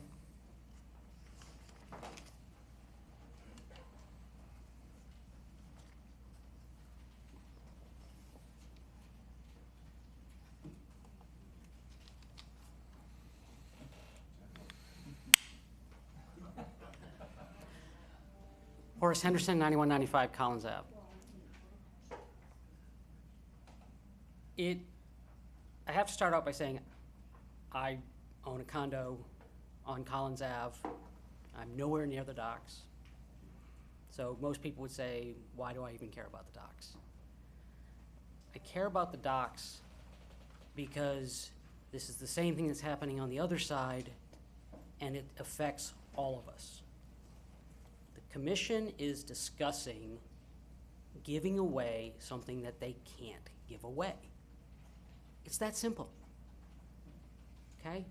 Horace Henderson, 9195 Collins Ave. I have to start out by saying I own a condo on Collins Ave. I'm nowhere near the docks. So most people would say, why do I even care about the docks? I care about the docks because this is the same thing that's happening on the other side, and it affects all of us. Commission is discussing giving away something that they can't give away. It's that simple, okay?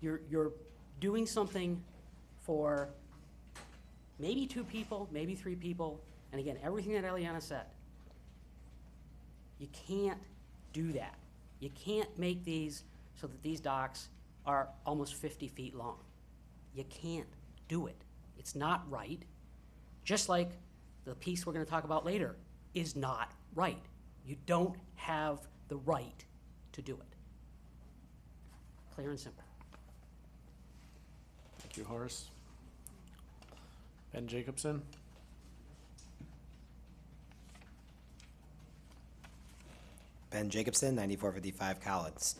You're doing something for maybe 2 people, maybe 3 people, and again, everything that Eliana said. You can't do that. You can't make these so that these docks are almost 50 feet long. You can't do it. It's not right, just like the piece we're going to talk about later is not right. You don't have the right to do it. Clear and simple. Thank you, Horace. Ben Jacobson. Ben Jacobson, 9455 Collins.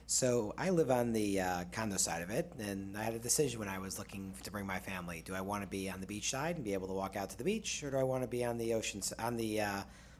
So I live on the condo side of it, and I had a decision when I was looking to bring my family. Do I want to be on the beach side and be able to walk out to the beach, or do I want to be on the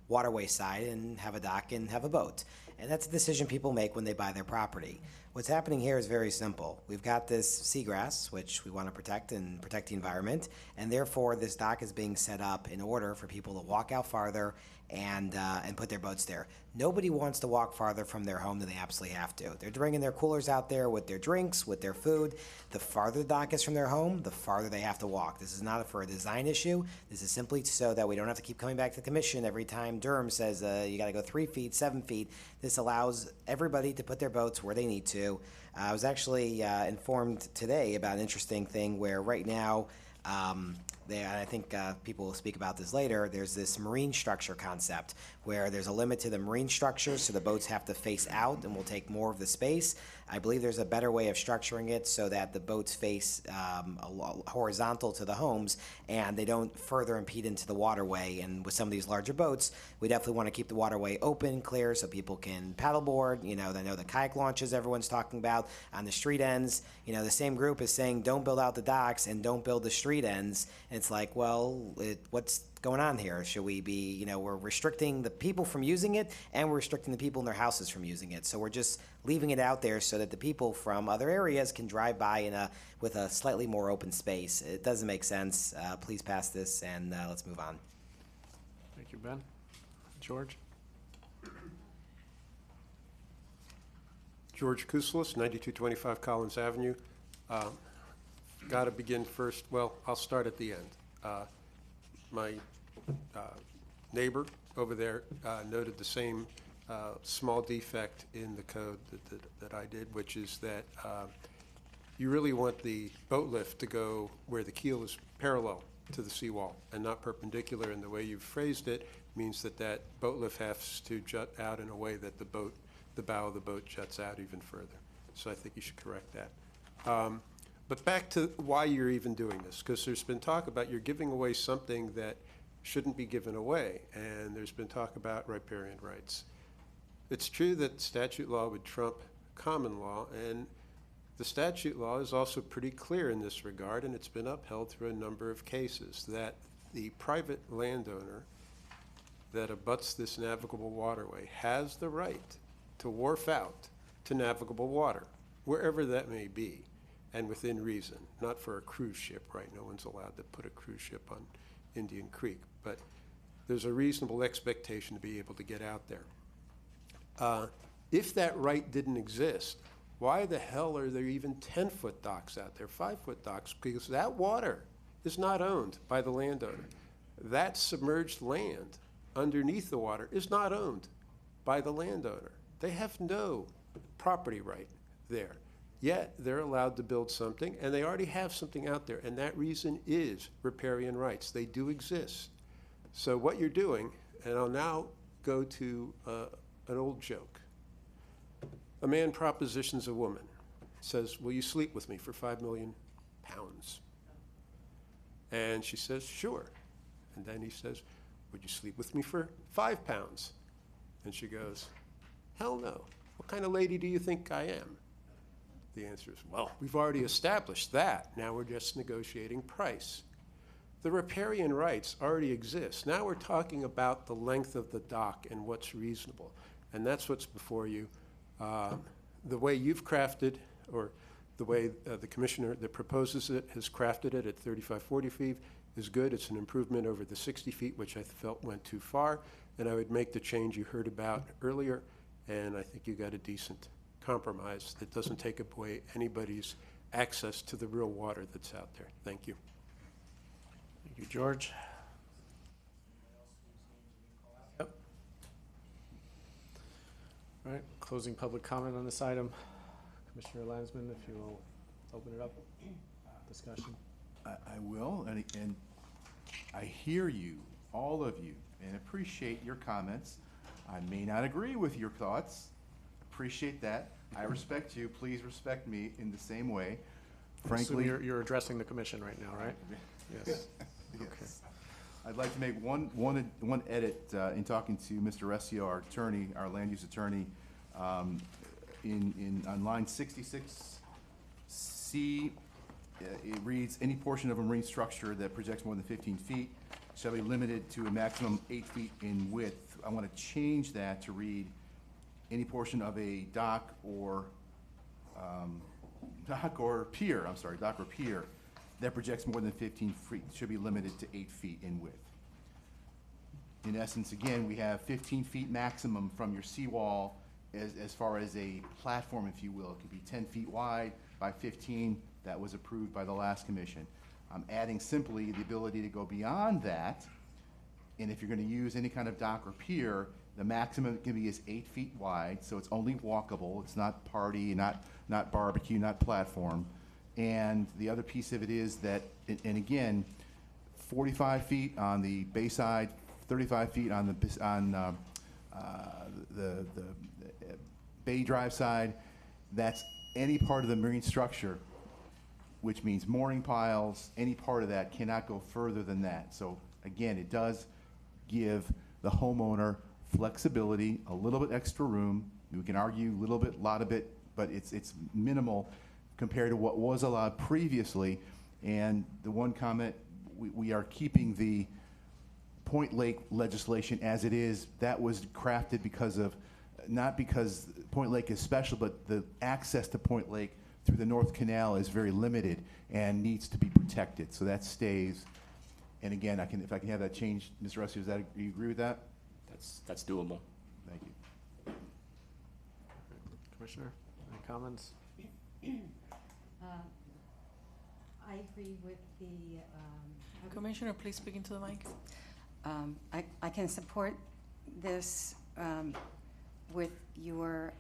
waterway side and have a dock and have a boat? And that's a decision people make when they buy their property. What's happening here is very simple. We've got this seagrass, which we want to protect and protect the environment, and therefore this dock is being set up in order for people to walk out farther and put their boats there. Nobody wants to walk farther from their home than they absolutely have to. They're bringing their coolers out there with their drinks, with their food. The farther the dock is from their home, the farther they have to walk. This is not for a design issue. This is simply so that we don't have to keep coming back to the commission every time Durham says you got to go 3 feet, 7 feet. This allows everybody to put their boats where they need to. I was actually informed today about an interesting thing where right now, I think people will speak about this later, there's this marine structure concept where there's a limit to the marine structures, so the boats have to face out and will take more of the space. I believe there's a better way of structuring it so that the boats face horizontal to the homes and they don't further impede into the waterway. And with some of these larger boats, we definitely want to keep the waterway open, clear, so people can paddleboard. I know the kayak launches everyone's talking about on the street ends. The same group is saying don't build out the docks and don't build the street ends. And it's like, well, what's going on here? Should we be, we're restricting the people from using it and we're restricting the people in their houses from using it. So we're just leaving it out there so that the people from other areas can drive by with a slightly more open space. It doesn't make sense. Please pass this and let's move on. Thank you, Ben. George? George Kouslis, 9225 Collins Avenue. Got to begin first. Well, I'll start at the end. My neighbor over there noted the same small defect in the code that I did, which is that you really want the boat lift to go where the keel is parallel to the seawall and not perpendicular. And the way you've phrased it means that boat lift has to jut out in a way that the bow of the boat juts out even further. So I think you should correct that. But back to why you're even doing this, because there's been talk about you're giving away something that shouldn't be given away, and there's been talk about riparian rights. It's true that statute law would trump common law, and The statute law is also pretty clear in this regard, and it's been upheld through a number of cases, that the private landowner that abuts this navigable waterway has the right to wharf out to navigable water, wherever that may be, and within reason. Not for a cruise ship, right? No one's allowed to put a cruise ship on Indian Creek, but there's a reasonable expectation to be able to get out there. If that right didn't exist, why the hell are there even 10-foot docks out there, 5-foot docks? Because that water is not owned by the landowner. That submerged land underneath the water is not owned by the landowner. They have no property right there. Yet they're allowed to build something, and they already have something out there, and that reason is riparian rights. They do exist. So what you're doing, and I'll now go to an old joke. A man propositions a woman, says, will you sleep with me for 5 million pounds? And she says, sure. And then he says, would you sleep with me for 5 pounds? And she goes, hell no. What kind of lady do you think I am? The answer is, well, we've already established that. Now we're just negotiating price. The riparian rights already exist. Now we're talking about the length of the dock and what's reasonable. And that's what's before you. The way you've crafted, or the way the commissioner that proposes it has crafted it at 35-40 feet is good. It's an improvement over the 60 feet, which I felt went too far. And I would make the change you heard about earlier. And I think you got a decent compromise that doesn't take away anybody's access to the real water that's out there. Thank you. Thank you, George. Yep. All right, closing public comment on this item. Commissioner Landsman, if you will open it up, discussion. I will, and I hear you, all of you, and appreciate your comments. I may not agree with your thoughts. Appreciate that. I respect you. Please respect me in the same way. Frankly, you're addressing the commission right now, right? Yes. Yes. Okay. I'd like to make one edit in talking to Mr. Resio, our attorney, our land use attorney, on line 66C. It reads, any portion of a marine structure that projects more than 15 feet shall be limited to a maximum 8 feet in width. I want to change that to read, any portion of a dock or pier that projects more than 15 feet should be limited to 8 feet in width. In essence, again, we have 15 feet maximum from your seawall as far as a platform, if you will. It could be 10 feet wide by 15. That was approved by the last commission. I'm adding simply the ability to go beyond that. And if you're going to use any kind of dock or pier, the maximum it can be is 8 feet wide, so it's only walkable. It's not party, not barbecue, not platform. And the other piece of it is that, and again, 45 feet on the bay side, 35 feet on the bay drive side. That's any part of the marine structure, which means mooring piles. Any part of that cannot go further than that. So again, it does give the homeowner flexibility, a little bit extra room. We can argue a little bit, lot of it, but it's minimal compared to what was allowed previously. And the one comment, we are keeping the Point Lake legislation as it is. That was crafted because of, not because Point Lake is special, but the access to Point Lake through the North Canal is very limited and needs to be protected. So that stays. And again, if I can have that changed, Mr. Rusty, do you agree with that? That's doable. Thank you. Commissioner, any comments? I agree with the. Commissioner, please speak into the mic. I can support this with your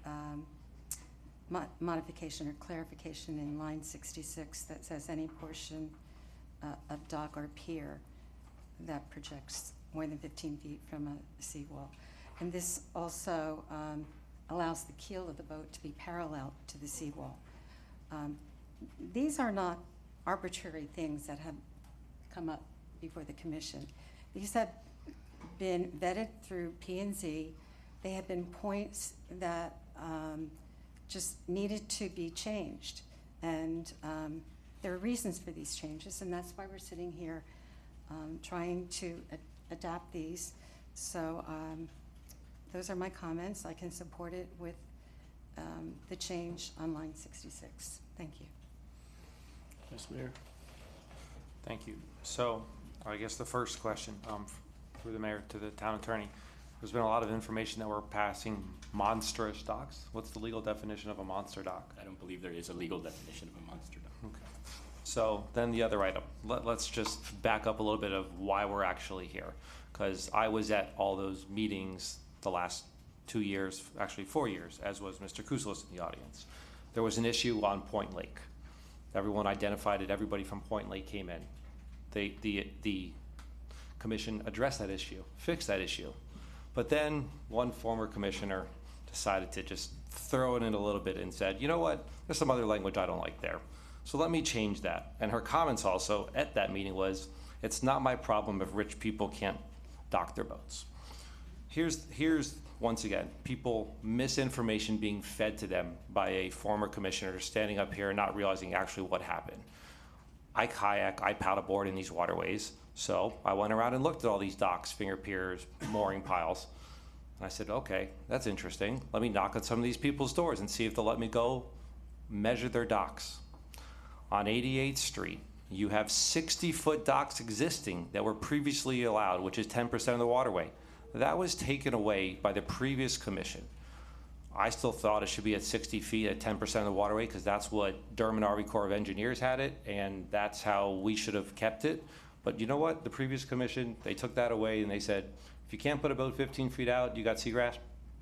modification or clarification in line 66 that says any portion of dock or pier that projects more than 15 feet from a seawall. And this also allows the keel of the boat to be parallel to the seawall. These are not arbitrary things that have come up before the commission. These have been vetted through P&Z. They have been points that just needed to be changed. And there are reasons for these changes, and that's why we're sitting here trying to adapt these. So those are my comments. I can support it with the change on line 66. Thank you. Vice Mayor? Thank you. So, I guess the first question, through the mayor to the town attorney. There's been a lot of information that we're passing monstrous docks. What's the legal definition of a monster dock? I don't believe there is a legal definition of a monster dock. Okay. So then the other item, let's just back up a little bit of why we're actually here. Because I was at all those meetings the last 2 years, actually 4 years, as was Mr. Kouslos in the audience. There was an issue on Point Lake. Everyone identified it, everybody from Point Lake came in. The commission addressed that issue, fixed that issue. But then one former commissioner decided to just throw it in a little bit and said, you know what, there's some other language I don't like there. So let me change that. And her comments also at that meeting was, it's not my problem if rich people can't dock their boats. Here's once again, people, misinformation being fed to them by a former commissioner standing up here and not realizing actually what happened. I kayak, I paddleboard in these waterways. So I went around and looked at all these docks, finger piers, mooring piles. And I said, okay, that's interesting. Let me knock on some of these people's doors and see if they'll let me go measure their docks. On 88th Street, you have 60-foot docks existing that were previously allowed, which is 10% of the waterway. That was taken away by the previous commission. I still thought it should be at 60 feet at 10% of the waterway because that's what Durham and Army Corps of Engineers had it, and that's how we should have kept it. But you know what? The previous commission, they took that away and they said, if you can't put a boat 15 feet out, you got seagrass,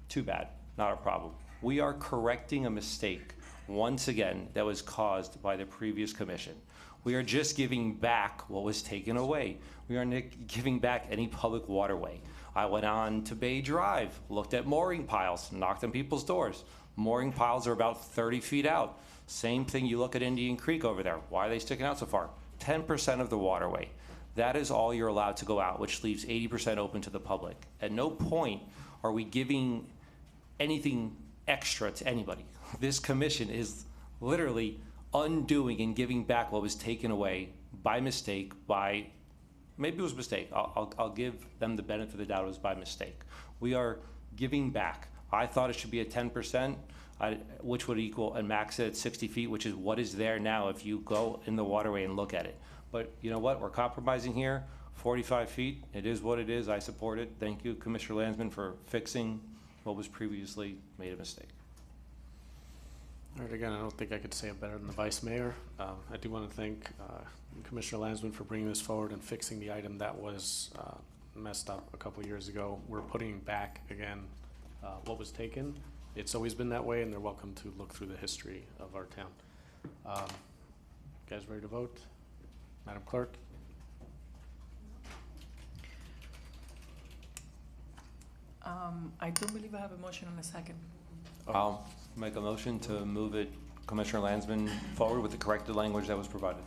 too bad, not a problem. We are correcting a mistake, once again, that was caused by the previous commission. We are just giving back what was taken away. We are not giving back any public waterway. I went on to Bay Drive, looked at mooring piles, knocked on people's doors. Mooring piles are about 30 feet out. Same thing, you look at Indian Creek over there. Why are they sticking out so far? 10% of the waterway. That is all you're allowed to go out, which leaves 80% open to the public. At no point are we giving anything extra to anybody. This commission is literally undoing and giving back what was taken away by mistake, by, maybe it was a mistake. I'll give them the benefit of the doubt it was by mistake. We are giving back. I thought it should be at 10%, which would equal and max it at 60 feet, which is what is there now if you go in the waterway and look at it. But you know what? We're compromising here. 45 feet. It is what it is. I support it. Thank you, Commissioner Landsman, for fixing what was previously made a mistake. All right, again, I don't think I could say it better than the Vice Mayor. I do want to thank Commissioner Landsman for bringing this forward and fixing the item that was messed up a couple years ago. We're putting back, again, what was taken. It's always been that way, and they're welcome to look through the history of our town. Guys ready to vote? Madam Clerk? I do believe I have a motion and a second. I'll make a motion to move it, Commissioner Landsman, forward with the corrected language that was provided.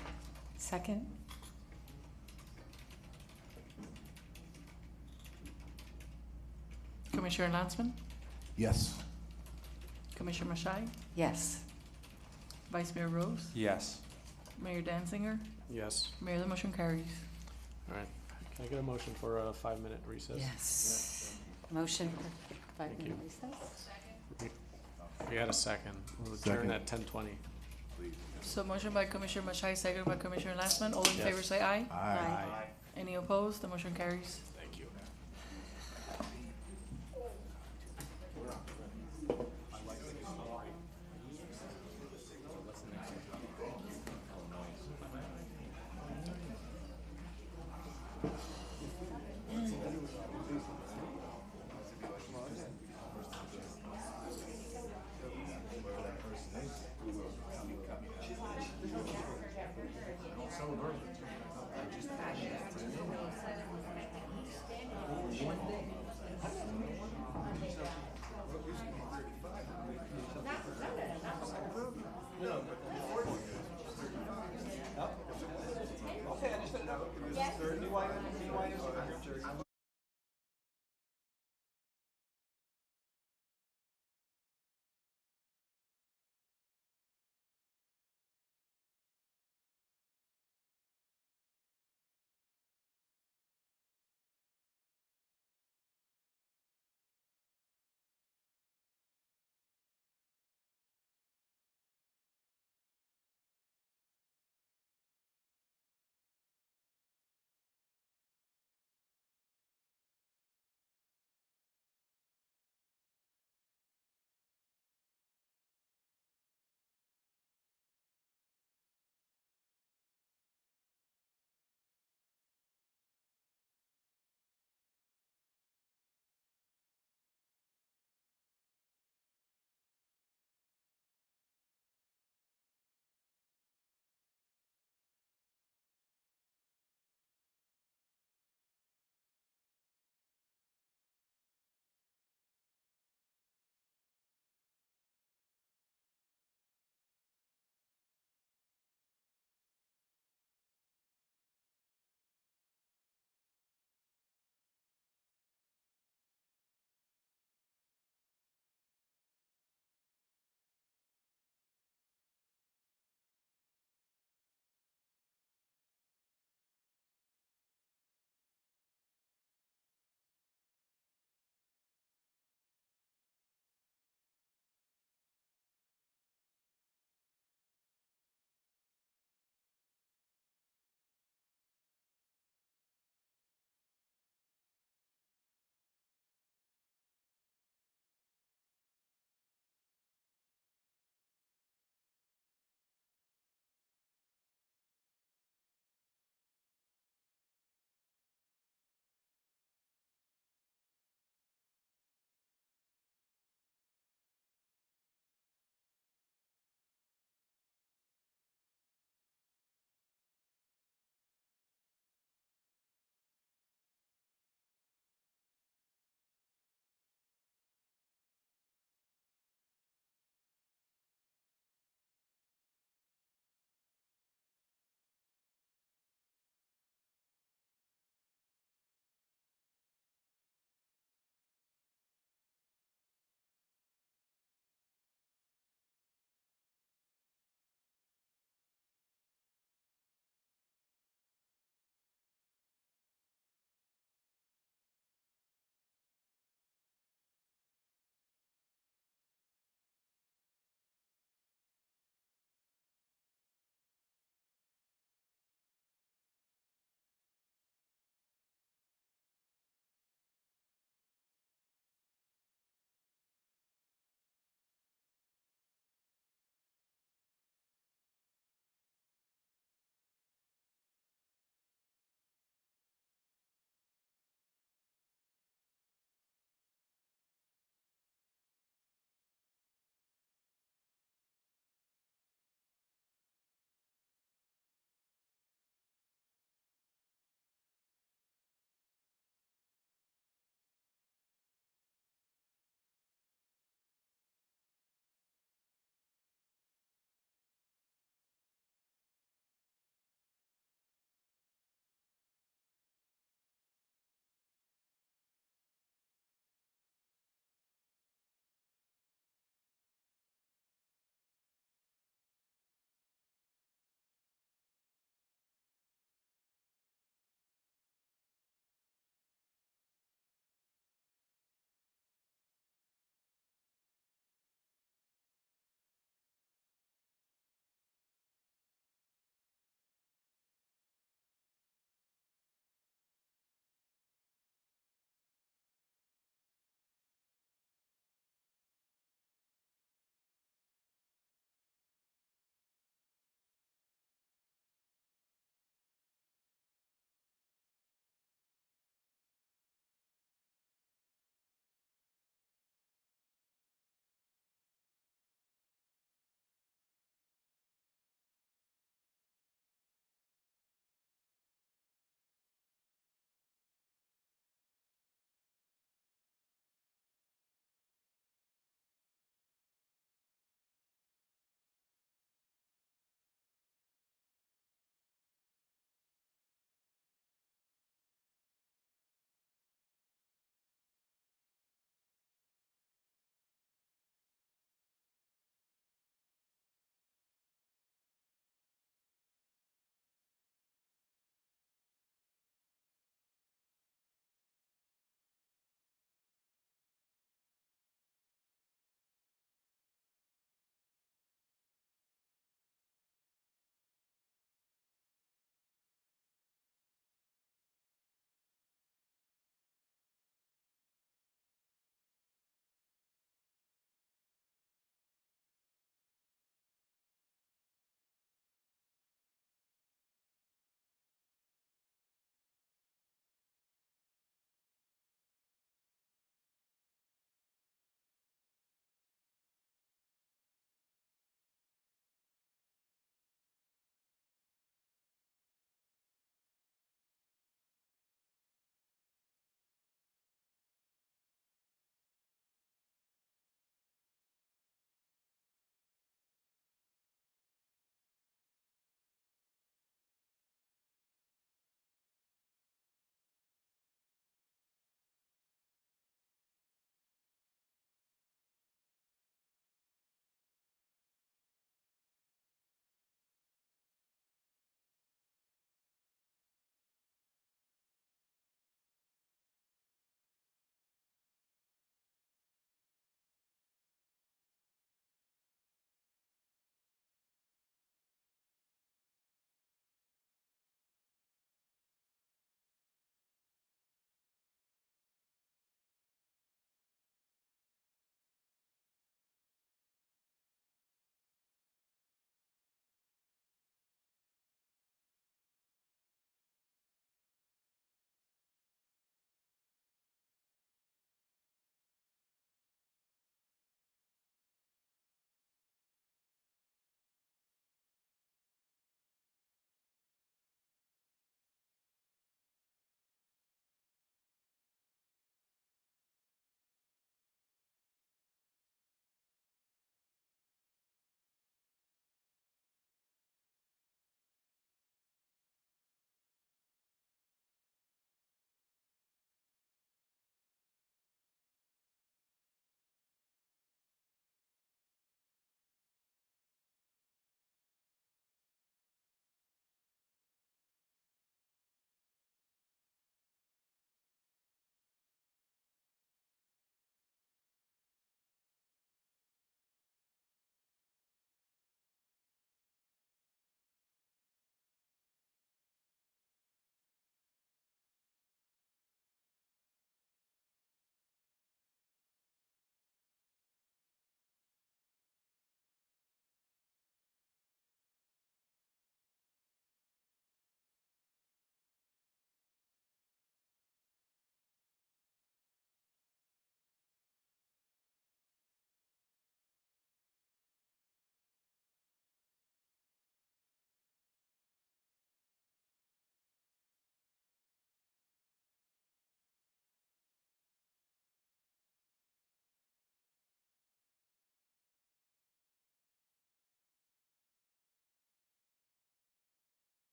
Second? Commissioner Landsman? Yes. Commissioner Mashai? Yes. Vice Mayor Rose? Yes. Mayor Danziger? Yes. Mayor, the motion carries. All right. Can I get a motion for a 5-minute recess? Yes. Motion for 5-minute recess? We had a second. We'll adjourn at 10:20. So motion by Commissioner Mashai, second by Commissioner Landsman. All in favor say aye. Aye. Any opposed? The motion carries. Thank you.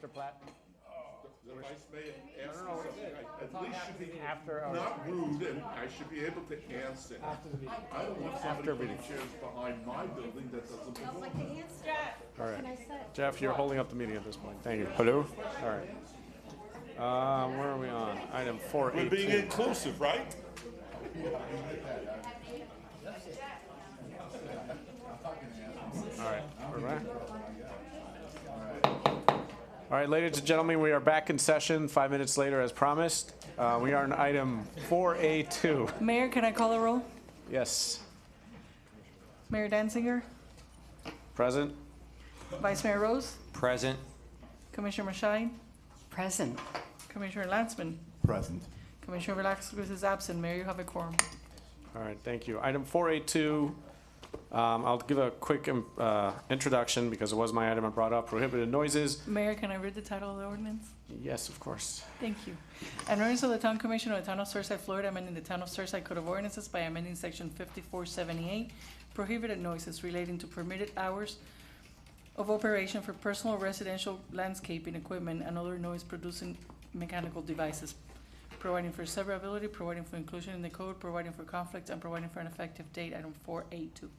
Mr. Platt? The vice mayor asked me No, no, something, I at least should be after our- not rude, and I should be able to answer. I don't want somebody After putting meeting. chairs behind my building that doesn't belong. All right. Jeff, you're holding up the meeting at this point. Thank you. Hello? All right. Where are we on? Item 482. We're being inclusive, right? All right, we're back. All right, ladies and gentlemen, we are back in session 5 minutes later as promised. We are on item 4A2. Mayor, can I call a roll? Yes, Mayor Danziger, present? Vice Mayor Rose, Present. Commissioner Mashine, Present. Commissioner Landsman, Present. Commissioner Velasquez is absent. Mayor, you have a quorum. All right, thank you. Item 482, I'll give a quick introduction because it was my item I brought up, prohibited noises. Mayor, can I read the title of the ordinance? Yes, of course. Thank you. An ordinance of the Town Commission of the Town of Surfside, Florida, amending the Town of Surfside Code of Ordinances by amending Section 5478, prohibited noises relating to permitted hours of operation for personal residential landscaping equipment and other noise-producing mechanical devices, providing for severability, providing for inclusion in the code, providing for conflict, and providing for an effective date. Item 482.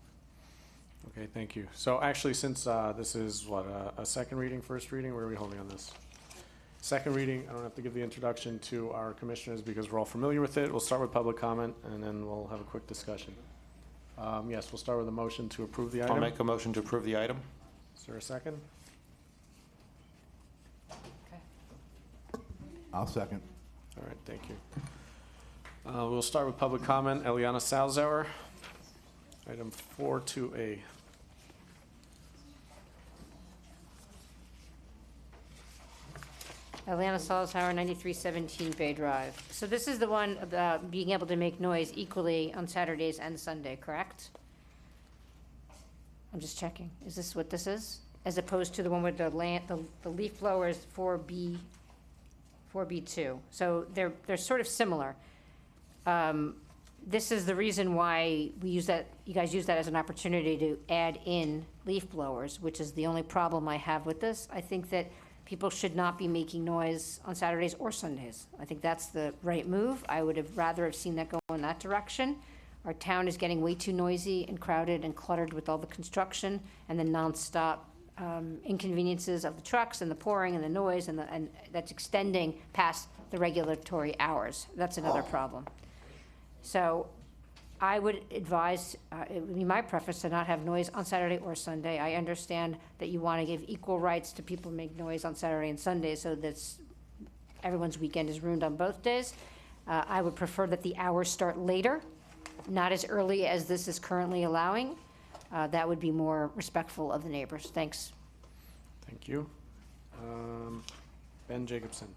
Okay, thank you. So actually, since this is what, a second reading, first reading, where are we holding on this? Second reading, I don't have to give the introduction to our commissioners because we're all familiar with it. We'll start with public comment and then we'll have a quick discussion. Yes, we'll start with a motion to approve the item. I'll make a motion to approve the item. Is there a second? I'll second. All right, thank you. We'll start with public comment. Eliana Salzauer, item 42A. Atlanta Salzhauer, 9317 Bay Drive. So this is the one about being able to make noise equally on Saturdays and Sunday, correct? I'm just checking. Is this what this is? As opposed to the one with the leaf blowers 4B2. So they're sort of similar. This is the reason why we use that, you guys use that as an opportunity to add in leaf blowers, which is the only problem I have with this. I think that people should not be making noise on Saturdays or Sundays. I think that's the right move. I would have rather have seen that go in that direction. Our town is getting way too noisy and crowded and cluttered with all the construction and the nonstop inconveniences of the trucks and the pouring and the noise and that's extending past the regulatory hours. That's another problem. So I would advise, it would be my preference to not have noise on Saturday or Sunday. I understand that you want to give equal rights to people who make noise on Saturday and Sunday so that everyone's weekend is ruined on both days. I would prefer that the hours start later, not as early as this is currently allowing. That would be more respectful of the neighbors. Thanks. Thank you. Ben Jacobson.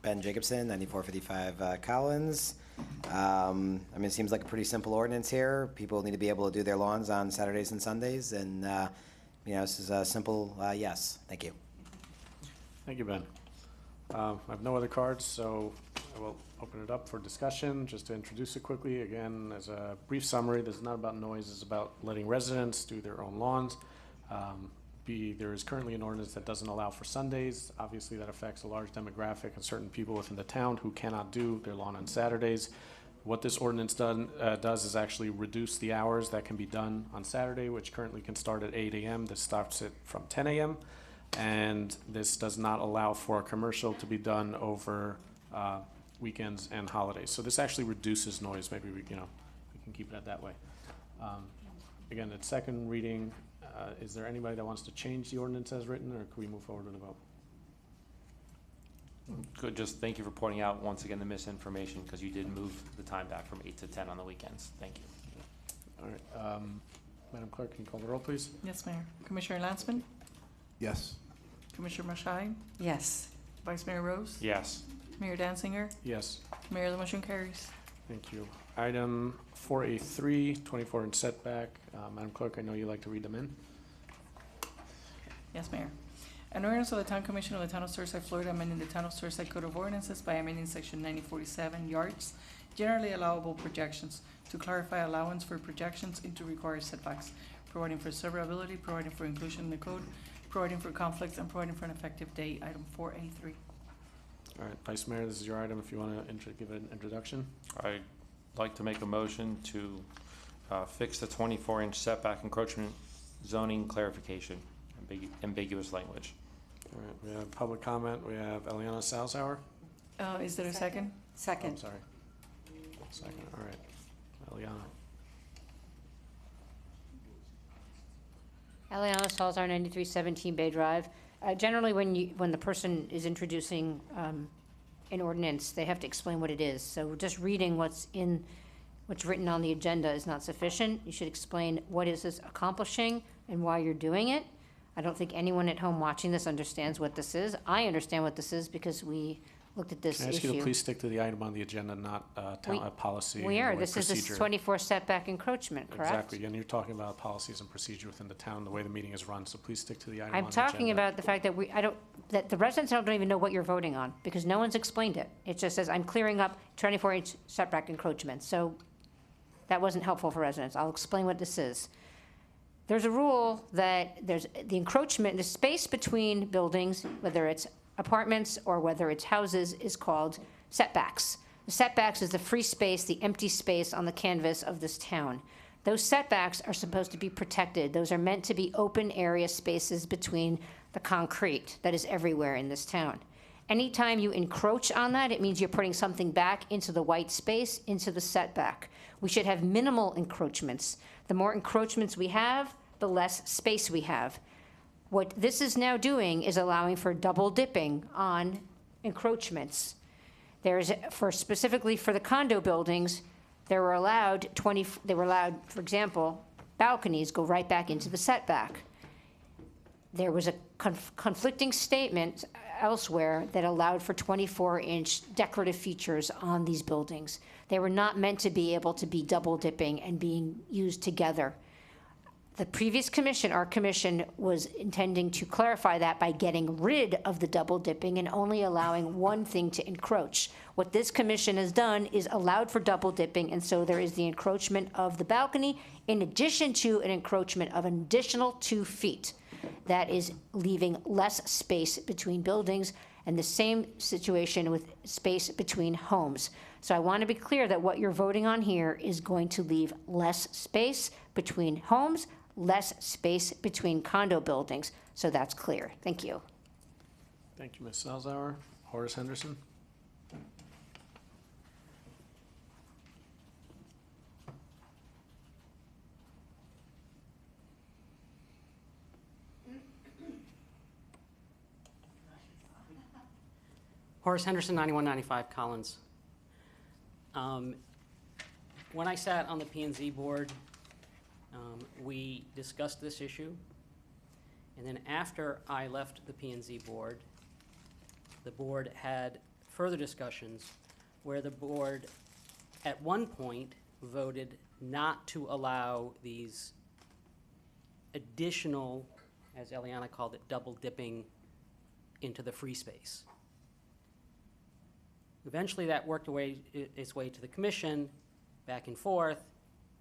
Ben Jacobson, 9455 Collins. I mean, it seems like a pretty simple ordinance here. People need to be able to do their lawns on Saturdays and Sundays, and, you know, this is a simple yes. Thank you. Thank you, Ben. I have no other cards, so I will open it up for discussion. Just to introduce it quickly, again, as a brief summary, this is not about noise, it's about letting residents do their own lawns. There is currently an ordinance that doesn't allow for Sundays. Obviously, that affects a large demographic and certain people within the town who cannot do their lawn on Saturdays. What this ordinance does is actually reduce the hours that can be done on Saturday, which currently can start at 8 a.m. This stops it from 10 a.m. And this does not allow for a commercial to be done over weekends and holidays. So this actually reduces noise. Maybe we can keep it that way. Again, it's second reading. Is there anybody that wants to change the ordinance as written, or can we move forward with a vote? Good, just thank you for pointing out once again the misinformation, because you did move the time back from 8 to 10 on the weekends. Thank you. All right, Madam Clerk, can you call the roll, please? Yes, Mayor. Commissioner Landsman? Yes. Commissioner Mashine? Yes. Vice Mayor Rose? Yes. Mayor Danziger? Yes. Mayor, the motion carries. Thank you. Item 4A3, 24 and setback. Madam Clerk, I know you like to read them in. Yes, Mayor. An ordinance of the Town Commission of the Town of Surfside, Florida, amending the Town of Surfside Code of Ordinances by amending Section 9047 yards generally allowable projections, to clarify allowance for projections into required setbacks, providing for severability, providing for inclusion in the code, providing for conflicts, and providing for an effective date, item 4A3. All right, Vice Mayor, this is your item if you want to give an introduction. I'd like to make a motion to fix the 24-inch setback encroachment zoning clarification, ambiguous language. All right, we have public comment. We have Eliana Salzauer. Is there a second? Oh, Second. I'm sorry. Second, all right. Eliana. Eliana Salzar, 9317 Bay Drive. Generally, when the person is introducing an ordinance, they have to explain what it is. So just reading what's written on the agenda is not sufficient. You should explain what is this accomplishing and why you're doing it. I don't think anyone at home watching this understands what this is. I understand what this is because we looked at this Can I ask issue. you to please stick to the item on the agenda, not policy? We are. or This is procedure. this 24 setback encroachment, correct? Exactly, and you're talking about policies and procedure within the town, the way the meeting is run, so please stick to the item on I'm the agenda. talking about the fact that that the residents don't even know what you're voting on because no one's explained it. It just says, I'm clearing up 24-inch setback encroachment. So that wasn't helpful for residents. I'll explain what this is. There's a rule that there's the encroachment, the space between buildings, whether it's apartments or whether it's houses, is called setbacks. The setbacks is the free space, the empty space on the canvas of this town. Those setbacks are supposed to be protected. Those are meant to be open area spaces between the concrete that is everywhere in this town. Anytime you encroach on that, it means you're putting something back into the white space, into the setback. We should have minimal encroachments. The more encroachments we have, the less space we have. What this is now doing is allowing for double dipping on encroachments. Specifically for the condo buildings, they were allowed, for example, balconies go right back into the setback. There was a conflicting statement elsewhere that allowed for 24-inch decorative features on these buildings. They were not meant to be able to be double dipping and being used together. The previous commission, our commission, was intending to clarify that by getting rid of the double dipping and only allowing one thing to encroach. What this commission has done is allowed for double dipping, and so there is the encroachment of the balcony in addition to an encroachment of an additional 2 feet. That is leaving less space between buildings, and the same situation with space between homes. So I want to be clear that what you're voting on here is going to leave less space between homes, less space between condo buildings. So that's clear. Thank you. Thank you, Ms. Salzauer. Horace Henderson. Horace Henderson, 9195 Collins. When I sat on the P&Z board, we discussed this issue. And then after I left the P&Z board, the board had further discussions where the board at one point voted not to allow these additional, as Eliana called it, double dipping into the free space. Eventually that worked its way to the commission, back and forth,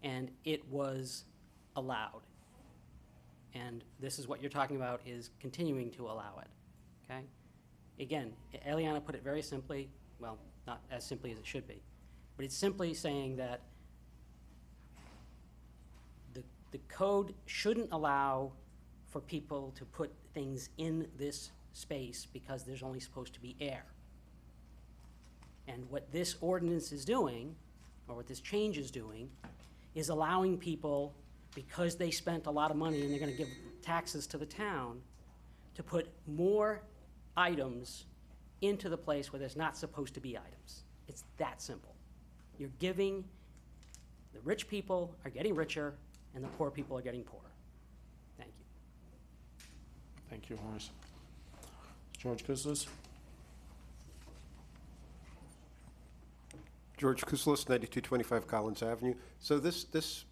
and it was allowed. And this is what you're talking about, is continuing to allow it, okay? Again, Eliana put it very simply, well, not as simply as it should be, but it's simply saying that the code shouldn't allow for people to put things in this space because there's only supposed to be air. And what this ordinance is doing, or what this change is doing, is allowing people, because they spent a lot of money and they're gonna give taxes to the town, to put more items into the place where there's not supposed to be items. It's that simple. You're giving, the rich people are getting richer and the poor people are getting poorer. Thank you. Thank you, Horace. George Kouzlis. George Kouzlis, 9225 Collins Avenue. So this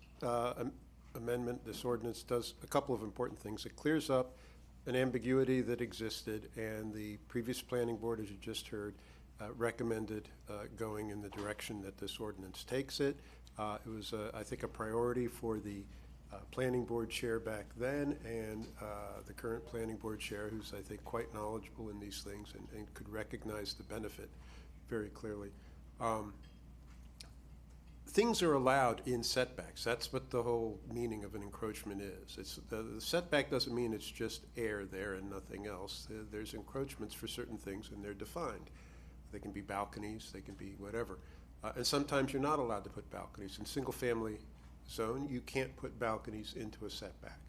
amendment, this ordinance, does a couple of important things. It clears up an ambiguity that existed, and the previous planning board, as you just heard, recommended going in the direction that this ordinance takes it. It was, I think, a priority for the planning board chair back then, and the current planning board chair, who's, I think, quite knowledgeable in these things and could recognize the benefit very clearly. Things are allowed in setbacks. That's what the whole meaning of an encroachment is. It's, the setback doesn't mean it's just air there and nothing else. There's encroachments for certain things, and they're defined. They can be balconies, they can be whatever. And sometimes you're not allowed to put balconies. In single-family zone, you can't put balconies into a setback.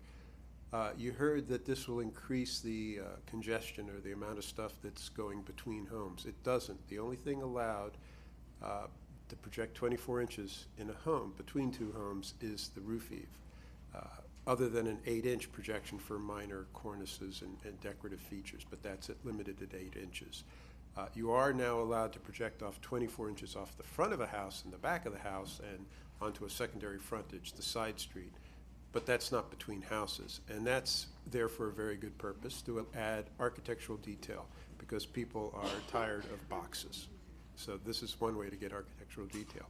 You heard that this will increase the congestion or the amount of stuff that's going between homes. It doesn't. The only thing allowed to project 24 inches in a home, between two homes, is the roof eave, other than an 8-inch projection for minor cornices and decorative features, but that's limited at 8 inches. You are now allowed to project off 24 inches off the front of a house and the back of the house and onto a secondary frontage, the side street, but that's not between houses. And that's there for a very good purpose, to add architectural detail, because people are tired of boxes. So this is one way to get architectural detail.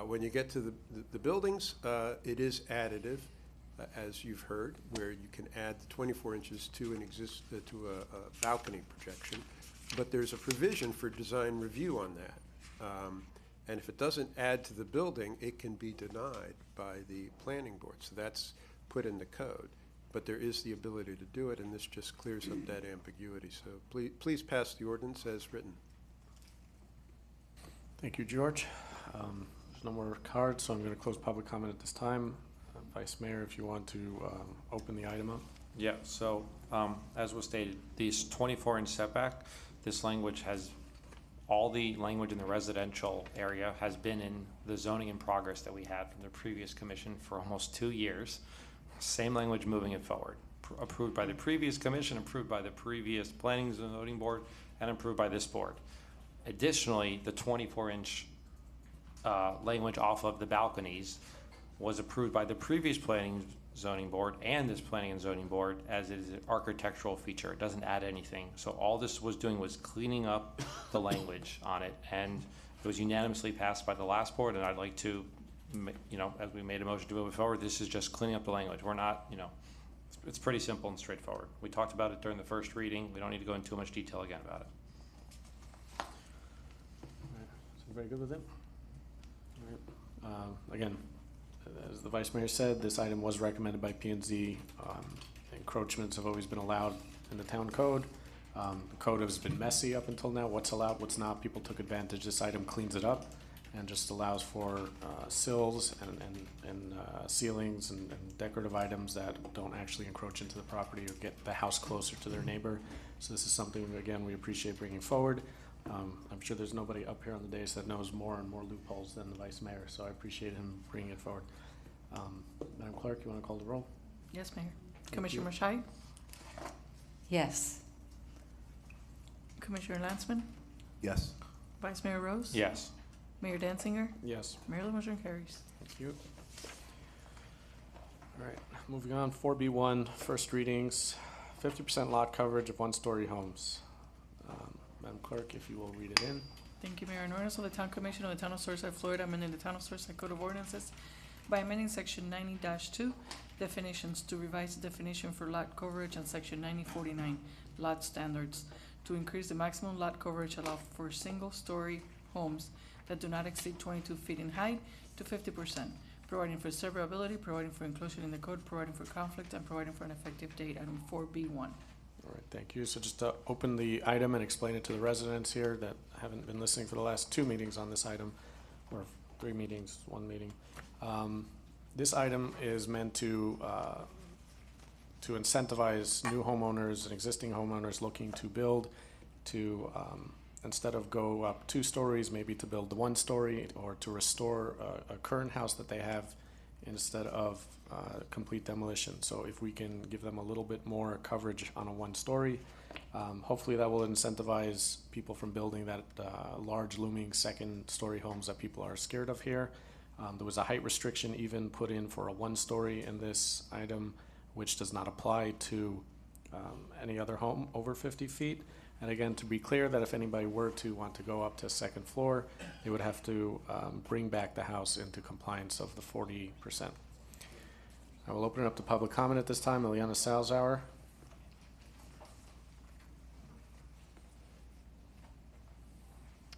When you get to the buildings, it is additive, as you've heard, where you can add the 24 inches to a balcony projection, but there's a provision for design review on that. And if it doesn't add to the building, it can be denied by the planning board. So that's put in the code. But there is the ability to do it, and this just clears up that ambiguity. So please pass the ordinance as written. Thank you, George. There's no more cards, so I'm going to close public comment at this time. Vice Mayor, if you want to open the item up. Yeah, so as was stated, these 24-inch setback, this language has, all the language in the residential area has been in the zoning in progress that we had from the previous commission for almost 2 years. Same language moving it forward. Approved by the previous commission, approved by the previous planning and zoning board, and approved by this board. Additionally, the 24-inch language off of the balconies was approved by the previous planning zoning board and this planning and zoning board as it is an architectural feature. It doesn't add anything. So all this was doing was cleaning up the language on it, and it was unanimously passed by the last board, and I'd like to, you know, as we made a motion to move it forward, this is just cleaning up the language. We're not, you know, it's pretty simple and straightforward. We talked about it during the first reading. We don't need to go into too much detail again about it. Very good with it? All right. Again, as the Vice Mayor said, this item was recommended by P&Z. Encroachments have always been allowed in the town code. The code has been messy up until now. What's allowed, what's not. People took advantage. This item cleans it up and just allows for sills and ceilings and decorative items that don't actually encroach into the property or get the house closer to their neighbor. So this is something, again, we appreciate bringing forward. I'm sure there's nobody up here on the dais that knows more and more loopholes than the Vice Mayor, so I appreciate him bringing it forward. Madam Clerk, you want to call the roll? Yes, Mayor. Commissioner Mashai? Yes. Commissioner Lansman? Yes. Vice Mayor Rose? Yes. Mayor Danziger? Yes. Mayor, the motion carries. Thank you. All right, moving on, 4B1, first readings, 50% lot coverage of one-story homes. Madam Clerk, if you will read it in. Thank you, Mayor. An ordinance of the Town Commission of the Town of Surfside, Florida, amending the Town of Surfside Code of Ordinances by amending Section 90-2 definitions to revise the definition for lot coverage and Section 9049 lot standards to increase the maximum lot coverage allowed for single-story homes that do not exceed 22 feet in height to 50%, providing for severability, providing for inclusion in the code, providing for conflict, and providing for an effective date. Item 4B1. All right, thank you. So just to open the item and explain it to the residents here that haven't been listening for the last 2 meetings on this item, or 3 meetings, 1 meeting. This item is meant to incentivize new homeowners and existing homeowners looking to build to, instead of go up 2 stories, maybe to build 1 story or to restore a current house that they have instead of complete demolition. So if we can give them a little bit more coverage on a 1 story, hopefully that will incentivize people from building that large looming 2nd-story homes that people are scared of here. There was a height restriction even put in for a 1 story in this item, which does not apply to any other home over 50 feet. And again, to be clear, that if anybody were to want to go up to second floor, they would have to bring back the house into compliance of the 40%. I will open it up to public comment at this time. Eliana Salzauer.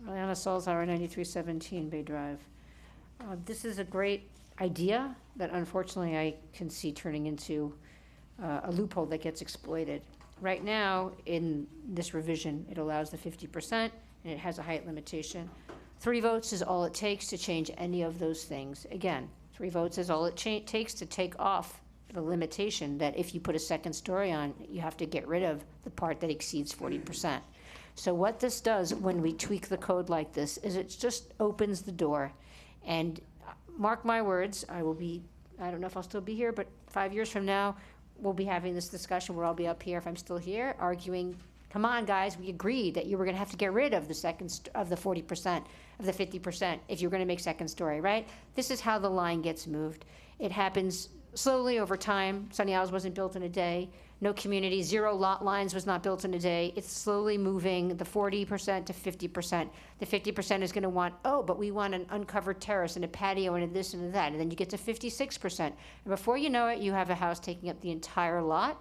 Eliana Salzauer, 9317 Bay Drive. This is a great idea that unfortunately I can see turning into a loophole that gets exploited. Right now, in this revision, it allows the 50% and it has a height limitation. 3 votes is all it takes to change any of those things. Again, 3 votes is all it takes to take off the limitation that if you put a second story on, you have to get rid of the part that exceeds 40%. So what this does when we tweak the code like this is it just opens the door. And mark my words, I don't know if I'll still be here, but 5 years from now, we'll be having this discussion where I'll be up here, if I'm still here, arguing, come on, guys, we agreed that you were gonna have to get rid of the of the 40%, of the 50%, if you're gonna make second story, right? This is how the line gets moved. It happens slowly over time. Sunny Isles wasn't built in a day. No community, 0 lot lines was not built in a day. It's slowly moving the 40% to 50%. The 50% is gonna want, oh, but we want an uncovered terrace and a patio and a this and a that. And then you get to 56%. And before you know it, you have a house taking up the entire lot.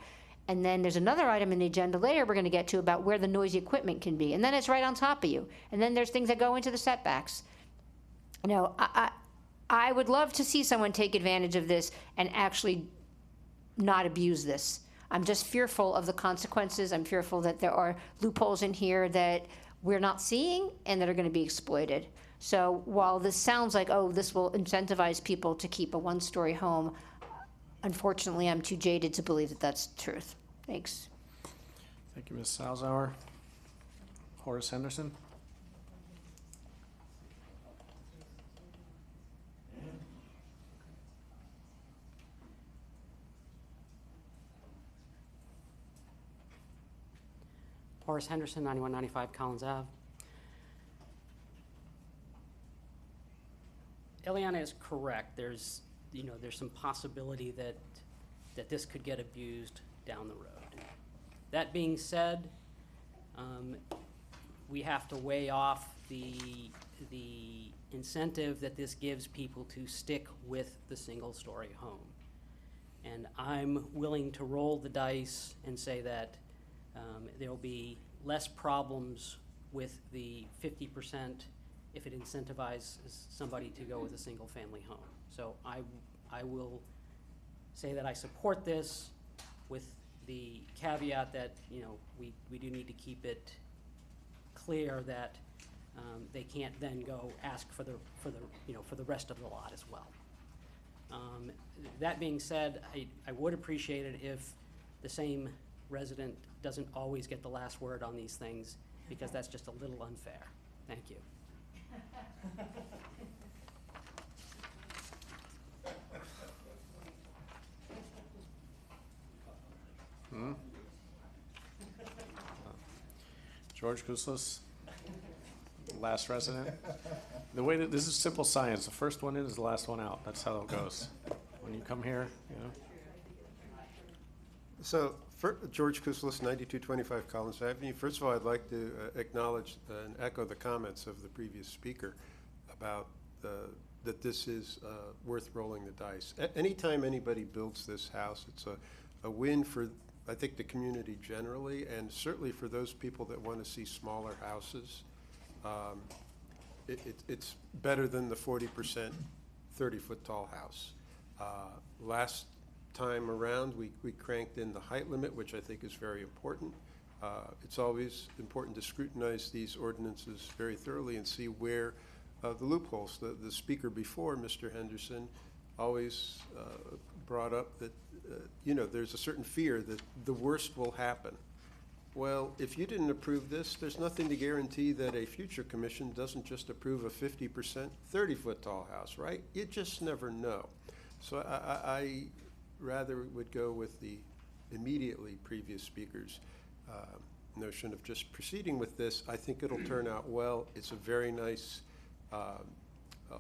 And then there's another item in the agenda later we're gonna get to about where the noisy equipment can be. And then it's right on top of you. And then there's things that go into the setbacks. You know, I would love to see someone take advantage of this and actually not abuse this. I'm just fearful of the consequences. I'm fearful that there are loopholes in here that we're not seeing and that are going to be exploited. So while this sounds like, oh, this will incentivize people to keep a 1-story home, unfortunately, I'm too jaded to believe that that's the truth. Thanks. Thank you, Ms. Salzauer. Horace Henderson. Horace Henderson, 9195 Collins Ave. Eliana is correct. There's some possibility that this could get abused down the road. That being said, we have to weigh off the incentive that this gives people to stick with the single-story home. And I'm willing to roll the dice and say that there'll be less problems with the 50% if it incentivizes somebody to go with a single-family home. So I will say that I support this with the caveat that we do need to keep it clear that they can't then go ask for the rest of the lot as well. That being said, I would appreciate it if the same resident doesn't always get the last word on these things, because that's just a little unfair. Thank you. George Kouslis, last resident. The way that this is simple science. The first one in is the last one out. That's how it goes. When you come here, So, George Kouslis, 9225 Collins Avenue. First of all, I'd like to acknowledge and echo the comments of the previous speaker about that this is worth rolling the dice. Anytime anybody builds this house, it's a win for, I think, the community generally, and certainly for those people that want to see smaller houses. It's better than the 40% 30-foot tall house. Last time around, we cranked in the height limit, which I think is very important. It's always important to scrutinize these ordinances very thoroughly and see where the loopholes. The speaker before, Mr. Henderson, always brought up that there's a certain fear that the worst will happen. Well, if you didn't approve this, there's nothing to guarantee that a future commission doesn't just approve a 50% 30-foot tall house, right? You just never know. So I rather would go with the immediately previous speaker's notion of just proceeding with this. I think it'll turn out well. It's a very nice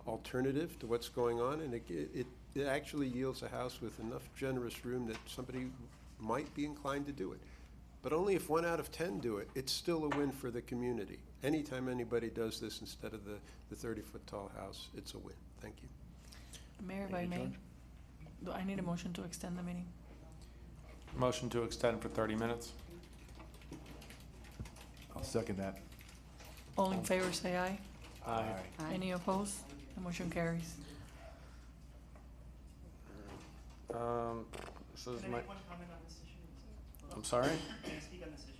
alternative to what's going on, and it actually yields a house with enough generous room that somebody might be inclined to do it. But only if 1 out of 10 do it, it's still a win for the community. Anytime anybody does this instead of the 30-foot tall house, it's a win. Thank you. Mayor, if I may, do I need a motion to extend the meeting? Motion to extend for 30 minutes. I'll second that. All in favor, say aye. Aye. Any opposed? The motion carries. So this Can I might, make one comment on this issue? I'm sorry? Can I speak on this issue?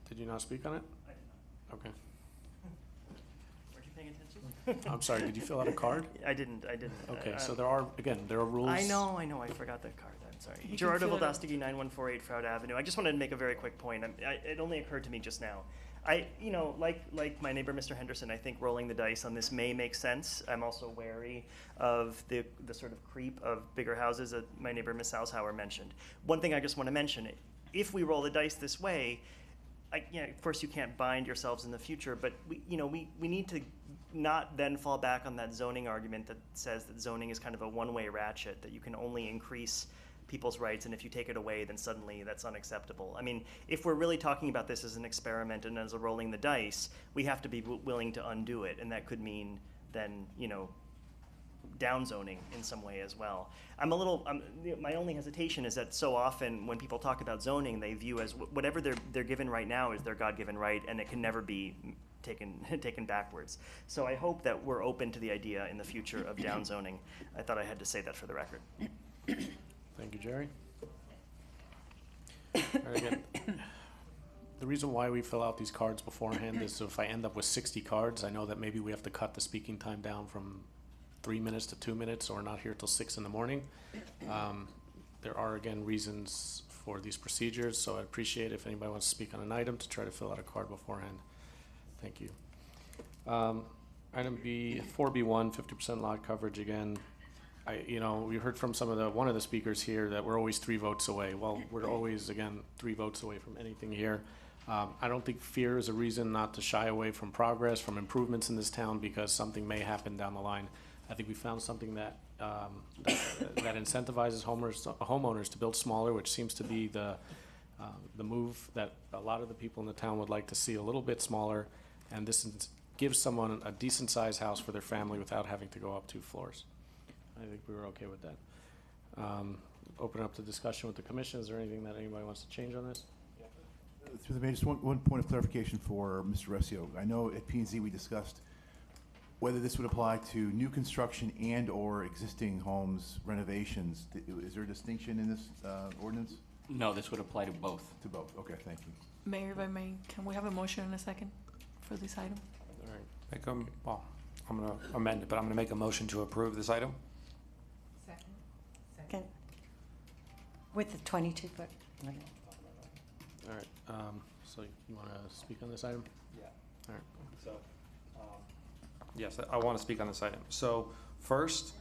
Did you not speak on it? I did not. Okay. Weren't you paying attention? I'm sorry, did you fill out a card? I didn't. Okay, so there are rules. I know, I forgot that card, I'm sorry. You can Gerardo fill it out. Voldostigi, 9148 Froud Avenue. I just wanted to make a very quick point. It only occurred to me just now. Like my neighbor, Mr. Henderson, I think rolling the dice on this may make sense. I'm also wary of the sort of creep of bigger houses that my neighbor, Ms. Salzhauer, mentioned. One thing I just want to mention, if we roll the dice this way, of course you can't bind yourselves in the future, but we need to not then fall back on that zoning argument that says that zoning is kind of a one-way ratchet, that you can only increase people's rights, and if you take it away, then suddenly that's unacceptable. I mean, if we're really talking about this as an experiment and as a rolling the dice, we have to be willing to undo it, and that could mean then, downzoning in some way as well. My only hesitation is that so often when people talk about zoning, they view as whatever they're given right now is their God-given right, and it can never be taken backwards. So I hope that we're open to the idea in the future of downzoning. I thought I had to say that for the record. Thank you, Jerry. All right, again, the reason why we fill out these cards beforehand is so if I end up with 60 cards, I know that maybe we have to cut the speaking time down from 3 minutes to 2 minutes, or not here till 6 in the morning. There are, again, reasons for these procedures, so I'd appreciate if anybody wants to speak on an item to try to fill out a card beforehand. Thank you. Item B, 4B1, 50% lot coverage again. We heard from one of the speakers here that we're always 3 votes away. Well, we're always, again, 3 votes away from anything here. I don't think fear is a reason not to shy away from progress, from improvements in this town, because something may happen down the line. I think we found something that incentivizes homeowners to build smaller, which seems to be the move that a lot of the people in the town would like to see a little bit smaller, and this gives someone a decent-sized house for their family without having to go up 2 floors. I think we were okay with that. Open up the discussion with the commission. Is there anything that anybody wants to change on this? Through the mayor, just one point of clarification for Mr. Resio. I know at P&Z we discussed whether this would apply to new construction and or existing homes renovations. Is there a distinction in this ordinance? No, this would apply to both. To both, okay, thank you. Mayor, if I may, can we have a motion in a second for this item? All right. I'm going to amend it, but I'm going to make a motion to approve this item. Second. With the 22-foot limit. All right. So you want to speak on this item? Yeah. All right. So, yes, I want to speak on this item. So first,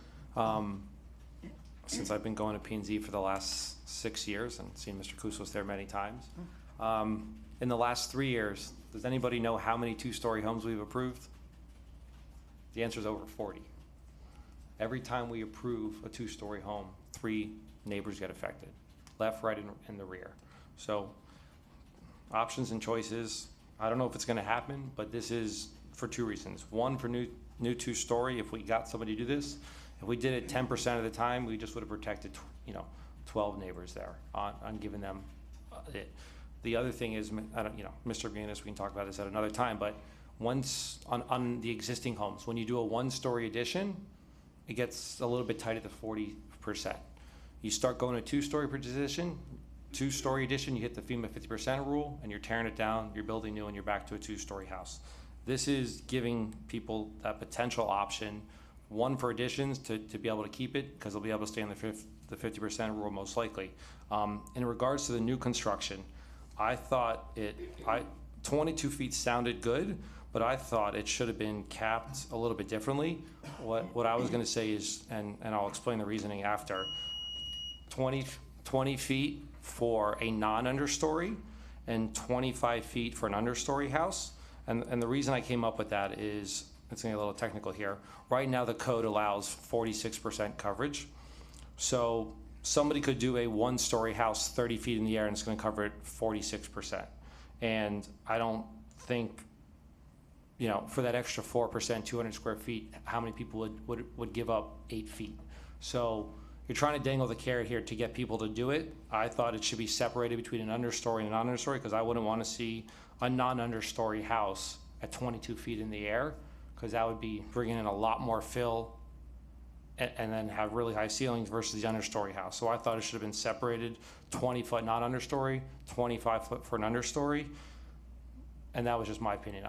since I've been going to P&Z for the last 6 years and seen Mr. Kusos there many times, in the last 3 years, does anybody know how many 2-story homes we've approved? The answer is over 40. Every time we approve a 2-story home, 3 neighbors get affected, left, right, and the rear. So options and choices, I don't know if it's going to happen, but this is for 2 reasons. One, for new 2-story, if we got somebody to do this, if we did it 10% of the time, we just would have protected 12 neighbors there on giving them it. The other thing is, Mr. Greenis, we can talk about this at another time, but once on the existing homes, when you do a 1-story addition, it gets a little bit tight at the 40%. You start going to 2-story addition, you hit the FEMA 50% rule, and you're tearing it down, you're building new, and you're back to a 2-story house. This is giving people that potential option, one, for additions to be able to keep it, because they'll be able to stay in the 50% rule most likely. In regards to the new construction, I thought 22 feet sounded good, but I thought it should have been capped a little bit differently. What I was going to say is, and I'll explain the reasoning after, 20 feet for a non-understory and 25 feet for an understory house. And the reason I came up with that is, it's getting a little technical here. Right now the code allows 46% coverage. So somebody could do a one-story house 30 feet in the air and it's gonna cover it 46%. And I don't think, you know, for that extra 4%, 200 square feet, how many people would give up 8 feet? So you're trying to dangle the carrot here to get people to do it. I thought it should be separated between an understory and a non-understory, because I wouldn't want to see a non-understory house at 22 feet in the air, because that would be bringing in a lot more fill and then have really high ceilings versus the understory house. So I thought it should have been separated, 20-foot non-understory, 25-foot for an understory. And that was just my opinion.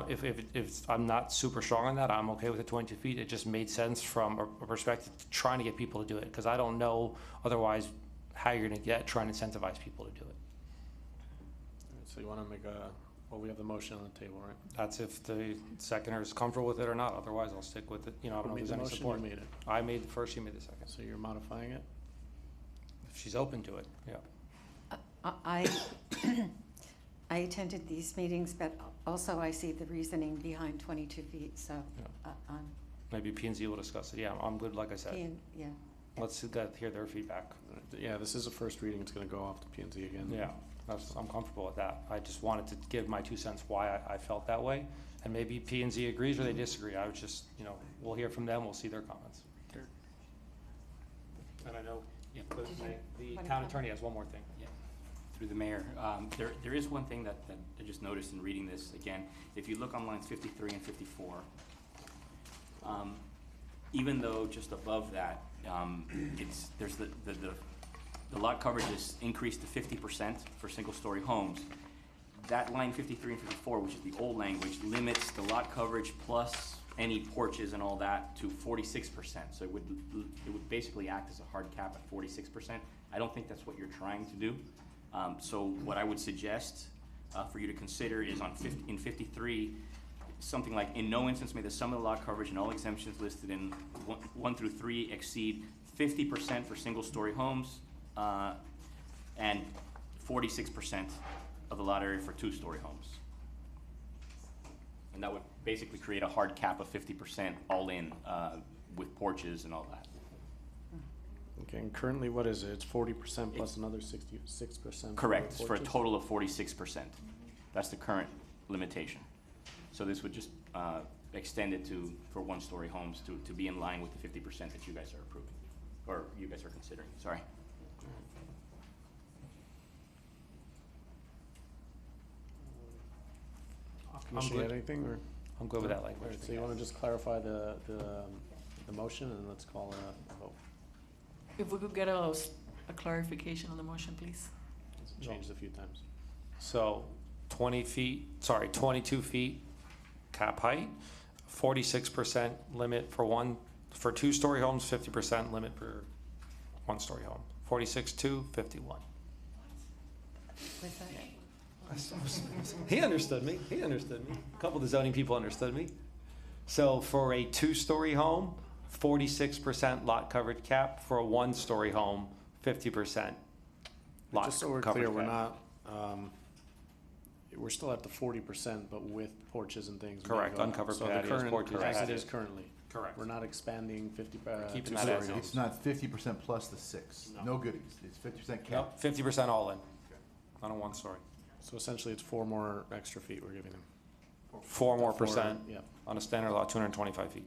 If I'm not super strong on that, I'm okay with the 22 feet. It just made sense from a perspective trying to get people to do it, because I don't know otherwise how you're going to try and incentivize people to do it. So you want to make a, well, we have the motion on the table, right? That's if the seconder is comfortable with it or not. Otherwise, I'll stick with it. You know, I don't know if there's any support. You made it. I made the first, you made the second. So you're modifying it? If she's open to it, yeah. I attended these meetings, but also I see the reasoning behind 22 feet, so. Maybe P&Z will discuss it. Yeah, I'm good, like I said. Yeah. Let's hear their feedback. Yeah, this is a first reading. It's going to go off to P&Z again. Yeah, I'm comfortable with that. I just wanted to give my 2 cents why I felt that way. And maybe P&Z agrees or they disagree. I would just, you know, we'll hear from them. We'll see their comments. And I know the town attorney has one more thing. Yeah. Through the mayor, there is one thing that I just noticed in reading this again. If you look on lines 53 and 54, even though just above that, there's the lot coverage is increased to 50% for single-story homes. That line 53 and 54, which is the old language, limits the lot coverage plus any porches and all that to 46%. So it would basically act as a hard cap at 46%. I don't think that's what you're trying to do. So what I would suggest for you to consider is in 53, something like, in no instance may the sum of the lot coverage and all exemptions listed in 1 through 3 exceed 50% for single-story homes and 46% of the lot area for 2-story homes. And that would basically create a hard cap of 50% all in with porches and all that. Okay, and currently what is it? It's 40% plus another 66%? Correct, for a total of 46%. That's the current limitation. So this would just extend it for 1-story homes to be in line with the 50% that you guys are approving, or you guys are considering, sorry. Commissioner, you had anything, or? I'm good with that language. Right, so you want to just clarify the motion, and let's call a vote. If we could get a clarification on the motion, please. It's changed a few times. So 22 feet cap height, 46% limit for 2-story homes, 50% limit for 1-story home. 46 to 51. Was that? He understood me. A couple of the zoning people understood me. So for a 2-story home, 46% lot coverage cap. For a 1-story home, 50% lot Just so we're coverage clear, we're cap. not, we're still at the 40%, but with porches and things. Correct, uncovered patios, porches, as it patios. is currently. Correct. We're not expanding 50, keeping two-story that as homes. It's not 50% plus the 6. No goodies. It's 50% cap. Nope, 50% all in, on a 1-story. So essentially, it's 4 more extra feet we're giving them. 4 more percent Yeah. on a standard lot, 225 feet.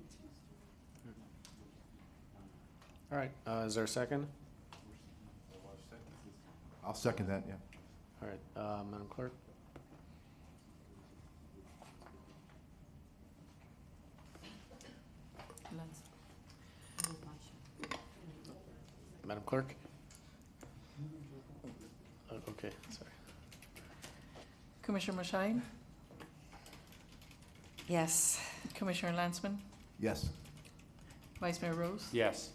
All right, is there a second? I'll second that, yeah. All right, Madam Clerk? Madam Clerk? Okay, sorry. Commissioner Mashain? Yes. Commissioner Landsman? Yes. Vice Mayor Rose? Yes.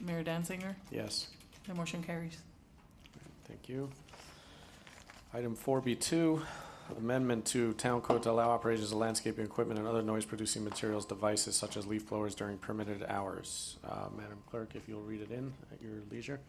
Mayor Danziger? Yes. The motion carries. Thank you. Item 4B2, amendment to Town Code to allow operations of landscaping equipment and other noise-producing materials devices such as leaf blowers during permitted hours. Madam Clerk, if you'll read it in at your leisure.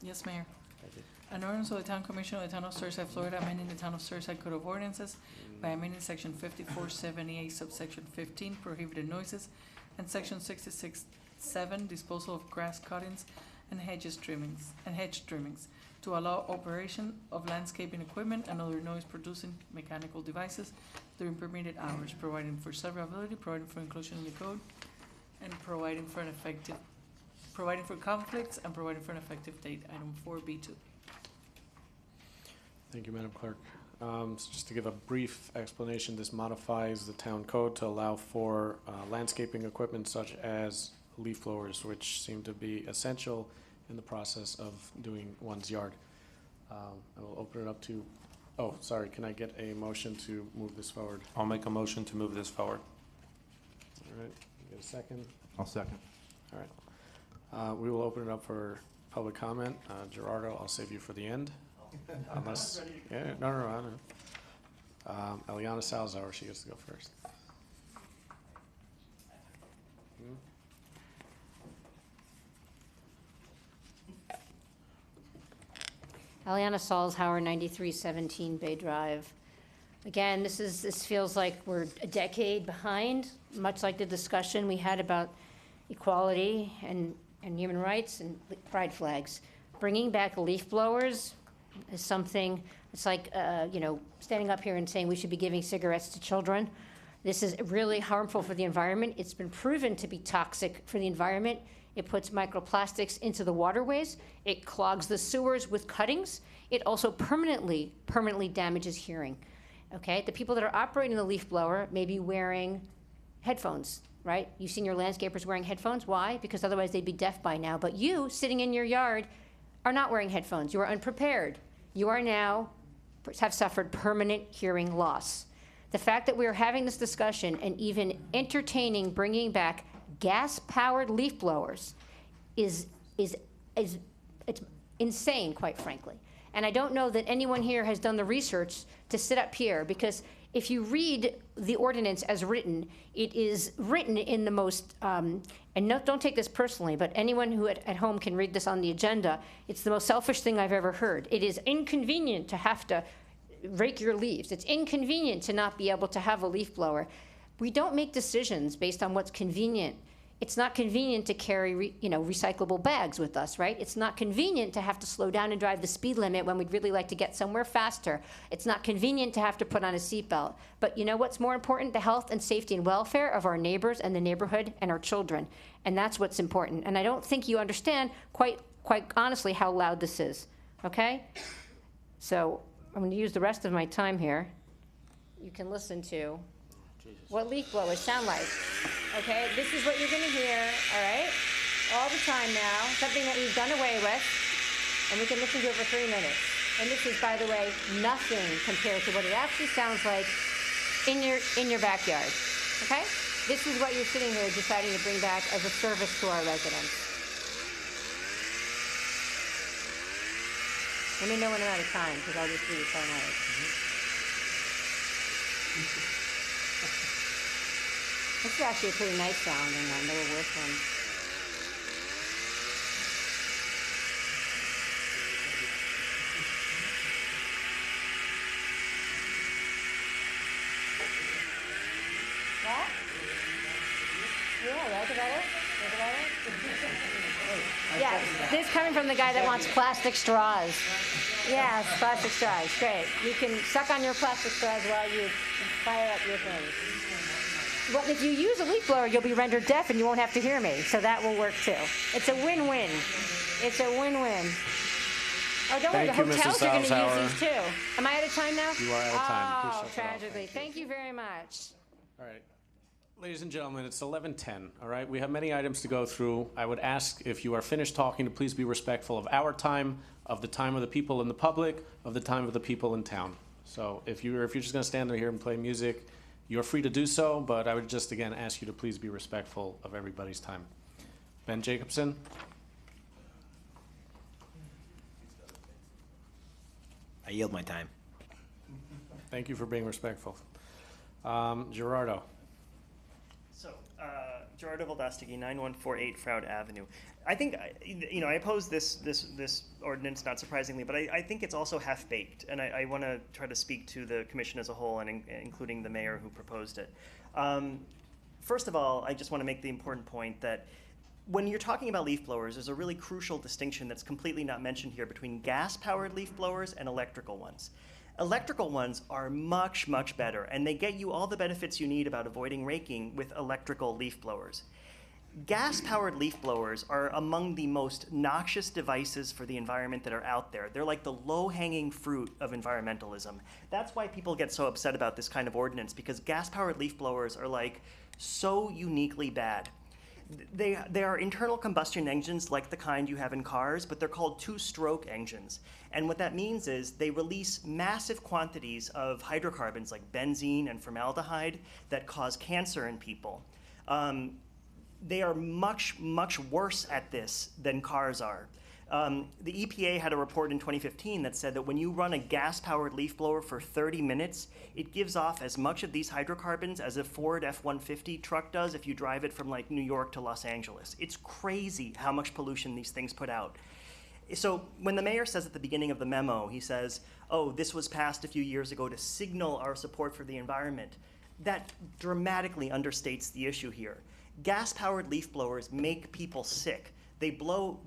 Yes, Mayor. Thank you. An ordinance of the Town Commission of the Town of Surfside, Florida, amending the Town of Surfside Code of Ordinances by amending Section 5478, subsection 15, prohibited noises, and Section 66.7, disposal of grass cuttings, and hedge trimmings to allow operation of landscaping equipment and other noise-producing mechanical devices during permitted hours, providing for severability, providing for inclusion in the code, and providing for conflicts and providing for an effective date. Item 4B2. Thank you, Madam Clerk. So just to give a brief explanation, this modifies the town code to allow for landscaping equipment such as leaf blowers, which seem to be essential in the process of doing one's yard. I will open it up to, oh, sorry, can I get a motion to move this forward? I'll make a motion to move this forward. All right, get a second? I'll second. All right. We will open it up for public comment. Gerardo, I'll save you for the end. Unless, yeah, no, I know. Eliana Salazar, she gets to go first. Eliana Salzhauer, 9317 Bay Drive. Again, this feels like we're a decade behind, much like the discussion we had about equality and human rights and pride flags. Bringing back leaf blowers is something, it's like, standing up here and saying we should be giving cigarettes to children. This is really harmful for the environment. It's been proven to be toxic for the environment. It puts microplastics into the waterways. It clogs the sewers with cuttings. It also permanently damages hearing. Okay, the people that are operating the leaf blower may be wearing headphones, right? You've seen your landscapers wearing headphones. Why? Because otherwise they'd be deaf by now. But you, sitting in your yard, are not wearing headphones. You are unprepared. You are now, have suffered permanent hearing loss. The fact that we are having this discussion and even entertaining bringing back gas-powered leaf blowers is it's insane, quite frankly. And I don't know that anyone here has done the research to sit up here, because if you read the ordinance as written, it is written in the most, and don't take this personally, but anyone who at home can read this on the agenda, it's the most selfish thing I've ever heard. It is inconvenient to have to rake your leaves. It's inconvenient to not be able to have a leaf blower. We don't make decisions based on what's convenient. It's not convenient to carry, recyclable bags with us, right? It's not convenient to have to slow down and drive the speed limit when we'd really like to get somewhere faster. It's not convenient to have to put on a seatbelt. But you know what's more important? The health and safety and welfare of our neighbors and the neighborhood and our children. And that's what's important. And I don't think you understand quite honestly how loud this is, okay? So I'm going to use the rest of my time here. You can listen to what leaf blowers sound like. Okay, this is what you're going to hear, all right, all the time now, something that we've done away with, and we can listen to it for 3 minutes. And this is, by the way, nothing compared to what it actually sounds like in your backyard, okay? This is what you're sitting here deciding to bring back as a service to our residents. Let me know when I'm out of time, because I'll just do this all night. This is actually a pretty nice sounding one. There were worse ones. What? Yeah, like it better? Like it better? Yeah, this is coming from the guy that wants plastic straws. Yes, plastic straws. Great. You can suck on your plastic straws while you fire up your things. Well, if you use a leaf blower, you'll be rendered deaf and you won't have to hear me. So that will work too. It's a win-win. It's a win-win. Oh, don't worry, the hotels are going to use these too. Am I out of time now? You are out of time. Oh, tragically. Thank you very much. All right. Ladies and gentlemen, it's 11:10, all right? We have many items to go through. I would ask if you are finished talking to please be respectful of our time, of the time of the people in the public, of the time of the people in town. So if you're just going to stand here and play music, you're free to do so, but I would just, again, ask you to please be respectful of everybody's time. Ben Jacobson? I yield my time. Thank you for being respectful. Gerardo? So, Gerardo Voldastegui, 9148 Froud Avenue. I think, I oppose this ordinance, not surprisingly, but I think it's also half-baked, and I want to try to speak to the commission as a whole, and including the mayor who proposed it. First of all, I just want to make the important point that when you're talking about leaf blowers, there's a really crucial distinction that's completely not mentioned here between gas-powered leaf blowers and electrical ones. Electrical ones are much, much better, and they get you all the benefits you need about avoiding raking with electrical leaf blowers. Gas-powered leaf blowers are among the most noxious devices for the environment that are out there. They're like the low-hanging fruit of environmentalism. That's why people get so upset about this kind of ordinance, because gas-powered leaf blowers are like so uniquely bad. They are internal combustion engines like the kind you have in cars, but they're called two-stroke engines. And what that means is they release massive quantities of hydrocarbons like benzene and formaldehyde that cause cancer in people. They are much, much worse at this than cars are. The EPA had a report in 2015 that said that when you run a gas-powered leaf blower for 30 minutes, it gives off as much of these hydrocarbons as a Ford F-150 truck does if you drive it from like New York to Los Angeles. It's crazy how much pollution these things put out. So when the mayor says at the beginning of the memo, he says, oh, this was passed a few years ago to signal our support for the environment, that dramatically understates the issue here. Gas-powered leaf blowers make people sick. They blow,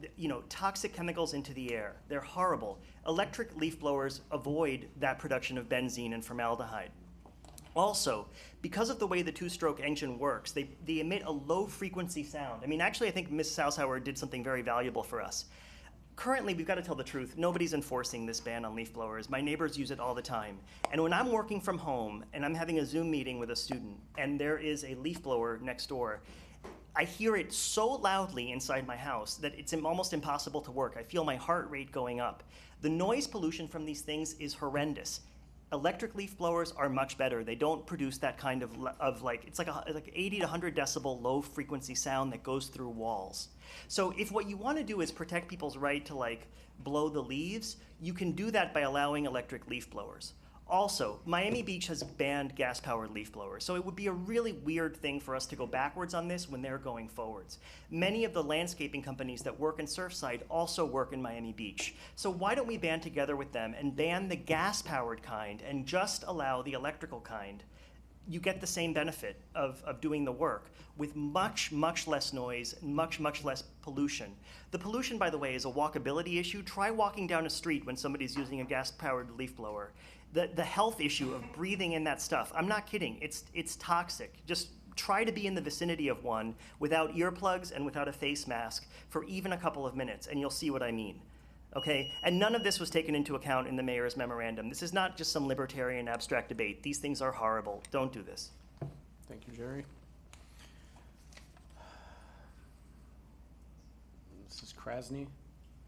toxic chemicals into the air. They're horrible. Electric leaf blowers avoid that production of benzene and formaldehyde. Also, because of the way the two-stroke engine works, they emit a low-frequency sound. I mean, actually, I think Ms. Salzhauer did something very valuable for us. Currently, we've got to tell the truth, nobody's enforcing this ban on leaf blowers. My neighbors use it all the time. And when I'm working from home and I'm having a Zoom meeting with a student and there is a leaf blower next door, I hear it so loudly inside my house that it's almost impossible to work. I feel my heart rate going up. The noise pollution from these things is horrendous. Electric leaf blowers are much better. They don't produce that kind of like, it's like 80 to 100 decibel low frequency sound that goes through walls. So if what you want to do is protect people's right to like blow the leaves, you can do that by allowing electric leaf blowers. Also, Miami Beach has banned gas-powered leaf blowers, so it would be a really weird thing for us to go backwards on this when they're going forwards. Many of the landscaping companies that work in Surfside also work in Miami Beach. So why don't we band together with them and ban the gas-powered kind and just allow the electrical kind? You get the same benefit of doing the work with much, much less noise, much, much less pollution. The pollution, by the way, is a walkability issue. Try walking down a street when somebody's using a gas-powered leaf blower. The health issue of breathing in that stuff, I'm not kidding, it's toxic. Just try to be in the vicinity of one without earplugs and without a face mask for even a couple of minutes, and you'll see what I mean. Okay? And none of this was taken into account in the mayor's memorandum. This is not just some libertarian abstract debate. These things are horrible. Don't do this. Thank you, Jerry. Mrs. Krasny?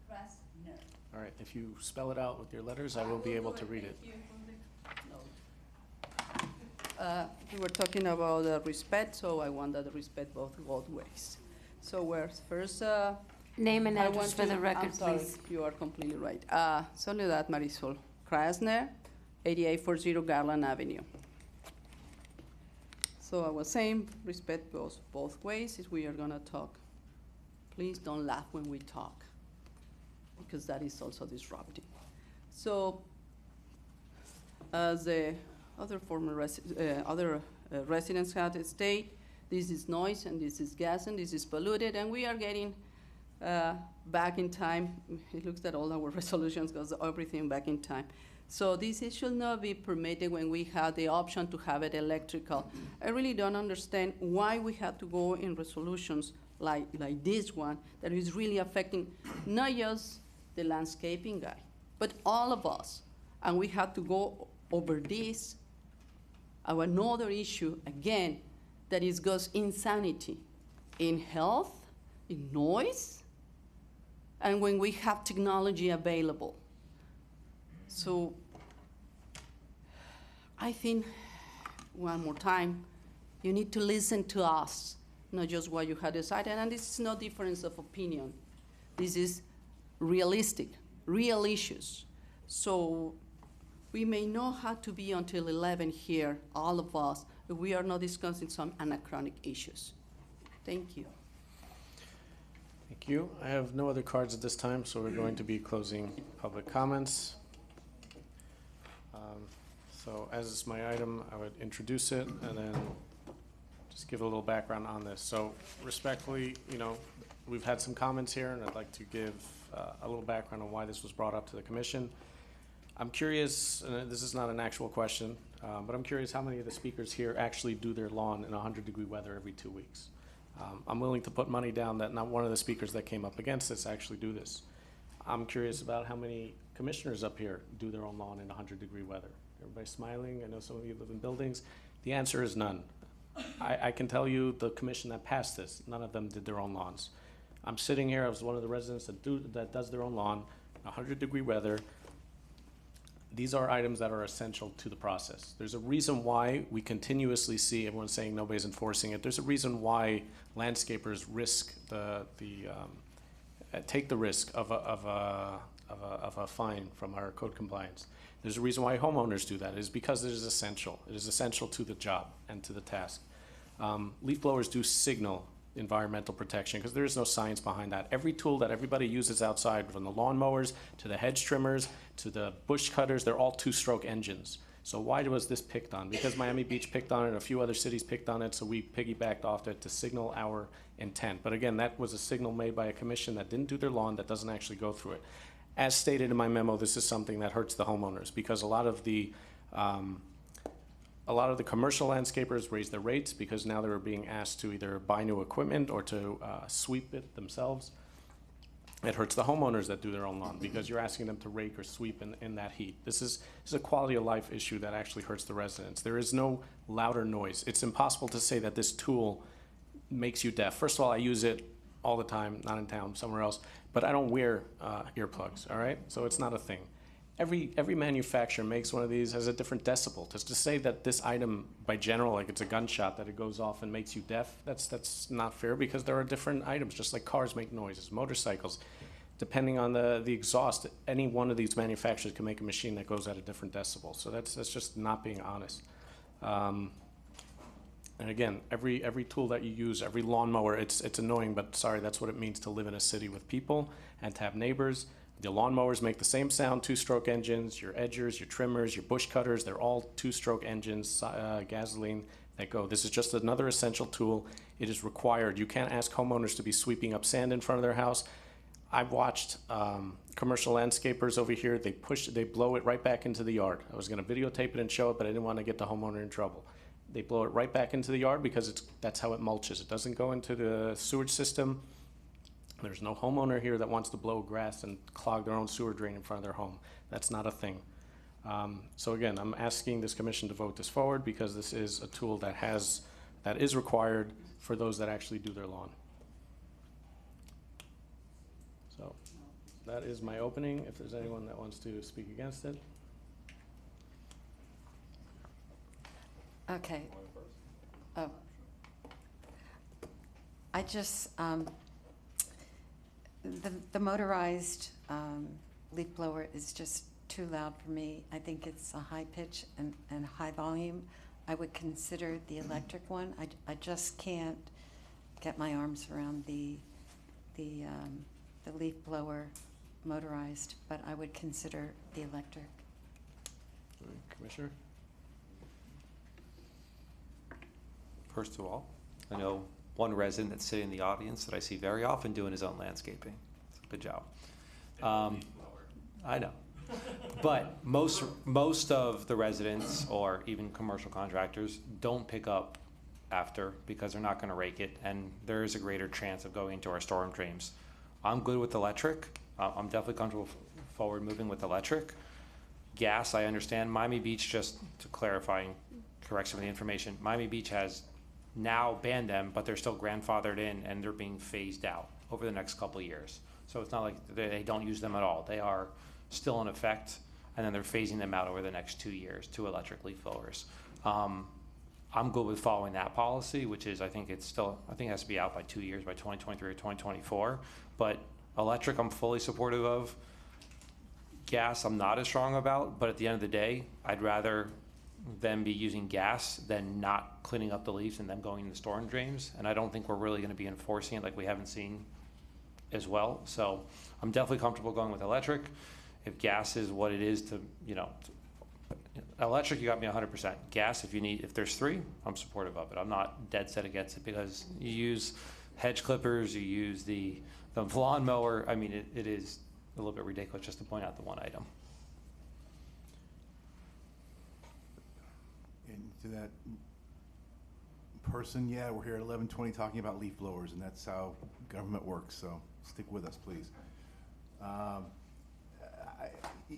Krasner. All right, if you spell it out with your letters, I will be able to read it. We were talking about respect, so I want that respect both ways. So we're first. Name and I address want for the record, I'm sorry, please. You are completely right. Soledad Marisol Krasner, 8840 Garland Avenue. So I was saying, respect goes both ways if we are gonna talk. Please don't laugh when we talk, because that is also disrupting. So, as the other former residents had stated, this is noise and this is gas and this is polluted, and we are getting back in time. It looks that all our resolutions goes everything back in time. So this should not be permitted when we have the option to have it electrical. I really don't understand why we have to go in resolutions like this one that is really affecting not just the landscaping guy, but all of us. And we have to go over this. Another issue, again, that is goes insanity in health, in noise, and when we have technology available. So I think, one more time, you need to listen to us, not just what you had decided, and this is no difference of opinion. This is realistic, real issues. So we may not have to be until 11 here, all of us, if we are not discussing some anachronic issues. Thank you. Thank you. I have no other cards at this time, so we're going to be closing public comments. So as is my item, I would introduce it and then just give a little background on this. So respectfully, we've had some comments here, and I'd like to give a little background on why this was brought up to the commission. I'm curious, and this is not an actual question, but I'm curious how many of the speakers here actually do their lawn in 100-degree weather every 2 weeks. I'm willing to put money down that not one of the speakers that came up against this actually do this. I'm curious about how many commissioners up here do their own lawn in 100-degree weather. Everybody's smiling. I know some of you live in buildings. The answer is none. I can tell you the commission that passed this, none of them did their own lawns. I'm sitting here, I was one of the residents that does their own lawn, 100-degree weather. These are items that are essential to the process. There's a reason why we continuously see everyone saying nobody's enforcing it. There's a reason why landscapers risk take the risk of a fine from our code compliance. There's a reason why homeowners do that. It is because it is essential. It is essential to the job and to the task. Leaf blowers do signal environmental protection because there is no science behind that. Every tool that everybody uses outside, from the lawn mowers to the hedge trimmers to the bush cutters, they're all two-stroke engines. So why was this picked on? Because Miami Beach picked on it, and a few other cities picked on it, so we piggybacked off it to signal our intent. But again, that was a signal made by a commission that didn't do their lawn, that doesn't actually go through it. As stated in my memo, this is something that hurts the homeowners because a lot of the commercial landscapers raised their rates because now they were being asked to either buy new equipment or to sweep it themselves. It hurts the homeowners that do their own lawn because you're asking them to rake or sweep in that heat. This is a quality of life issue that actually hurts the residents. There is no louder noise. It's impossible to say that this tool makes you deaf. First of all, I use it all the time, not in town, somewhere else, but I don't wear earplugs, all right? So it's not a thing. Every manufacturer makes one of these, has a different decibel. Just to say that this item, by general, like it's a gunshot, that it goes off and makes you deaf, that's not fair because there are different items, just like cars make noises, motorcycles. Depending on the exhaust, any one of these manufacturers can make a machine that goes at a different decibel. So that's just not being honest. And again, every tool that you use, every lawnmower, it's annoying, but sorry, that's what it means to live in a city with people and to have neighbors. The lawnmowers make the same sound, two-stroke engines, your edgers, your trimmers, your bush cutters, they're all two-stroke engines, gasoline that go. This is just another essential tool. It is required. You can't ask homeowners to be sweeping up sand in front of their house. I've watched commercial landscapers over here, they blow it right back into the yard. I was gonna videotape it and show it, but I didn't wanna get the homeowner in trouble. They blow it right back into the yard because that's how it mulches. It doesn't go into the sewage system. There's no homeowner here that wants to blow grass and clog their own sewer drain in front of their home. That's not a thing. So again, I'm asking this commission to vote this forward because this is a tool that is required for those that actually do their lawn. So that is my opening. If there's anyone that wants to speak against it. Okay. Oh. I just, the motorized leaf blower is just too loud for me. I think it's a high pitch and high volume. I would consider the electric one. I just can't get my arms around the leaf blower motorized, but I would consider the electric. Commissioner? First of all, I know one resident that's sitting in the audience that I see very often doing his own landscaping. Good job. I know. But most of the residents or even commercial contractors don't pick up after because they're not going to rake it, and there is a greater chance of going into our storm drains. I'm good with electric. I'm definitely comfortable forward moving with electric. Gas, I understand. Miami Beach, just to clarify and correct some of the information, Miami Beach has now banned them, but they're still grandfathered in and they're being phased out over the next couple of years. So it's not like they don't use them at all. They are still in effect, and then they're phasing them out over the next 2 years, 2 electric leaf blowers. I'm good with following that policy, which is I think it has to be out by 2 years, by 2023 or 2024. But electric, I'm fully supportive of. Gas, I'm not as strong about, but at the end of the day, I'd rather them be using gas than not cleaning up the leaves and them going in the storm drains. And I don't think we're really going to be enforcing it like we haven't seen as well. So I'm definitely comfortable going with electric. If gas is what it is to, electric, you got me 100%. Gas, if there's 3, I'm supportive of it. I'm not dead set against it because you use hedge clippers, you use the lawnmower. I mean, it is a little bit ridiculous just to point out the one item. And to that person, yeah, we're here at 11:20 talking about leaf blowers, and that's how government works, so stick with us, please.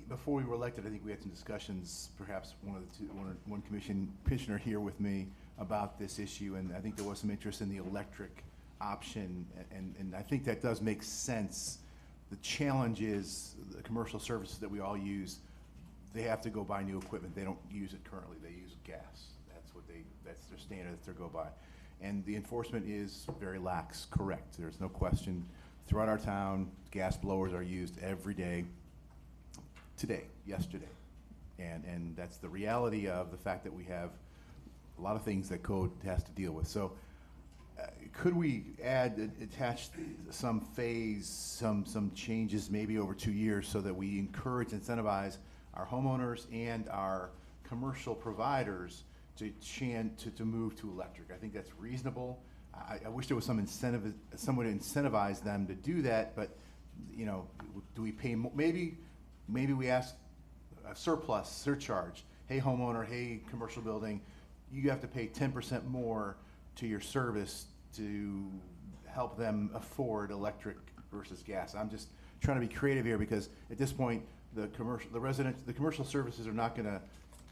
Before we were elected, I think we had some discussions, perhaps one commissioner here with me about this issue, and I think there was some interest in the electric option, and I think that does make sense. The challenge is the commercial services that we all use, they have to go buy new equipment. They don't use it currently. They use gas. That's their standard that they go by. And the enforcement is very lax, correct. There's no question. Throughout our town, gas blowers are used every day, today, yesterday. And that's the reality of the fact that we have a lot of things that code has to deal with. So could we attach some phase, some changes maybe over 2 years so that we encourage, incentivize our homeowners and our commercial providers to move to electric? I think that's reasonable. I wish there was some incentive, someone to incentivize them to do that, but you know, do we pay more? Maybe we ask a surcharge. Hey homeowner, hey commercial building, you have to pay 10% more to your service to help them afford electric versus gas. I'm just trying to be creative here because at this point, the commercial services are not going to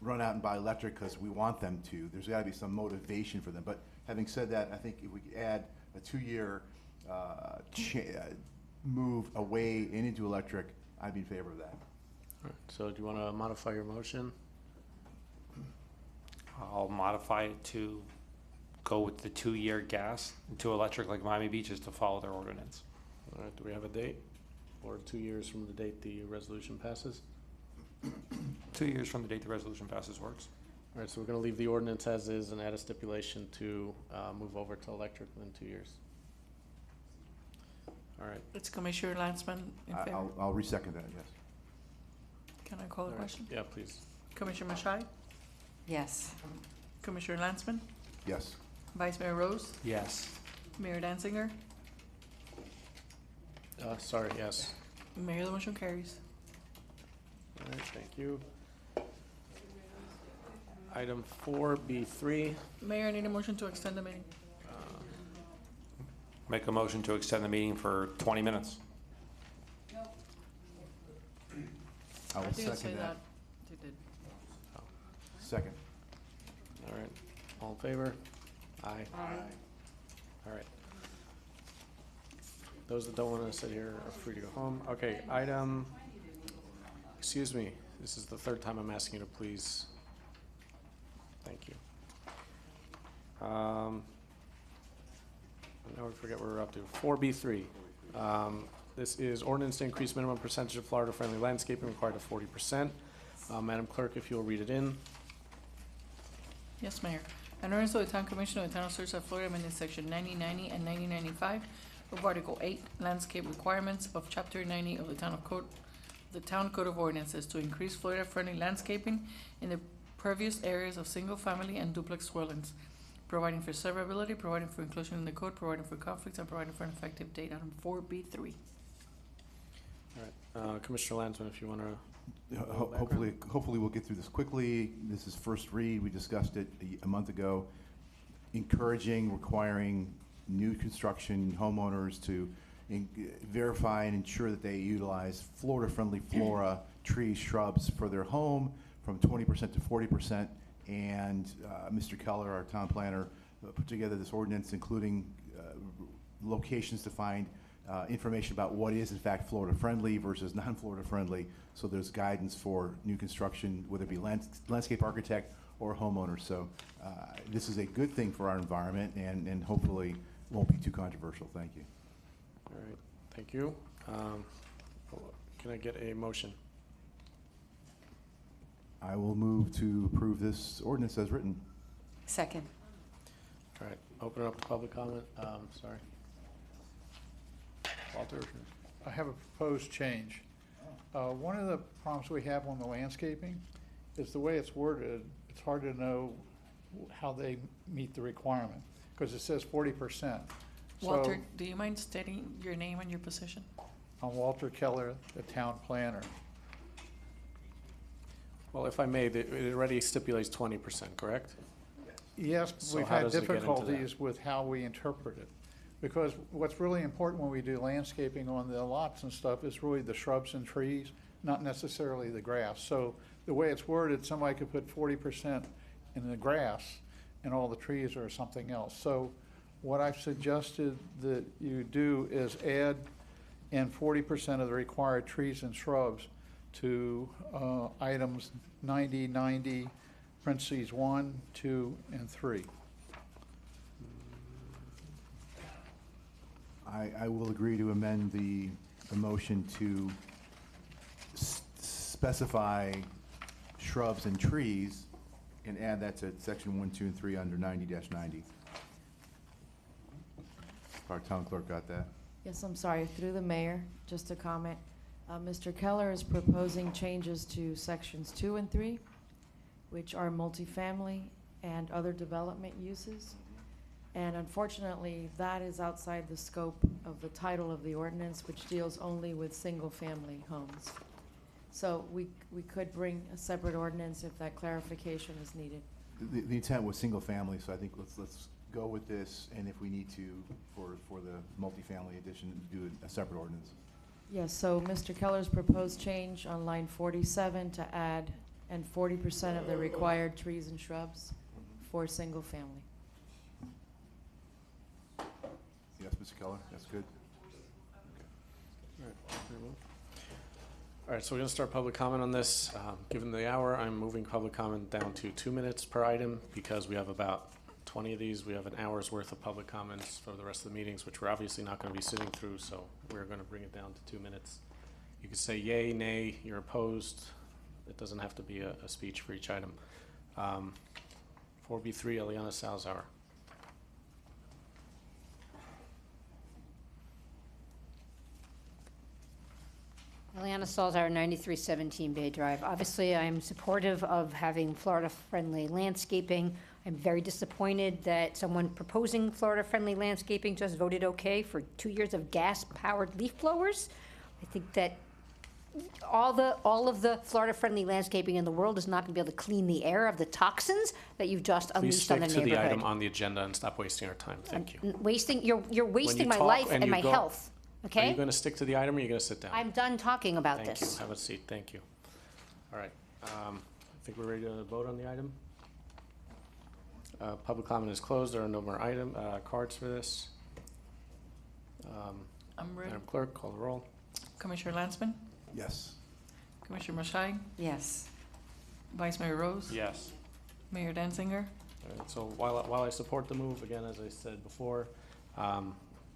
run out and buy electric because we want them to. There's got to be some motivation for them. But having said that, I think if we could add a 2-year move away and into electric, I'd be in favor of that. All right, so do you want to modify your motion? I'll modify it to go with the 2-year gas to electric like Miami Beach is to follow their ordinance. All right, do we have a date? Or 2 years from the date the resolution passes? 2 years from the date the resolution passes works. All right, so we're going to leave the ordinance as is and add a stipulation to move over to electric within 2 years. All right. It's Commissioner Lansman in favor. I'll resecond that, yes. Can I call the question? Yeah, please. Commissioner Mashai? Yes. Commissioner Lansman? Yes. Vice Mayor Rose? Yes. Mayor Danziger? Sorry, yes. Mayor, the motion carries. All right, thank you. Item 4B3. Mayor, I need a motion to extend the meeting. Make a motion to extend the meeting for 20 minutes. I will didn't say second that. You did. Second. All right, all in favor? Aye. All right. Those that don't want to sit here are free to go home. Okay, excuse me, this is the third time I'm asking you to please. Thank you. Now we forget where we're up to. 4B3. This is ordinance to increase minimum percentage of Florida-friendly landscaping required to 40%. Madam Clerk, if you'll read it in. Yes, Mayor. An ordinance of the Town Commission of the Town of Surfside, Florida, amending section 9090 and 9095 of Article 8, landscape requirements of Chapter 90 of the Town Code of Ordinances to increase Florida-friendly landscaping in the pervious areas of single-family and duplex dwellings, providing for severability, providing for inclusion in the code, providing for conflicts, and providing for an effective date. Item 4B3. All right, Commissioner Lansman, if you want to. Hopefully we'll get through this quickly. This is first read. We discussed it a month ago. Encouraging, requiring new construction homeowners to verify and ensure that they utilize Florida-friendly flora, trees, shrubs for their home from 20% to 40%. And Mr. Keller, our town planner, put together this ordinance including locations to find information about what is in fact Florida-friendly versus non-Florida-friendly. So there's guidance for new construction, whether it be landscape architect or homeowner. So this is a good thing for our environment and hopefully won't be too controversial. Thank you. All right, thank you. Can I get a motion? I will move to approve this ordinance as written. Second. All right, open it up to public comment. Sorry. Walter? I have a proposed change. One of the problems we have on the landscaping is the way it's worded. It's hard to know how they meet the requirement because it says 40%. Walter, So- do you mind stating your name and your position? I'm Walter Keller, the town planner. Well, if I may, it already stipulates 20%, correct? Yes, So we've how had does it get into that? difficulties with how we interpret it. Because what's really important when we do landscaping on the lots and stuff is really the shrubs and trees, not necessarily the grass. So the way it's worded, somebody could put 40% in the grass and all the trees are something else. So what I've suggested that you do is add in 40% of the required trees and shrubs to items 90, 90, parentheses 1, 2, and 3. I will agree to amend the motion to specify shrubs and trees and add that to section 1, 2, and 3 under 90-90. Our town clerk got that. Yes, I'm sorry, through the mayor, just a comment. Mr. Keller is proposing changes to sections 2 and 3, which are multifamily and other development uses. And unfortunately, that is outside the scope of the title of the ordinance, which deals only with single-family homes. So we could bring a separate ordinance if that clarification is needed. The intent was single family, so I think let's go with this, and if we need to, for the multifamily addition, do a separate ordinance. Yes, so Mr. Keller's proposed change on line 47 to add and 40% of the required trees and shrubs for single family. Yes, Mr. Keller, that's good. All right, so we're going to start public comment on this. Given the hour, I'm moving public comment down to 2 minutes per item because we have about 20 of these. We have an hour's worth of public comments for the rest of the meetings, which we're obviously not going to be sitting through, so we're going to bring it down to 2 minutes. You can say yay, nay, you're opposed. It doesn't have to be a speech for each item. 4B3, Eliana Salazar. Eliana Salzar, 9317 Bay Drive. Obviously, I'm supportive of having Florida-friendly landscaping. I'm very disappointed that someone proposing Florida-friendly landscaping just voted okay for 2 years of gas-powered leaf blowers. I think that all of the Florida-friendly landscaping in the world is not going to be able to clean the air of the toxins that you've just Please unleashed on stick the to the neighborhood. item on the agenda and stop wasting our time. Thank you. You're wasting my talk life and and you my go- health. Are Okay? you going to stick to the item or are you going to sit down? I'm done talking about Thank this. you. Have a seat. Thank you. All right. I think we're ready to vote on the item. Public comment is closed. There are no more cards for this. I'm ready. Madam Clerk, call the roll. Commissioner Lansman? Yes. Commissioner Mashai? Yes. Vice Mayor Rose? Yes. Mayor Danziger? All right, so while I support the move, again, as I said before,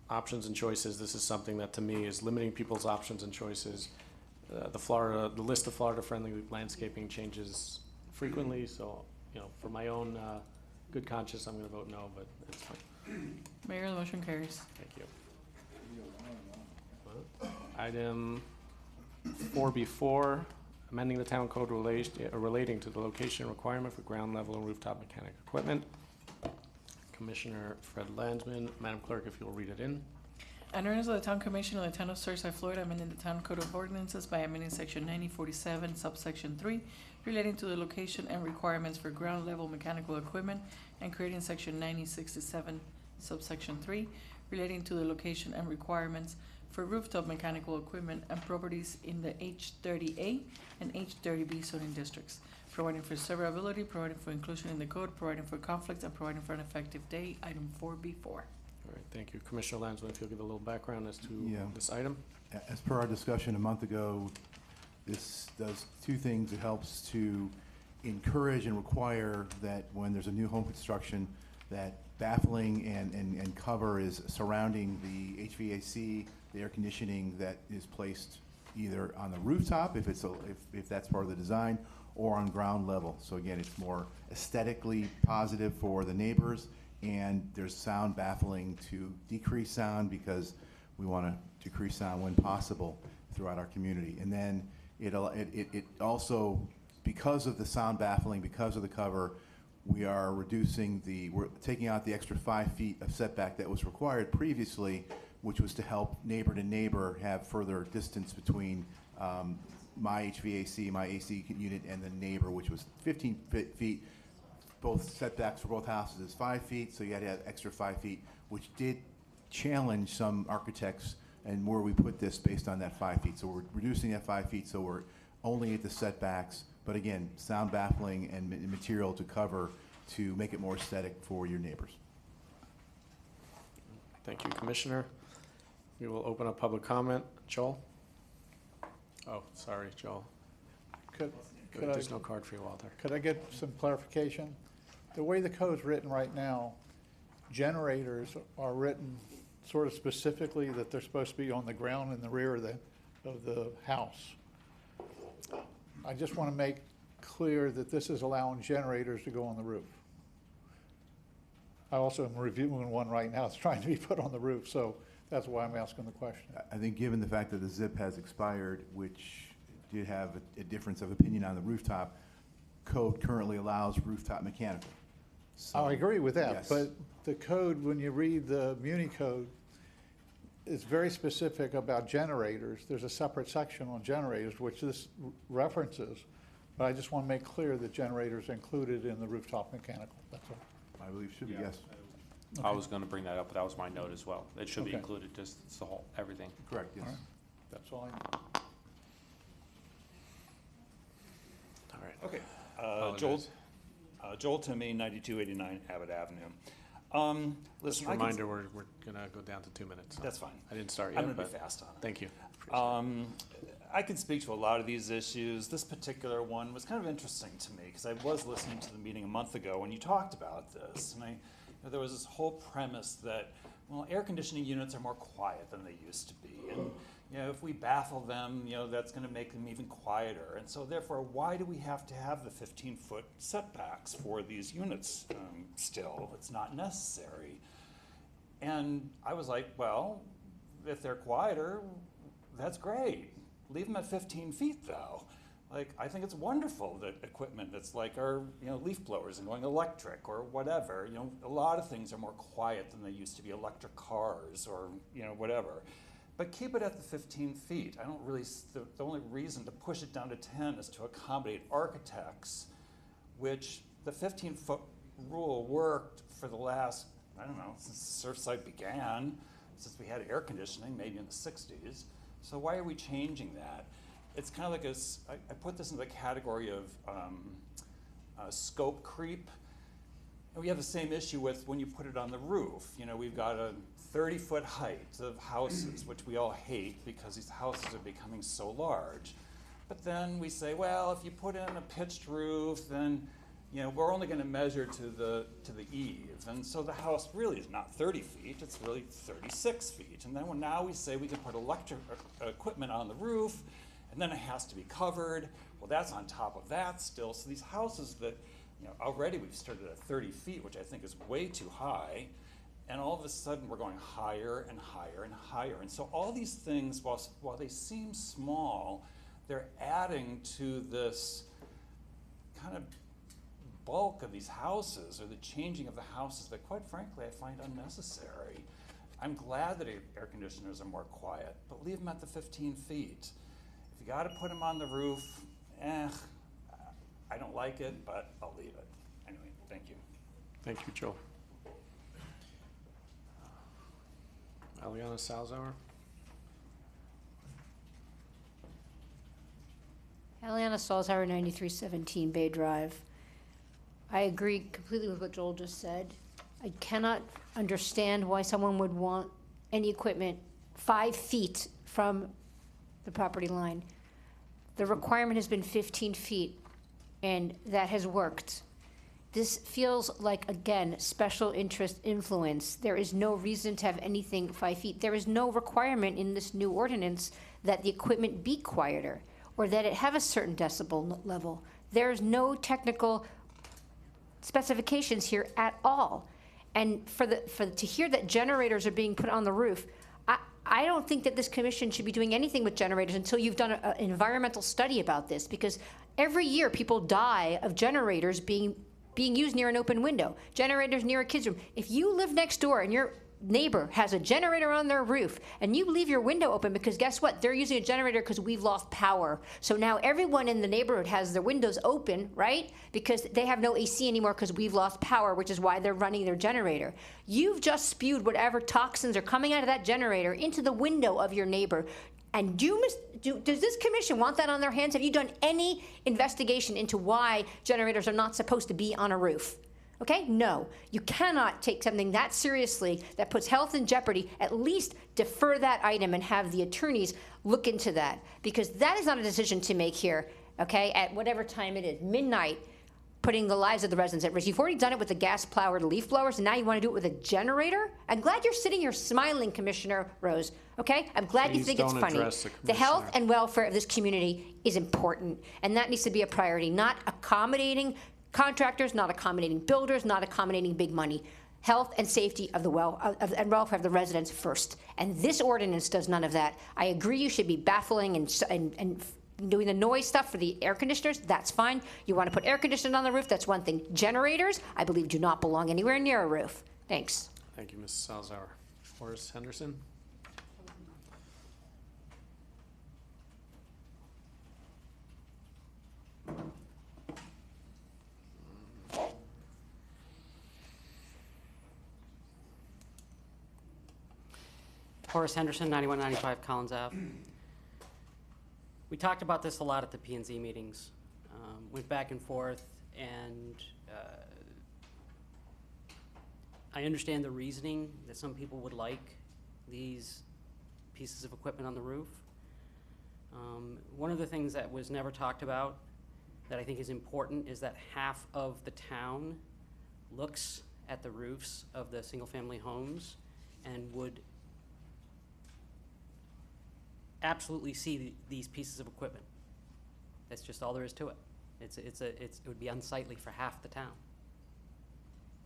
options and choices, this is something that to me is limiting people's options and choices. The list of Florida-friendly landscaping changes frequently, so, for my own good conscience, I'm gonna vote no, but it's fine. Mayor, the motion carries. Thank you. Item 4B4, amending the town code relating to the location requirement for ground level and rooftop mechanic equipment. Commissioner Fred Landsman. Madam Clerk, if you'll read it in. An ordinance of the Town Commission of the Town of Surfside, Florida, amending the Town Code of Ordinances by amending section 9047, subsection 3, relating to the location and requirements for ground level mechanical equipment, and creating section 9067, subsection 3, relating to the location and requirements for rooftop mechanical equipment and properties in the H30A and H30B zoning districts, providing for severability, providing for inclusion in the code, providing for conflicts, and providing for an effective date. Item 4B4. All right, thank you. Commissioner Landsman, if you'll give a little background as to Yeah. this item. As per our discussion a month ago, this does two things. It helps to encourage and require that when there's a new home construction, that baffling and cover is surrounding the HVAC, the air conditioning that is placed either on the rooftop, if that's part of the design, or on ground level. So again, it's more aesthetically positive for the neighbors, and there's sound baffling to decrease sound because we want to decrease sound when possible throughout our community. And then it also, because of the sound baffling, because of the cover, We are we're taking out the extra 5 feet of setback that was required previously, which was to help neighbor to neighbor have further distance between my HVAC, my AC unit, and the neighbor, which was 15 feet. Both setbacks for both houses is 5 feet, so you had to have extra 5 feet, which did challenge some architects and where we put this based on that 5 feet. So we're reducing that 5 feet, so we're only at the setbacks, but again, sound baffling and material to cover to make it more aesthetic for your neighbors. Thank you, Commissioner. We will open up public comment. Joel? Oh, sorry, Joel. There's no card for you, Walter. Could I get some clarification? The way the code's written right now, generators are written sort of specifically that they're supposed to be on the ground in the rear of the house. I just want to make clear that this is allowing generators to go on the roof. I also am reviewing one right now that's trying to be put on the roof, so that's why I'm asking the question. I think given the fact that the ZIP has expired, which did have a difference of opinion on the rooftop, code currently allows rooftop mechanical. So, I agree with that, yes. but the code, when you read the Muni code, is very specific about generators. There's a separate section on generators, which this references, but I just want to make clear that generators are included in the rooftop mechanical, that's all. I believe should be, yes. I was gonna bring that up, but that was my note as well. It should be Okay. included, just, it's the whole, everything. Correct, yes. All right. That's all I know. All right. Okay, Joel Timmy, 9289 Abbott Avenue. Just Listen, a reminder, we're gonna go down to 2 minutes. That's fine. I didn't start I'm yet, gonna be but fast on it. thank you. I can speak to a lot of these issues. This particular one was kind of interesting to me because I was listening to the meeting a month ago when you talked about this, and there was this whole premise that, well, air conditioning units are more quiet than they used to be, and if we baffle them, that's going to make them even quieter, and so therefore, why do we have to have the 15-foot setbacks for these units still? It's not necessary. And I was like, well, if they're quieter, that's great. Leave them at 15 feet, though. Like, I think it's wonderful that equipment that's like our, leaf blowers and going electric or whatever, a lot of things are more quiet than they used to be, electric cars or, whatever. But keep it at the 15 feet. I don't really, the only reason to push it down to 10 is to accommodate architects, which the 15-foot rule worked for the last, I don't know, since Surfside began, since we had air conditioning, maybe in the 60s. So why are we changing that? It's kind of like I put this in the category of scope creep. And we have the same issue with when you put it on the roof. We've got a 30-foot height of houses, which we all hate because these houses are becoming so large. But then we say, well, if you put in a pitched roof, then we're only going to measure to the eave. And so the house really is not 30 feet, it's really 36 feet. And then now we say we can put electric equipment on the roof, and then it has to be covered. Well, that's on top of that still. So these houses that, already we've started at 30 feet, which I think is way too high. And all of a sudden we're going higher and higher and higher. And so all these things, while they seem small, they're adding to this kind of bulk of these houses, or the changing of the houses that, quite frankly, I find unnecessary. I'm glad that air conditioners are more quiet, but leave them at the 15 feet. If you got to put them on the roof, I don't like it, but I'll leave it. Anyway, thank you. Thank you, Joel. Aliana Salzauer. Aliana Salzauer, 9317 Bay Drive. I agree completely with what Joel just said. I cannot understand why someone would want any equipment 5 feet from the property line. The requirement has been 15 feet, and that has worked. This feels like, again, special interest influence. There is no reason to have anything 5 feet. There is no requirement in this new ordinance that the equipment be quieter or that it have a certain decibel level. There's no technical specifications here at all. And to hear that generators are being put on the roof, I don't think that this commission should be doing anything with generators until you've done an environmental study about this, because every year people die of generators being being used near an open window, generators near a kid's room. If you live next door and your neighbor has a generator on their roof and you leave your window open, because guess what? They're using a generator because we've lost power. So now everyone in the neighborhood has their windows open, right? Because they have no AC anymore because we've lost power, which is why they're running their generator. You've just spewed whatever toxins are coming out of that generator into the window of your neighbor. And does this commission want that on their hands? Have you done any investigation into why generators are not supposed to be on a roof? Okay, no. You cannot take something that seriously that puts health in jeopardy. At least defer that item and have the attorneys look into that, because that is not a decision to make here, okay, at whatever time it is, midnight, putting the lives of the residents at risk. You've already done it with the gas plow or the leaf blowers, and now you want to do it with a generator? I'm glad you're sitting here smiling, Commissioner Rose, okay? I'm glad you think it's funny. The health and welfare of this community is important, and that needs to be a priority, not accommodating contractors, not accommodating builders, not accommodating big money. Health and safety of the and welfare of the residents first. And this ordinance does none of that. I agree you should be baffling and doing the noise stuff for the air conditioners. That's fine. You want to put air conditioners on the roof, that's one thing. Generators, I believe, do not belong anywhere near a roof. Thanks. Thank you, Mrs. Salzauer. Horace Henderson? Horace Henderson, 9195 Collins Ave. We talked about this a lot at the P&Z meetings. Went back and forth, and I understand the reasoning that some people would like these pieces of equipment on the roof. One of the things that was never talked about that I think is important is that half of the town looks at the roofs of the single-family homes and would absolutely see these pieces of equipment. That's just all there is to it. It would be unsightly for half the town.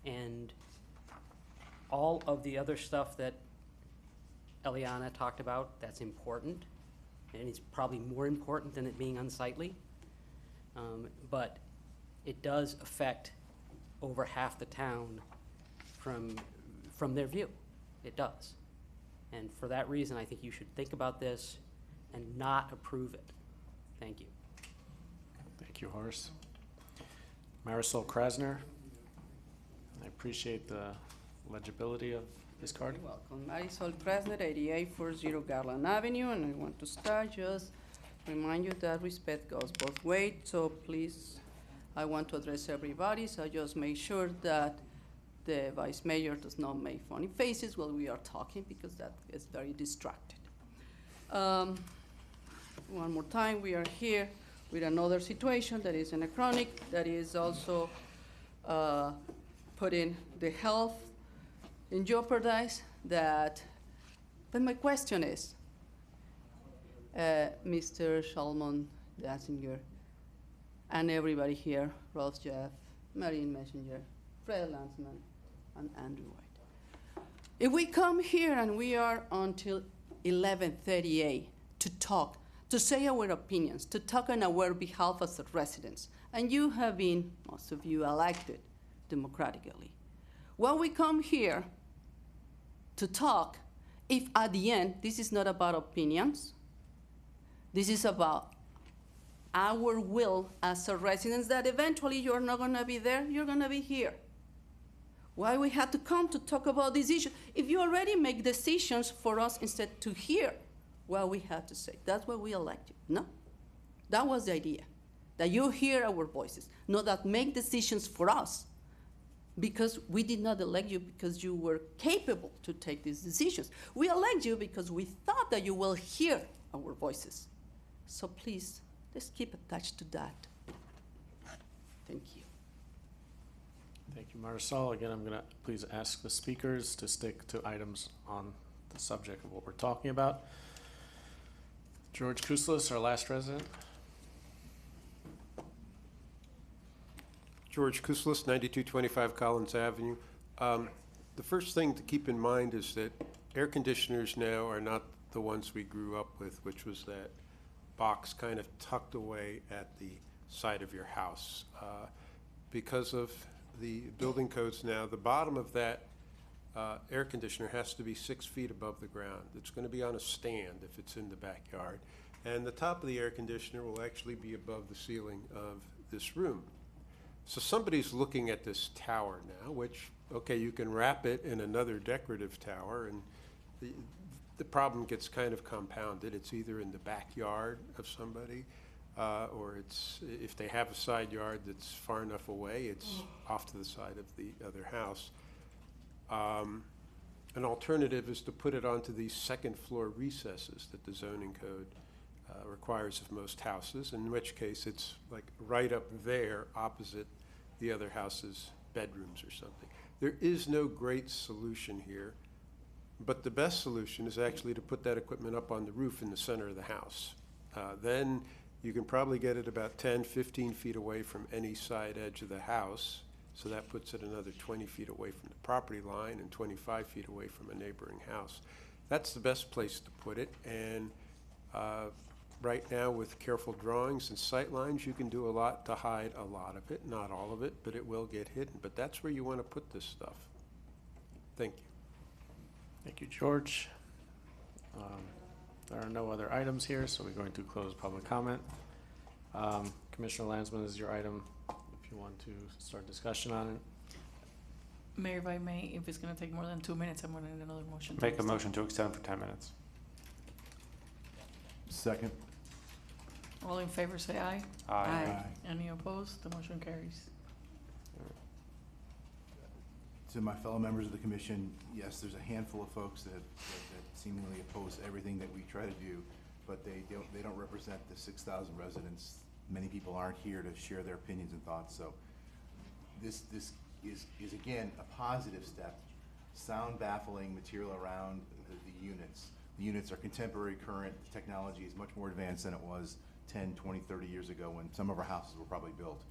And all of the other stuff that Eliana talked about, that's important, and it's probably more important than it being unsightly. But it does affect over half the town from their view. It does. And for that reason, I think you should think about this and not approve it. Thank you. Thank you, Horace. Marisol Krasner? I appreciate the legibility of this card. You're welcome. Marisol Krasner, 8840 Garland Avenue, and I want to start just remind you that respect goes both ways, so please, I want to address everybody, so just make sure that the Vice Mayor does not make funny faces while we are talking, because that is very distracted. One more time, we are here with another situation that is anachronic, that is also putting the health in jeopardy. But my question is, Mr. Shalmon Dassinger, and everybody here, Ross Jeff, Marine Messenger, Fred Landsman, and Andrew White. If we come here and we are until 11:38 to talk, to say our opinions, to talk on our behalf as the residents, and you have been, most of you, elected democratically. When we come here to talk, if at the end, this is not about opinions, this is about our will as a residents that eventually you're not gonna be there, you're gonna be here. Why we had to come to talk about this issue? If you already make decisions for us instead to hear what we had to say, that's why we elect you, no? That was the idea, that you hear our voices, not that make decisions for us, because we did not elect you because you were capable to take these decisions. We elect you because we thought that you will hear our voices. So please, let's keep attached to that. Thank you. Thank you, Marisol. Again, I'm going to please ask the speakers to stick to items on the subject of what we're talking about. George Kouslis, our last resident. George Kouslis, 9225 Collins Avenue. The first thing to keep in mind is that air conditioners now are not the ones we grew up with, which was that box kind of tucked away at the side of your house. Because of the building codes now, the bottom of that air conditioner has to be 6 feet above the ground. It's going to be on a stand if it's in the backyard. And the top of the air conditioner will actually be above the ceiling of this room. So somebody's looking at this tower now, which, okay, you can wrap it in another decorative tower, and the problem gets kind of compounded. It's either in the backyard of somebody, or it's, if they have a side yard that's far enough away, it's off to the side of the other house. An alternative is to put it onto these second floor recesses that the zoning code requires of most houses, in which case it's like right up there opposite the other house's bedrooms or something. There is no great solution here, but the best solution is actually to put that equipment up on the roof in the center of the house. Then you can probably get it about 10, 15 feet away from any side edge of the house. So that puts it another 20 feet away from the property line and 25 feet away from a neighboring house. That's the best place to put it. And right now, with careful drawings and sight lines, you can do a lot to hide a lot of it, not all of it, but it will get hidden. But that's where you want to put this stuff. Thank you. Thank you, George. There are no other items here, so we're going to close public comment. Commissioner Landsman, this is your item. If you want to start discussion on it. Mayor, if I may, if it's gonna take more than 2 minutes, I'm gonna need another motion. to Make a extend. motion to extend for 10 minutes. Second. All in favor, say aye. Aye. Any opposed? The motion carries. To my fellow members of the commission, yes, there's a handful of folks that seemingly oppose everything that we try to do, but they don't represent the 6,000 residents. Many people aren't here to share their opinions and thoughts, so this is again a positive step. Sound baffling material around the units. The units are contemporary, current. The technology is much more advanced than it was 10, 20, 30 years ago when some of our houses were probably built.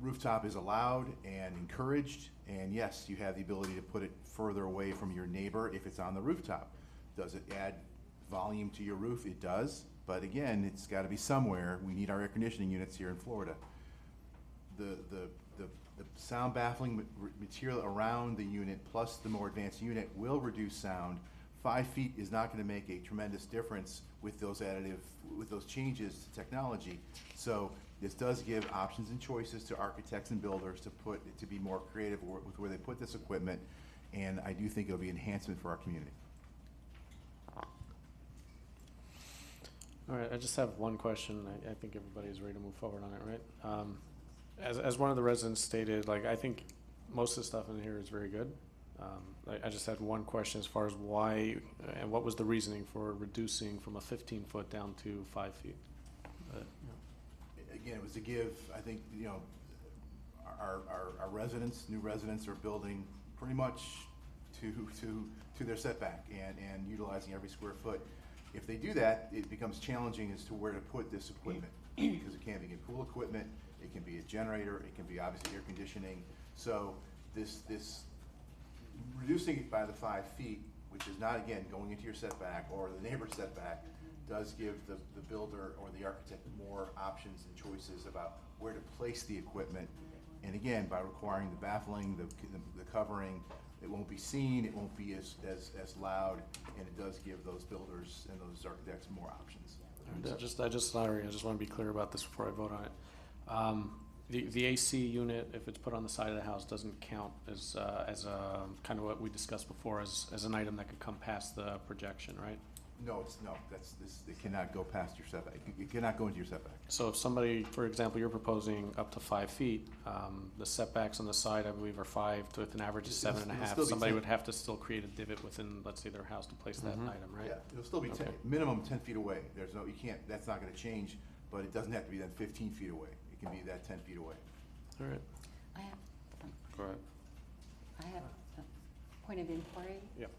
Rooftop is allowed and encouraged, and yes, you have the ability to put it further away from your neighbor if it's on the rooftop. Does it add volume to your roof? It does, but again, it's got to be somewhere. We need our air conditioning units here in Florida. The sound baffling material around the unit plus the more advanced unit will reduce sound. 5 feet is not going to make a tremendous difference with those changes to technology. So this does give options and choices to architects and builders to be more creative with where they put this equipment, and I do think it'll be an enhancement for our community. All right, I just have one question. I think everybody's ready to move forward on it, right? As one of the residents stated, like, I think most of the stuff in here is very good. I just had one question as far as why and what was the reasoning for reducing from a 15-foot down to 5 feet? Again, it was to give, I think, you know, our residents, new residents are building pretty much to their setback and utilizing every square foot. If they do that, it becomes challenging as to where to put this equipment because it can be pool equipment, it can be a generator, it can be obviously air conditioning. So this reducing it by the 5 feet, which is not, again, going into your setback or the neighbor's setback, does give the builder or the architect more options and choices about where to place the equipment. And again, by requiring the baffling, the covering, it won't be seen, it won't be as loud, and it does give those builders and those architects more options. I just want to be clear about this before I vote on it. The AC unit, if it's put on the side of the house, doesn't count as kind of what we discussed before as an item that could come past the projection, right? No, it cannot go past your setback. It cannot go into your setback. So if somebody, for example, you're proposing up to 5 feet, the setbacks on the side, I believe, are 5 with an average of 7.5. Somebody would have to still create a divot within, let's say, their house to place that item, right? Yeah, it'll still be minimum 10 feet away. That's not going to change, but it doesn't have to be then 15 feet away. It can be that 10 feet away. All right. Go ahead. I have a point of inquiry Yep.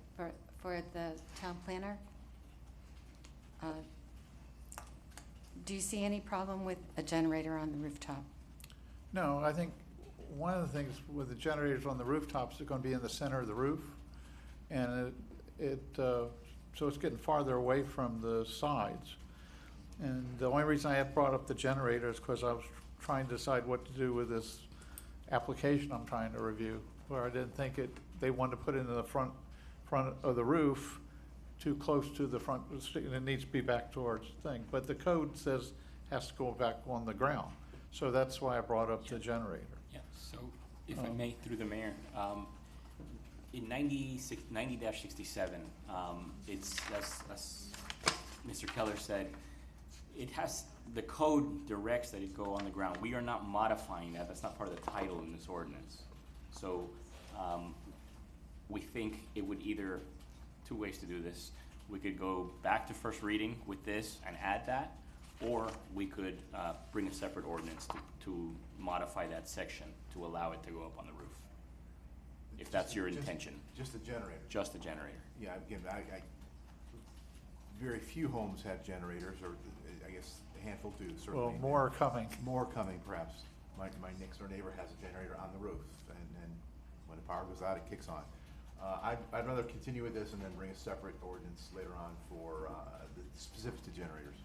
for the town planner. Do you see any problem with a generator on the rooftop? No, I think one of the things with the generators on the rooftops is going to be in the center of the roof, and so it's getting farther away from the sides. And the only reason I had brought up the generator is because I was trying to decide what to do with this application I'm trying to review, where I didn't think they wanted to put it in the front of the roof too close to the front, and it needs to be back towards the thing. But the code says has to go back on the ground. So that's why I brought up the generator. Yeah, so if I may, through the mayor, in 90-67, it's, as Mr. Keller said, the code directs that it go on the ground. We are not modifying that. That's not part of the title in this ordinance. So we think it would either, two ways to do this. We could go back to first reading with this and add that, or we could bring a separate ordinance to modify that section to allow it to go up on the roof, if that's your intention. Just the generator? Just the generator. Yeah, again, very few homes have generators, or I guess a handful do, certainly. Well, more are coming. More coming, perhaps. My next door neighbor has a generator on the roof, and when the power goes out, it kicks on. I'd rather continue with this and then bring a separate ordinance later on for the specific to generators.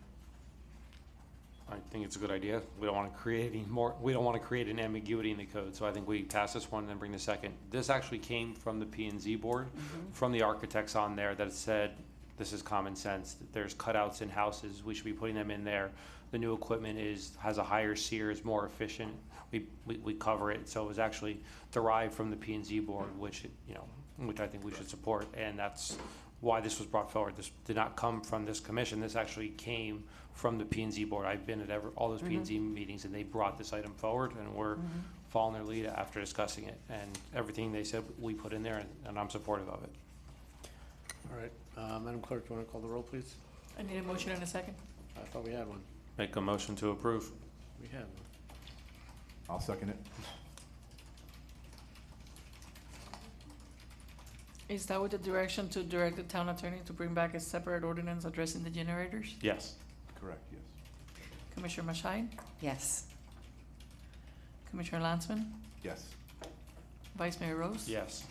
I think it's a good idea. We don't want to create any more, we don't want to create an ambiguity in the code, so I think we pass this one and then bring the second. This actually came from the P&Z board, from the architects on there that said, this is common sense, that there's cutouts in houses, we should be putting them in there. The new equipment has a higher SEER, is more efficient. We cover it, so it was actually derived from the P&Z board, which I think we should support, and that's why this was brought forward. This did not come from this commission. This actually came from the P&Z board. I've been at all those P&Z meetings, and they brought this item forward, and we're following their lead after discussing it. And everything they said, we put in there, and I'm supportive of it. All right, Madam Clerk, do you want to call the roll, please? I need a motion and a second. I thought we had one. Make a motion to approve. We had one. I'll second it. Is that with the direction to direct the town attorney to bring back a separate ordinance addressing the generators? Yes. Correct, yes. Commissioner Mashine? Yes. Commissioner Lansman? Yes. Vice Mayor Rose? Yes.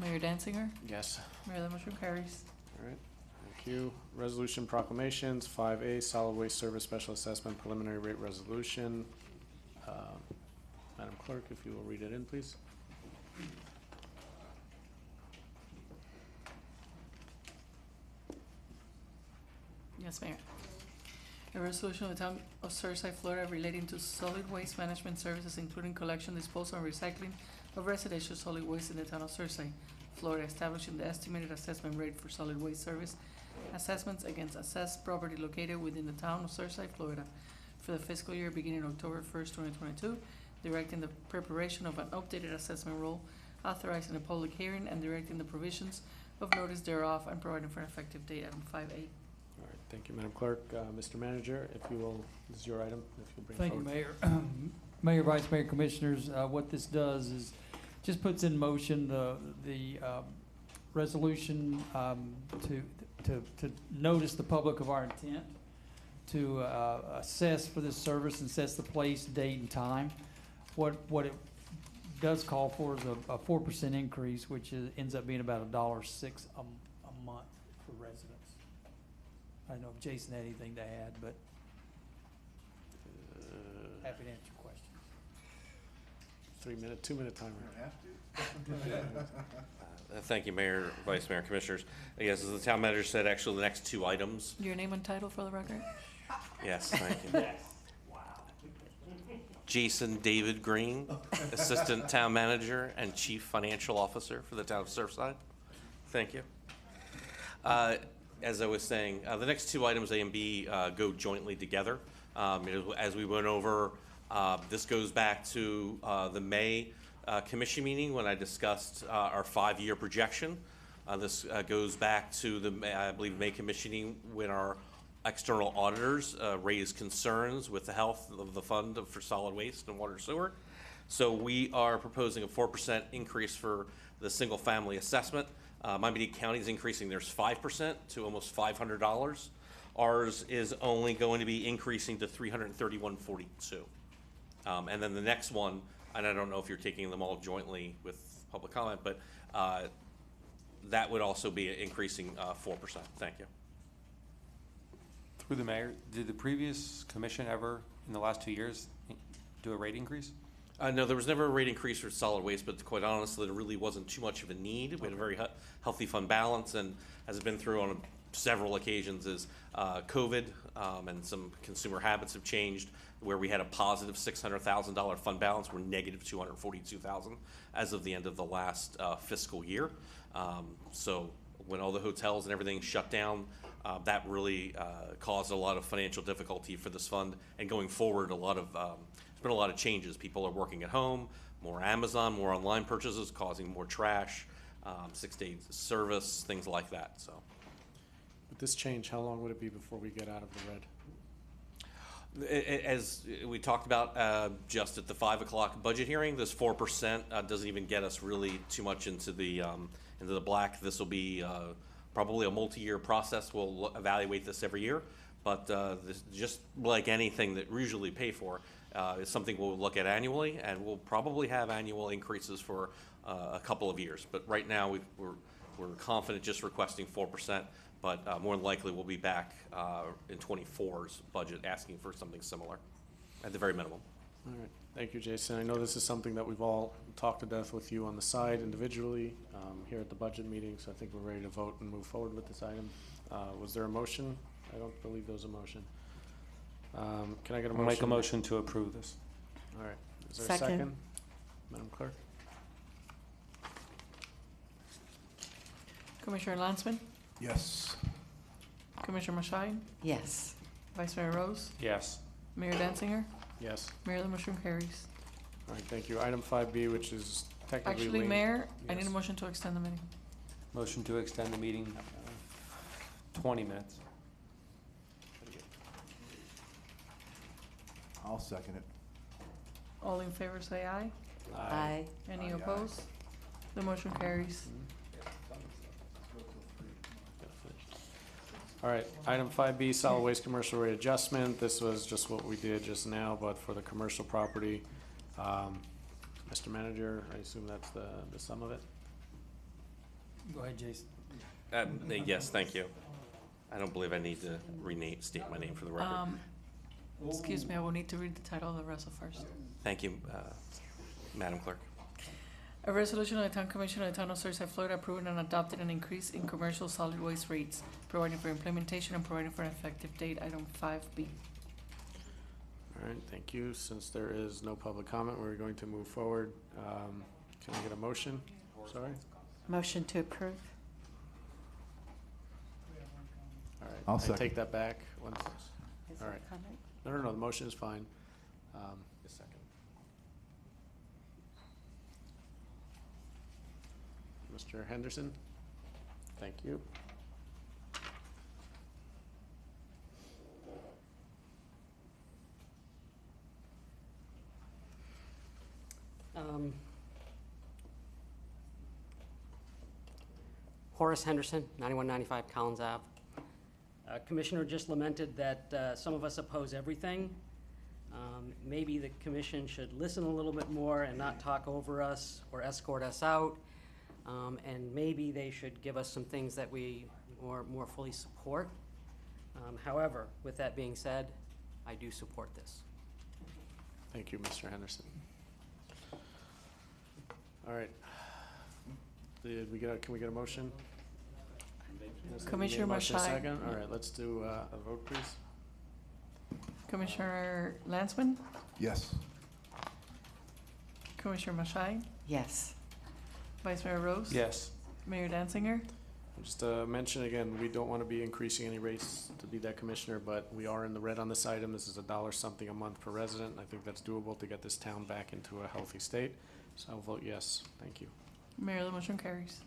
Mayor Danziger? Yes. Mayor, the motion carries. All right, thank you. Resolution proclamations, 5A, Solid Waste Service Special Assessment Preliminary Rate Resolution. Madam Clerk, if you will read it in, please. Yes, Mayor. A resolution of the Town of Surfside, Florida relating to solid waste management services, including collection, disposal, and recycling of residential solid waste in the Town of Surfside, Florida, establishing the estimated assessment rate for solid waste service assessments against assessed property located within the Town of Surfside, Florida, for the fiscal year beginning October 1st, 2022, directing the preparation of an updated assessment roll, authorizing a public hearing, and directing the provisions of notice thereof, and providing for an effective date. Item 5A. All right, thank you, Madam Clerk. Mr. Manager, if you will, this is your item, if you'll bring it Thank you, forward. Mayor. Mayor, Vice Mayor, Commissioners, what this does is just puts in motion the resolution to notice the public of our intent to assess for this service and sets the place, date, and time. What it does call for is a 4% increase, which ends up being about $1.06 a month for residents. I don't know if Jason had anything to add, but happy to answer questions. 3-minute, 2-minute timer. Thank you, Mayor, Vice Mayor, Commissioners. Yes, as the town manager said, actually, the next two items. Your name and title for the record? Yes, thank you. Jason David Green, Assistant Town Manager and Chief Financial Officer for the town of Surfside. Thank you. As I was saying, the next two items, A and B, go jointly together. As we went over, this goes back to the May commission meeting when I discussed our 5-year projection. This goes back to the, I believe, May commissioning when our external auditors raised concerns with the health of the fund for solid waste and water sewer. So we are proposing a 4% increase for the single family assessment. Miami-Dade County is increasing theirs 5% to almost $500. Ours is only going to be increasing to $331.42. And then the next one, and I don't know if you're taking them all jointly with public comment, but that would also be increasing 4%. Thank you. Through the mayor, did the previous commission ever, in the last 2 years, do a rate increase? No, there was never a rate increase for solid waste, but quite honestly, there really wasn't too much of a need. We had a very healthy fund balance, and as it's been through on several occasions, is COVID and some consumer habits have changed. Where we had a positive $600,000 fund balance, we're negative $242,000 as of the end of the last fiscal year. So when all the hotels and everything shut down, that really caused a lot of financial difficulty for this fund. And going forward, there's been a lot of changes. People are working at home, more Amazon, more online purchases, causing more trash, 6 days service, things like that. So, With this change, how long would it be before we get out of the red? as we talked about just at the 5 o'clock budget hearing, this 4% doesn't even get us really too much into the black. This will be probably a multi-year process. We'll evaluate this every year, but this, just like anything that we usually pay for, is something we'll look at annually, and we'll probably have annual increases for a couple of years. But right now, we're confident just requesting 4%, but more than likely we'll be back in 24's budget asking for something similar, at the very minimum. All right, thank you, Jason. I know this is something that we've all talked to death with you on the side individually here at the budget meeting, so I think we're ready to vote and move forward with this item. Was there a motion? I don't believe there was a motion. Can I get a motion? I'll make a motion to approve this. All right, is there a second? Madam Clerk? Commissioner Lansman? Yes. Commissioner Mashai? Yes. Vice Mayor Rose? Yes. Mayor Danziger? Yes. Mayor, the motion carries. All right, thank you. Item 5B, which is technically Actually, linked- Mayor, I need Yes. a motion to extend the meeting. Motion to extend the meeting 20 minutes. I'll second it. All in favor, say aye. Aye. Any Aye, aye. opposed? The motion carries. All right, item 5B, solid waste commercial rate adjustment. This was just what we did just now, but for the commercial property. Mr. Manager, I assume that's the sum of it? Go ahead, Jason. Yes, thank you. I don't believe I need to state my name for the record. Excuse me, I will need to read the title of the resolution first. Thank you, Madam Clerk. A resolution of the Town Commission of the Town of Surfside, Florida, approving and adopting an increase in commercial solid waste rates, providing for implementation and providing for an effective date, item 5B. All right, thank you. Since there is no public comment, we're going to move forward. Can I get a motion? Sorry? Motion to approve. All right, I'll I second. take that back. Is All there right. a comment? No, the motion is fine. A second. Mr. Henderson? Thank you. Horace Henderson, 9195 Collins Ave. Commissioner just lamented that some of us oppose everything. Maybe the commission should listen a little bit more and not talk over us or escort us out. And maybe they should give us some things that we more fully support. However, with that being said, I do support this. Thank you, Mr. Henderson. All right. Can we get a motion? Commissioner Motion Mashai. second. All right, let's do a vote, please. Commissioner Lansman? Yes. Commissioner Mashai? Yes. Vice Mayor Rose? Yes. Mayor Danziger? Just to mention again, we don't want to be increasing any rates to be that commissioner, but we are in the red on this item. This is $1 something a month per resident. I think that's doable to get this town back into a healthy state. So I'll vote yes. Thank you. Mayor, the motion carries.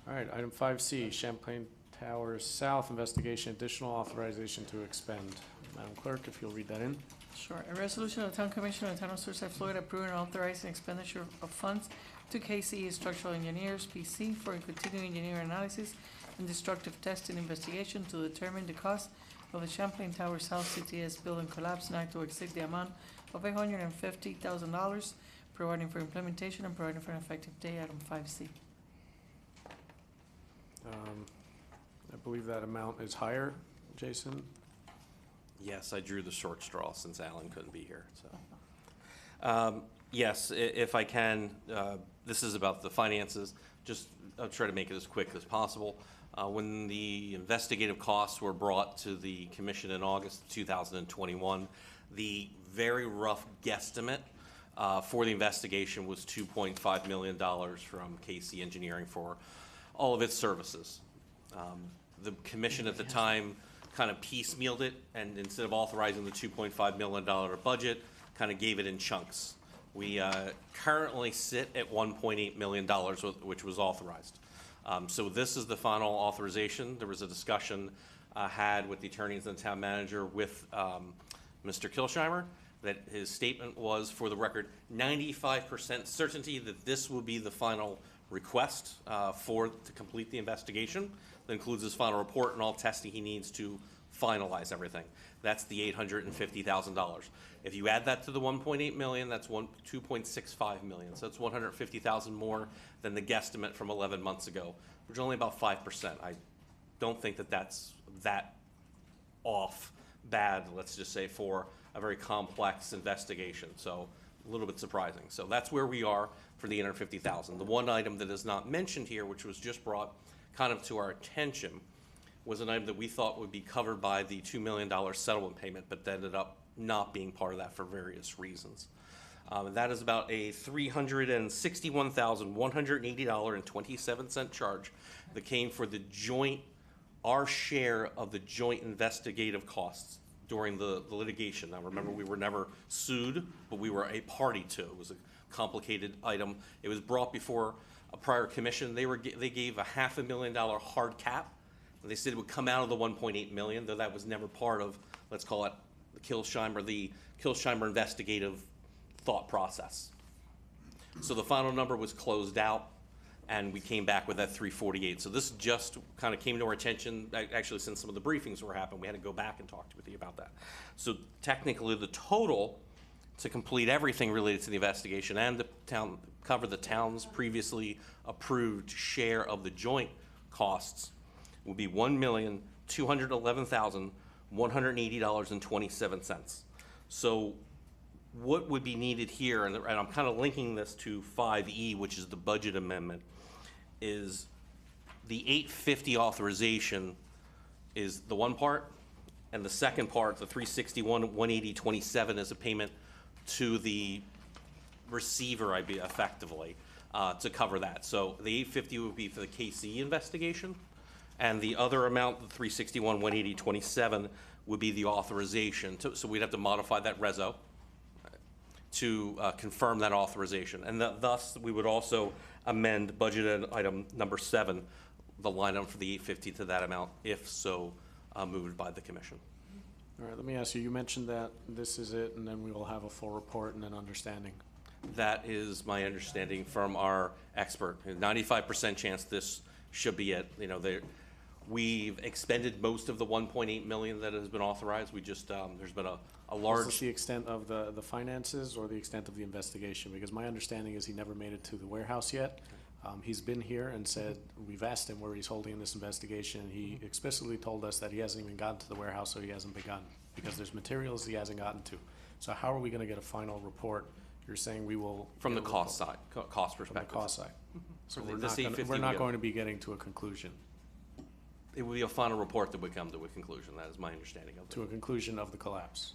All right, item 5C, Champlain Towers South investigation, additional authorization to expend. Madam Clerk, if you'll read that in. Sure. A resolution of the Town Commission of the Town of Surfside, Florida, approving and authorizing expenditure of funds to KCE Structural Engineers, PC, for a continuing engineering analysis and destructive testing investigation to determine the cost of the Champlain Tower South CTS building collapse not to exceed the amount of $850,000, providing for implementation and providing for an effective date, item 5C. I believe that amount is higher, Jason. Yes, I drew the short straw since Alan couldn't be here, so. Yes, if I can, this is about the finances. Just, I'll try to make it as quick as possible. When the investigative costs were brought to the commission in August 2021, the very rough guesstimate for the investigation was $2.5 million from KC Engineering for all of its services. The commission at the time kind of piecemealed it, and instead of authorizing the $2.5 million budget, kind of gave it in chunks. We currently sit at $1.8 million, which was authorized. So this is the final authorization. There was a discussion had with the attorneys and the town manager with Mr. Kilsheimer, that his statement was, for the record, 95% certainty that this will be the final request to complete the investigation. That includes his final report and all testing he needs to finalize everything. That's the $850,000. If you add that to the 1.8 million, that's 2.65 million. So that's 150,000 more than the guesstimate from 11 months ago, which is only about 5%. I don't think that that's that off bad, let's just say, for a very complex investigation. So a little bit surprising. So that's where we are for the 850,000. The one item that is not mentioned here, which was just brought kind of to our attention, was an item that we thought would be covered by the $2 million settlement payment, but that ended up not being part of that for various reasons. That is about a $361,180.27 charge that came for the joint, our share of the joint investigative costs during the litigation. Now remember, we were never sued, but we were a party to it. It was a complicated item. It was brought before a prior commission. They gave a $500,000 hard cap. And they said it would come out of the 1.8 million, though that was never part of, let's call it, the Kilsheimer investigative thought process. So the final number was closed out, and we came back with that 348. So this just kind of came to our attention, actually, since some of the briefings were happening. We had to go back and talk with you about that. So technically, the total to complete everything related to the investigation and the town, cover the town's previously approved share of the joint costs will be $1,211,180.27. So what would be needed here, and I'm kind of linking this to 5E, which is the budget amendment, is the 850 authorization is the one part, and the second part, the 361,180.27, is a payment to the receiver, effectively, to cover that. So the 850 would be for the KC investigation, and the other amount, the 361,180.27, would be the authorization. So we'd have to modify that reso to confirm that authorization. And thus, we would also amend budget item number 7, the line item for the 850 to that amount, if so moved by the commission. All right, let me ask you, you mentioned that this is it, and then we will have a full report and an understanding. That is my understanding from our expert. 95% chance this should be it. You know, we've expended most of the 1.8 million that has been authorized. We just, there's been a large... Is this the extent of the finances or the extent of the investigation? Because my understanding is he never made it to the warehouse yet. He's been here and said, we've asked him where he's holding this investigation. He explicitly told us that he hasn't even gotten to the warehouse, so he hasn't begun, because there's materials he hasn't gotten to. So how are we gonna get a final report? You're saying we will... From the cost side, cost perspective. From the cost side. So For we're not going to be getting to a conclusion. It will be a final report that would come to a conclusion. That is my understanding of it. To a conclusion of the collapse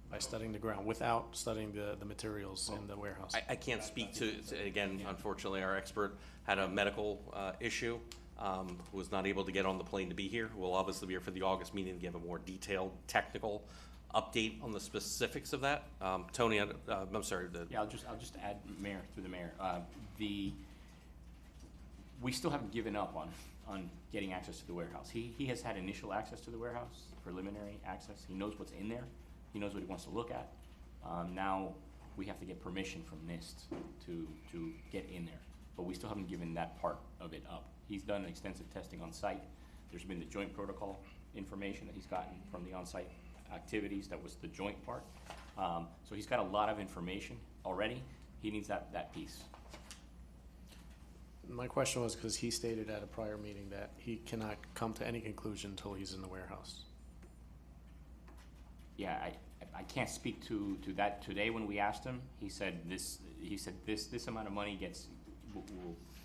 by studying the ground, without studying the materials in the warehouse. I can't speak to, again, unfortunately, our expert had a medical issue, was not able to get on the plane to be here. We'll obviously be here for the August meeting to give a more detailed technical update on the specifics of that. Tony, I'm sorry. Yeah, I'll just add, Mayor, through the mayor. We still haven't given up on getting access to the warehouse. He has had initial access to the warehouse, preliminary access. He knows what's in there. He knows what he wants to look at. Now we have to get permission from NIST to get in there, but we still haven't given that part of it up. He's done extensive testing on site. There's been the joint protocol information that he's gotten from the on-site activities. That was the joint part. So he's got a lot of information already. He needs that piece. My question was because he stated at a prior meeting that he cannot come to any conclusion until he's in the warehouse. Yeah, I can't speak to that today. When we asked him, he said this amount of money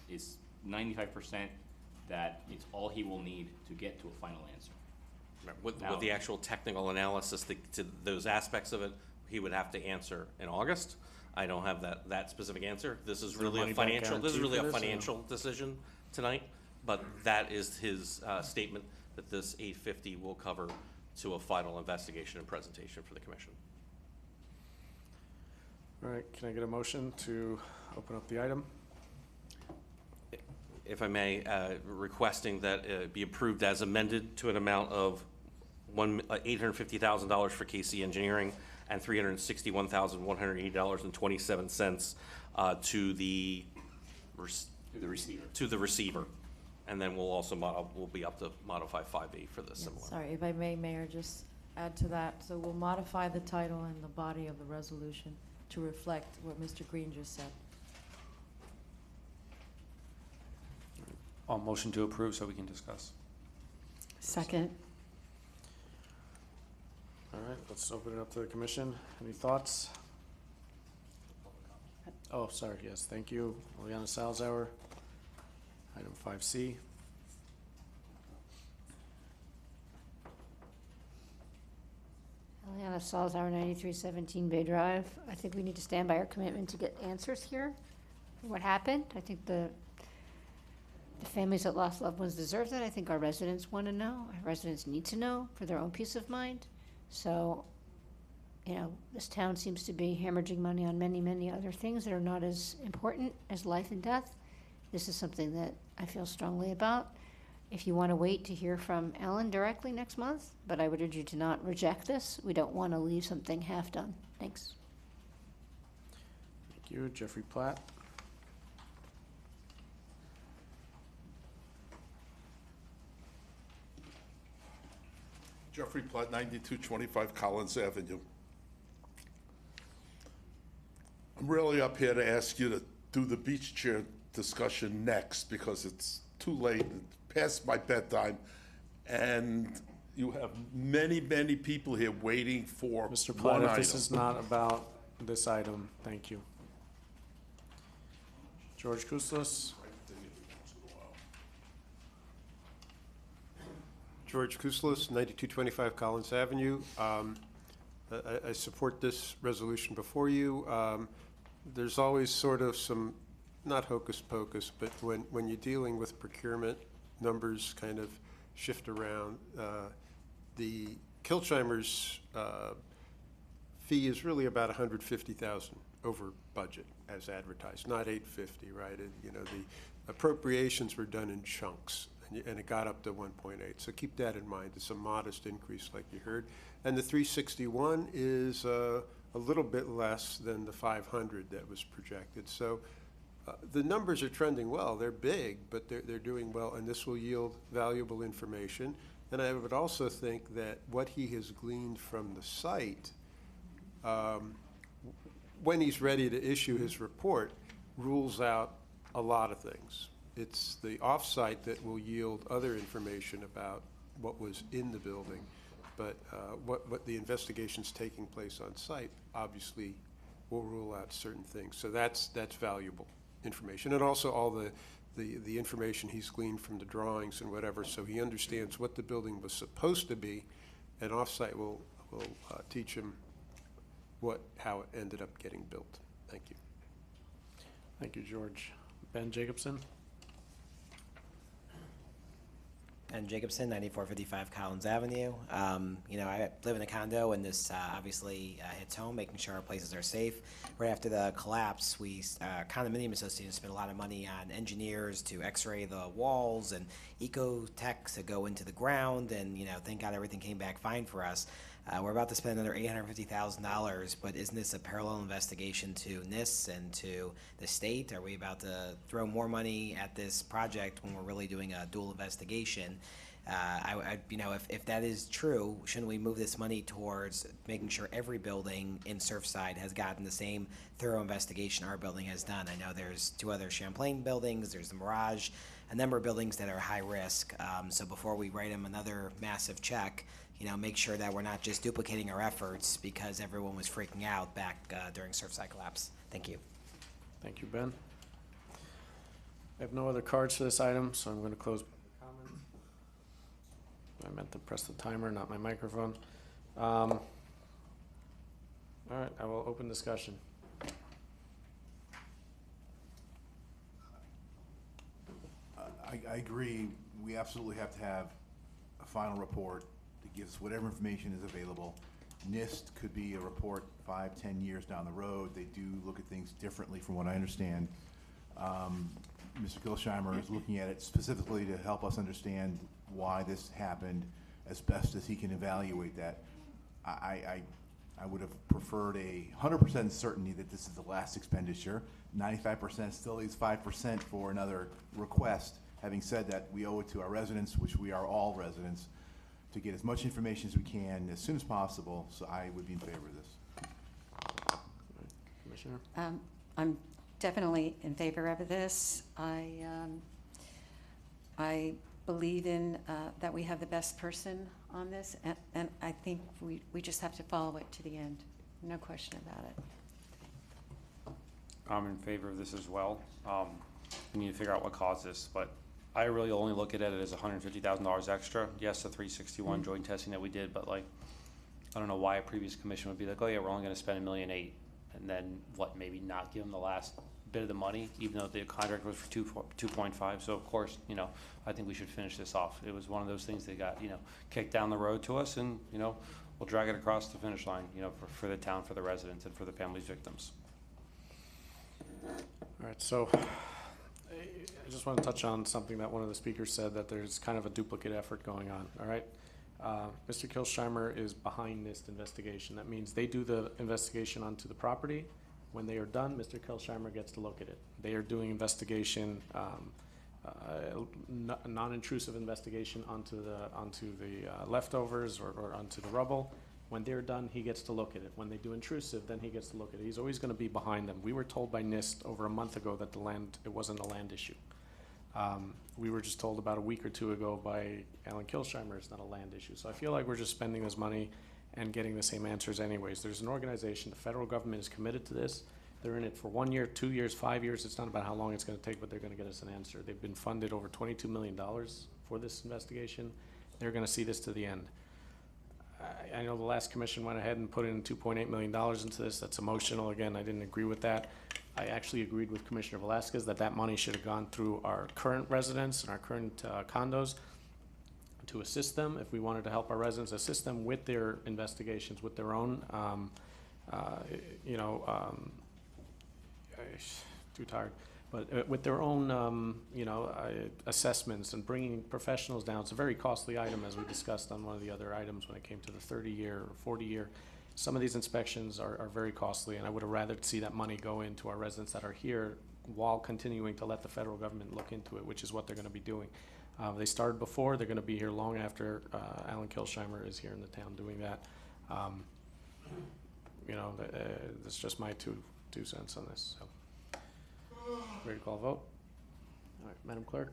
is 95% that it's all he will need to get to a final answer. With Now- the actual technical analysis to those aspects of it, he would have to answer in August. I don't have that specific answer. This is there a really a money back financial, this is guarantee really for a this, or no? financial decision tonight, but that is his statement that this 850 will cover to a final investigation and presentation for the commission. All right, can I get a motion to open up the item? If I may, requesting that it be approved as amended to an amount of $850,000 for KC Engineering and $361,180.27 to the receiver. To the receiver, and then we'll also we'll be up to modify 5A for this similar. Sorry, if I may, Mayor, just add to that. So we'll modify the title and the body of the resolution to reflect what Mr. Green just said. I'll motion to approve so we can discuss. Second. All right, let's open it up to the commission. Any thoughts? Oh, sorry, yes, thank you. Liliana Salzauer. Item 5C. Eliana Salzauer, 9317 Bay Drive. I think we need to stand by our commitment to get answers here for what happened. I think the families that lost loved ones deserve that. I think our residents want to know. Our residents need to know for their own peace of mind. So, you know, this town seems to be hemorrhaging money on many, many other things that are not as important as life and death. This is something that I feel strongly about. If you want to wait to hear from Ellen directly next month, but I would urge you to not reject this. We don't want to leave something half done. Thanks. Thank you. Jeffrey Platt. Jeffrey Platt, 9225 Collins Avenue. I'm really up here to ask you to do the beach chair discussion next because it's too late, past my bedtime, and you have many, many people here waiting for Mr. one Platt, if item. this is not about this item, thank you. George Kouslas. George Kouslas, 9225 Collins Avenue. I support this resolution before you. There's always sort of some, not hocus pocus, but when you're dealing with procurement, numbers kind of shift around. The Kilcheimer's fee is really about $150,000 over budget as advertised, not $850, right? You know, the appropriations were done in chunks, and it got up to 1.8. So keep that in mind. It's a modest increase, like you heard. And the 361 is a little bit less than the 500 that was projected. So the numbers are trending well. They're big, but they're doing well, and this will yield valuable information. And I would also think that what he has gleaned from the site, when he's ready to issue his report, rules out a lot of things. It's the off-site that will yield other information about what was in the building, but what the investigation's taking place on site obviously will rule out certain things. So that's valuable information, and also all the information he's gleaned from the drawings and whatever, so he understands what the building was supposed to be, and off-site will teach him how it ended up getting built. Thank you. Thank you, George. Ben Jacobson. Ben Jacobson, 9455 Collins Avenue. You know, I live in a condo, and this obviously hits home, making sure our places are safe. Right after the collapse, we condominium associations spent a lot of money on engineers to x-ray the walls and eco-tech to go into the ground, and, you know, thank God everything came back fine for us. We're about to spend another $850,000, but isn't this a parallel investigation to NIST and to the state? Are we about to throw more money at this project when we're really doing a dual investigation? You know, if that is true, shouldn't we move this money towards making sure every building in Surfside has gotten the same thorough investigation our building has done? I know there's 2 other Champlain buildings, there's the Mirage. a number of buildings that are high risk. So before we write them another massive check, make sure that we're not just duplicating our efforts because everyone was freaking out back during Surfside collapse. Thank you. Thank you, Ben. I have no other cards for this item, so I'm going to close comments. I meant to press the timer, not my microphone. All right, I will open discussion. I agree. We absolutely have to have a final report that gives whatever information is available. NIST could be a report 5, 10 years down the road. They do look at things differently from what I understand. Mr. Kilsheimer is looking at it specifically to help us understand why this happened as best as he can evaluate that. I would have preferred 100% certainty that this is the last expenditure. 95% still leaves 5% for another request. Having said that, we owe it to our residents, which we are all residents, to get as much information as we can as soon as possible, so I would be in favor of this. Commissioner? I'm definitely in favor of this. I believe in that we have the best person on this, and I think we just have to follow it to the end. No question about it. I'm in favor of this as well. We need to figure out what caused this, but I really only look at it as $150,000 extra. Yes, the 361 joint testing that we did, but I don't know why a previous commission would be like, oh yeah, we're only going to spend $1.8 million, and then maybe not give them the last bit of the money, even though the contract was for 2.5. So of course, I think we should finish this off. It was one of those things that got kicked down the road to us, and we'll drag it across the finish line, for the town, for the residents, and for the families victims. All right, so I just want to touch on something that one of the speakers said, that there's kind of a duplicate effort going on, all right? Mr. Kilsheimer is behind this investigation. That means they do the investigation onto the property. When they are done, Mr. Kilsheimer gets to look at it. They are doing investigation, non-intrusive investigation onto the leftovers or onto the rubble. When they're done, he gets to look at it. When they do intrusive, then he gets to look at it. He's always going to be behind them. We were told by NIST over a month ago that it wasn't a land issue. We were just told about a week or two ago by Alan Kilsheimer it's not a land issue. So I feel like we're just spending this money and getting the same answers anyways. There's an organization, the federal government is committed to this. They're in it for 1 year, 2 years, 5 years. It's not about how long it's going to take, but they're going to get us an answer. They've been funded over $22 million for this investigation. They're going to see this to the end. I know the last commission went ahead and put in $2.8 million into this. That's emotional. Again, I didn't agree with that. I actually agreed with Commissioner Velasquez that money should have gone through our current residents and our current condos to assist them. If we wanted to help our residents, assist them with their investigations, with their own, too tired, but with their own, assessments and bringing professionals down. It's a very costly item, as we discussed on one of the other items when it came to the 30-year or 40-year. Some of these inspections are very costly, and I would have rather see that money go into our residents that are here while continuing to let the federal government look into it, which is what they're going to be doing. They started before. They're going to be here long after Alan Kilsheimer is here in the town doing that. That's just my two cents on this. So. Ready to call a vote? All right, Madam Clerk?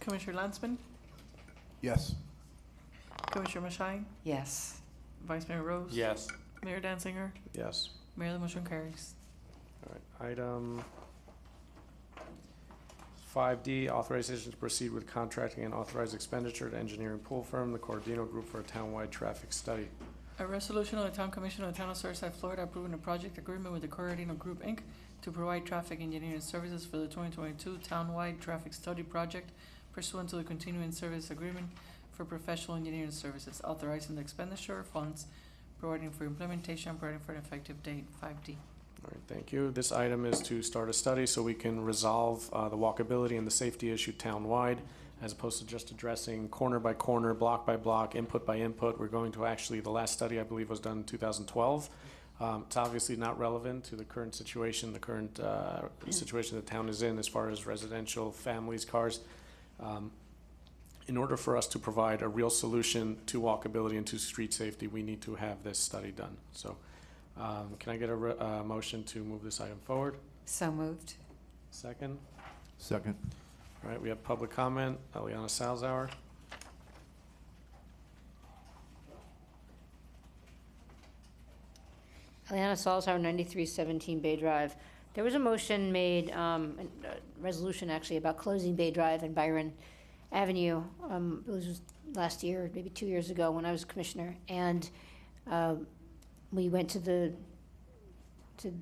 Commissioner Landsman? Yes. Commissioner Mashine? Yes. Vice Mayor Rose? Yes. Mayor Danziger? Yes. Mayor, the motion carries. All right, item 5D, authorization to proceed with contracting and authorized expenditure to engineering pool firm, the Cordino Group, for a townwide traffic study. A resolution of the Town Commission of the Town of Surfside, Florida, approving a project agreement with the Cordino Group, Inc. to provide traffic engineering services for the 2022 townwide traffic study project pursuant to the continuing service agreement for professional engineering services, authorizing the expenditure of funds, providing for implementation, providing for an effective date. 5D. All right, thank you. This item is to start a study so we can resolve the walkability and the safety issue townwide, as opposed to just addressing corner by corner, block by block, input by input. We're going to actually, the last study I believe was done in 2012. It's obviously not relevant to the current situation, situation the town is in as far as residential, families, cars. In order for us to provide a real solution to walkability and to street safety, we need to have this study done. So can I get a motion to move this item forward? So moved. Second? Second. All All right, we have public comment. Eliana Salzauer. Eliana Salzauer, 9317 Bay Drive. There was a motion made, a resolution actually, about closing Bay Drive and Byron Avenue. It was last year, maybe 2 years ago, when I was commissioner. And we went to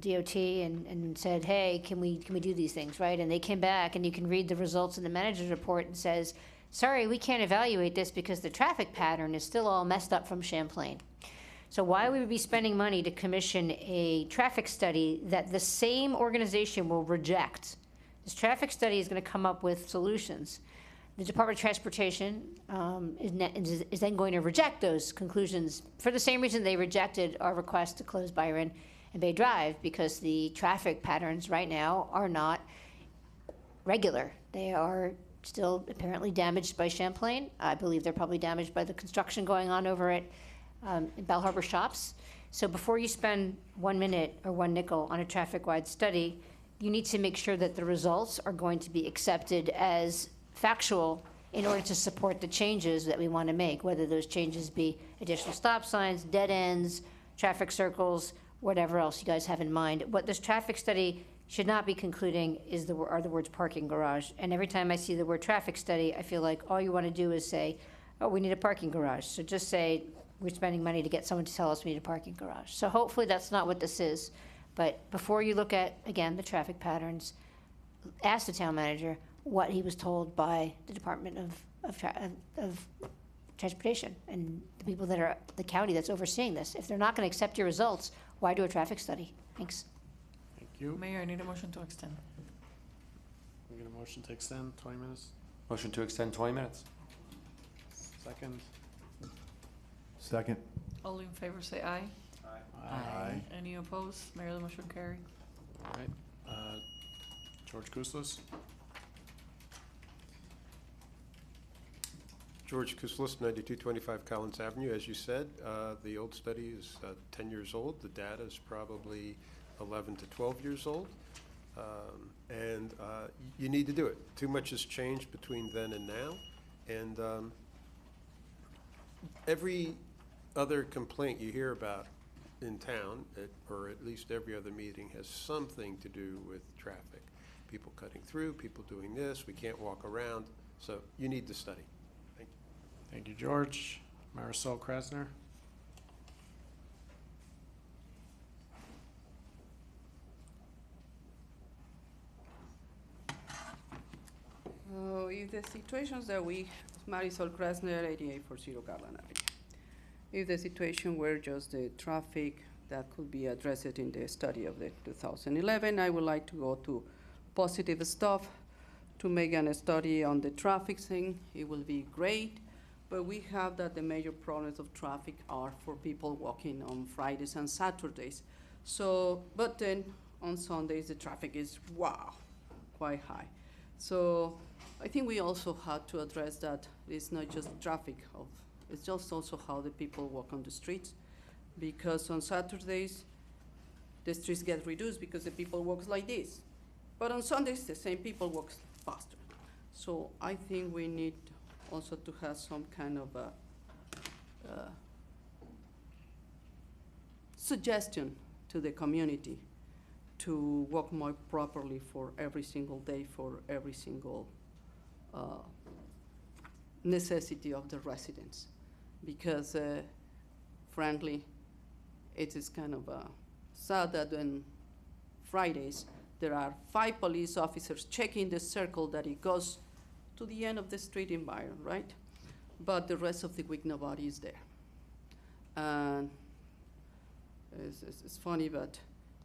DOT and said, hey, can we do these things, right? And they came back, and you can read the results in the manager's report, and says, sorry, we can't evaluate this because the traffic pattern is still all messed up from Champlain. So why would we be spending money to commission a traffic study that the same organization will reject? This traffic study is going to come up with solutions. The Department of Transportation is then going to reject those conclusions for the same reason they rejected our request to close Byron and Bay Drive, because the traffic patterns right now are not regular. They are still apparently damaged by Champlain. I believe they're probably damaged by the construction going on over at Bell Harbor Shops. So before you spend 1 minute or 1 nickel on a traffic-wide study, you need to make sure that the results are going to be accepted as factual in order to support the changes that we want to make, whether those changes be additional stop signs, dead ends, traffic circles, whatever else you guys have in mind. What this traffic study should not be concluding are the words parking garage. And every time I see the word traffic study, I feel like all you want to do is say, oh, we need a parking garage. So just say, we're spending money to get someone to tell us we need a parking garage. So hopefully that's not what this is. But before you look at, again, the traffic patterns, ask the town manager what he was told by the Department of Transportation and the people that are the county that's overseeing this. If they're not going to accept your results, why do a traffic study? Thanks. Thank you. Mayor, I need a motion to extend. We get a motion to extend 20 minutes. Motion to extend 20 minutes. Second. Second. All in favor say aye. Aye. Any opposed? Mayor, the motion carried. All right. George Kouslis. George Kouslis, 9225 Collins Avenue. As you said, the old study is 10 years old. The data is probably 11 to 12 years old. And you need to do it. Too much has changed between then and now. And every other complaint you hear about in town, or at least every other meeting, has something to do with traffic. People cutting through, people doing this, we can't walk around. So you need to study. Thank you. Thank you, George. Marisol Krasner. If the situations that Marisol Krasner, 8840 Garland Avenue. If the situation were just the traffic that could be addressed in the study of the 2011, I would like to go to positive stuff to make a study on the traffic thing. It will be great, but we have that the major problems of traffic are for people walking on Fridays and Saturdays. So, but then on Sundays, the traffic is, wow, quite high. So I think we also had to address that it's not just traffic, it's just also how the people walk on the streets. Because on Saturdays, the streets get reduced because the people walk like this. But on Sundays, the same people walk faster. So I think we need also to have some kind of a suggestion to the community to walk more properly for every single day, for every single necessity of the residents. Because frankly, it is kind of sad that on Fridays, there are 5 police officers checking the circle that it goes to the end of the street in Byron, right? But the rest of the week, nobody is there. And it's funny, but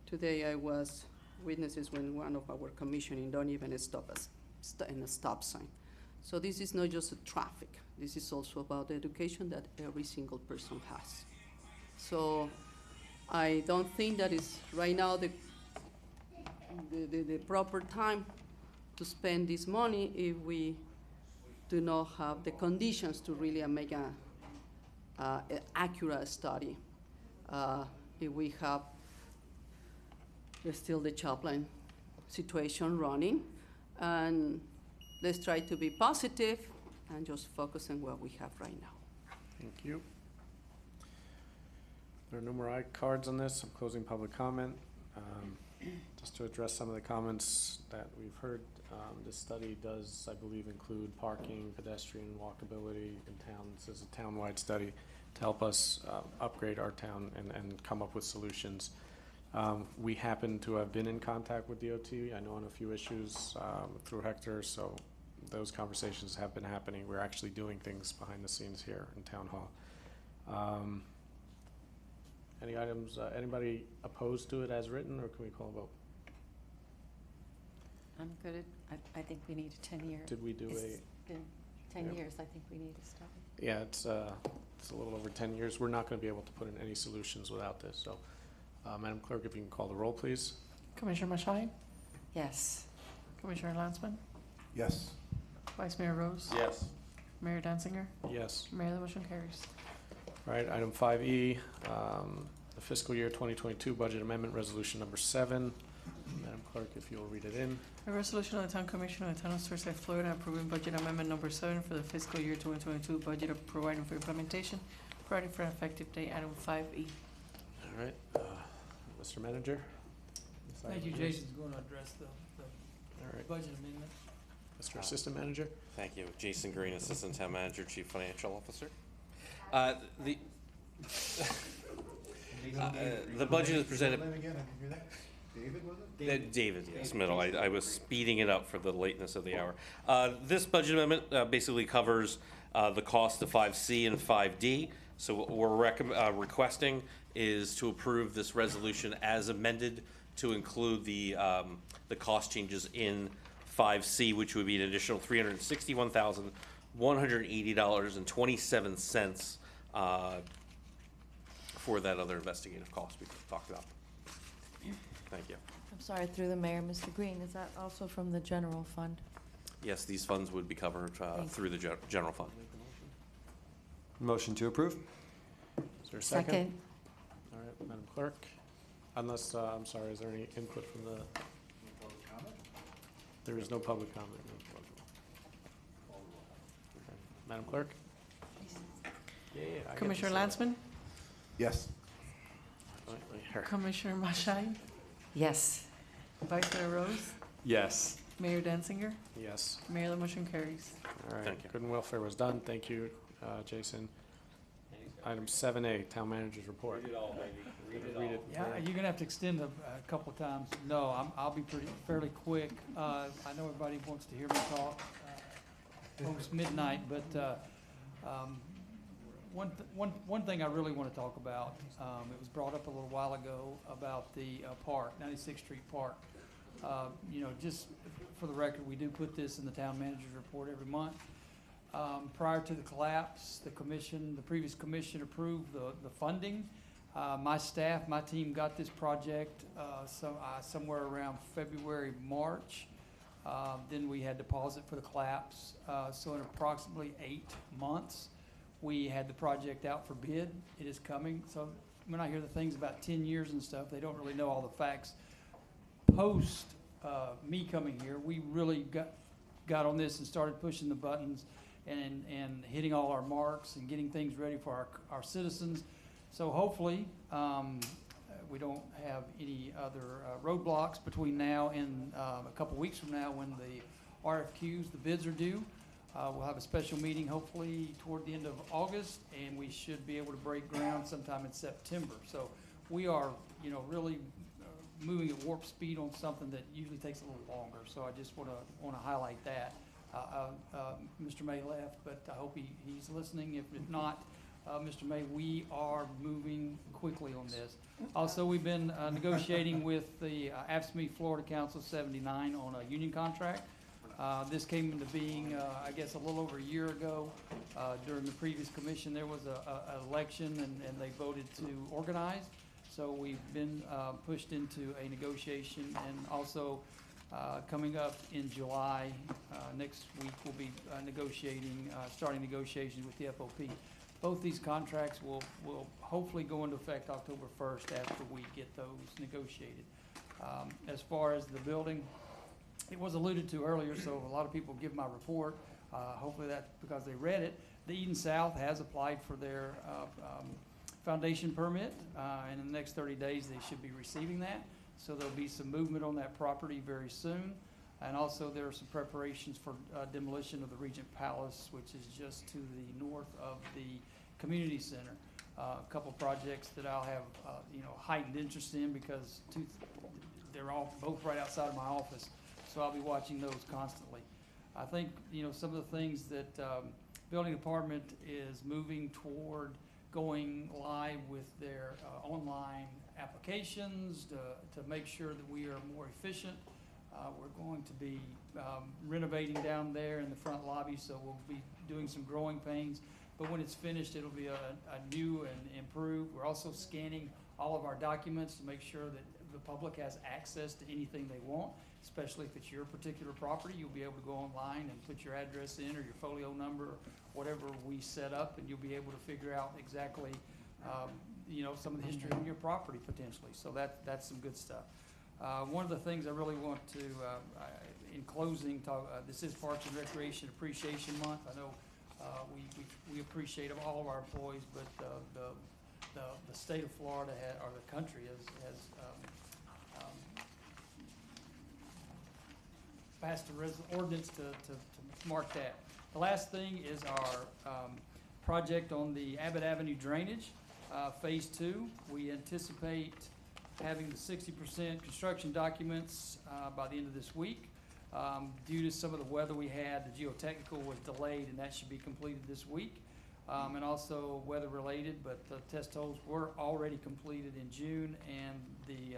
today I was witnesses when one of our commissioning don't even stop us in a stop sign. So this is not just a traffic. This is also about the education that every single person has. So I don't think that is right now the proper time to spend this money if we do not have the conditions to really make an accurate study. If we have still the Champlain situation running, and let's try to be positive and just focus on what we have right now. Thank you. There are no more cards on this. I'm closing public comment. Just to address some of the comments that we've heard, this study does, I believe, include parking, pedestrian, walkability in town. This is a town-wide study to help us upgrade our town and come up with solutions. We happen to have been in contact with DOT, I know on a few issues through Hector, so those conversations have been happening. We're actually doing things behind the scenes here in Town Hall. Any items, anybody opposed to it as written, or can we call a vote? I'm good. I think we need a 10-year. Did we do It's a? been 10 Yeah. years. I think we need a study. Yeah, it's a little over 10 years. We're not going to be able to put in any solutions without this. So, Madam Clerk, if you can call the roll, please. Commissioner Mashai? Yes. Commissioner Lansman? Yes. Vice Mayor Rose? Yes. Mayor Danziger? Yes. Mayor, the motion carries. All right, item 5E, the fiscal year 2022 budget amendment resolution number 7. Madam Clerk, if you'll read it in. A resolution of the Town Commission of the Town of Surfside, Florida, approving budget amendment number 7 for the fiscal year 2022 budget of providing for implementation, providing for an effective date, item 5E. All right, Mr. Manager. this Thank you. item is- Jason's going to address the All right, budget amendment. Mr. Assistant Manager. Thank you. Jason Green, Assistant Town Manager, Chief Financial Officer. The budget is presented. David, was it? David, yes, middle. I was speeding it up for the lateness of the hour. This budget amendment basically covers the cost of 5C and 5D. So what we're requesting is to approve this resolution as amended to include the cost changes in 5C, which would be an additional $361,180.27 for that other investigative cost we talked about. Thank you. I'm sorry, through the mayor, Mr. Green, is that also from the general fund? Yes, these funds would be covered through the general fund. Motion to approve? Is there a second? All right, Madam Clerk. Unless, I'm sorry, is there any input from the? There is no public comment. Okay. Madam Clerk? Yeah, I get Commissioner to say that. Lansman? Yes. Commissioner Mashai? Yes. Vice Mayor Rose? Yes. Mayor Danziger? Yes. Mayor, the motion carries. All right, Thank you. good and welfare was done. Thank you, Jason. Item 7A, Town Manager's Report. Read it all, baby. Read it. Yeah, you're gonna have to extend a couple of times. No, I'll be fairly quick. I know everybody wants to hear me talk, almost midnight, but, one thing I really want to talk about, it was brought up a little while ago about the park, 96th Street Park. You know, just for the record, we do put this in the town manager's report every month. Prior to the collapse, the previous commission approved the funding. My staff, my team got this project somewhere around February, March. Then we had deposit for the collapse. So in approximately 8 months, we had the project out for bid. It is coming. So when I hear the things about 10 years and stuff, they don't really know all the facts. Post me coming here, we really got on this and started pushing the buttons and hitting all our marks and getting things ready for our citizens. So hopefully, we don't have any other roadblocks between now and a couple weeks from now when the RFQs, the bids are due. We'll have a special meeting hopefully toward the end of August, and we should be able to break ground sometime in September. So we are, you know, really moving at warp speed on something that usually takes a little longer. So I just want to highlight that. Mr. May left, but I hope he's listening. If not, Mr. May, we are moving quickly on this. Also, we've been negotiating with the AFSCME Florida Council 79 on a union contract. This came into being, I guess, a little over a year ago. During the previous commission, there was an election, and they voted to organize. So we've been pushed into a negotiation, and also coming up in July, next week, we'll be starting negotiations with the FOP. Both these contracts will hopefully go into effect October 1st after we get those negotiated. As far as the building, it was alluded to earlier, so a lot of people give my report. Hopefully that's because they read it. The Eden South has applied for their foundation permit, and in the next 30 days they should be receiving that. So there'll be some movement on that property very soon. And also there are some preparations for demolition of the Regent Palace, which is just to the north of the community center. A couple projects that I'll have heightened interest in because they're all both right outside of my office, so I'll be watching those constantly. I think some of the things that building department is moving toward going live with their online applications to make sure that we are more efficient. We're going to be renovating down there in the front lobby, so we'll be doing some growing pains. But when it's finished, it'll be a new and improved. We're also scanning all of our documents to make sure that the public has access to anything they want, especially if it's your particular property. You'll be able to go online and put your address in or your folio number or whatever we set up, and you'll be able to figure out exactly some of the history on your property potentially. So that's some good stuff. One of the things I really want to, in closing, this is Parks and Recreation Appreciation Month. I know we appreciate all of our employees, but the state of Florida or the country has passed an ordinance to mark that. The last thing is our project on the Abbott Avenue drainage, Phase 2. We anticipate having the 60% construction documents by the end of this week. Due to some of the weather we had, the geotechnical was delayed, and that should be completed this week. And also weather related, but the test holes were already completed in June, and the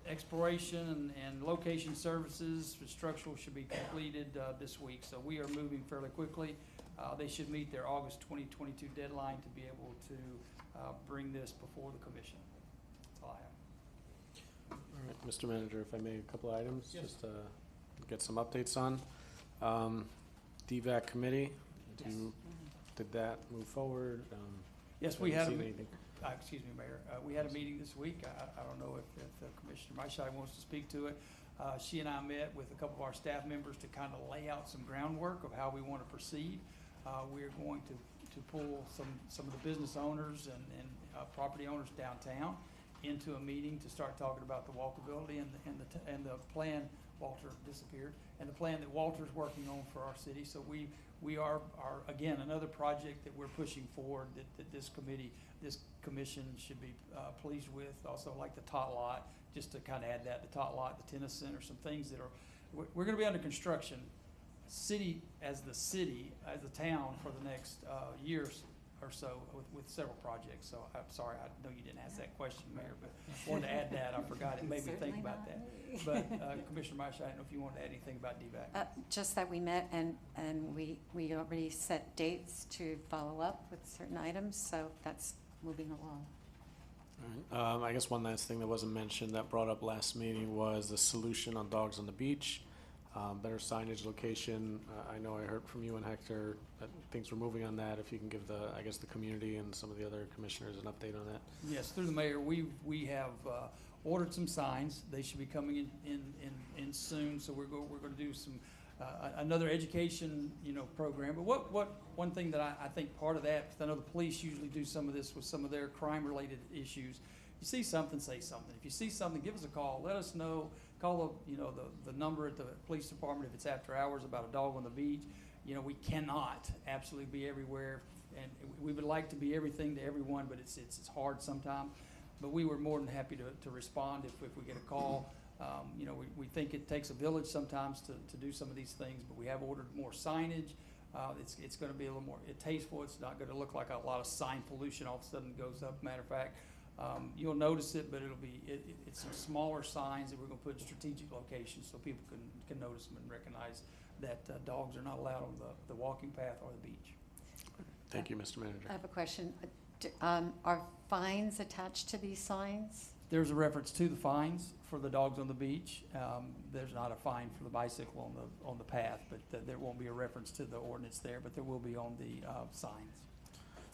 exploration and location services for structural should be completed this week. So we are moving fairly quickly. They should meet their August 2022 deadline to be able to bring this before the commission. That's all I have. All right, Mr. Manager, if I may, a couple items, Yes. just to get some updates on. DVAC committee, did that move forward? Yes, we had, haven't seen anything. excuse me, Mayor, we had a meeting this week. I don't know if Commissioner Maishai wants to speak to it. She and I met with a couple of our staff members to kind of lay out some groundwork of how we want to proceed. We're going to pull some of the business owners and property owners downtown into a meeting to start talking about the walkability and the plan. Walter disappeared, and the plan that Walter's working on for our city. So we are again another project that we're pushing forward that this commission should be pleased with. Also like the tot lot, just to kind of add that, the tot lot, the tennis center, some things that are we're going to be under construction. City as the town for the next years or so with several projects. So I'm sorry, I know you didn't ask that question, Mayor, but wanted to add that. I forgot it. Made me think about that. But Commissioner Maishai, I don't know if you wanted to add anything about DVAC. Just that we met and we already set dates to follow up with certain items, so that's moving along. All right. I guess one last thing that wasn't mentioned that brought up last meeting was the solution on dogs on the beach. Better signage location. I know I heard from you and Hector that things were moving on that. If you can give the community and some of the other commissioners an update on that. Yes, through the mayor, we have ordered some signs. They should be coming in soon. So we're going to do some another education program. But one thing that I think part of that, because I know the police usually do some of this with some of their crime related issues. You see something, say something. If you see something, give us a call. Let us know. Call the number at the police department if it's after hours about a dog on the beach. We cannot absolutely be everywhere, and we would like to be everything to everyone, but it's hard sometimes. But we were more than happy to respond if we get a call. We think it takes a village sometimes to do some of these things, but we have ordered more signage. It's going to be a little more tasteful. It's not going to look like a lot of sign pollution all of a sudden goes up. Matter of fact, you'll notice it, but it's some smaller signs that we're going to put in strategic locations so people can notice them and recognize that dogs are not allowed on the walking path or the beach. Thank you, Mr. Manager. I have a question. Are fines attached to these signs? There's a reference to the fines for the dogs on the beach. There's not a fine for the bicycle on the path, but there won't be a reference to the ordinance there, but there will be on the signs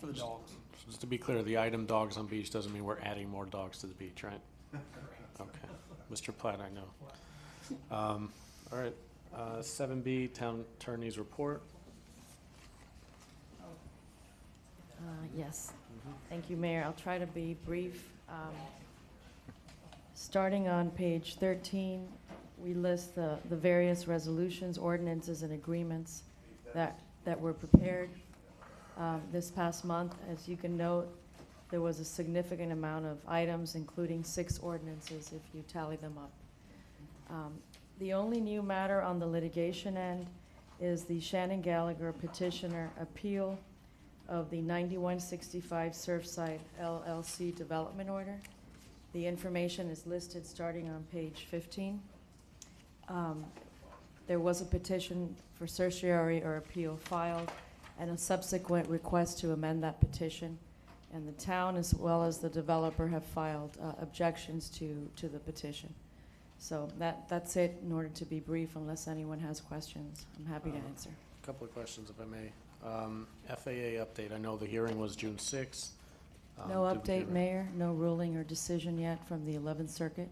for the dogs. Just to be clear, the item dogs on beach doesn't mean we're adding more dogs to the beach, right? Okay. Mr. Platt, I know. All right, 7B, Town Attorney's Report. Yes. Thank you, Mayor. I'll try to be brief. Starting on page 13, we list the various resolutions, ordinances, and agreements that were prepared this past month. As you can note, there was a significant amount of items, including 6 ordinances, if you tally them up. The only new matter on the litigation end is the Shannon Gallagher petitioner appeal of the 9165 Surfside LLC development order. The information is listed starting on page 15. There was a petition for certiorari or appeal filed and a subsequent request to amend that petition. And the town as well as the developer have filed objections to the petition. So that's it in order to be brief unless anyone has questions. I'm happy to answer. A couple of questions, if I may. FAA update, I know the hearing was June 6th. No Did we hear update, Mayor, no ruling or decision yet from the 11th Circuit.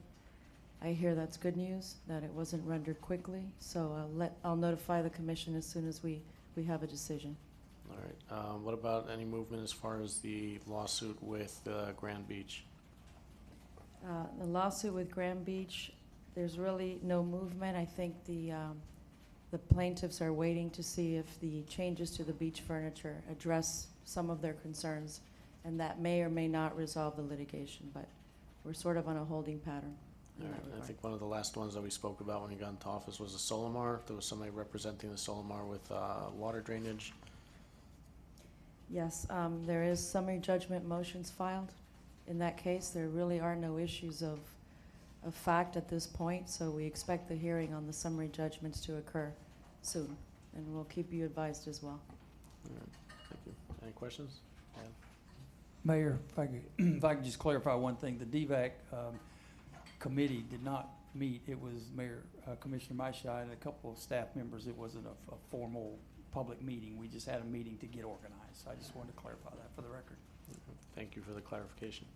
I hear that's good news, that it wasn't rendered quickly, so I'll notify the commission as soon as we have a decision. All right, what about any movement as far as the lawsuit with Grand Beach? The lawsuit with Grand Beach, there's really no movement. I think the plaintiffs are waiting to see if the changes to the beach furniture address some of their concerns, and that may or may not resolve the litigation, but we're sort of on a holding pattern. All right, I think one of the last ones that we spoke about when he got into office was the Solomar. There was somebody representing the Solomar with water drainage. Yes, there is summary judgment motions filed. In that case, there really are no issues of fact at this point, so we expect the hearing on the summary judgments to occur soon, and we'll keep you advised as well. All right, thank you. Any questions? Yeah. Mayor, if I could just clarify one thing, the DVAC committee did not meet. It was Mayor, Commissioner Maishai and a couple of staff members. It wasn't a formal public meeting. We just had a meeting to get organized. So I just wanted to clarify that for the record. Thank you for the clarification.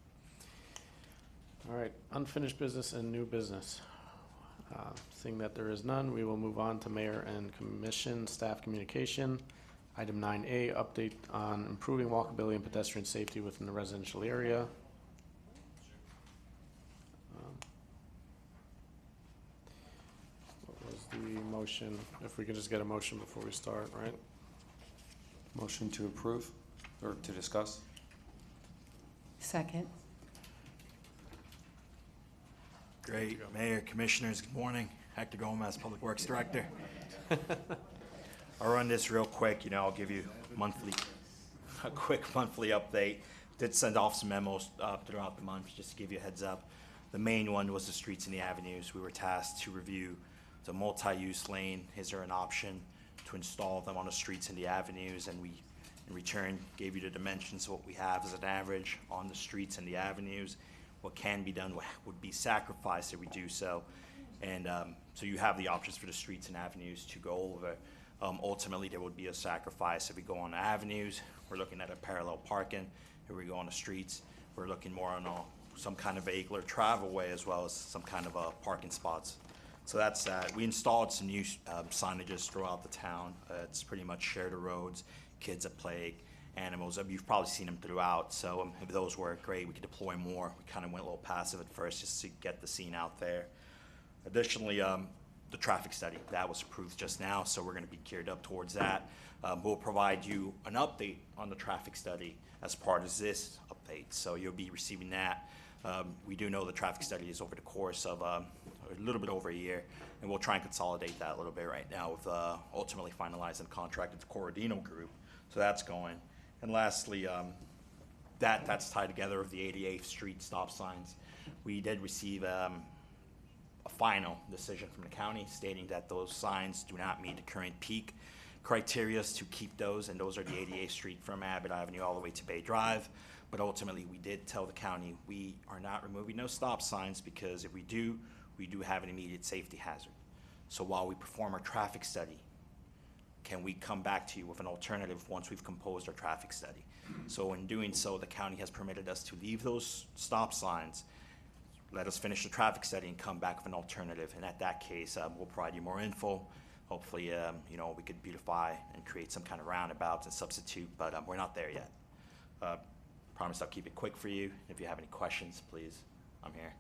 All right, unfinished business and new business. Seeing that there is none, we will move on to mayor and commission staff communication. Item 9A, update on improving walkability and pedestrian safety within the residential area. What was the motion? If we could just get a motion before we start, right? Motion to approve or to discuss? Second. Great. Mayor, Commissioners, good morning. Hector Gomez, Public Works Director. I'll run this real quick. I'll give you a quick monthly update. Did send off some memos throughout the month, just to give you a heads up. The main one was the streets and the avenues. We were tasked to review the multi-use lane. Is there an option to install them on the streets and the avenues? And we, in return, gave you the dimensions of what we have as an average on the streets and the avenues. What can be done would be sacrificed if we do so. And so you have the options for the streets and avenues to go over. Ultimately, there would be a sacrifice if we go on the avenues. We're looking at a parallel parking. If we go on the streets, we're looking more on some kind of vehicular travel way as well as some kind of parking spots. So that's that. We installed some new signages throughout the town. It's pretty much share the roads, kids at play, animals. You've probably seen them throughout, so if those work, great. We could deploy more. We kind of went a little passive at first just to get the scene out there. Additionally, the traffic study, that was approved just now, so we're going to be geared up towards that. We'll provide you an update on the traffic study as part of this update, so you'll be receiving that. We do know the traffic study is over the course of a little bit over a year, and we'll try and consolidate that a little bit right now with ultimately finalizing the contract with the Corradino Group, so that's going. And lastly, that's tied together with the 88th Street stop signs. We did receive a final decision from the county stating that those signs do not meet the current peak criteria to keep those, and those are the 88th Street from Abbott Avenue all the way to Bay Drive. But ultimately, we did tell the county we are not removing those stop signs because if we do have an immediate safety hazard. So while we perform our traffic study, can we come back to you with an alternative once we've composed our traffic study? So in doing so, the county has permitted us to leave those stop signs let us finish the traffic study and come back with an alternative. And at that case, we'll provide you more info. Hopefully, we could beautify and create some kind of roundabouts and substitute, but we're not there yet. Promise I'll keep it quick for you. If you have any questions, please, I'm here.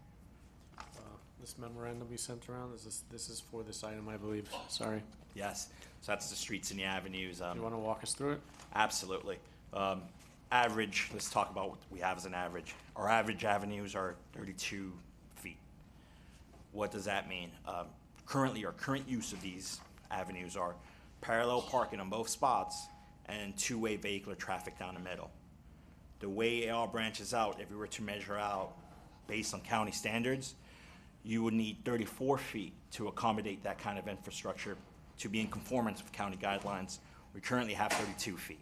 This memorandum you sent around, this is for this item, I believe. Sorry. Yes, so that's the streets and the avenues. You want to walk us through it? Absolutely. Average, let's talk about what we have as an average. Our average avenues are 32 feet. What does that mean? Currently, our current use of these avenues are parallel parking on both spots and two-way vehicular traffic down the middle. The way it all branches out, if we were to measure out based on county standards, you would need 34 feet to accommodate that kind of infrastructure to be in conformance with county guidelines. We currently have 32 feet.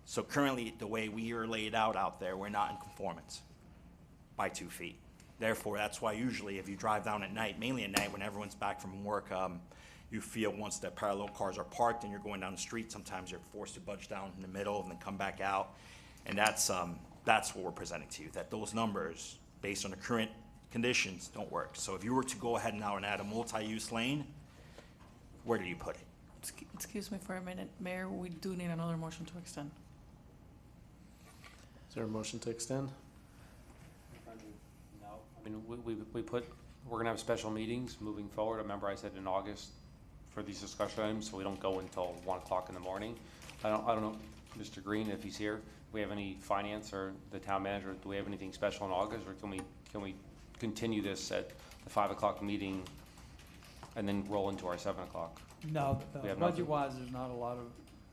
So currently, the way we are laid out there, we're not in conformance by 2 feet. Therefore, that's why usually if you drive down at night, mainly at night when everyone's back from work, you feel once the parallel cars are parked and you're going down the street, sometimes you're forced to budge down in the middle and then come back out. And that's what we're presenting to you, that those numbers, based on the current conditions, don't work. So if you were to go ahead now and add a multi-use lane, where do you put it? Excuse me for a minute, Mayor, we do need another motion to extend. Is there a motion to extend? No. I mean, we're gonna have special meetings moving forward. Remember I said in August for these discussion items, so we don't go until 1 o'clock in the morning. I don't know, Mr. Green, if he's here, do we have any finance or the town manager, do we have anything special in August, or can we continue this at the 5 o'clock meeting and then roll into our 7 o'clock? No, We have nothing. budget-wise, there's not a lot of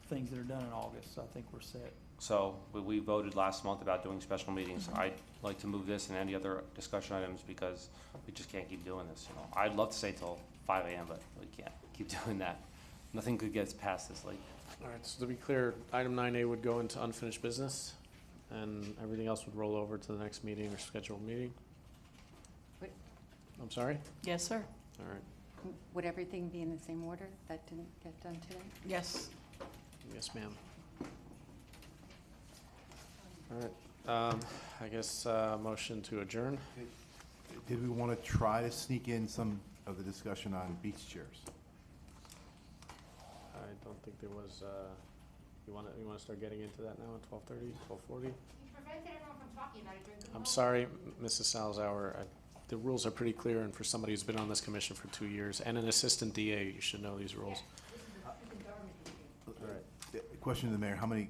things that are done in August, so I think we're set. So we voted last month about doing special meetings. I'd like to move this and any other discussion items because we just can't keep doing this, I'd love to stay till 5 a.m., but we can't keep doing that. Nothing could get past this late. All right, so to be clear, item 9A would go into unfinished business, and everything else would roll over to the next meeting or scheduled meeting? Wait. I'm sorry? Yes, sir. All right. Would everything be in the same order that didn't get done today? Yes. Yes, ma'am. All right, I guess, motion to adjourn. Did we want to try to sneak in some of the discussion on beach chairs? I don't think there was, you want to start getting into that now at 12:30, 12:40? You prevented everyone from talking about it during good I'm sorry, Mrs. Salzauer, the rules are pretty clear, and for somebody who's been on this commission for 2 years, and an assistant DA, you should know these rules. All right. Question to the mayor, how many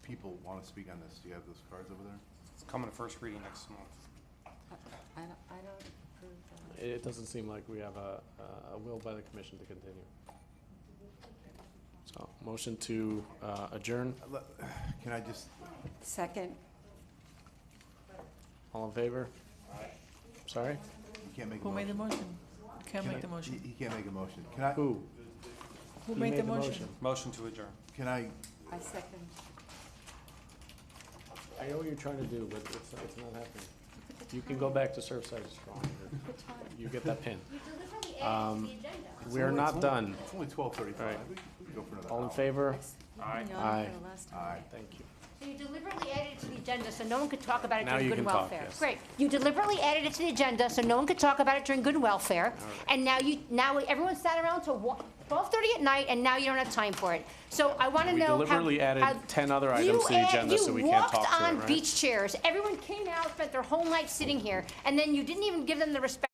people want to speak on this? Do you have those cards over there? It's coming to first reading next month. I don't approve that. It doesn't seem like we have a will by the commission to continue. So, motion to adjourn. Can I just? Second. All in favor? Sorry? You can't make a Who motion. made the motion? Can't make the motion. He can't make a motion. Can I? Who? Who He made the motion? Motion to adjourn. Can I? I second. I know what you're trying to do, but it's not happening. You can go back to Surfside strong. You get that pin. We are not done. It's only 12:35. All right. We can go for another All in hour. favor? Aye. Aye. Aye. Thank you. So you deliberately added it to the agenda so no one could talk about it Now during you good can and talk, welfare. yes. Great. You deliberately added it to the agenda so no one could talk about it during good and welfare. And now everyone sat around till 12:30 at night, and now you don't have time for it. So I want to We know deliberately added 10 other items to the agenda, so we can't talk to You walked it, on right? beach chairs. Everyone came out, spent their whole night sitting here, and then you didn't even give them the respect